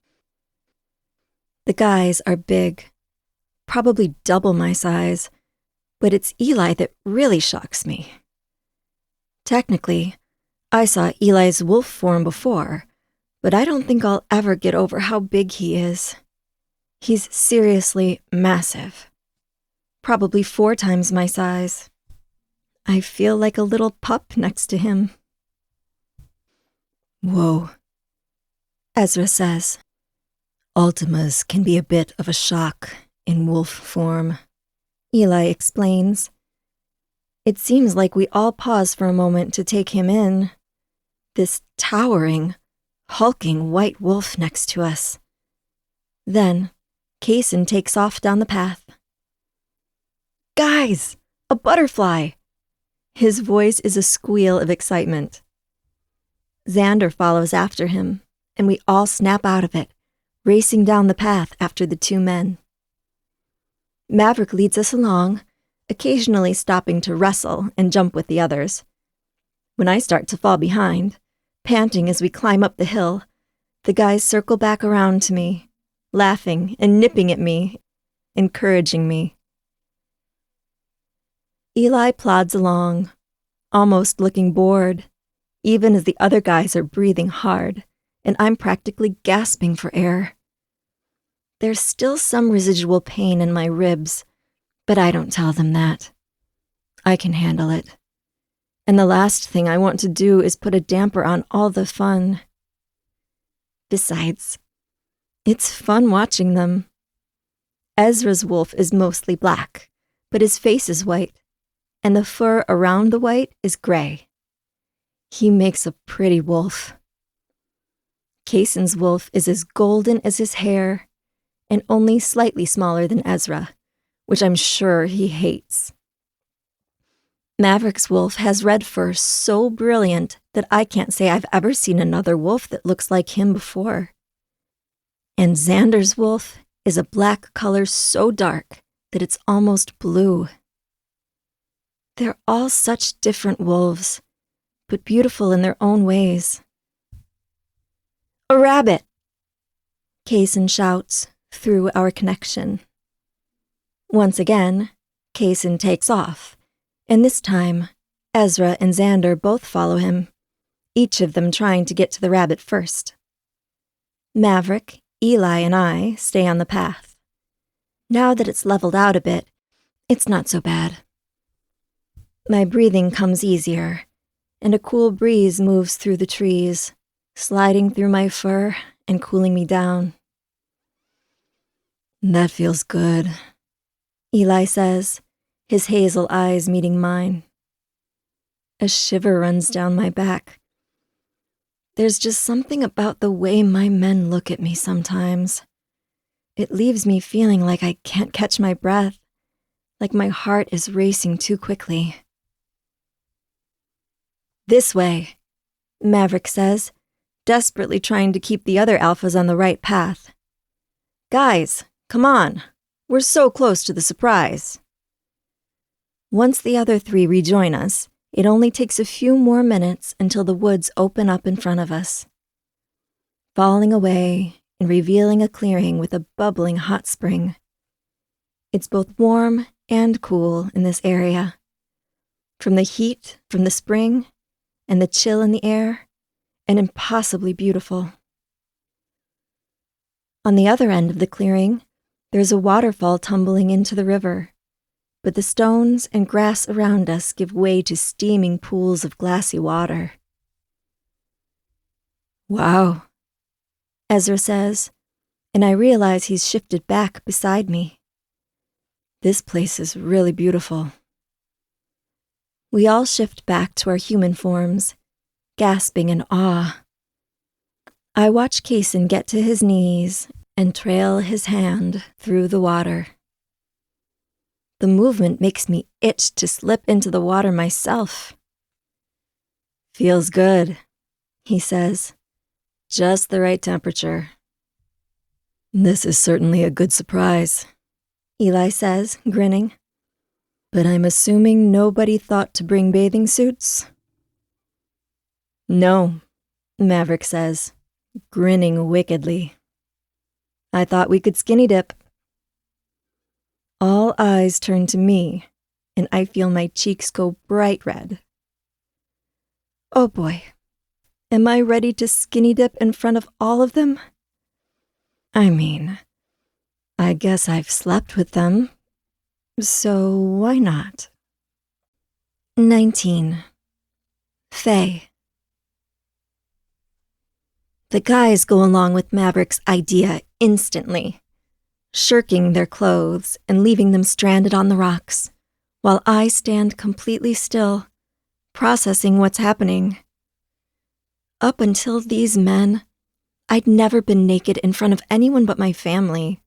The guys are big, probably double my size, but it's Eli that really shocks me. Technically, I saw Eli's wolf form before, but I don't think I'll ever get over how big he is. He's seriously massive. Probably 4 times my size. I feel like a little pup next to him. Whoa, Ezra says. Ultimas can be a bit of a shock in wolf form, Eli explains. It seems like we all pause for a moment to take him in. This towering, hulking white wolf next to us. Then, Kaysen takes off down the path. Guys, a butterfly! His voice is a squeal of excitement. Xander follows after him, and we all snap out of it, racing down the path after the 2 men. Maverick leads us along, occasionally stopping to wrestle and jump with the others. When I start to fall behind, panting as we climb up the hill, the guys circle back around to me, laughing and nipping at me, encouraging me. Eli plods along, almost looking bored, even as the other guys are breathing hard, and I'm practically gasping for air. There's still some residual pain in my ribs, but I don't tell them that. I can handle it. And the last thing I want to do is put a damper on all the fun. Besides, it's fun watching them. Ezra's wolf is mostly black, but his face is white, and the fur around the white is gray. He makes a pretty wolf. Kaysen's wolf is as golden as his hair, and only slightly smaller than Ezra, which I'm sure he hates. Maverick's wolf has red fur so brilliant that I can't say I've ever seen another wolf that looks like him before. And Xander's wolf is a black color so dark that it's almost blue. They're all such different wolves, but beautiful in their own ways. A rabbit! Kaysen shouts through our connection. Once again, Kaysen takes off, and this time, Ezra and Xander both follow him, each of them trying to get to the rabbit first. Maverick, Eli, and I stay on the path. Now that it's leveled out a bit, it's not so bad. My breathing comes easier, and a cool breeze moves through the trees, sliding through my fur and cooling me down. That feels good, Eli says, his hazel eyes meeting mine. A shiver runs down my back. There's just something about the way my men look at me sometimes. It leaves me feeling like I can't catch my breath, like my heart is racing too quickly. This way, Maverick says, desperately trying to keep the other alphas on the right path. Guys, come on. We're so close to the surprise. Once the other 3 rejoin us, it only takes a few more minutes until the woods open up in front of us, falling away and revealing a clearing with a bubbling hot spring. It's both warm and cool in this area. From the heat from the spring and the chill in the air, and impossibly beautiful. On the other end of the clearing, there's a waterfall tumbling into the river, but the stones and grass around us give way to steaming pools of glassy water. Wow, Ezra says, and I realize he's shifted back beside me. This place is really beautiful. We all shift back to our human forms, gasping in awe. I watch Kaysen get to his knees and trail his hand through the water. The movement makes me itch to slip into the water myself. Feels good, he says, Just the right temperature. This is certainly a good surprise, Eli says, grinning. But I'm assuming nobody thought to bring bathing suits? No, Maverick says, grinning wickedly. I thought we could skinny dip. All eyes turn to me, and I feel my cheeks go bright red. Oh boy, am I ready to skinny dip in front of all of them? I mean, I guess I've slept with them, so why not? 19. Faye. The guys go along with Maverick's idea instantly, shirking their clothes and leaving them stranded on the rocks, while I stand completely still, processing what's happening. Up until these men, I'd never been naked in front of anyone but my family.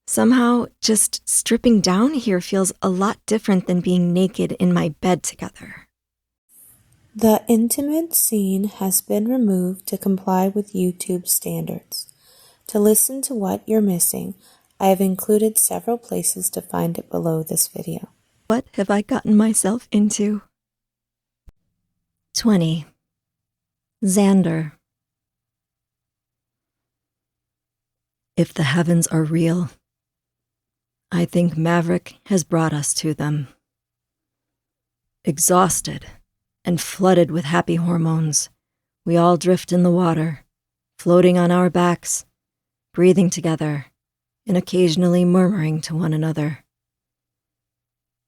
Somehow, just stripping down here feels a lot different than being naked in my bed together. The intimate scene has been removed to comply with YouTube standards. To listen to what you're missing, I have included several places to find it below this video. What have I gotten myself into? 20. Xander. If the heavens are real, I think Maverick has brought us to them. Exhausted and flooded with happy hormones, we all drift in the water, floating on our backs, breathing together, and occasionally murmuring to one another.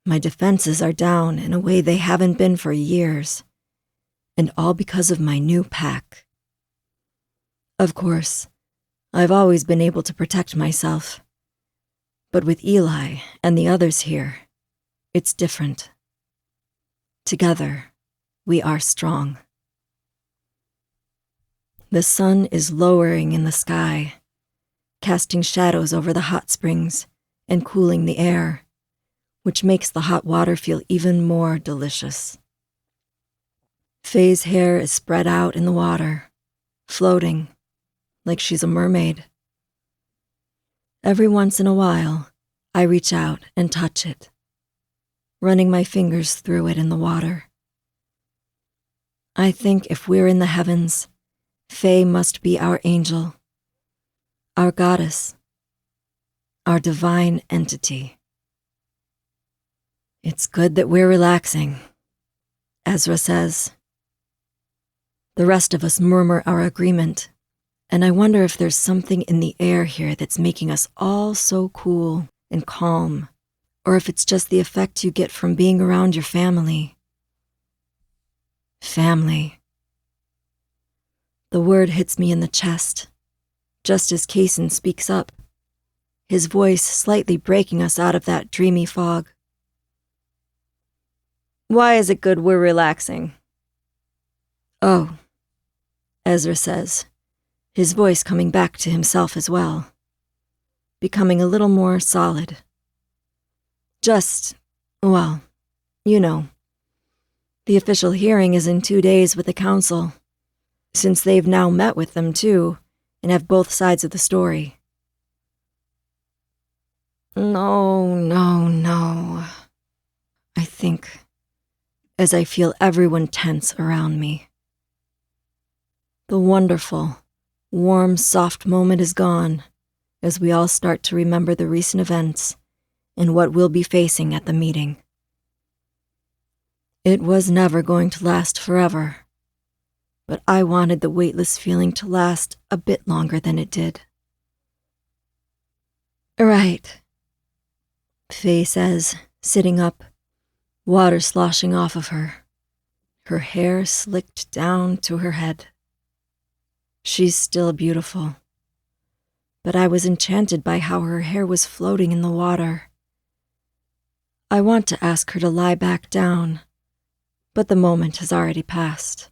My defenses are down in a way they haven't been for years, and all because of my new pack. Of course, I've always been able to protect myself, but with Eli and the others here, it's different. Together, we are strong. The sun is lowering in the sky, casting shadows over the hot springs and cooling the air, which makes the hot water feel even more delicious. Faye's hair is spread out in the water, floating, like she's a mermaid. Every once in a while, I reach out and touch it, running my fingers through it in the water. I think if we're in the heavens, Faye must be our angel, our goddess, our divine entity. It's good that we're relaxing, Ezra says. The rest of us murmur our agreement, and I wonder if there's something in the air here that's making us all so cool and calm, or if it's just the effect you get from being around your family. Family. The word hits me in the chest, just as Kaysen speaks up, his voice slightly breaking us out of that dreamy fog. Why is it good we're relaxing? Oh, Ezra says, his voice coming back to himself as well, becoming a little more solid. Just, well, you know, the official hearing is in 2 days with the council, since they've now met with them too, and have both sides of the story. No, I think, as I feel everyone tense around me. The wonderful, warm, soft moment is gone as we all start to remember the recent events and what we'll be facing at the meeting. It was never going to last forever, but I wanted the weightless feeling to last a bit longer than it did. Right, Faye says, sitting up, water sloshing off of her, her hair slicked down to her head. She's still beautiful, but I was enchanted by how her hair was floating in the water. I want to ask her to lie back down, but the moment has already passed.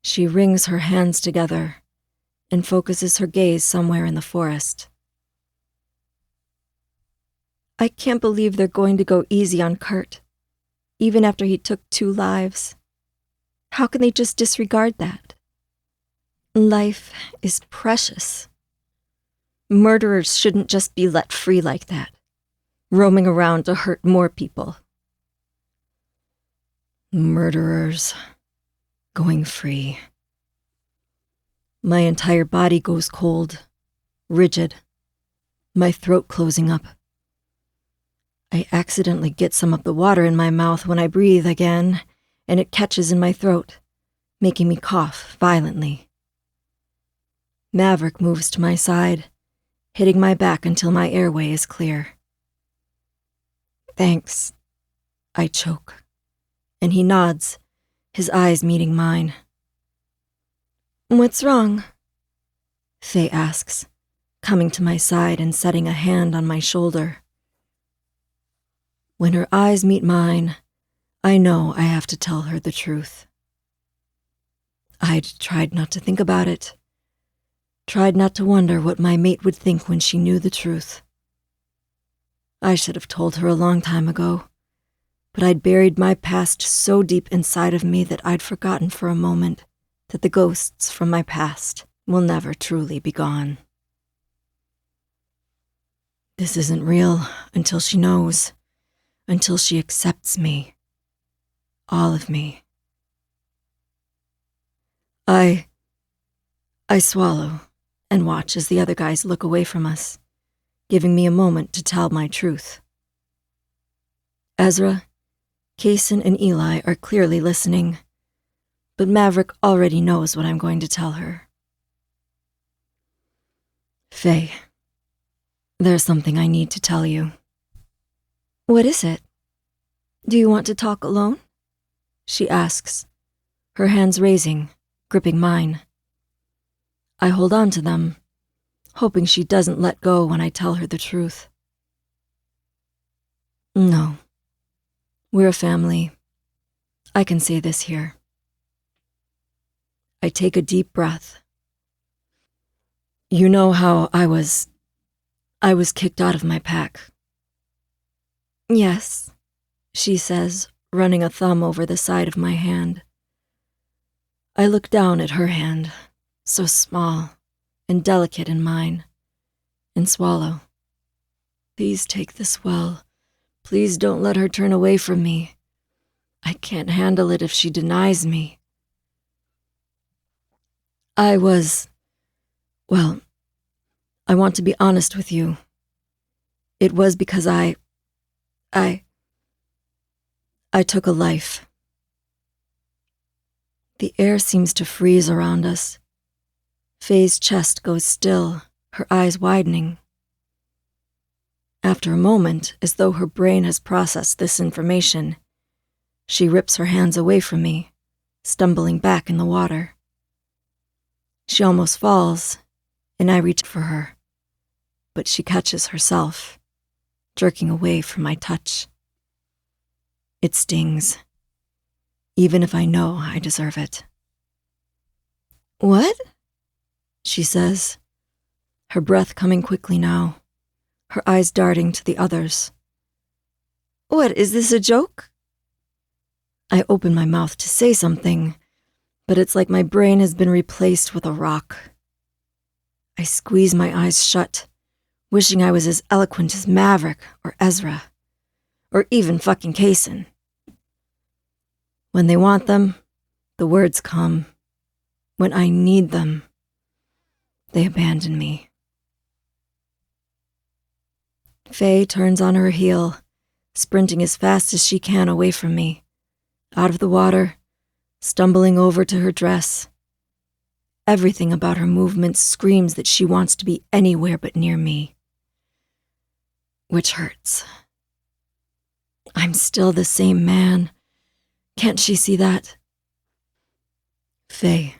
She wrings her hands together and focuses her gaze somewhere in the forest. I can't believe they're going to go easy on Kurt, even after he took 2 lives. How can they just disregard that? Life is precious. Murderers shouldn't just be let free like that, roaming around to hurt more people. Murderers going free. My entire body goes cold, rigid, my throat closing up. I accidentally get some of the water in my mouth when I breathe again, and it catches in my throat, making me cough violently. Maverick moves to my side, hitting my back until my airway is clear. Thanks, I choke, and he nods, his eyes meeting mine. What's wrong? Faye asks, coming to my side and setting a hand on my shoulder. When her eyes meet mine, I know I have to tell her the truth. I'd tried not to think about it, tried not to wonder what my mate would think when she knew the truth. I should have told her a long time ago, but I'd buried my past so deep inside of me that I'd forgotten for a moment that the ghosts from my past will never truly be gone. This isn't real until she knows, until she accepts me, all of me. I swallow and watch as the other guys look away from us, giving me a moment to tell my truth. Ezra, Kaysen, and Eli are clearly listening, but Maverick already knows what I'm going to tell her. Faye, there's something I need to tell you. What is it? Do you want to talk alone? She asks, her hands raising, gripping mine. I hold on to them, hoping she doesn't let go when I tell her the truth. No, we're a family. I can say this here. I take a deep breath. You know how I was kicked out of my pack. Yes, she says, running a thumb over the side of my hand. I look down at her hand, so small and delicate in mine, and swallow. Please take this well. Please don't let her turn away from me. I can't handle it if she denies me. I want to be honest with you. It was because I took a life. The air seems to freeze around us. Faye's chest goes still, her eyes widening. After a moment, as though her brain has processed this information, she rips her hands away from me, stumbling back in the water. She almost falls, and I reach for her, but she catches herself, jerking away from my touch. It stings, even if I know I deserve it. What? She says, her breath coming quickly now, her eyes darting to the others. What, is this a joke? I open my mouth to say something, but it's like my brain has been replaced with a rock. I squeeze my eyes shut, wishing I was as eloquent as Maverick or Ezra, or even fucking Kaysen. When they want them, the words come. When I need them, they abandon me. Faye turns on her heel, sprinting as fast as she can away from me, out of the water, stumbling over to her dress. Everything about her movements screams that she wants to be anywhere but near me. Which hurts. I'm still the same man. Can't she see that? Faye,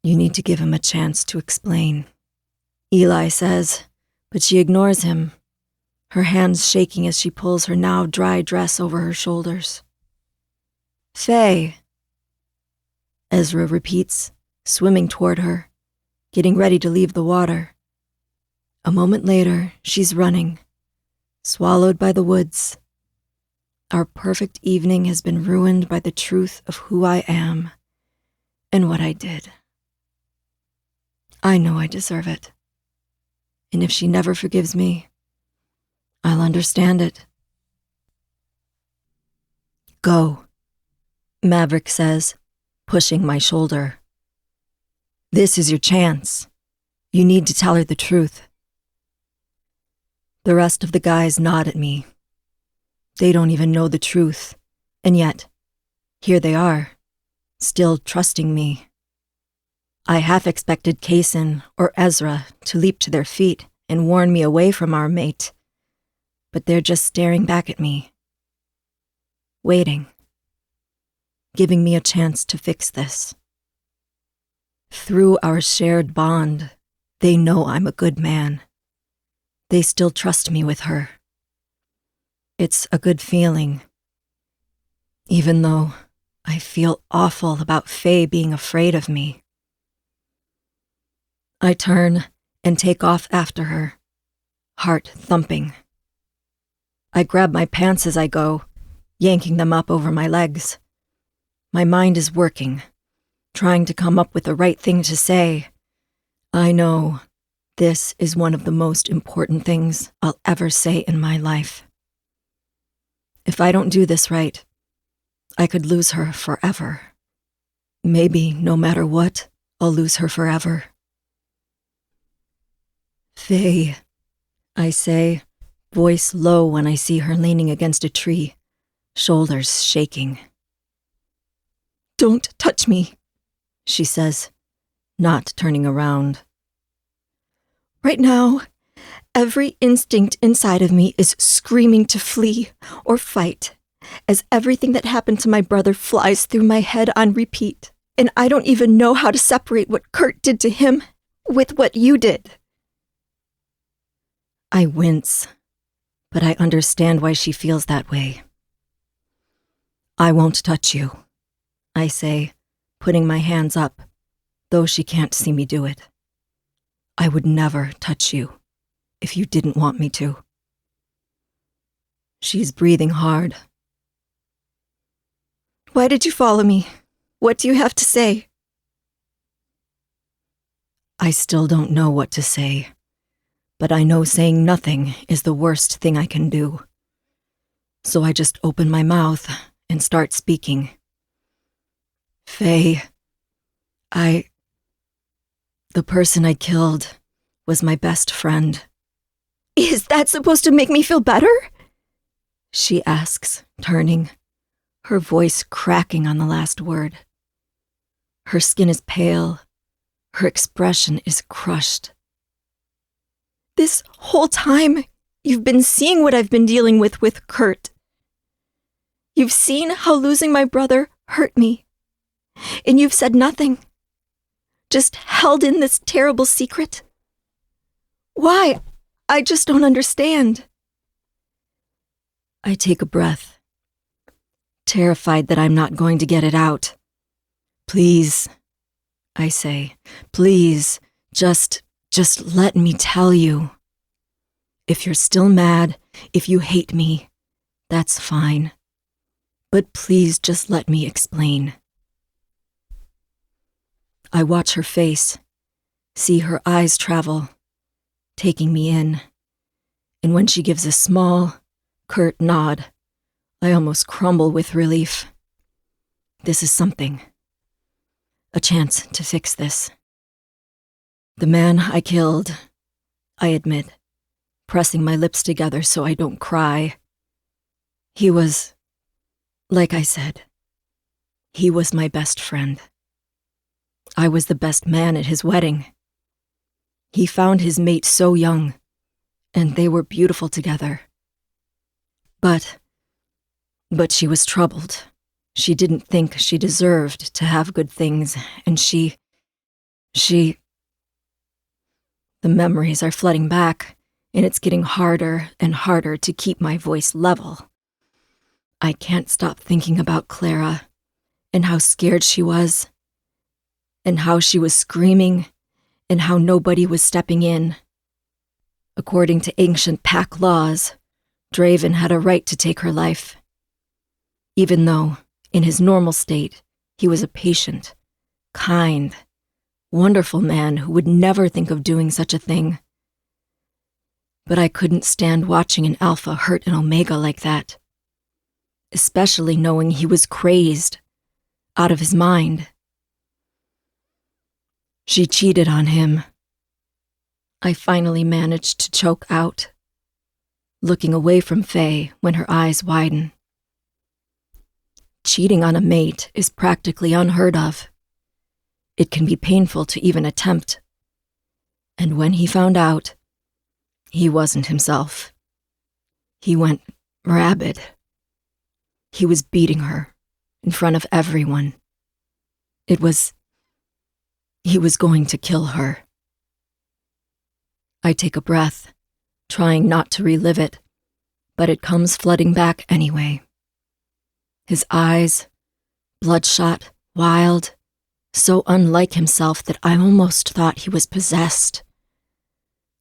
you need to give him a chance to explain. Eli says, but she ignores him, her hands shaking as she pulls her now dry dress over her shoulders. Faye, Ezra repeats, swimming toward her, getting ready to leave the water. A moment later, she's running, swallowed by the woods. Our perfect evening has been ruined by the truth of who I am and what I did. I know I deserve it. And if she never forgives me, I'll understand it. Go, Maverick says, pushing my shoulder. This is your chance. You need to tell her the truth. The rest of the guys nod at me. They don't even know the truth, and yet, here they are, still trusting me. I half expected Kaysen or Ezra to leap to their feet and warn me away from our mate, but they're just staring back at me, waiting, giving me a chance to fix this. Through our shared bond, they know I'm a good man. They still trust me with her. It's a good feeling, even though I feel awful about Faye being afraid of me. I turn and take off after her, heart thumping. I grab my pants as I go, yanking them up over my legs. My mind is working, trying to come up with the right thing to say. I know this is one of the most important things I'll ever say in my life. If I don't do this right, I could lose her forever. Maybe no matter what, I'll lose her forever. Faye, I say, voice low when I see her leaning against a tree, shoulders shaking. Don't touch me, she says, not turning around. Right now, every instinct inside of me is screaming to flee or fight, as everything that happened to my brother flies through my head on repeat, and I don't even know how to separate what Kurt did to him with what you did. I wince, but I understand why she feels that way. I won't touch you, I say, putting my hands up, though she can't see me do it. I would never touch you if you didn't want me to. She's breathing hard. Why did you follow me? What do you have to say? I still don't know what to say, but I know saying nothing is the worst thing I can do. So I just open my mouth and start speaking. Faye, the person I killed was my best friend. Is that supposed to make me feel better? She asks, turning, her voice cracking on the last word. Her skin is pale. Her expression is crushed. This whole time, you've been seeing what I've been dealing with Kurt. You've seen how losing my brother hurt me, and you've said nothing. Just held in this terrible secret. Why? I just don't understand. I take a breath, terrified that I'm not going to get it out. Please, I say, please, just let me tell you. If you're still mad, if you hate me, that's fine. But please just let me explain. I watch her face, see her eyes travel, taking me in, and when she gives a small, curt nod, I almost crumble with relief. This is something. A chance to fix this. The man I killed, I admit, pressing my lips together so I don't cry. He was, like I said, he was my best friend. I was the best man at his wedding. He found his mate so young, and they were beautiful together. But she was troubled. She didn't think she deserved to have good things, and she... The memories are flooding back, and it's getting harder and harder to keep my voice level. I can't stop thinking about Clara, and how scared she was, and how she was screaming, and how nobody was stepping in. According to ancient pack laws, Draven had a right to take her life, even though, in his normal state, he was a patient, kind, wonderful man who would never think of doing such a thing. But I couldn't stand watching an alpha hurt an omega like that, especially knowing he was crazed, out of his mind. She cheated on him. I finally managed to choke out, looking away from Faye when her eyes widen. Cheating on a mate is practically unheard of. It can be painful to even attempt. And when he found out, he wasn't himself. He went rabid. He was beating her in front of everyone. He was going to kill her. I take a breath, trying not to relive it, but it comes flooding back anyway. His eyes, bloodshot, wild, so unlike himself that I almost thought he was possessed.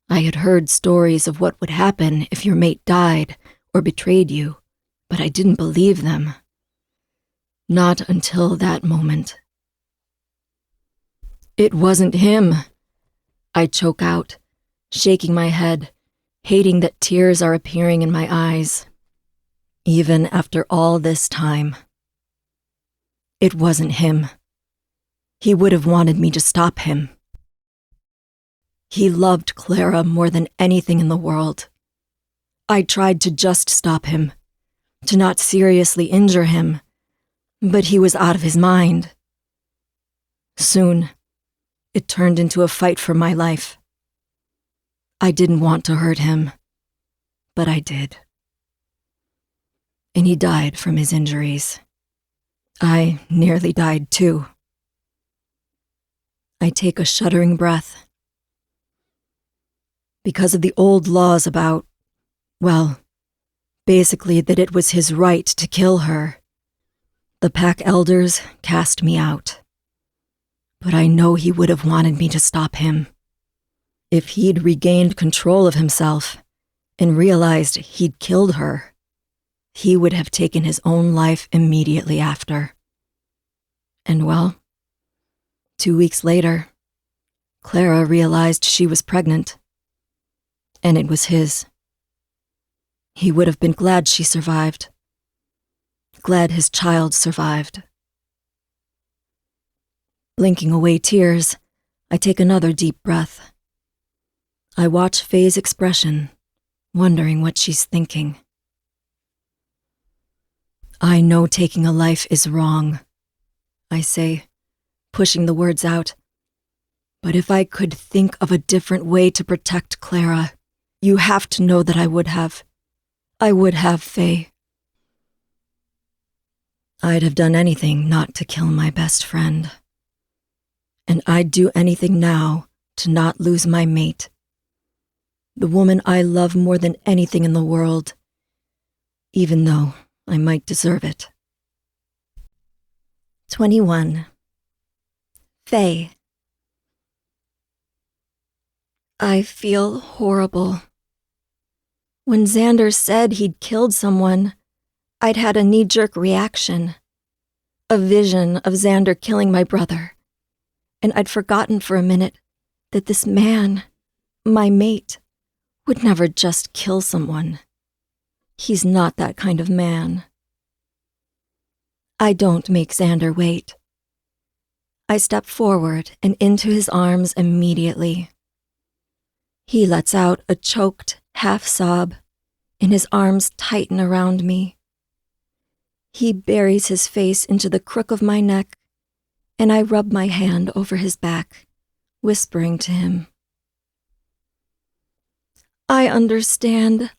I had heard stories of what would happen if your mate died or betrayed you, but I didn't believe them. Not until that moment. It wasn't him. I choke out, shaking my head, hating that tears are appearing in my eyes. Even after all this time. It wasn't him. He would have wanted me to stop him. He loved Clara more than anything in the world. I tried to just stop him, to not seriously injure him, but he was out of his mind. Soon, it turned into a fight for my life. I didn't want to hurt him, but I did. And he died from his injuries. I nearly died too. I take a shuddering breath. Because of the old laws about, well, basically that it was his right to kill her, the pack elders cast me out. But I know he would have wanted me to stop him. If he'd regained control of himself and realized he'd killed her, he would have taken his own life immediately after. And well, 2 weeks later, Clara realized she was pregnant, and it was his. He would have been glad she survived, glad his child survived. Blinking away tears, I take another deep breath. I watch Faye's expression, wondering what she's thinking. I know taking a life is wrong, I say, pushing the words out. But if I could think of a different way to protect Clara, you have to know that I would have. I would have, Faye. I'd have done anything not to kill my best friend. And I'd do anything now to not lose my mate. The woman I love more than anything in the world, even though I might deserve it. 21. Faye. I feel horrible. When Xander said he'd killed someone, I'd had a knee-jerk reaction. A vision of Xander killing my brother. And I'd forgotten for a minute that this man, my mate, would never just kill someone. He's not that kind of man. I don't make Xander wait. I step forward and into his arms immediately. He lets out a choked half-sob, and his arms tighten around me. He buries his face into the crook of my neck, and I rub my hand over his back, whispering to him. I understand.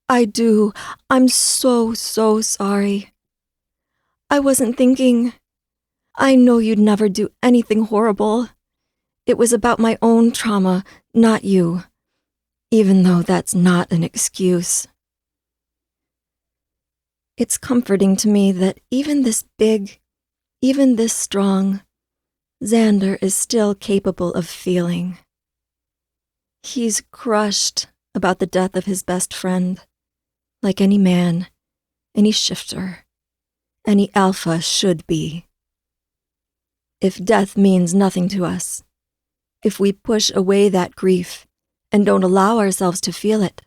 I do. I'm so sorry. I wasn't thinking. I know you'd never do anything horrible. It was about my own trauma, not you, even though that's not an excuse. It's comforting to me that even this big, even this strong, Xander is still capable of feeling. He's crushed about the death of his best friend, like any man, any shifter, any alpha should be. If death means nothing to us, If we push away that grief and don't allow ourselves to feel it,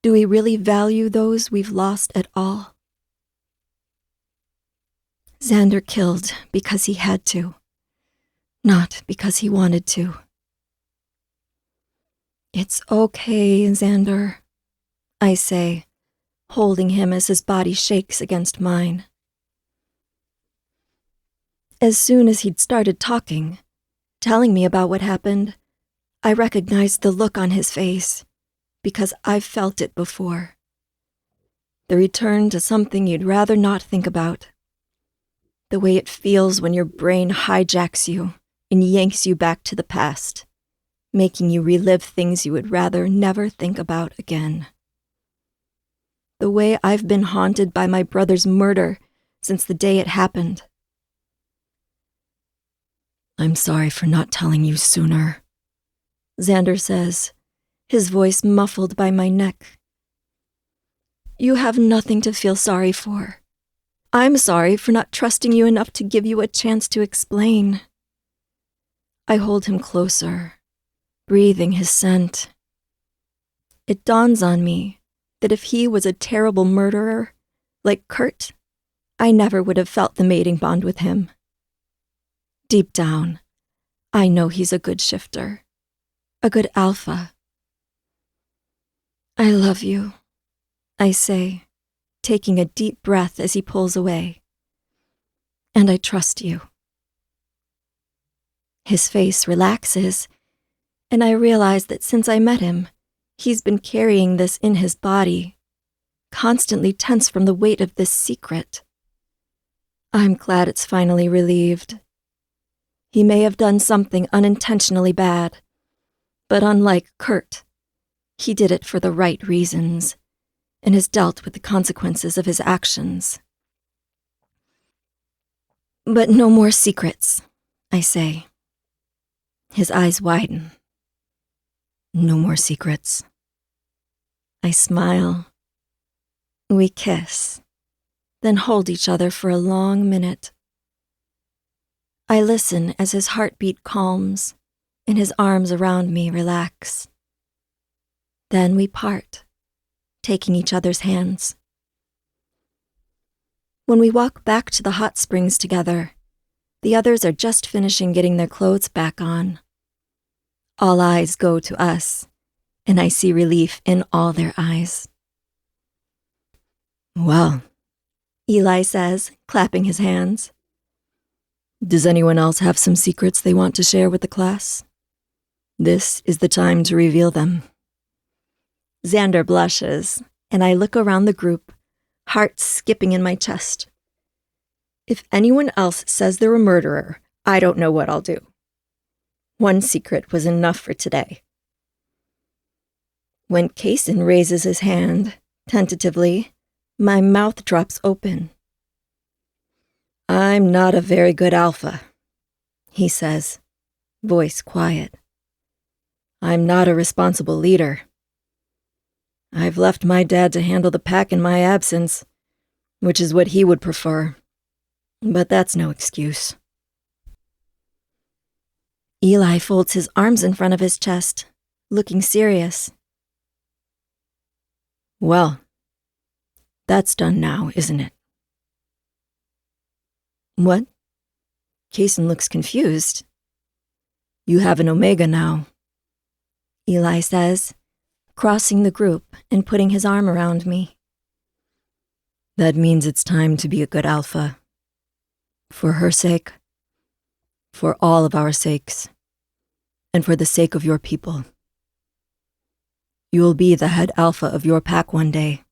do we really value those we've lost at all? Xander killed because he had to, not because he wanted to. It's okay, Xander, I say, holding him as his body shakes against mine. As soon as he'd started talking, telling me about what happened, I recognized the look on his face, because I've felt it before. The return to something you'd rather not think about. The way it feels when your brain hijacks you and yanks you back to the past, making you relive things you would rather never think about again. The way I've been haunted by my brother's murder since the day it happened. I'm sorry for not telling you sooner, Xander says, his voice muffled by my neck. You have nothing to feel sorry for. I'm sorry for not trusting you enough to give you a chance to explain. I hold him closer, breathing his scent. It dawns on me that if he was a terrible murderer, like Kurt, I never would have felt the mating bond with him. Deep down, I know he's a good shifter, a good alpha. I love you, I say, taking a deep breath as he pulls away. And I trust you. His face relaxes, and I realize that since I met him, he's been carrying this in his body, constantly tense from the weight of this secret. I'm glad it's finally relieved. He may have done something unintentionally bad, but unlike Kurt, he did it for the right reasons and has dealt with the consequences of his actions. But no more secrets, I say. His eyes widen. No more secrets. I smile. We kiss, then hold each other for a long minute. I listen as his heartbeat calms and his arms around me relax. Then we part, taking each other's hands. When we walk back to the hot springs together, the others are just finishing getting their clothes back on. All eyes go to us, and I see relief in all their eyes. Well, Eli says, clapping his hands. Does anyone else have some secrets they want to share with the class? This is the time to reveal them. Xander blushes, and I look around the group, heart skipping in my chest. If anyone else says they're a murderer, I don't know what I'll do. One secret was enough for today. When Kaysen raises his hand, tentatively, my mouth drops open. I'm not a very good alpha, he says, voice quiet. I'm not a responsible leader. I've left my dad to handle the pack in my absence, which is what he would prefer. But that's no excuse. Eli folds his arms in front of his chest, looking serious. Well, that's done now, isn't it? What? Kaysen looks confused. You have an Omega now, Eli says, crossing the group and putting his arm around me. That means it's time to be a good alpha. For her sake, for all of our sakes, and for the sake of your people. You will be the head alpha of your pack one day.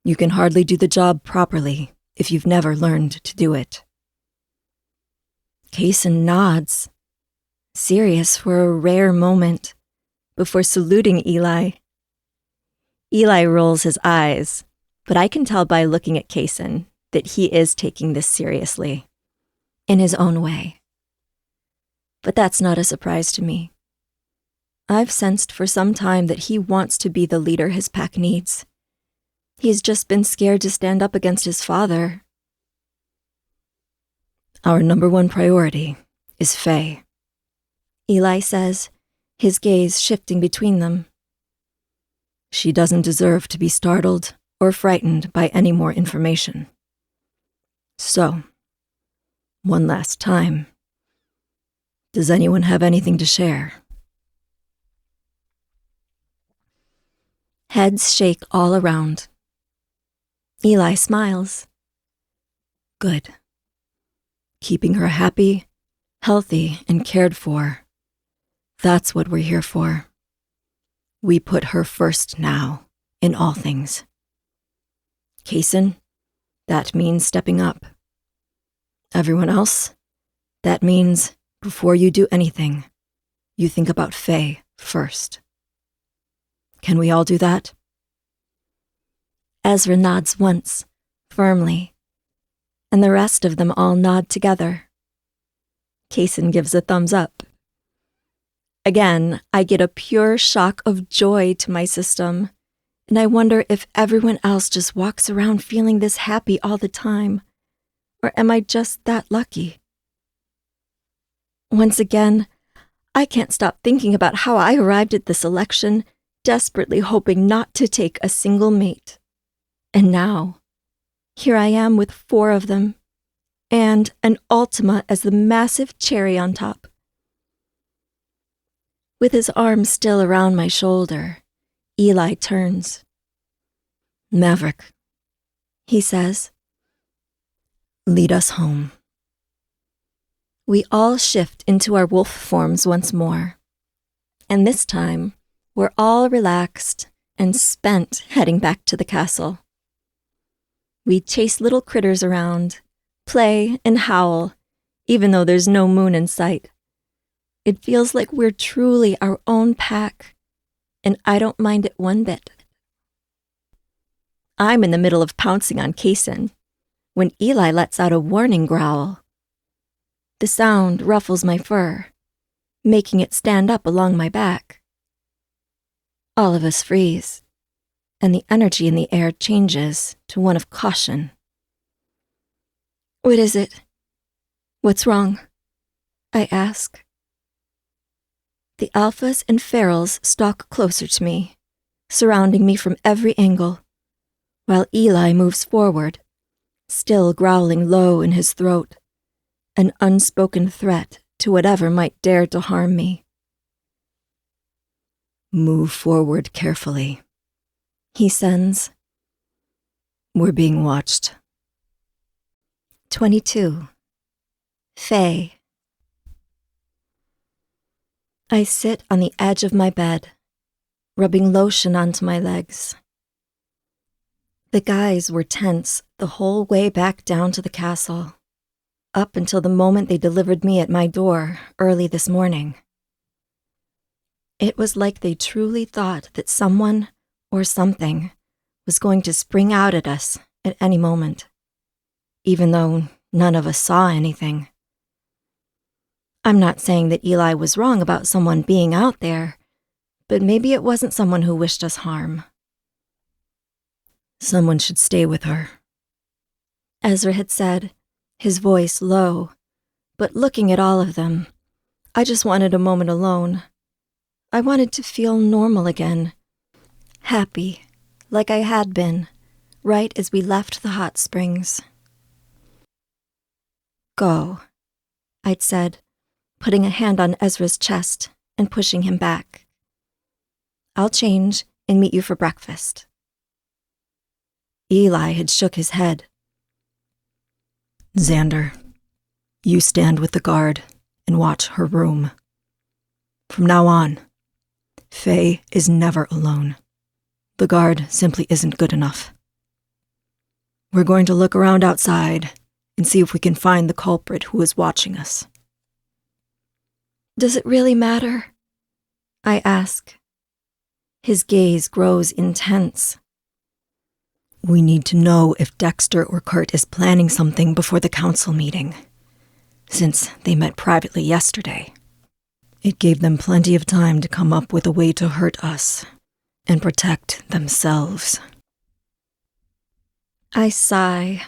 You can hardly do the job properly if you've never learned to do it. Kaysen nods, serious for a rare moment, before saluting Eli. Eli rolls his eyes, but I can tell by looking at Kaysen that he is taking this seriously, in his own way. But that's not a surprise to me. I've sensed for some time that he wants to be the leader his pack needs. He's just been scared to stand up against his father. Our number one priority is Faye, Eli says, his gaze shifting between them. She doesn't deserve to be startled or frightened by any more information. So, one last time. Does anyone have anything to share? Heads shake all around. Eli smiles. Good. Keeping her happy, healthy, and cared for. That's what we're here for. We put her first now, in all things. Kaysen, that means stepping up. Everyone else, that means before you do anything, you think about Faye first. Can we all do that? Ezra nods once, firmly, and the rest of them all nod together. Kaysen gives a thumbs up. Again, I get a pure shock of joy to my system, and I wonder if everyone else just walks around feeling this happy all the time, or am I just that lucky? Once again, I can't stop thinking about how I arrived at this election, desperately hoping not to take a single mate. And now, here I am with 4 of them, and an Ultima as the massive cherry on top. With his arm still around my shoulder, Eli turns. Maverick, He says. Lead us home. We all shift into our wolf forms once more, and this time, we're all relaxed and spent heading back to the castle. We chase little critters around, play and howl, even though there's no moon in sight. It feels like we're truly our own pack, and I don't mind it one bit. I'm in the middle of pouncing on Kaysen when Eli lets out a warning growl. The sound ruffles my fur, making it stand up along my back. All of us freeze, and the energy in the air changes to one of caution. What is it? What's wrong? I ask. The alphas and ferals stalk closer to me, surrounding me from every angle, while Eli moves forward, still growling low in his throat, an unspoken threat to whatever might dare to harm me. Move forward carefully, He sends. We're being watched. 22. Faye. I sit on the edge of my bed, rubbing lotion onto my legs. The guys were tense the whole way back down to the castle, up until the moment they delivered me at my door early this morning. It was like they truly thought that someone or something was going to spring out at us at any moment, even though none of us saw anything. I'm not saying that Eli was wrong about someone being out there, but maybe it wasn't someone who wished us harm. Someone should stay with her, Ezra had said, his voice low, but looking at all of them, I just wanted a moment alone. I wanted to feel normal again, happy, like I had been, right as we left the hot springs. Go, I'd said, putting a hand on Ezra's chest and pushing him back. I'll change and meet you for breakfast. Eli had shook his head. Xander, you stand with the guard and watch her room. From now on, Faye is never alone. The guard simply isn't good enough. We're going to look around outside and see if we can find the culprit who is watching us. Does it really matter? I ask. His gaze grows intense. We need to know if Dexter or Kurt is planning something before the council meeting, since they met privately yesterday. It gave them plenty of time to come up with a way to hurt us and protect themselves. I sigh,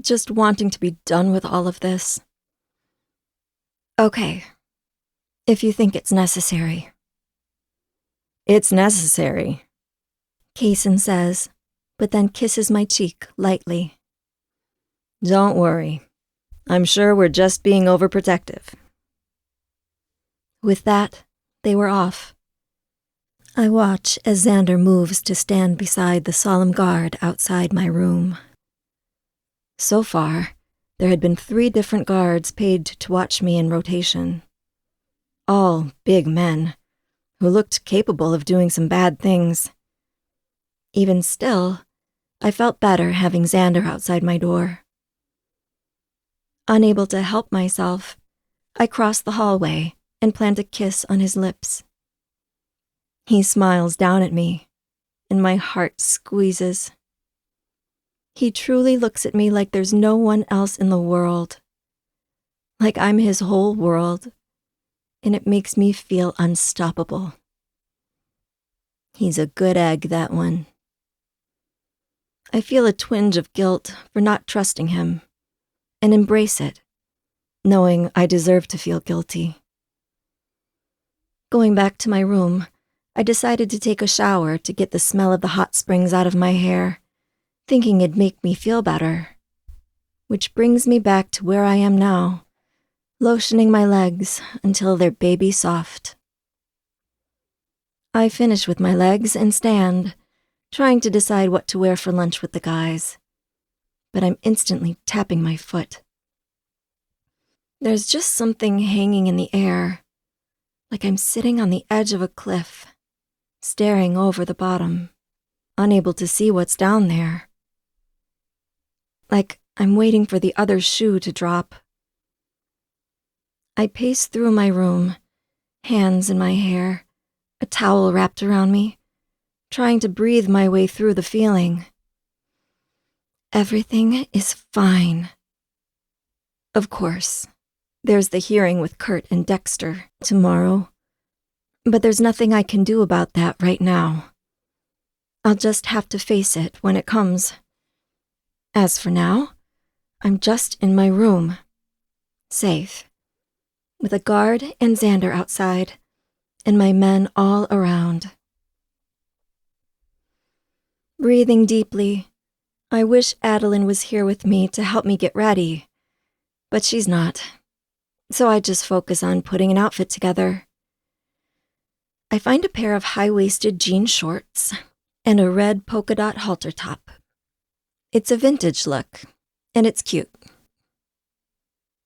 just wanting to be done with all of this. Okay, If you think it's necessary. It's necessary, Kaysen says, but then kisses my cheek lightly. Don't worry. I'm sure we're just being overprotective. With that, they were off. I watch as Xander moves to stand beside the solemn guard outside my room. So far, there had been 3 different guards paid to watch me in rotation. All big men, who looked capable of doing some bad things. Even still, I felt better having Xander outside my door. Unable to help myself, I cross the hallway and plant a kiss on his lips. He smiles down at me, and my heart squeezes. He truly looks at me like there's no one else in the world. Like I'm his whole world, and it makes me feel unstoppable. He's a good egg, that one. I feel a twinge of guilt for not trusting him, and embrace it, knowing I deserve to feel guilty. Going back to my room, I decided to take a shower to get the smell of the hot springs out of my hair, thinking it'd make me feel better. Which brings me back to where I am now, lotioning my legs until they're baby soft. I finish with my legs and stand, trying to decide what to wear for lunch with the guys. But I'm instantly tapping my foot. There's just something hanging in the air, like I'm sitting on the edge of a cliff, staring over the bottom, unable to see what's down there. Like I'm waiting for the other shoe to drop. I pace through my room, hands in my hair, a towel wrapped around me, trying to breathe my way through the feeling. Everything is fine. Of course, there's the hearing with Kurt and Dexter tomorrow, but there's nothing I can do about that right now. I'll just have to face it when it comes. As for now, I'm just in my room, safe, with a guard and Xander outside, and my men all around. Breathing deeply, I wish Adeline was here with me to help me get ready, but she's not, so I just focus on putting an outfit together. I find a pair of high-waisted jean shorts and a red polka dot halter top. It's a vintage look, and it's cute.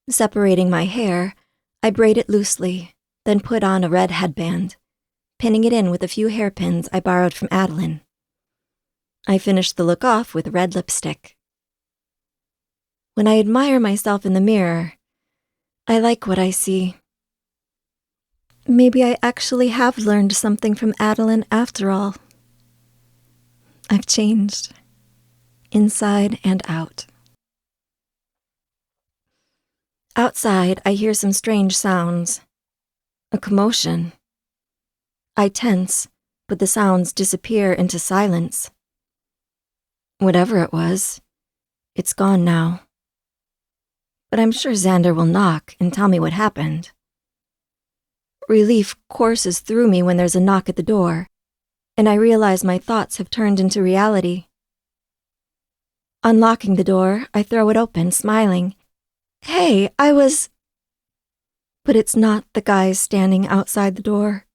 Separating my hair, I braid it loosely, then put on a red headband, pinning it in with a few hairpins I borrowed from Adeline. I finish the look off with red lipstick. When I admire myself in the mirror, I like what I see. Maybe I actually have learned something from Adeline after all. I've changed, inside and out. Outside, I hear some strange sounds. A commotion. I tense, but the sounds disappear into silence. Whatever it was, it's gone now. But I'm sure Xander will knock and tell me what happened. Relief courses through me when there's a knock at the door, and I realize my thoughts have turned into reality. Unlocking the door, I throw it open, smiling. Hey, But it's not the guys standing outside the door.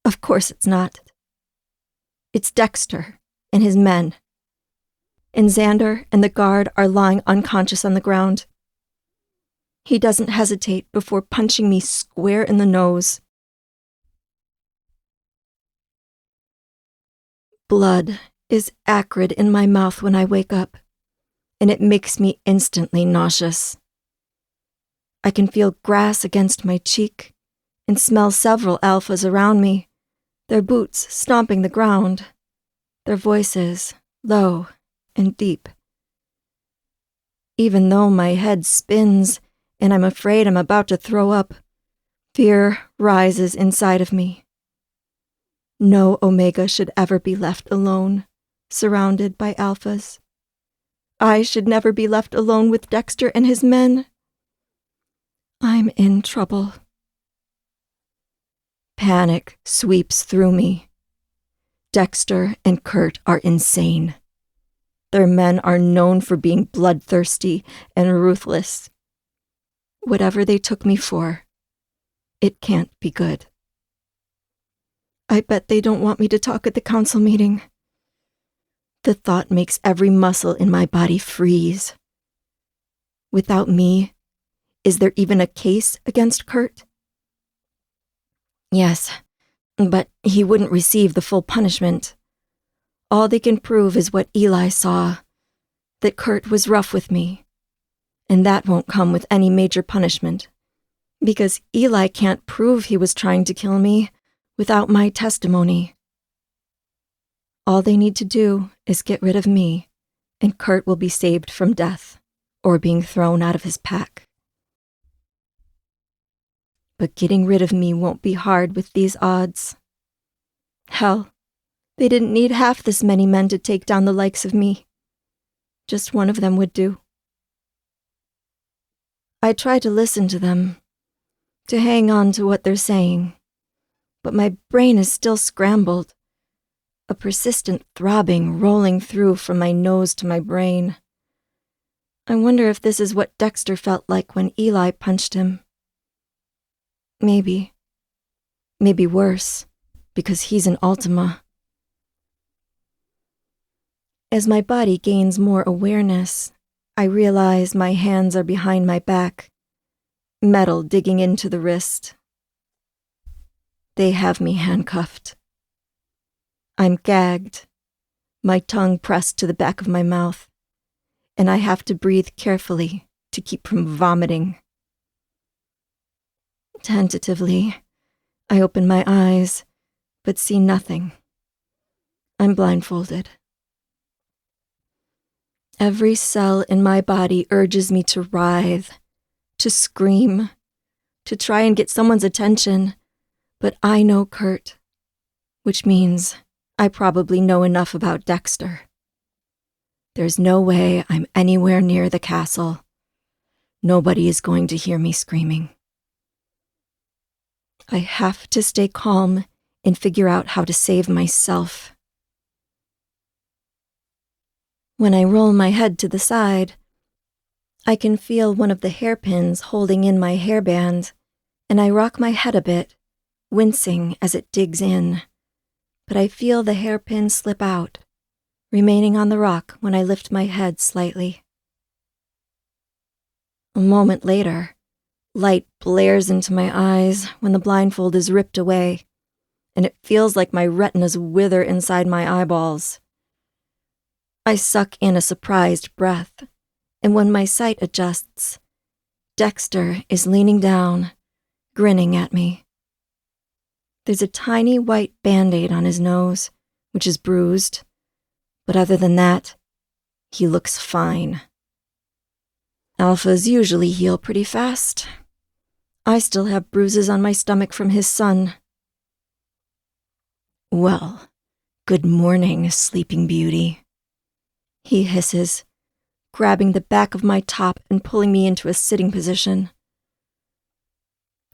Of course it's not. It's Dexter and his men. And Xander and the guard are lying unconscious on the ground. He doesn't hesitate before punching me square in the nose. Blood is acrid in my mouth when I wake up, and it makes me instantly nauseous. I can feel grass against my cheek and smell several alphas around me, their boots stomping the ground, their voices low and deep. Even though my head spins and I'm afraid I'm about to throw up, fear rises inside of me. No Omega should ever be left alone, surrounded by alphas. I should never be left alone with Dexter and his men. I'm in trouble. Panic sweeps through me. Dexter and Kurt are insane. Their men are known for being bloodthirsty and ruthless. Whatever they took me for, it can't be good. I bet they don't want me to talk at the council meeting. The thought makes every muscle in my body freeze. Without me, is there even a case against Kurt? Yes, but he wouldn't receive the full punishment. All they can prove is what Eli saw, that Kurt was rough with me. And that won't come with any major punishment, because Eli can't prove he was trying to kill me without my testimony. All they need to do is get rid of me, and Kurt will be saved from death or being thrown out of his pack. But getting rid of me won't be hard with these odds. Hell, they didn't need half this many men to take down the likes of me. Just one of them would do. I try to listen to them, to hang on to what they're saying, but my brain is still scrambled, a persistent throbbing rolling through from my nose to my brain. I wonder if this is what Dexter felt like when Eli punched him. Maybe worse, because he's an Ultima. As my body gains more awareness, I realize my hands are behind my back, metal digging into the wrist. They have me handcuffed. I'm gagged, my tongue pressed to the back of my mouth, and I have to breathe carefully to keep from vomiting. Tentatively, I open my eyes, but see nothing. I'm blindfolded. Every cell in my body urges me to writhe, to scream, to try and get someone's attention, but I know Kurt, which means I probably know enough about Dexter. There's no way I'm anywhere near the castle. Nobody is going to hear me screaming. I have to stay calm and figure out how to save myself. When I roll my head to the side, I can feel one of the hairpins holding in my hairband, and I rock my head a bit, wincing as it digs in, but I feel the hairpin slip out, remaining on the rock when I lift my head slightly. A moment later, light blares into my eyes when the blindfold is ripped away, and it feels like my retinas wither inside my eyeballs. I suck in a surprised breath, and when my sight adjusts, Dexter is leaning down, grinning at me. There's a tiny white band-aid on his nose, which is bruised, but other than that, he looks fine. Alphas usually heal pretty fast. I still have bruises on my stomach from his son. Well, good morning, Sleeping Beauty, he hisses, grabbing the back of my top and pulling me into a sitting position.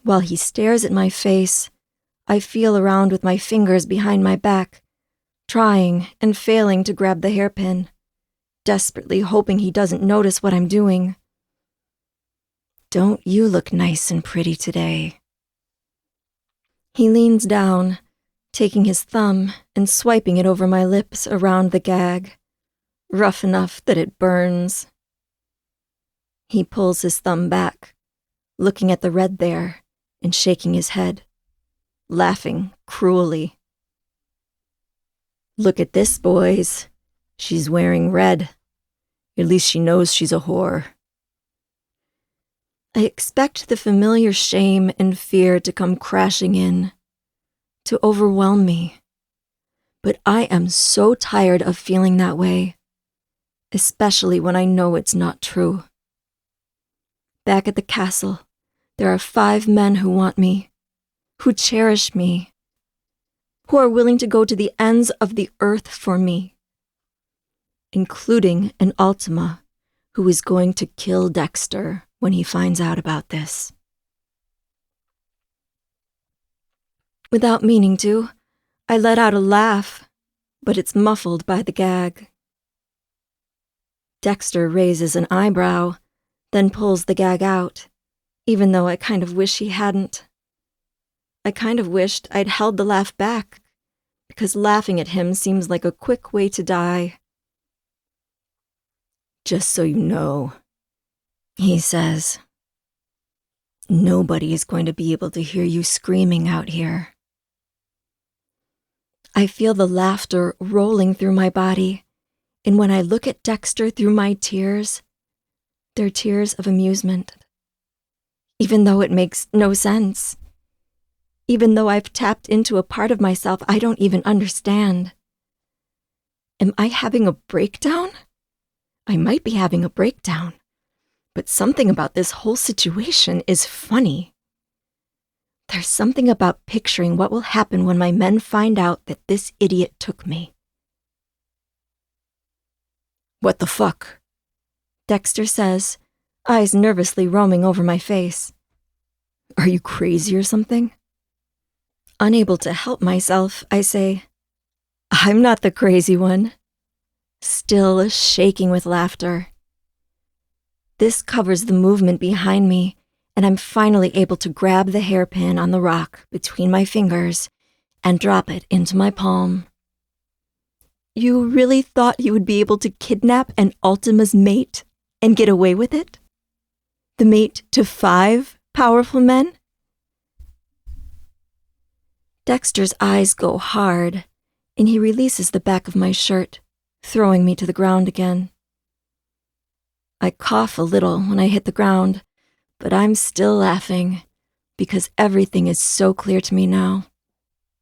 While he stares at my face, I feel around with my fingers behind my back, trying and failing to grab the hairpin, desperately hoping he doesn't notice what I'm doing. Don't you look nice and pretty today? He leans down, taking his thumb and swiping it over my lips around the gag, rough enough that it burns. He pulls his thumb back, looking at the red there and shaking his head, laughing cruelly. Look at this, boys. She's wearing red. At least she knows she's a whore. I expect the familiar shame and fear to come crashing in, to overwhelm me. But I am so tired of feeling that way, especially when I know it's not true. Back at the castle, there are 5 men who want me, who cherish me, who are willing to go to the ends of the earth for me, including an Ultima who is going to kill Dexter when he finds out about this. Without meaning to, I let out a laugh, but it's muffled by the gag. Dexter raises an eyebrow, then pulls the gag out, even though I kind of wish he hadn't. I kind of wished I'd held the laugh back, because laughing at him seems like a quick way to die. "Just so you know," he says, "nobody is going to be able to hear you screaming out here." I feel the laughter rolling through my body, and when I look at Dexter through my tears, they're tears of amusement. Even though it makes no sense. Even though I've tapped into a part of myself I don't even understand. Am I having a breakdown? I might be having a breakdown, but something about this whole situation is funny. There's something about picturing what will happen when my men find out that this idiot took me. "What the fuck?" Dexter says, eyes nervously roaming over my face. "Are you crazy or something?" Unable to help myself, I say, "I'm not the crazy one," still shaking with laughter. This covers the movement behind me, and I'm finally able to grab the hairpin on the rock between my fingers and drop it into my palm. "You really thought you would be able to kidnap an Ultima's mate and get away with it? The mate to 5 powerful men?" Dexter's eyes go hard, and he releases the back of my shirt, throwing me to the ground again. I cough a little when I hit the ground, but I'm still laughing, because everything is so clear to me now.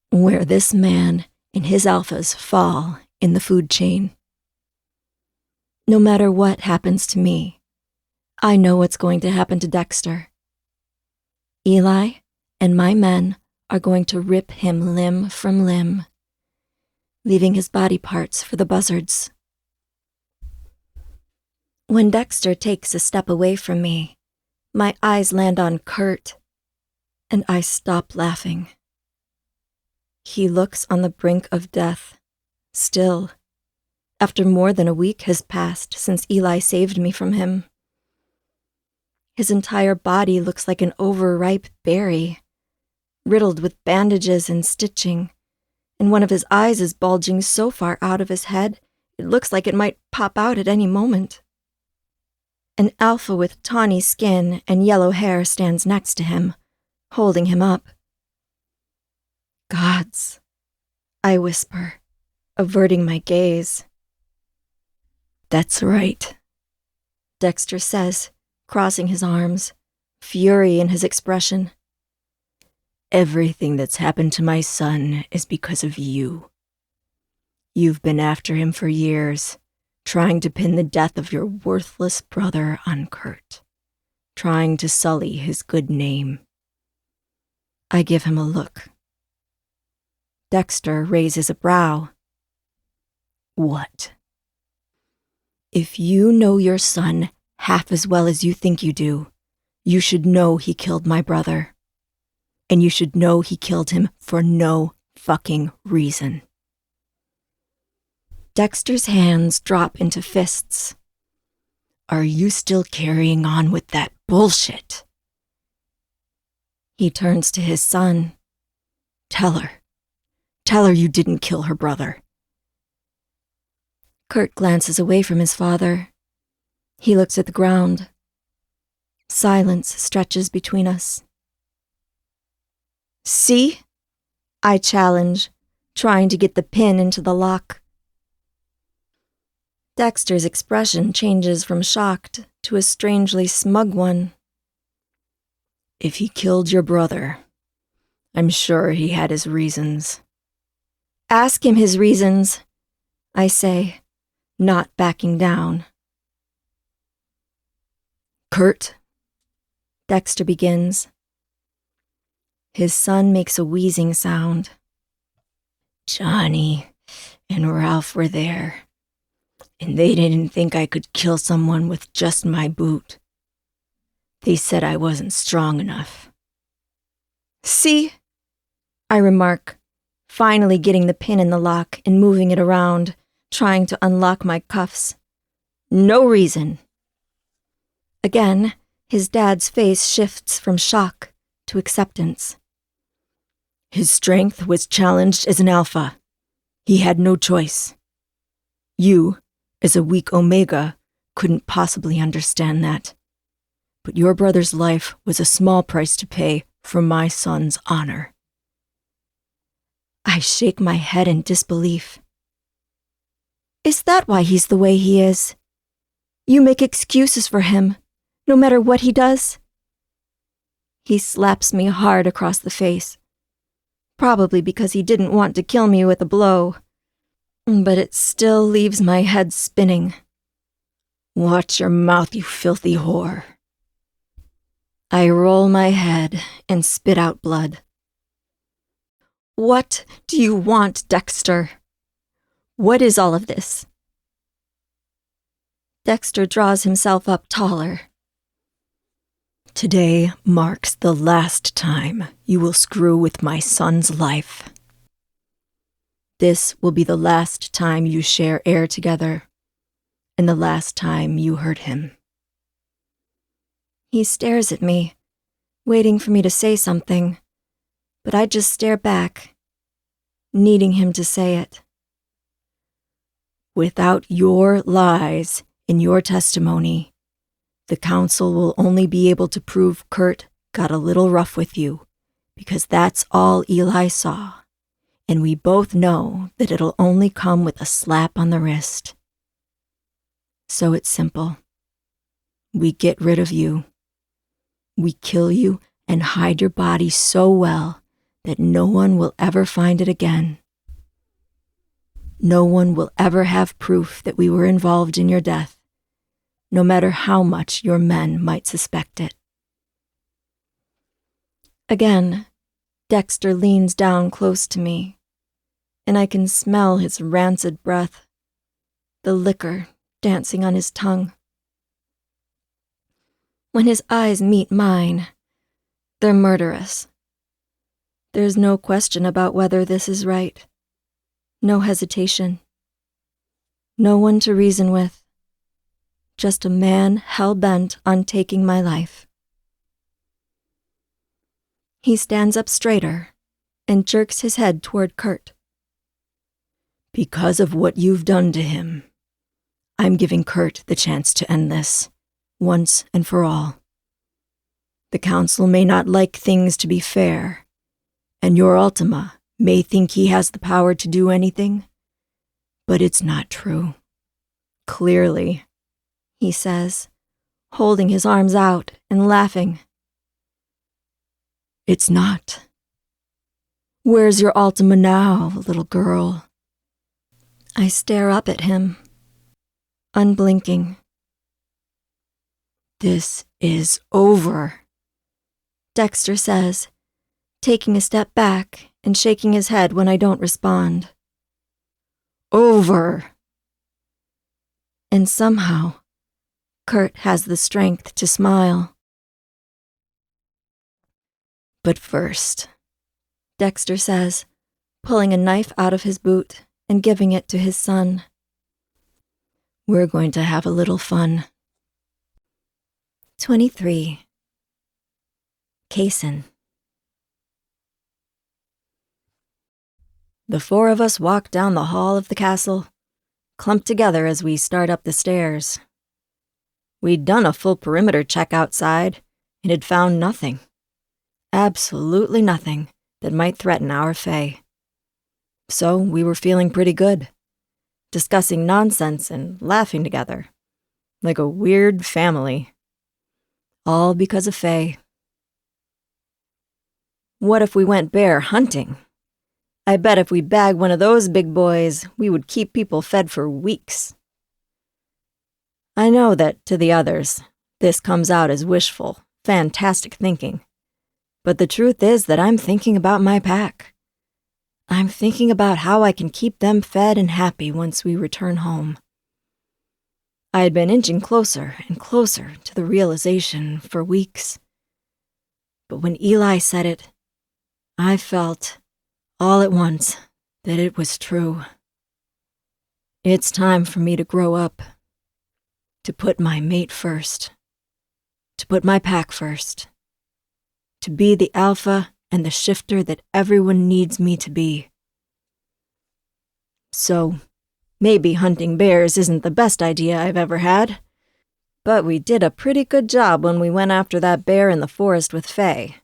Where this man and his alphas fall in the food chain. No matter what happens to me, I know what's going to happen to Dexter. Eli and my men are going to rip him limb from limb, leaving his body parts for the buzzards. When Dexter takes a step away from me, my eyes land on Kurt, and I stop laughing. He looks on the brink of death, still, after more than a week has passed since Eli saved me from him. His entire body looks like an overripe berry, riddled with bandages and stitching, and one of his eyes is bulging so far out of his head it looks like it might pop out at any moment. An alpha with tawny skin and yellow hair stands next to him, holding him up. "Gods," I whisper, averting my gaze. "That's right," Dexter says, crossing his arms, fury in his expression. "Everything that's happened to my son is because of you. You've been after him for years, trying to pin the death of your worthless brother on Kurt, trying to sully his good name." I give him a look. Dexter raises a brow. "What?" "If you know your son half as well as you think you do, you should know he killed my brother. And you should know he killed him for no fucking reason." Dexter's hands drop into fists. "Are you still carrying on with that bullshit?" He turns to his son. Tell her you didn't kill her brother." Kurt glances away from his father. He looks at the ground. Silence stretches between us. "See?" I challenge, trying to get the pin into the lock. Dexter's expression changes from shocked to a strangely smug one. "If he killed your brother, I'm sure he had his reasons." "Ask him his reasons," I say, not backing down. "Kurt," Dexter begins. His son makes a wheezing sound. "Johnny and Ralph were there, and they didn't think I could kill someone with just my boot. They said I wasn't strong enough." "See?" I remark, finally getting the pin in the lock and moving it around, trying to unlock my cuffs. No reason. Again, his dad's face shifts from shock to acceptance. His strength was challenged as an alpha. He had no choice. You, as a weak Omega, couldn't possibly understand that. But your brother's life was a small price to pay for my son's honor. I shake my head in disbelief. Is that why he's the way he is? You make excuses for him, no matter what he does? He slaps me hard across the face, probably because he didn't want to kill me with a blow, but it still leaves my head spinning. Watch your mouth, you filthy whore. I roll my head and spit out blood. What do you want, Dexter? What is all of this? Dexter draws himself up taller. Today marks the last time you will screw with my son's life. This will be the last time you share air together, and the last time you hurt him. He stares at me, waiting for me to say something, but I just stare back, needing him to say it. Without your lies in your testimony, the council will only be able to prove Kurt got a little rough with you, because that's all Eli saw, and we both know that it'll only come with a slap on the wrist. So it's simple. We get rid of you. We kill you and hide your body so well that no one will ever find it again. No one will ever have proof that we were involved in your death, no matter how much your men might suspect it. Again, Dexter leans down close to me, and I can smell his rancid breath, the liquor dancing on his tongue. When his eyes meet mine, they're murderous. There's no question about whether this is right. No hesitation. No one to reason with. Just a man hell-bent on taking my life. He stands up straighter and jerks his head toward Kurt. Because of what you've done to him, I'm giving Kurt the chance to end this, once and for all. The council may not like things to be fair, and your Ultima may think he has the power to do anything, but it's not true. Clearly, he says, holding his arms out and laughing. It's not. Where's your Ultima now, little girl? I stare up at him, unblinking. This is over, Dexter says, taking a step back and shaking his head when I don't respond. Over. And somehow, Kurt has the strength to smile. But first, Dexter says, pulling a knife out of his boot and giving it to his son. We're going to have a little fun. 23. Kaysen. The four of us walk down the hall of the castle, clumped together as we start up the stairs. We'd done a full perimeter check outside and had found nothing. Absolutely nothing that might threaten our Fae. So we were feeling pretty good, discussing nonsense and laughing together, like a weird family. All because of Fae. What if we went bear hunting? I bet if we bagged one of those big boys, we would keep people fed for weeks. I know that, to the others, this comes out as wishful, fantastic thinking. But the truth is that I'm thinking about my pack. I'm thinking about how I can keep them fed and happy once we return home. I had been inching closer and closer to the realization for weeks. But when Eli said it, I felt all at once that it was true. It's time for me to grow up, to put my mate first, to put my pack first, to be the alpha and the shifter that everyone needs me to be. So, maybe hunting bears isn't the best idea I've ever had, but we did a pretty good job when we went after that bear in the forest with Faye,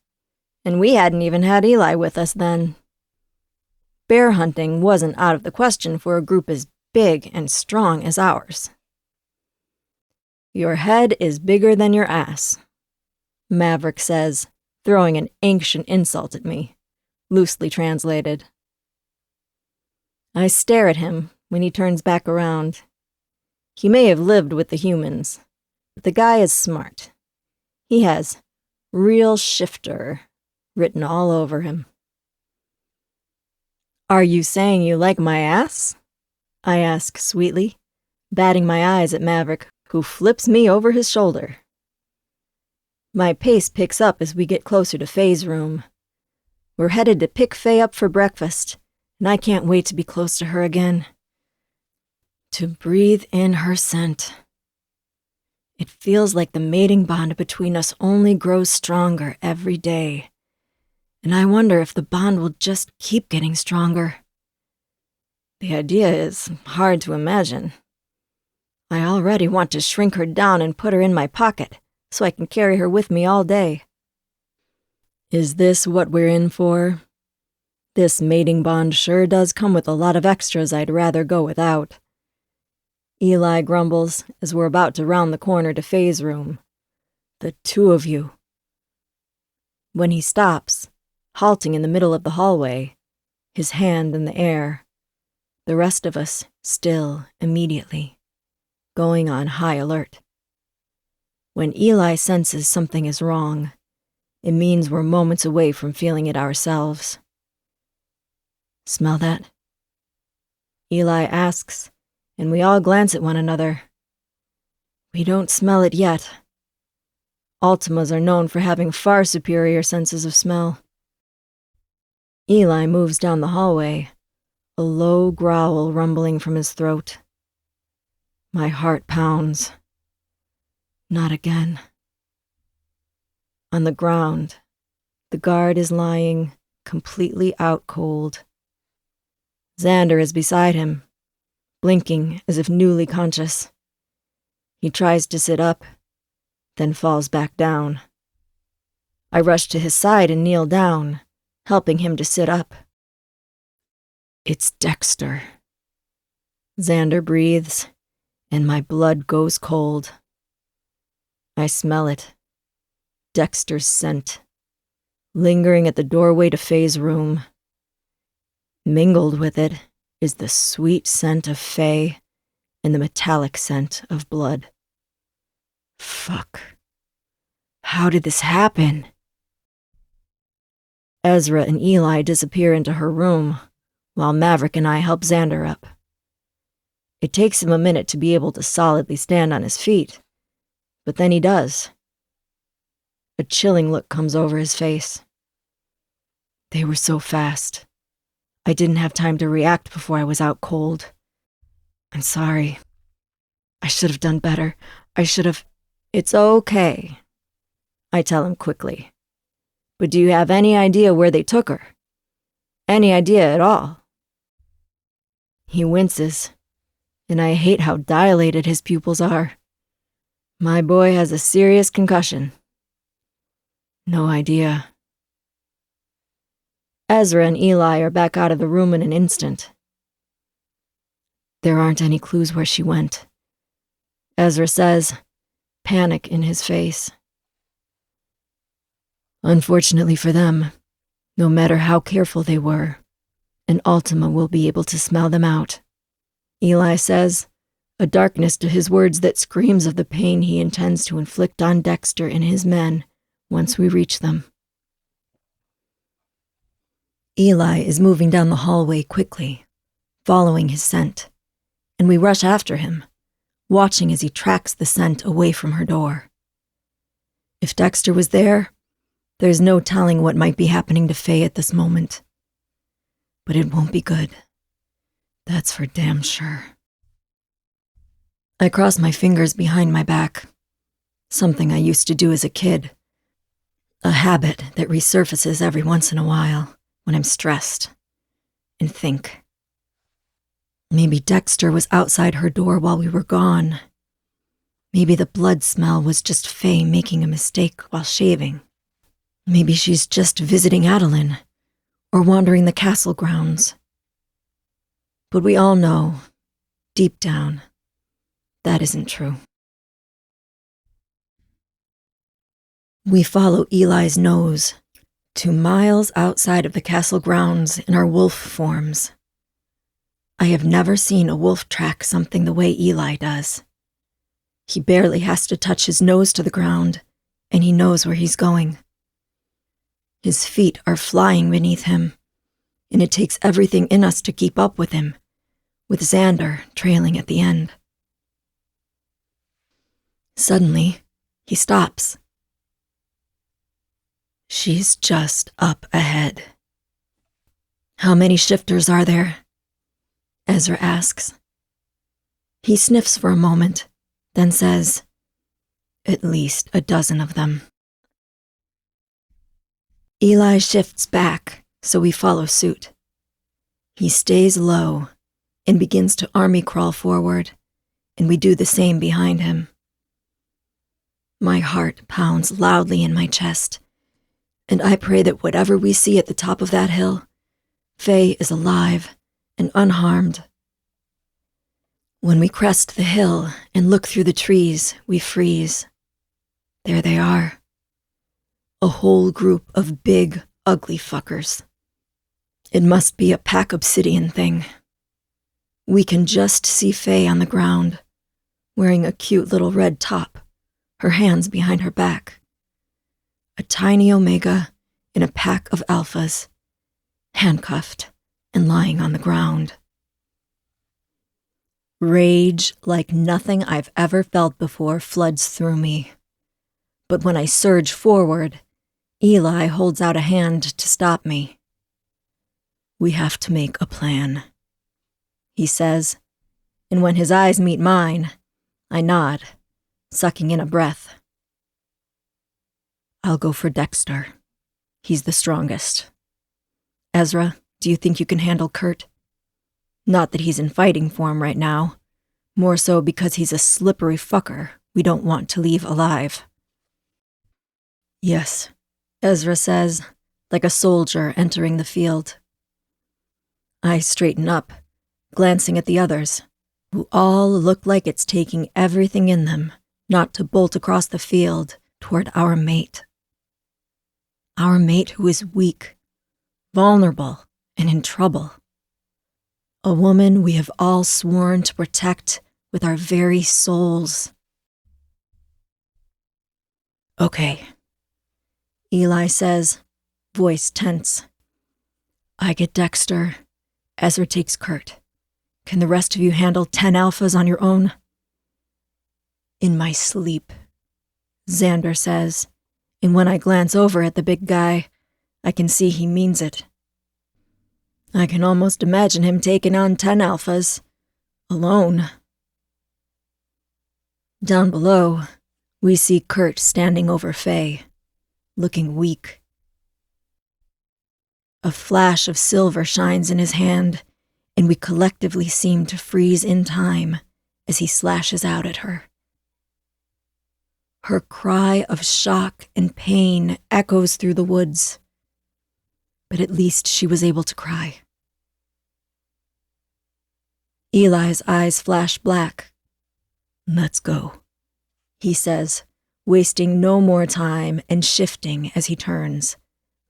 and we hadn't even had Eli with us then. Bear hunting wasn't out of the question for a group as big and strong as ours. Your head is bigger than your ass, Maverick says, throwing an ancient insult at me, loosely translated. I stare at him when he turns back around. He may have lived with the humans, but the guy is smart. He has "real shifter" written all over him. Are you saying you like my ass? I ask sweetly, batting my eyes at Maverick, who flips me over his shoulder. My pace picks up as we get closer to Faye's room. We're headed to pick Faye up for breakfast, and I can't wait to be close to her again. To breathe in her scent. It feels like the mating bond between us only grows stronger every day, and I wonder if the bond will just keep getting stronger. The idea is hard to imagine. I already want to shrink her down and put her in my pocket so I can carry her with me all day. Is this what we're in for? This mating bond sure does come with a lot of extras I'd rather go without. Eli grumbles as we're about to round the corner to Faye's room. The two of you. When he stops, halting in the middle of the hallway, his hand in the air, the rest of us still immediately, going on high alert. When Eli senses something is wrong, it means we're moments away from feeling it ourselves. Smell that? Eli asks, and we all glance at one another. We don't smell it yet. Ultimas are known for having far superior senses of smell. Eli moves down the hallway, a low growl rumbling from his throat. My heart pounds. Not again. On the ground, the guard is lying, completely out cold. Xander is beside him, blinking as if newly conscious. He tries to sit up, then falls back down. I rush to his side and kneel down, helping him to sit up. It's Dexter. Xander breathes, and my blood goes cold. I smell it. Dexter's scent, lingering at the doorway to Faye's room. Mingled with it is the sweet scent of Faye and the metallic scent of blood. Fuck. How did this happen? Ezra and Eli disappear into her room, while Maverick and I help Xander up. It takes him a minute to be able to solidly stand on his feet, but then he does. A chilling look comes over his face. They were so fast. I didn't have time to react before I was out cold. I'm sorry. I should have done better. It's okay, I tell him quickly. But do you have any idea where they took her? Any idea at all? He winces, and I hate how dilated his pupils are. My boy has a serious concussion. No idea. Ezra and Eli are back out of the room in an instant. There aren't any clues where she went, Ezra says, panic in his face. Unfortunately for them, no matter how careful they were, an Ultima will be able to smell them out, Eli says, a darkness to his words that screams of the pain he intends to inflict on Dexter and his men once we reach them. Eli is moving down the hallway quickly, following his scent, and we rush after him, watching as he tracks the scent away from her door. If Dexter was there, there's no telling what might be happening to Faye at this moment. but it won't be good. That's for damn sure. I cross my fingers behind my back, something I used to do as a kid, a habit that resurfaces every once in a while when I'm stressed, and think. Maybe Dexter was outside her door while we were gone. Maybe the blood smell was just Faye making a mistake while shaving. Maybe she's just visiting Adeline, or wandering the castle grounds. But we all know, deep down, that isn't true. We follow Eli's nose to miles outside of the castle grounds in our wolf forms. I have never seen a wolf track something the way Eli does. He barely has to touch his nose to the ground, and he knows where he's going. His feet are flying beneath him, and it takes everything in us to keep up with him, with Xander trailing at the end. Suddenly, he stops. She's just up ahead. How many shifters are there? Ezra asks. He sniffs for a moment, then says, at least a dozen of them. Eli shifts back, so we follow suit. He stays low and begins to army crawl forward, and we do the same behind him. My heart pounds loudly in my chest, and I pray that whatever we see at the top of that hill, Faye is alive and unharmed. When we crest the hill and look through the trees, we freeze. There they are. A whole group of big, ugly fuckers. It must be a pack obsidian thing. We can just see Faye on the ground, wearing a cute little red top, her hands behind her back. A tiny omega in a pack of alphas, handcuffed and lying on the ground. Rage like nothing I've ever felt before floods through me. But when I surge forward, Eli holds out a hand to stop me. We have to make a plan, he says, and when his eyes meet mine, I nod, sucking in a breath. I'll go for Dexter. He's the strongest. Ezra, do you think you can handle Kurt? Not that he's in fighting form right now, more so because he's a slippery fucker we don't want to leave alive. Yes, Ezra says, like a soldier entering the field. I straighten up, glancing at the others, who all look like it's taking everything in them not to bolt across the field toward our mate. Our mate who is weak, vulnerable, and in trouble. A woman we have all sworn to protect with our very souls. Okay, Eli says, voice tense. I get Dexter. Ezra takes Kurt. Can the rest of you handle 10 alphas on your own? In my sleep, Xander says, and when I glance over at the big guy, I can see he means it. I can almost imagine him taking on 10 alphas, alone. Down below, we see Kurt standing over Faye, looking weak. A flash of silver shines in his hand, and we collectively seem to freeze in time as he slashes out at her. Her cry of shock and pain echoes through the woods, but at least she was able to cry. Eli's eyes flash black. Let's go, he says, wasting no more time and shifting as he turns,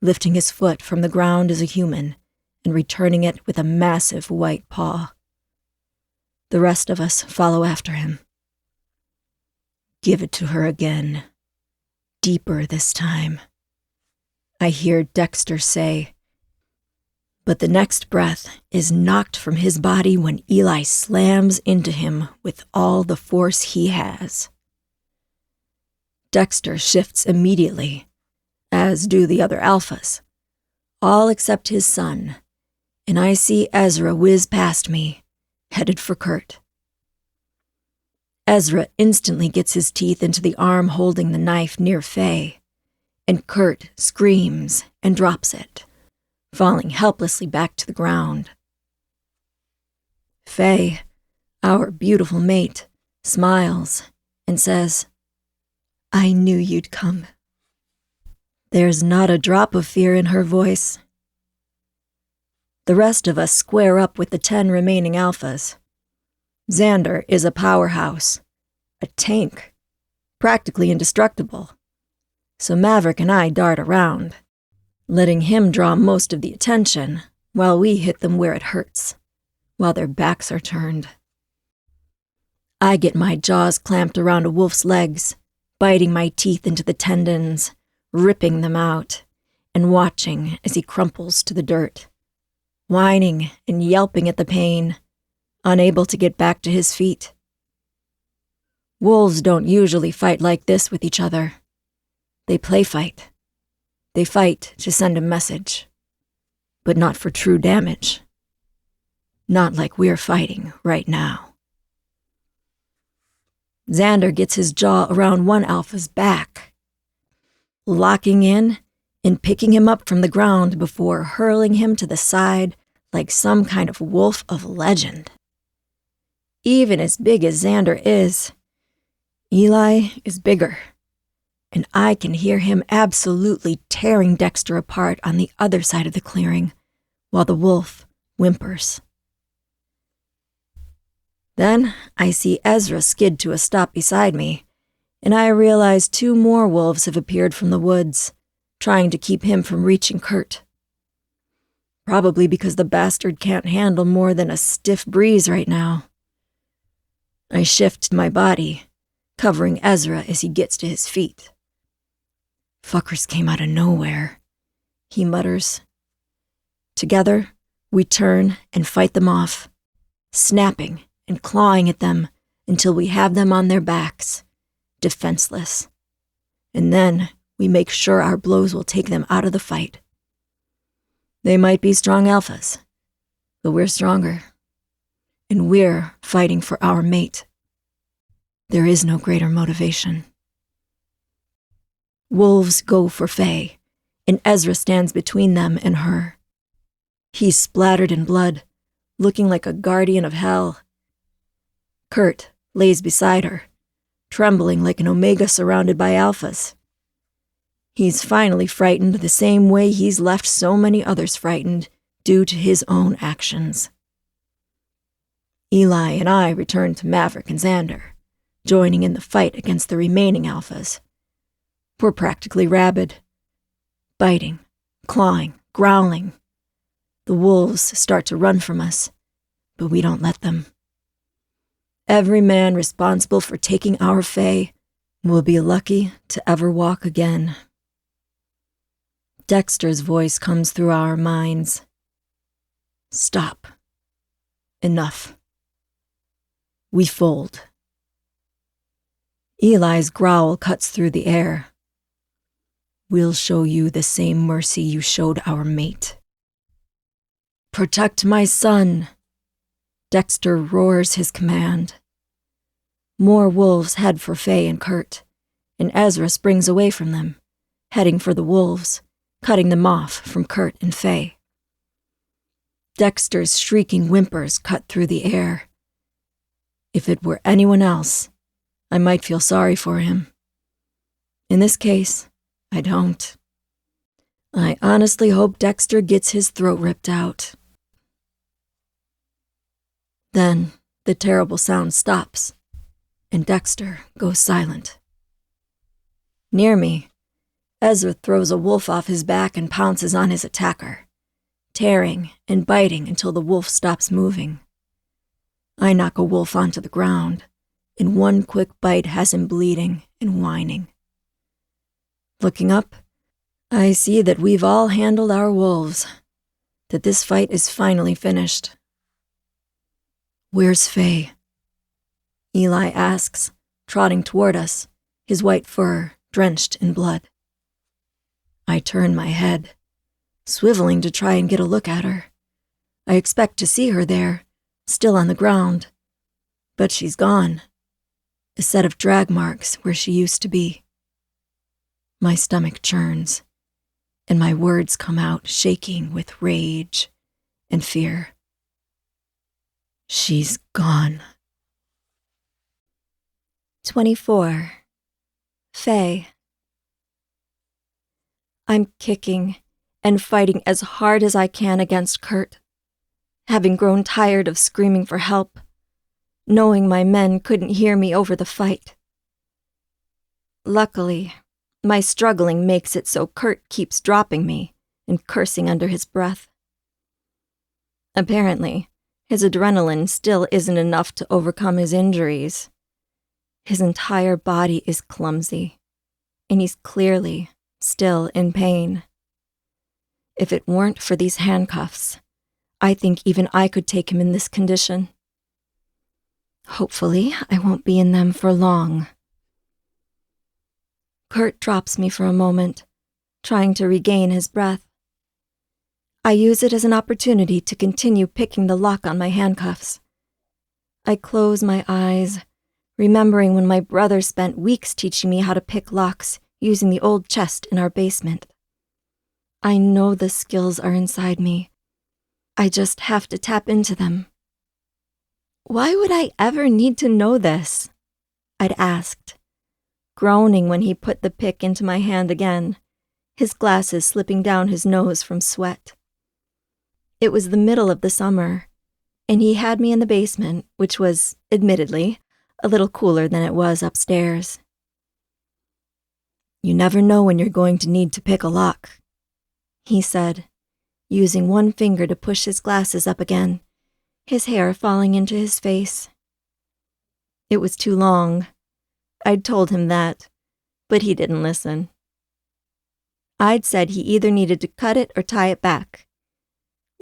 lifting his foot from the ground as a human and returning it with a massive white paw. The rest of us follow after him. Give it to her again. Deeper this time, I hear Dexter say, but the next breath is knocked from his body when Eli slams into him with all the force he has. Dexter shifts immediately, as do the other alphas, all except his son, and I see Ezra whiz past me, headed for Kurt. Ezra instantly gets his teeth into the arm holding the knife near Faye, and Kurt screams and drops it, falling helplessly back to the ground. Faye, our beautiful mate, smiles and says, "I knew you'd come." There's not a drop of fear in her voice. The rest of us square up with the 10 remaining alphas. Xander is a powerhouse, a tank, practically indestructible. So Maverick and I dart around, letting him draw most of the attention while we hit them where it hurts, while their backs are turned. I get my jaws clamped around a wolf's legs, biting my teeth into the tendons, ripping them out, and watching as he crumples to the dirt, whining and yelping at the pain, unable to get back to his feet. Wolves don't usually fight like this with each other. They play fight. They fight to send a message, but not for true damage. Not like we're fighting right now. Xander gets his jaw around one alpha's back, locking in and picking him up from the ground before hurling him to the side like some kind of wolf of legend. Even as big as Xander is, Eli is bigger, and I can hear him absolutely tearing Dexter apart on the other side of the clearing, while the wolf whimpers. Then I see Ezra skid to a stop beside me, and I realize 2 more wolves have appeared from the woods, trying to keep him from reaching Kurt. Probably because the bastard can't handle more than a stiff breeze right now. I shift my body, covering Ezra as he gets to his feet. "Fuckers came out of nowhere," he mutters. Together, we turn and fight them off, snapping and clawing at them until we have them on their backs, defenseless. And then we make sure our blows will take them out of the fight. They might be strong alphas, but we're stronger. And we're fighting for our mate. There is no greater motivation. Wolves go for Faye, and Ezra stands between them and her. He's splattered in blood, looking like a guardian of hell. Kurt lays beside her, trembling like an omega surrounded by alphas. He's finally frightened the same way he's left so many others frightened due to his own actions. Eli and I return to Maverick and Xander, joining in the fight against the remaining alphas. We're practically rabid, biting, clawing, growling. The wolves start to run from us, but we don't let them. Every man responsible for taking our Faye will be lucky to ever walk again. Dexter's voice comes through our minds. "Stop. Enough." We fold. Eli's growl cuts through the air. "We'll show you the same mercy you showed our mate." "Protect my son!" Dexter roars his command. More wolves head for Faye and Kurt, and Ezra springs away from them, heading for the wolves, cutting them off from Kurt and Faye. Dexter's shrieking whimpers cut through the air. If it were anyone else, I might feel sorry for him. In this case, I don't. I honestly hope Dexter gets his throat ripped out. Then the terrible sound stops, and Dexter goes silent. Near me, Ezra throws a wolf off his back and pounces on his attacker, tearing and biting until the wolf stops moving. I knock a wolf onto the ground, and one quick bite has him bleeding and whining. Looking up, I see that we've all handled our wolves, that this fight is finally finished. "Where's Faye?" Eli asks, trotting toward us, his white fur drenched in blood. I turn my head, swiveling to try and get a look at her, I expect to see her there, still on the ground. But she's gone. A set of drag marks where she used to be. My stomach churns, and my words come out shaking with rage and fear. She's gone. 24. Faye. I'm kicking and fighting as hard as I can against Kurt, having grown tired of screaming for help, knowing my men couldn't hear me over the fight. Luckily, my struggling makes it so Kurt keeps dropping me and cursing under his breath. Apparently, his adrenaline still isn't enough to overcome his injuries. His entire body is clumsy, and he's clearly still in pain. If it weren't for these handcuffs, I think even I could take him in this condition. Hopefully, I won't be in them for long. Kurt drops me for a moment, trying to regain his breath. I use it as an opportunity to continue picking the lock on my handcuffs. I close my eyes, remembering when my brother spent weeks teaching me how to pick locks using the old chest in our basement. I know the skills are inside me. I just have to tap into them. Why would I ever need to know this? I'd asked, groaning when he put the pick into my hand again, his glasses slipping down his nose from sweat. It was the middle of the summer, and he had me in the basement, which was, admittedly, a little cooler than it was upstairs. You never know when you're going to need to pick a lock, he said, using one finger to push his glasses up again, his hair falling into his face. It was too long. I'd told him that, but he didn't listen. I'd said he either needed to cut it or tie it back,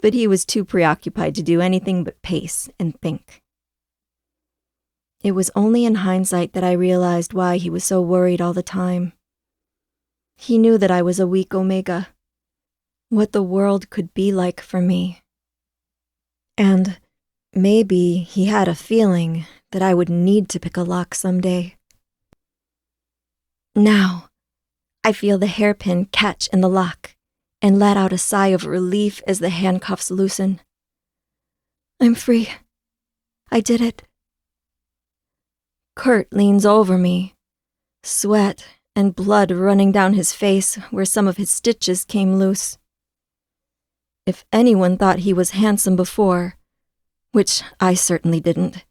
but he was too preoccupied to do anything but pace and think. It was only in hindsight that I realized why he was so worried all the time. He knew that I was a weak Omega, what the world could be like for me. And maybe he had a feeling that I would need to pick a lock someday. Now, I feel the hairpin catch in the lock and let out a sigh of relief as the handcuffs loosen. I'm free. I did it. Kurt leans over me, sweat and blood running down his face where some of his stitches came loose. If anyone thought he was handsome before, which I certainly didn't,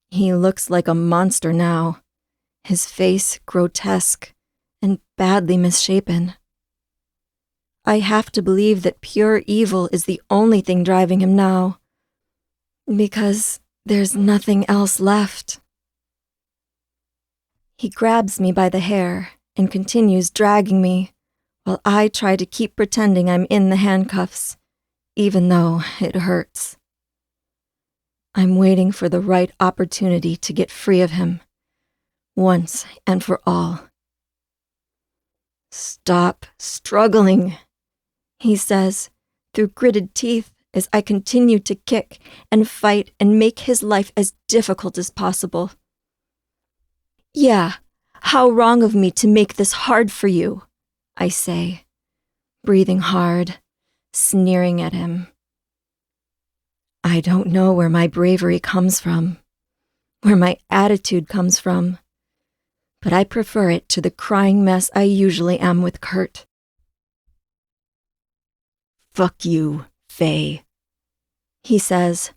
he looks like a monster now, his face grotesque and badly misshapen. I have to believe that pure evil is the only thing driving him now, because there's nothing else left. He grabs me by the hair and continues dragging me, while I try to keep pretending I'm in the handcuffs, even though it hurts. I'm waiting for the right opportunity to get free of him, once and for all. Stop struggling, he says, through gritted teeth as I continue to kick and fight and make his life as difficult as possible. Yeah, how wrong of me to make this hard for you, I say, breathing hard, sneering at him. I don't know where my bravery comes from, where my attitude comes from, but I prefer it to the crying mess I usually am with Kurt. Fuck you, Faye, he says,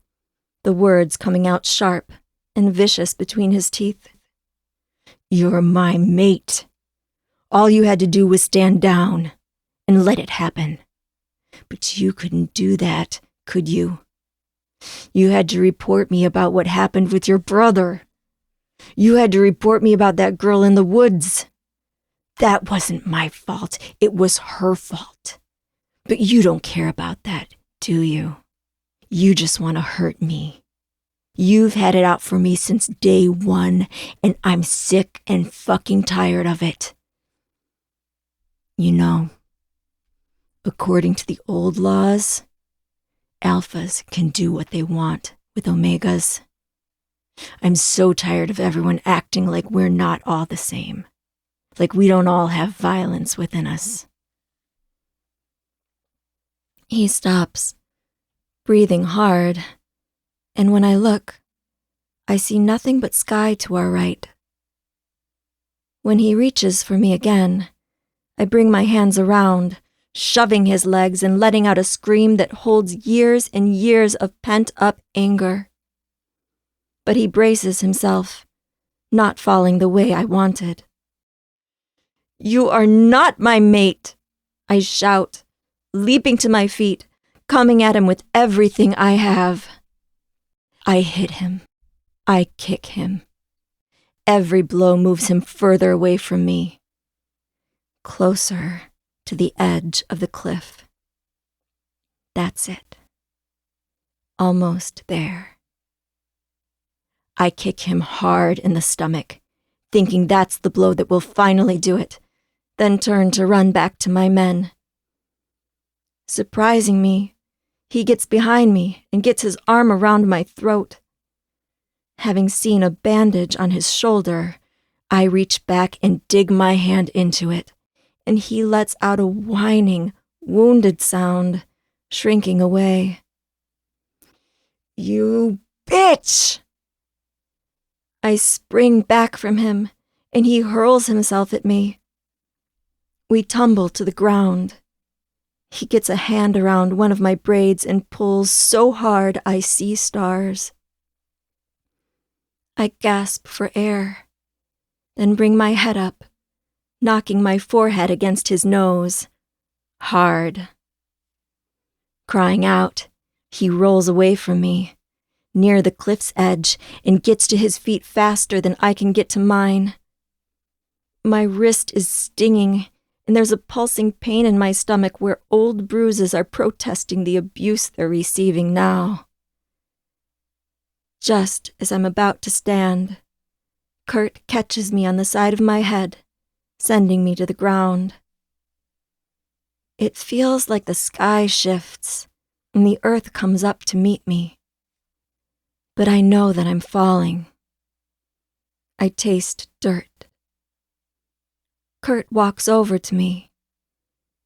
the words coming out sharp and vicious between his teeth. You're my mate. All you had to do was stand down and let it happen. But you couldn't do that, could you? You had to report me about what happened with your brother. You had to report me about that girl in the woods. That wasn't my fault. It was her fault. But you don't care about that, do you? You just want to hurt me. You've had it out for me since day one, and I'm sick and fucking tired of it. You know, according to the old laws, Alphas can do what they want with Omegas. I'm so tired of everyone acting like we're not all the same. Like we don't all have violence within us. He stops, breathing hard, and when I look, I see nothing but sky to our right. When he reaches for me again, I bring my hands around, shoving his legs and letting out a scream that holds years and years of pent-up anger. But he braces himself, not falling the way I wanted. "You are not my mate!" I shout, leaping to my feet, coming at him with everything I have. I hit him. I kick him. Every blow moves him further away from me, closer to the edge of the cliff. That's it. Almost there. I kick him hard in the stomach, thinking that's the blow that will finally do it, then turn to run back to my men. Surprising me, he gets behind me and gets his arm around my throat. Having seen a bandage on his shoulder, I reach back and dig my hand into it, and he lets out a whining, wounded sound, shrinking away. "You bitch!" I spring back from him, and he hurls himself at me. We tumble to the ground. He gets a hand around one of my braids and pulls so hard I see stars. I gasp for air, then bring my head up, knocking my forehead against his nose, hard. Crying out, he rolls away from me, near the cliff's edge, and gets to his feet faster than I can get to mine. My wrist is stinging, and there's a pulsing pain in my stomach where old bruises are protesting the abuse they're receiving now. Just as I'm about to stand, Kurt catches me on the side of my head, sending me to the ground. It feels like the sky shifts, and the earth comes up to meet me. But I know that I'm falling. I taste dirt. Kurt walks over to me,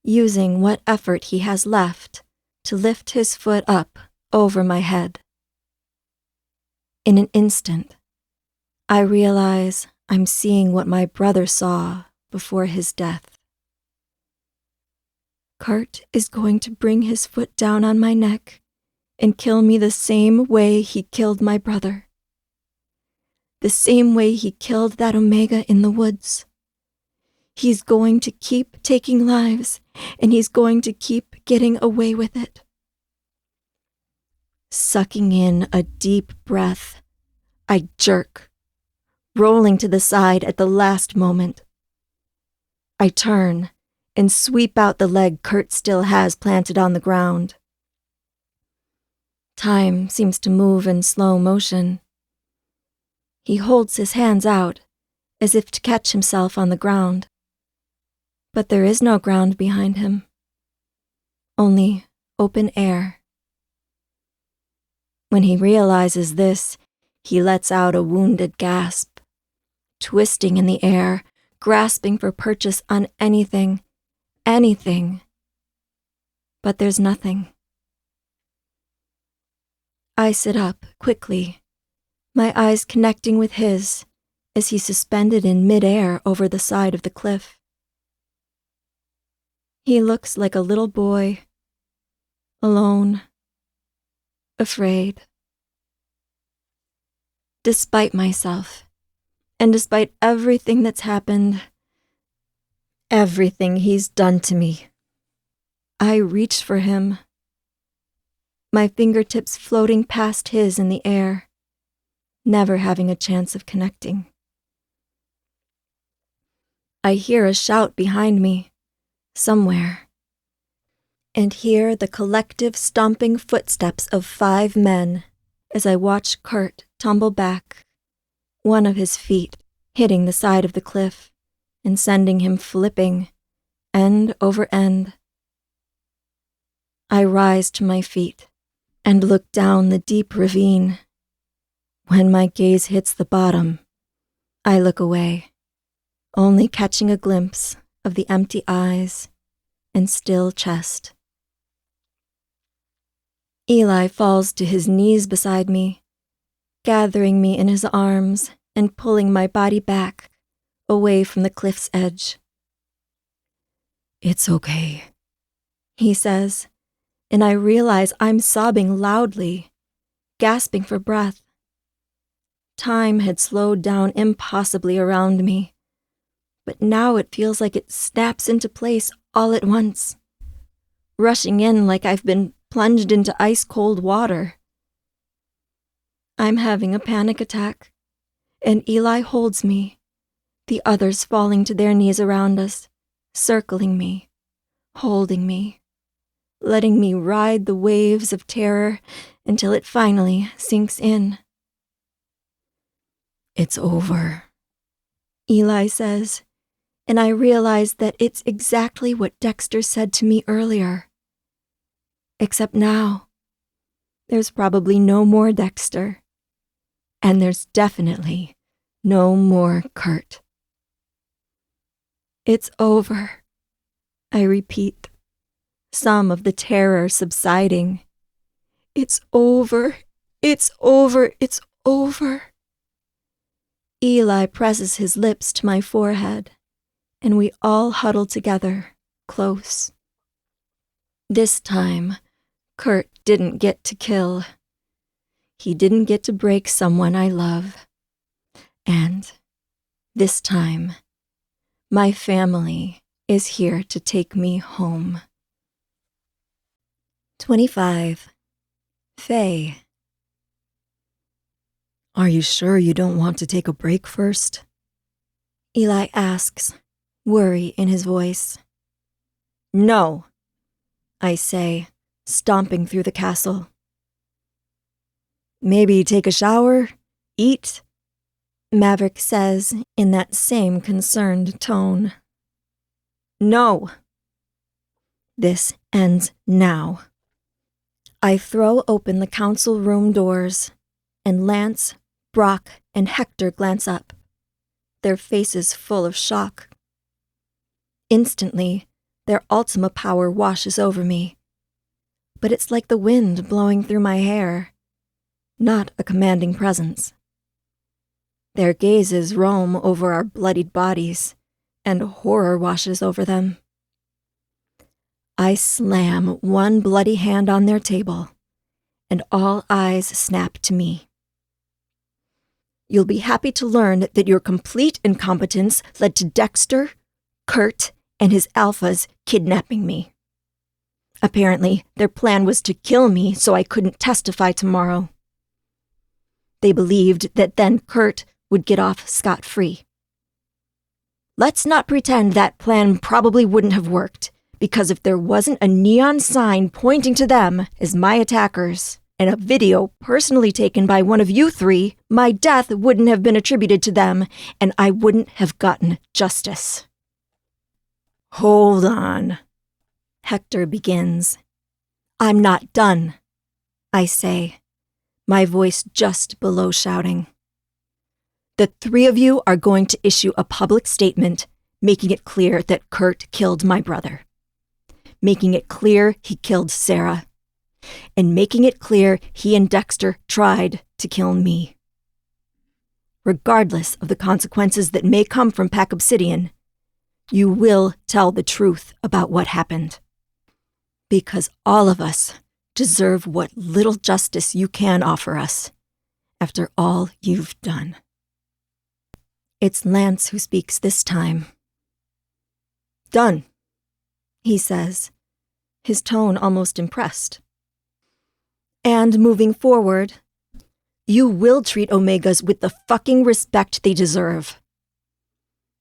using what effort he has left to lift his foot up over my head. In an instant, I realize I'm seeing what my brother saw before his death. Kurt is going to bring his foot down on my neck and kill me the same way he killed my brother. The same way he killed that Omega in the woods. He's going to keep taking lives, and he's going to keep getting away with it. Sucking in a deep breath, I jerk, rolling to the side at the last moment. I turn and sweep out the leg Kurt still has planted on the ground. Time seems to move in slow motion. He holds his hands out, as if to catch himself on the ground. But there is no ground behind him. Only open air. When he realizes this, he lets out a wounded gasp, twisting in the air, grasping for purchase on anything. But there's nothing. I sit up quickly, my eyes connecting with his as he's suspended in midair over the side of the cliff. He looks like a little boy, alone, afraid. Despite myself, and despite everything that's happened, everything he's done to me, I reach for him, my fingertips floating past his in the air, never having a chance of connecting. I hear a shout behind me, somewhere, and hear the collective stomping footsteps of 5 men as I watch Kurt tumble back, one of his feet hitting the side of the cliff and sending him flipping, end over end. I rise to my feet, and look down the deep ravine. When my gaze hits the bottom, I look away, only catching a glimpse of the empty eyes and still chest. Eli falls to his knees beside me, gathering me in his arms and pulling my body back, away from the cliff's edge. "It's okay," he says, and I realize I'm sobbing loudly, gasping for breath. Time had slowed down impossibly around me, but now it feels like it snaps into place all at once, rushing in like I've been plunged into ice-cold water. I'm having a panic attack, and Eli holds me, the others falling to their knees around us, circling me, holding me, letting me ride the waves of terror until it finally sinks in. "It's over," Eli says, and I realize that it's exactly what Dexter said to me earlier. Except now, there's probably no more Dexter, and there's definitely no more Kurt. It's over, I repeat, some of the terror subsiding. It's over, it's over, it's over. Eli presses his lips to my forehead, and we all huddle together, close. This time, Kurt didn't get to kill. He didn't get to break someone I love. And this time, my family is here to take me home. 25. Faye. "Are you sure you don't want to take a break first?" Eli asks, worry in his voice. No, I say, stomping through the castle. "Maybe take a shower? Eat?" Maverick says in that same concerned tone. No. This ends now. I throw open the council room doors, and Lance, Brock, and Hector glance up, their faces full of shock. Instantly, their Ultima power washes over me, but it's like the wind blowing through my hair, not a commanding presence. Their gazes roam over our bloodied bodies, and horror washes over them. I slam one bloody hand on their table, and all eyes snap to me. You'll be happy to learn that your complete incompetence led to Dexter, Kurt, and his alphas kidnapping me. Apparently, their plan was to kill me so I couldn't testify tomorrow. They believed that then Kurt would get off scot-free. Let's not pretend that plan probably wouldn't have worked, because if there wasn't a neon sign pointing to them as my attackers, and a video personally taken by one of you three, my death wouldn't have been attributed to them, and I wouldn't have gotten justice. "Hold on," Hector begins. I'm not done, I say, my voice just below shouting. The three of you are going to issue a public statement making it clear that Kurt killed my brother, making it clear he killed Sarah, and making it clear he and Dexter tried to kill me. Regardless of the consequences that may come from Pack Obsidian, you will tell the truth about what happened. Because all of us deserve what little justice you can offer us after all you've done. It's Lance who speaks this time. Done, he says, his tone almost impressed. And moving forward, you will treat Omegas with the fucking respect they deserve.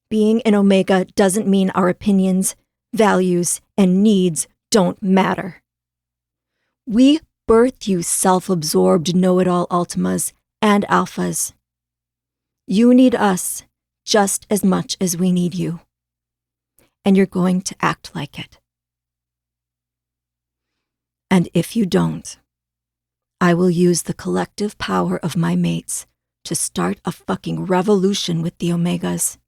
Being an Omega doesn't mean our opinions, values, and needs don't matter. We birth you self-absorbed know-it-all Ultimas and Alphas. You need us just as much as we need you. And you're going to act like it. And if you don't, I will use the collective power of my mates to start a fucking revolution with the Omegas.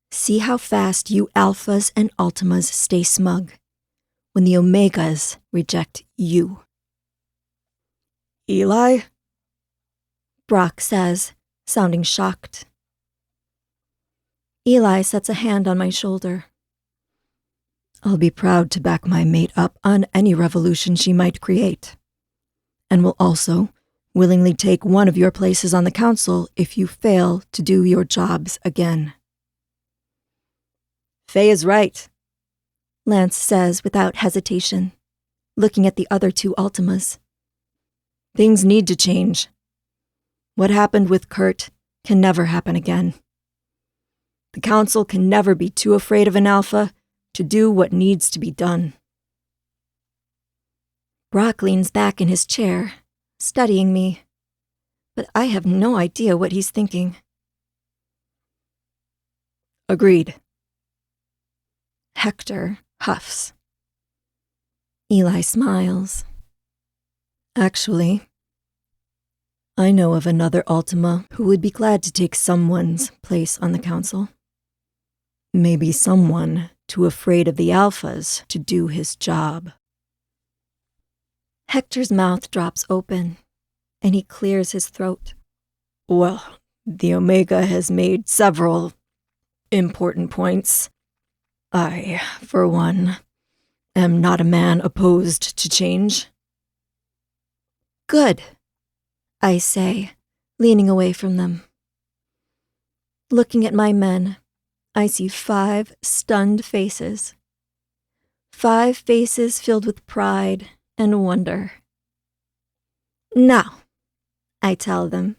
See how fast you Alphas and Ultimas stay smug when the Omegas reject you. Eli? Brock says, sounding shocked. Eli sets a hand on my shoulder. I'll be proud to back my mate up on any revolution she might create, and will also willingly take one of your places on the council if you fail to do your jobs again. Faye is right, Lance says without hesitation, looking at the other two Ultimas. Things need to change. What happened with Kurt can never happen again. The council can never be too afraid of an alpha to do what needs to be done. Brock leans back in his chair, studying me, but I have no idea what he's thinking. Agreed. Hector huffs. Eli smiles. Actually, I know of another Ultima who would be glad to take someone's place on the council. Maybe someone too afraid of the Alphas to do his job. Hector's mouth drops open, and he clears his throat. Well, the Omega has made several important points. I, for one, am not a man opposed to change. Good, I say, leaning away from them. Looking at my men, I see 5 stunned faces. 5 faces filled with pride and wonder. Now, I tell them,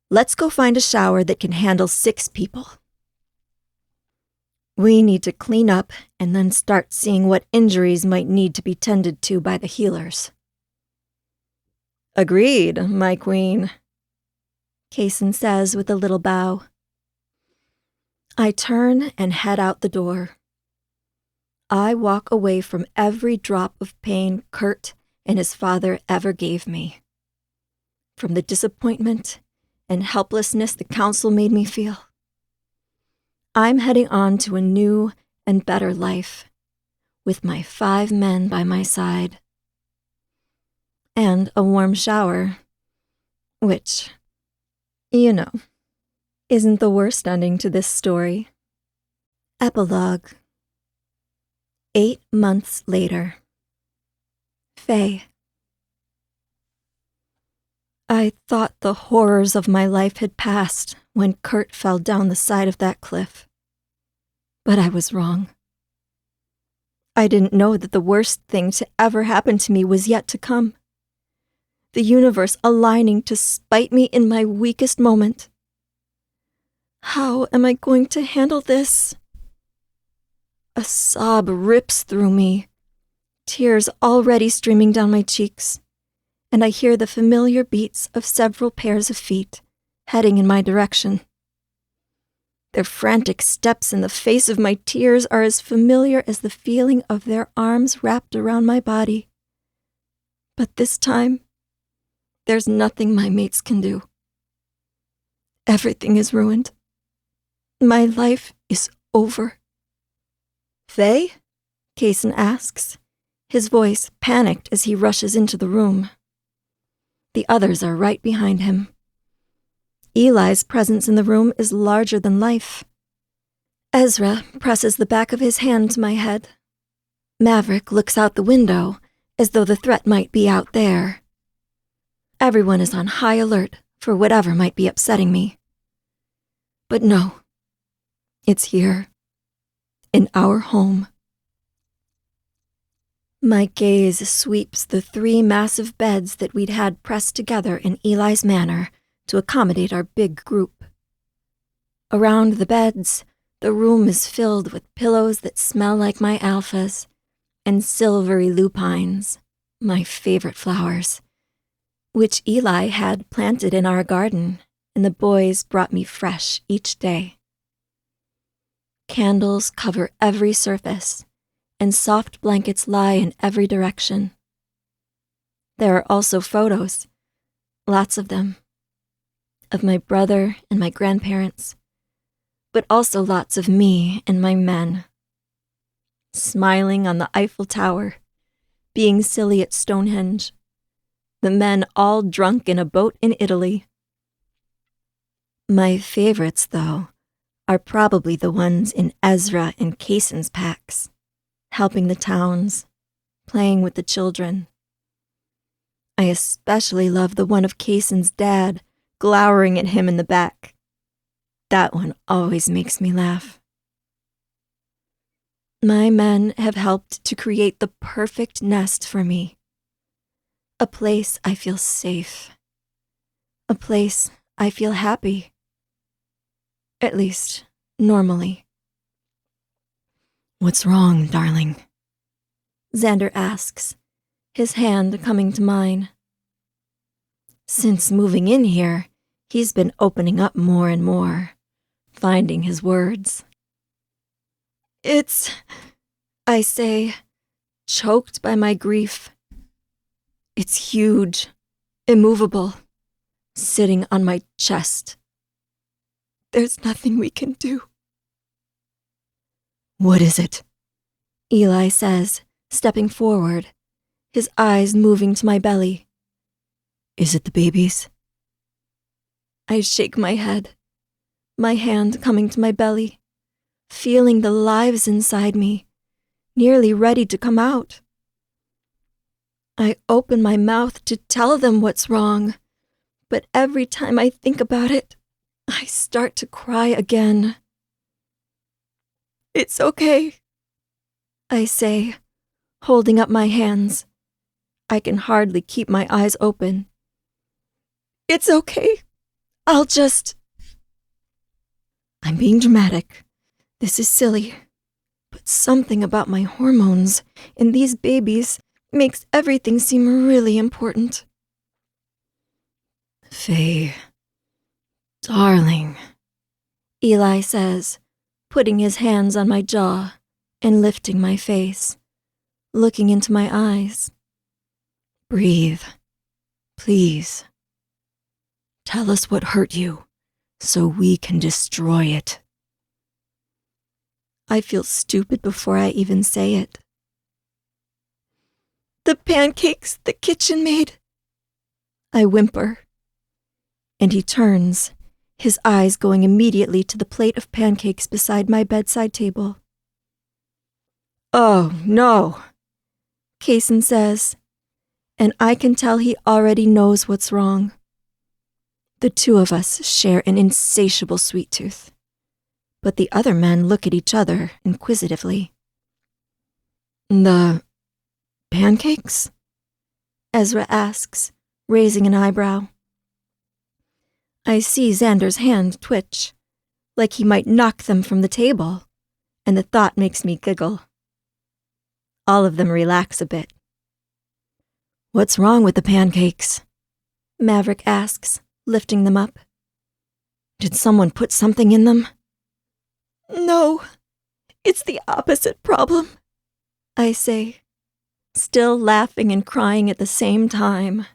let's go find a shower that can handle 6 people. We need to clean up and then start seeing what injuries might need to be tended to by the healers. Agreed, my queen, Kaysen says with a little bow. I turn and head out the door. I walk away from every drop of pain Kurt and his father ever gave me. From the disappointment and helplessness the council made me feel. I'm heading on to a new and better life, with my 5 men by my side. And a warm shower, which, you know, isn't the worst ending to this story. Epilogue. 8 months later. Faye. I thought the horrors of my life had passed when Kurt fell down the side of that cliff. But I was wrong. I didn't know that the worst thing to ever happen to me was yet to come. The universe aligning to spite me in my weakest moment. How am I going to handle this? A sob rips through me, tears already streaming down my cheeks, and I hear the familiar beats of several pairs of feet heading in my direction. Their frantic steps in the face of my tears are as familiar as the feeling of their arms wrapped around my body. But this time, there's nothing my mates can do. Everything is ruined. My life is over. Faye? Kaysen asks, his voice panicked as he rushes into the room. The others are right behind him. Eli's presence in the room is larger than life. Ezra presses the back of his hand to my head. Maverick looks out the window as though the threat might be out there. Everyone is on high alert for whatever might be upsetting me. But no, it's here, in our home. My gaze sweeps the 3 massive beds that we'd had pressed together in Eli's manor to accommodate our big group. Around the beds, the room is filled with pillows that smell like my alphas and silvery lupines, my favorite flowers, which Eli had planted in our garden, and the boys brought me fresh each day. Candles cover every surface, and soft blankets lie in every direction. There are also photos, lots of them, of my brother and my grandparents, but also lots of me and my men, smiling on the Eiffel Tower, being silly at Stonehenge, the men all drunk in a boat in Italy. My favorites, though, are probably the ones in Ezra and Kaysen's packs, helping the towns, playing with the children. I especially love the one of Kaysen's dad glowering at him in the back. That one always makes me laugh. My men have helped to create the perfect nest for me. A place I feel safe. A place I feel happy. At least, normally. "What's wrong, darling?" Xander asks, his hand coming to mine. Since moving in here, he's been opening up more and more, finding his words. I say, choked by my grief. It's huge, immovable, sitting on my chest. There's nothing we can do. "What is it?" Eli says, stepping forward, his eyes moving to my belly. "Is it the babies?" I shake my head, my hand coming to my belly, feeling the lives inside me, nearly ready to come out. I open my mouth to tell them what's wrong, but every time I think about it, I start to cry again. It's okay, I say, holding up my hands. I can hardly keep my eyes open. It's okay. I'm being dramatic. This is silly. But something about my hormones and these babies makes everything seem really important. "Faye, darling," Eli says, putting his hands on my jaw and lifting my face, looking into my eyes. "Breathe, please. Tell us what hurt you, so we can destroy it." I feel stupid before I even say it. The pancakes the kitchen made. I whimper. And he turns, his eyes going immediately to the plate of pancakes beside my bedside table. "Oh, no," Kaysen says, and I can tell he already knows what's wrong. The two of us share an insatiable sweet tooth, but the other men look at each other inquisitively. "The pancakes?" Ezra asks, raising an eyebrow. I see Xander's hand twitch, like he might knock them from the table, and the thought makes me giggle. All of them relax a bit. "What's wrong with the pancakes?" Maverick asks, lifting them up. "Did someone put something in them?" "No, it's the opposite problem," I say, still laughing and crying at the same time.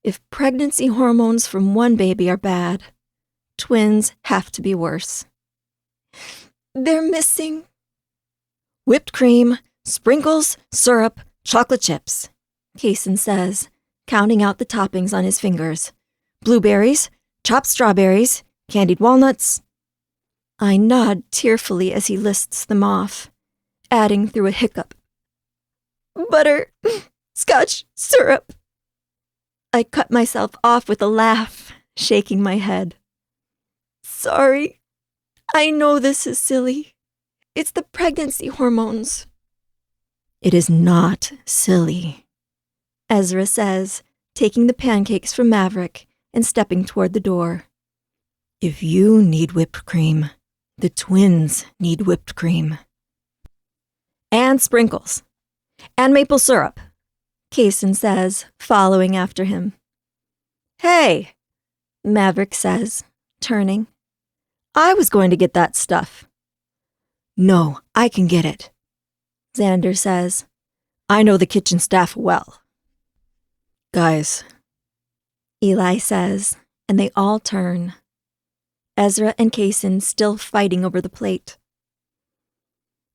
If pregnancy hormones from one baby are bad, twins have to be worse. They're missing "Whipped cream, sprinkles, syrup, chocolate chips," Kaysen says, counting out the toppings on his fingers. "Blueberries, chopped strawberries, candied walnuts." I nod tearfully as he lists them off, adding through a hiccup. "Butter, scotch, syrup." I cut myself off with a laugh, shaking my head. "Sorry. I know this is silly. It's the pregnancy hormones." "It is not silly," Ezra says, taking the pancakes from Maverick and stepping toward the door. "If you need whipped cream, the twins need whipped cream. And sprinkles. And maple syrup," Kaysen says, following after him. "Hey," Maverick says, turning. "I was going to get that stuff." "No, I can get it," Xander says. "I know the kitchen staff well." Guys, Eli says, and they all turn. Ezra and Kaysen still fighting over the plate.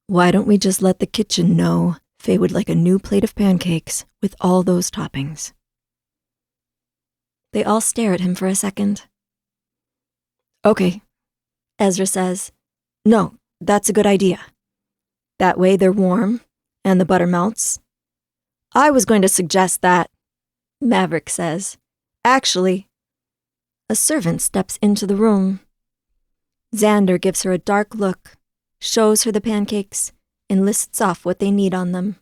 why don't we just let the kitchen know Faye would like a new plate of pancakes with all those toppings? They all stare at him for a second. Okay, Ezra says, no, that's a good idea. That way they're warm and the butter melts. I was going to suggest that, Maverick says. Actually, a servant steps into the room. Xander gives her a dark look, shows her the pancakes, and lists off what they need on them.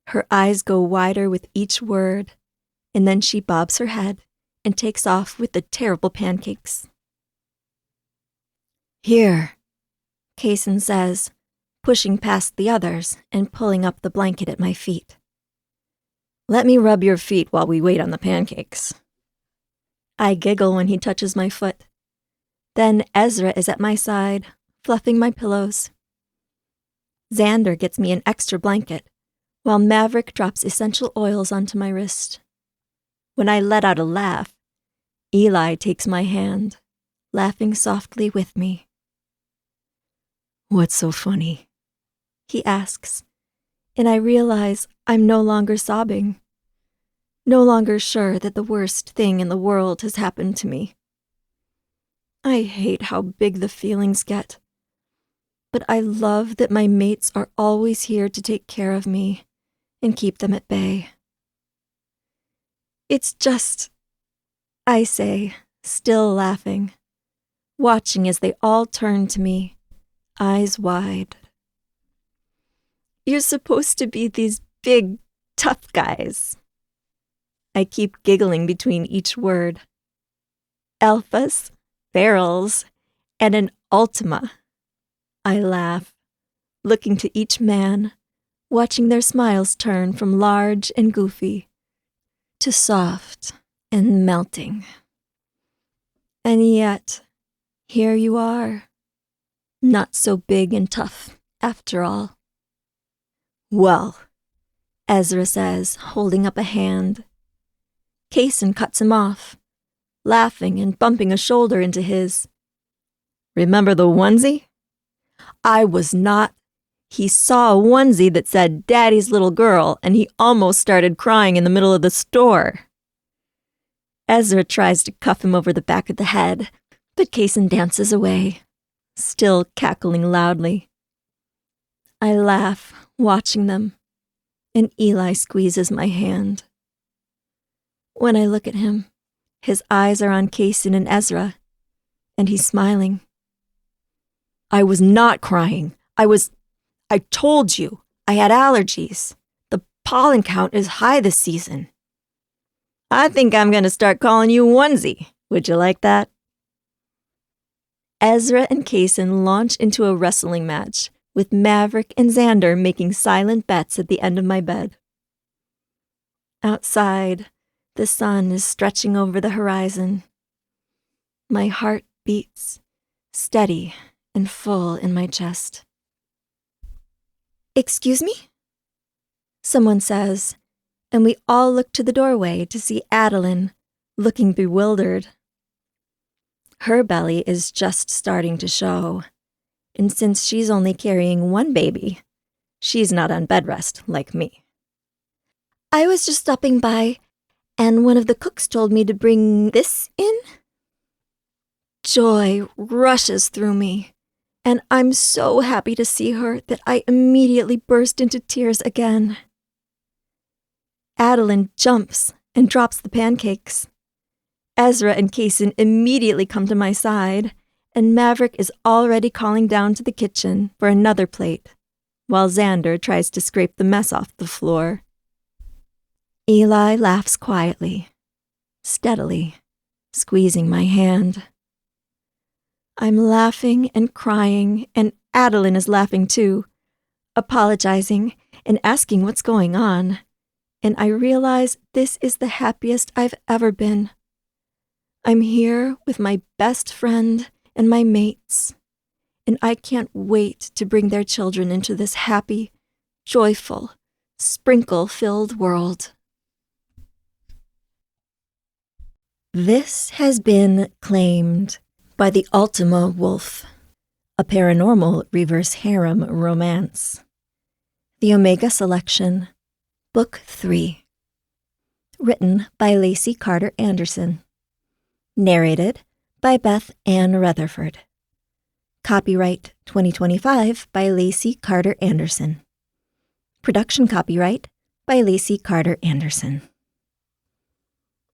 Her eyes go wider with each word, and then she bobs her head and takes off with the terrible pancakes. Here, Kaysen says, pushing past the others and pulling up the blanket at my feet. let me rub your feet while we wait on the pancakes. I giggle when he touches my foot. Then Ezra is at my side, fluffing my pillows. Xander gets me an extra blanket, while Maverick drops essential oils onto my wrist. When I let out a laugh, Eli takes my hand, laughing softly with me. What's so funny? He asks, and I realize I'm no longer sobbing, no longer sure that the worst thing in the world has happened to me. I hate how big the feelings get, but I love that my mates are always here to take care of me and keep them at bay. It's just, I say, still laughing, watching as they all turn to me, eyes wide. You're supposed to be these big, tough guys. I keep giggling between each word. Alphas, barrels, and an Ultima. I laugh, looking to each man, watching their smiles turn from large and goofy to soft and melting. And yet, here you are, not so big and tough after all. Well, Ezra says, holding up a hand. Kaysen cuts him off, laughing and bumping a shoulder into his. Remember the onesie? I was not. He saw a onesie that said Daddy's little girl, and he almost started crying in the middle of the store. Ezra tries to cuff him over the back of the head, but Kaysen dances away, still cackling loudly. I laugh, watching them, and Eli squeezes my hand. When I look at him, his eyes are on Kaysen and Ezra, and he's smiling. I was not crying. I told you, I had allergies. The pollen count is high this season. I think I'm going to start calling you Onesie. Would you like that? Ezra and Kaysen launch into a wrestling match, with Maverick and Xander making silent bets at the end of my bed. Outside, the sun is stretching over the horizon. My heart beats, steady and full in my chest. Excuse me? Someone says, and we all look to the doorway to see Adeline, looking bewildered. Her belly is just starting to show, and since she's only carrying one baby, she's not on bed rest like me. I was just stopping by, and one of the cooks told me to bring this in. Joy rushes through me, and I'm so happy to see her that I immediately burst into tears again. Adeline jumps and drops the pancakes. Ezra and Kaysen immediately come to my side, and Maverick is already calling down to the kitchen for another plate, while Xander tries to scrape the mess off the floor. Eli laughs quietly, steadily, squeezing my hand. I'm laughing and crying, and Adeline is laughing too, apologizing and asking what's going on, and I realize this is the happiest I've ever been. I'm here with my best friend and my mates, and I can't wait to bring their children into this happy, joyful, sprinkle-filled world. This has been claimed by the Ultima Wolf, a paranormal reverse harem romance. The Omega Selection, Book 3. Written by Lacey Carter Anderson. Narrated by Beth Ann Rutherford. Copyright 2025 by Lacey Carter Anderson. Production copyright by Lacey Carter Anderson.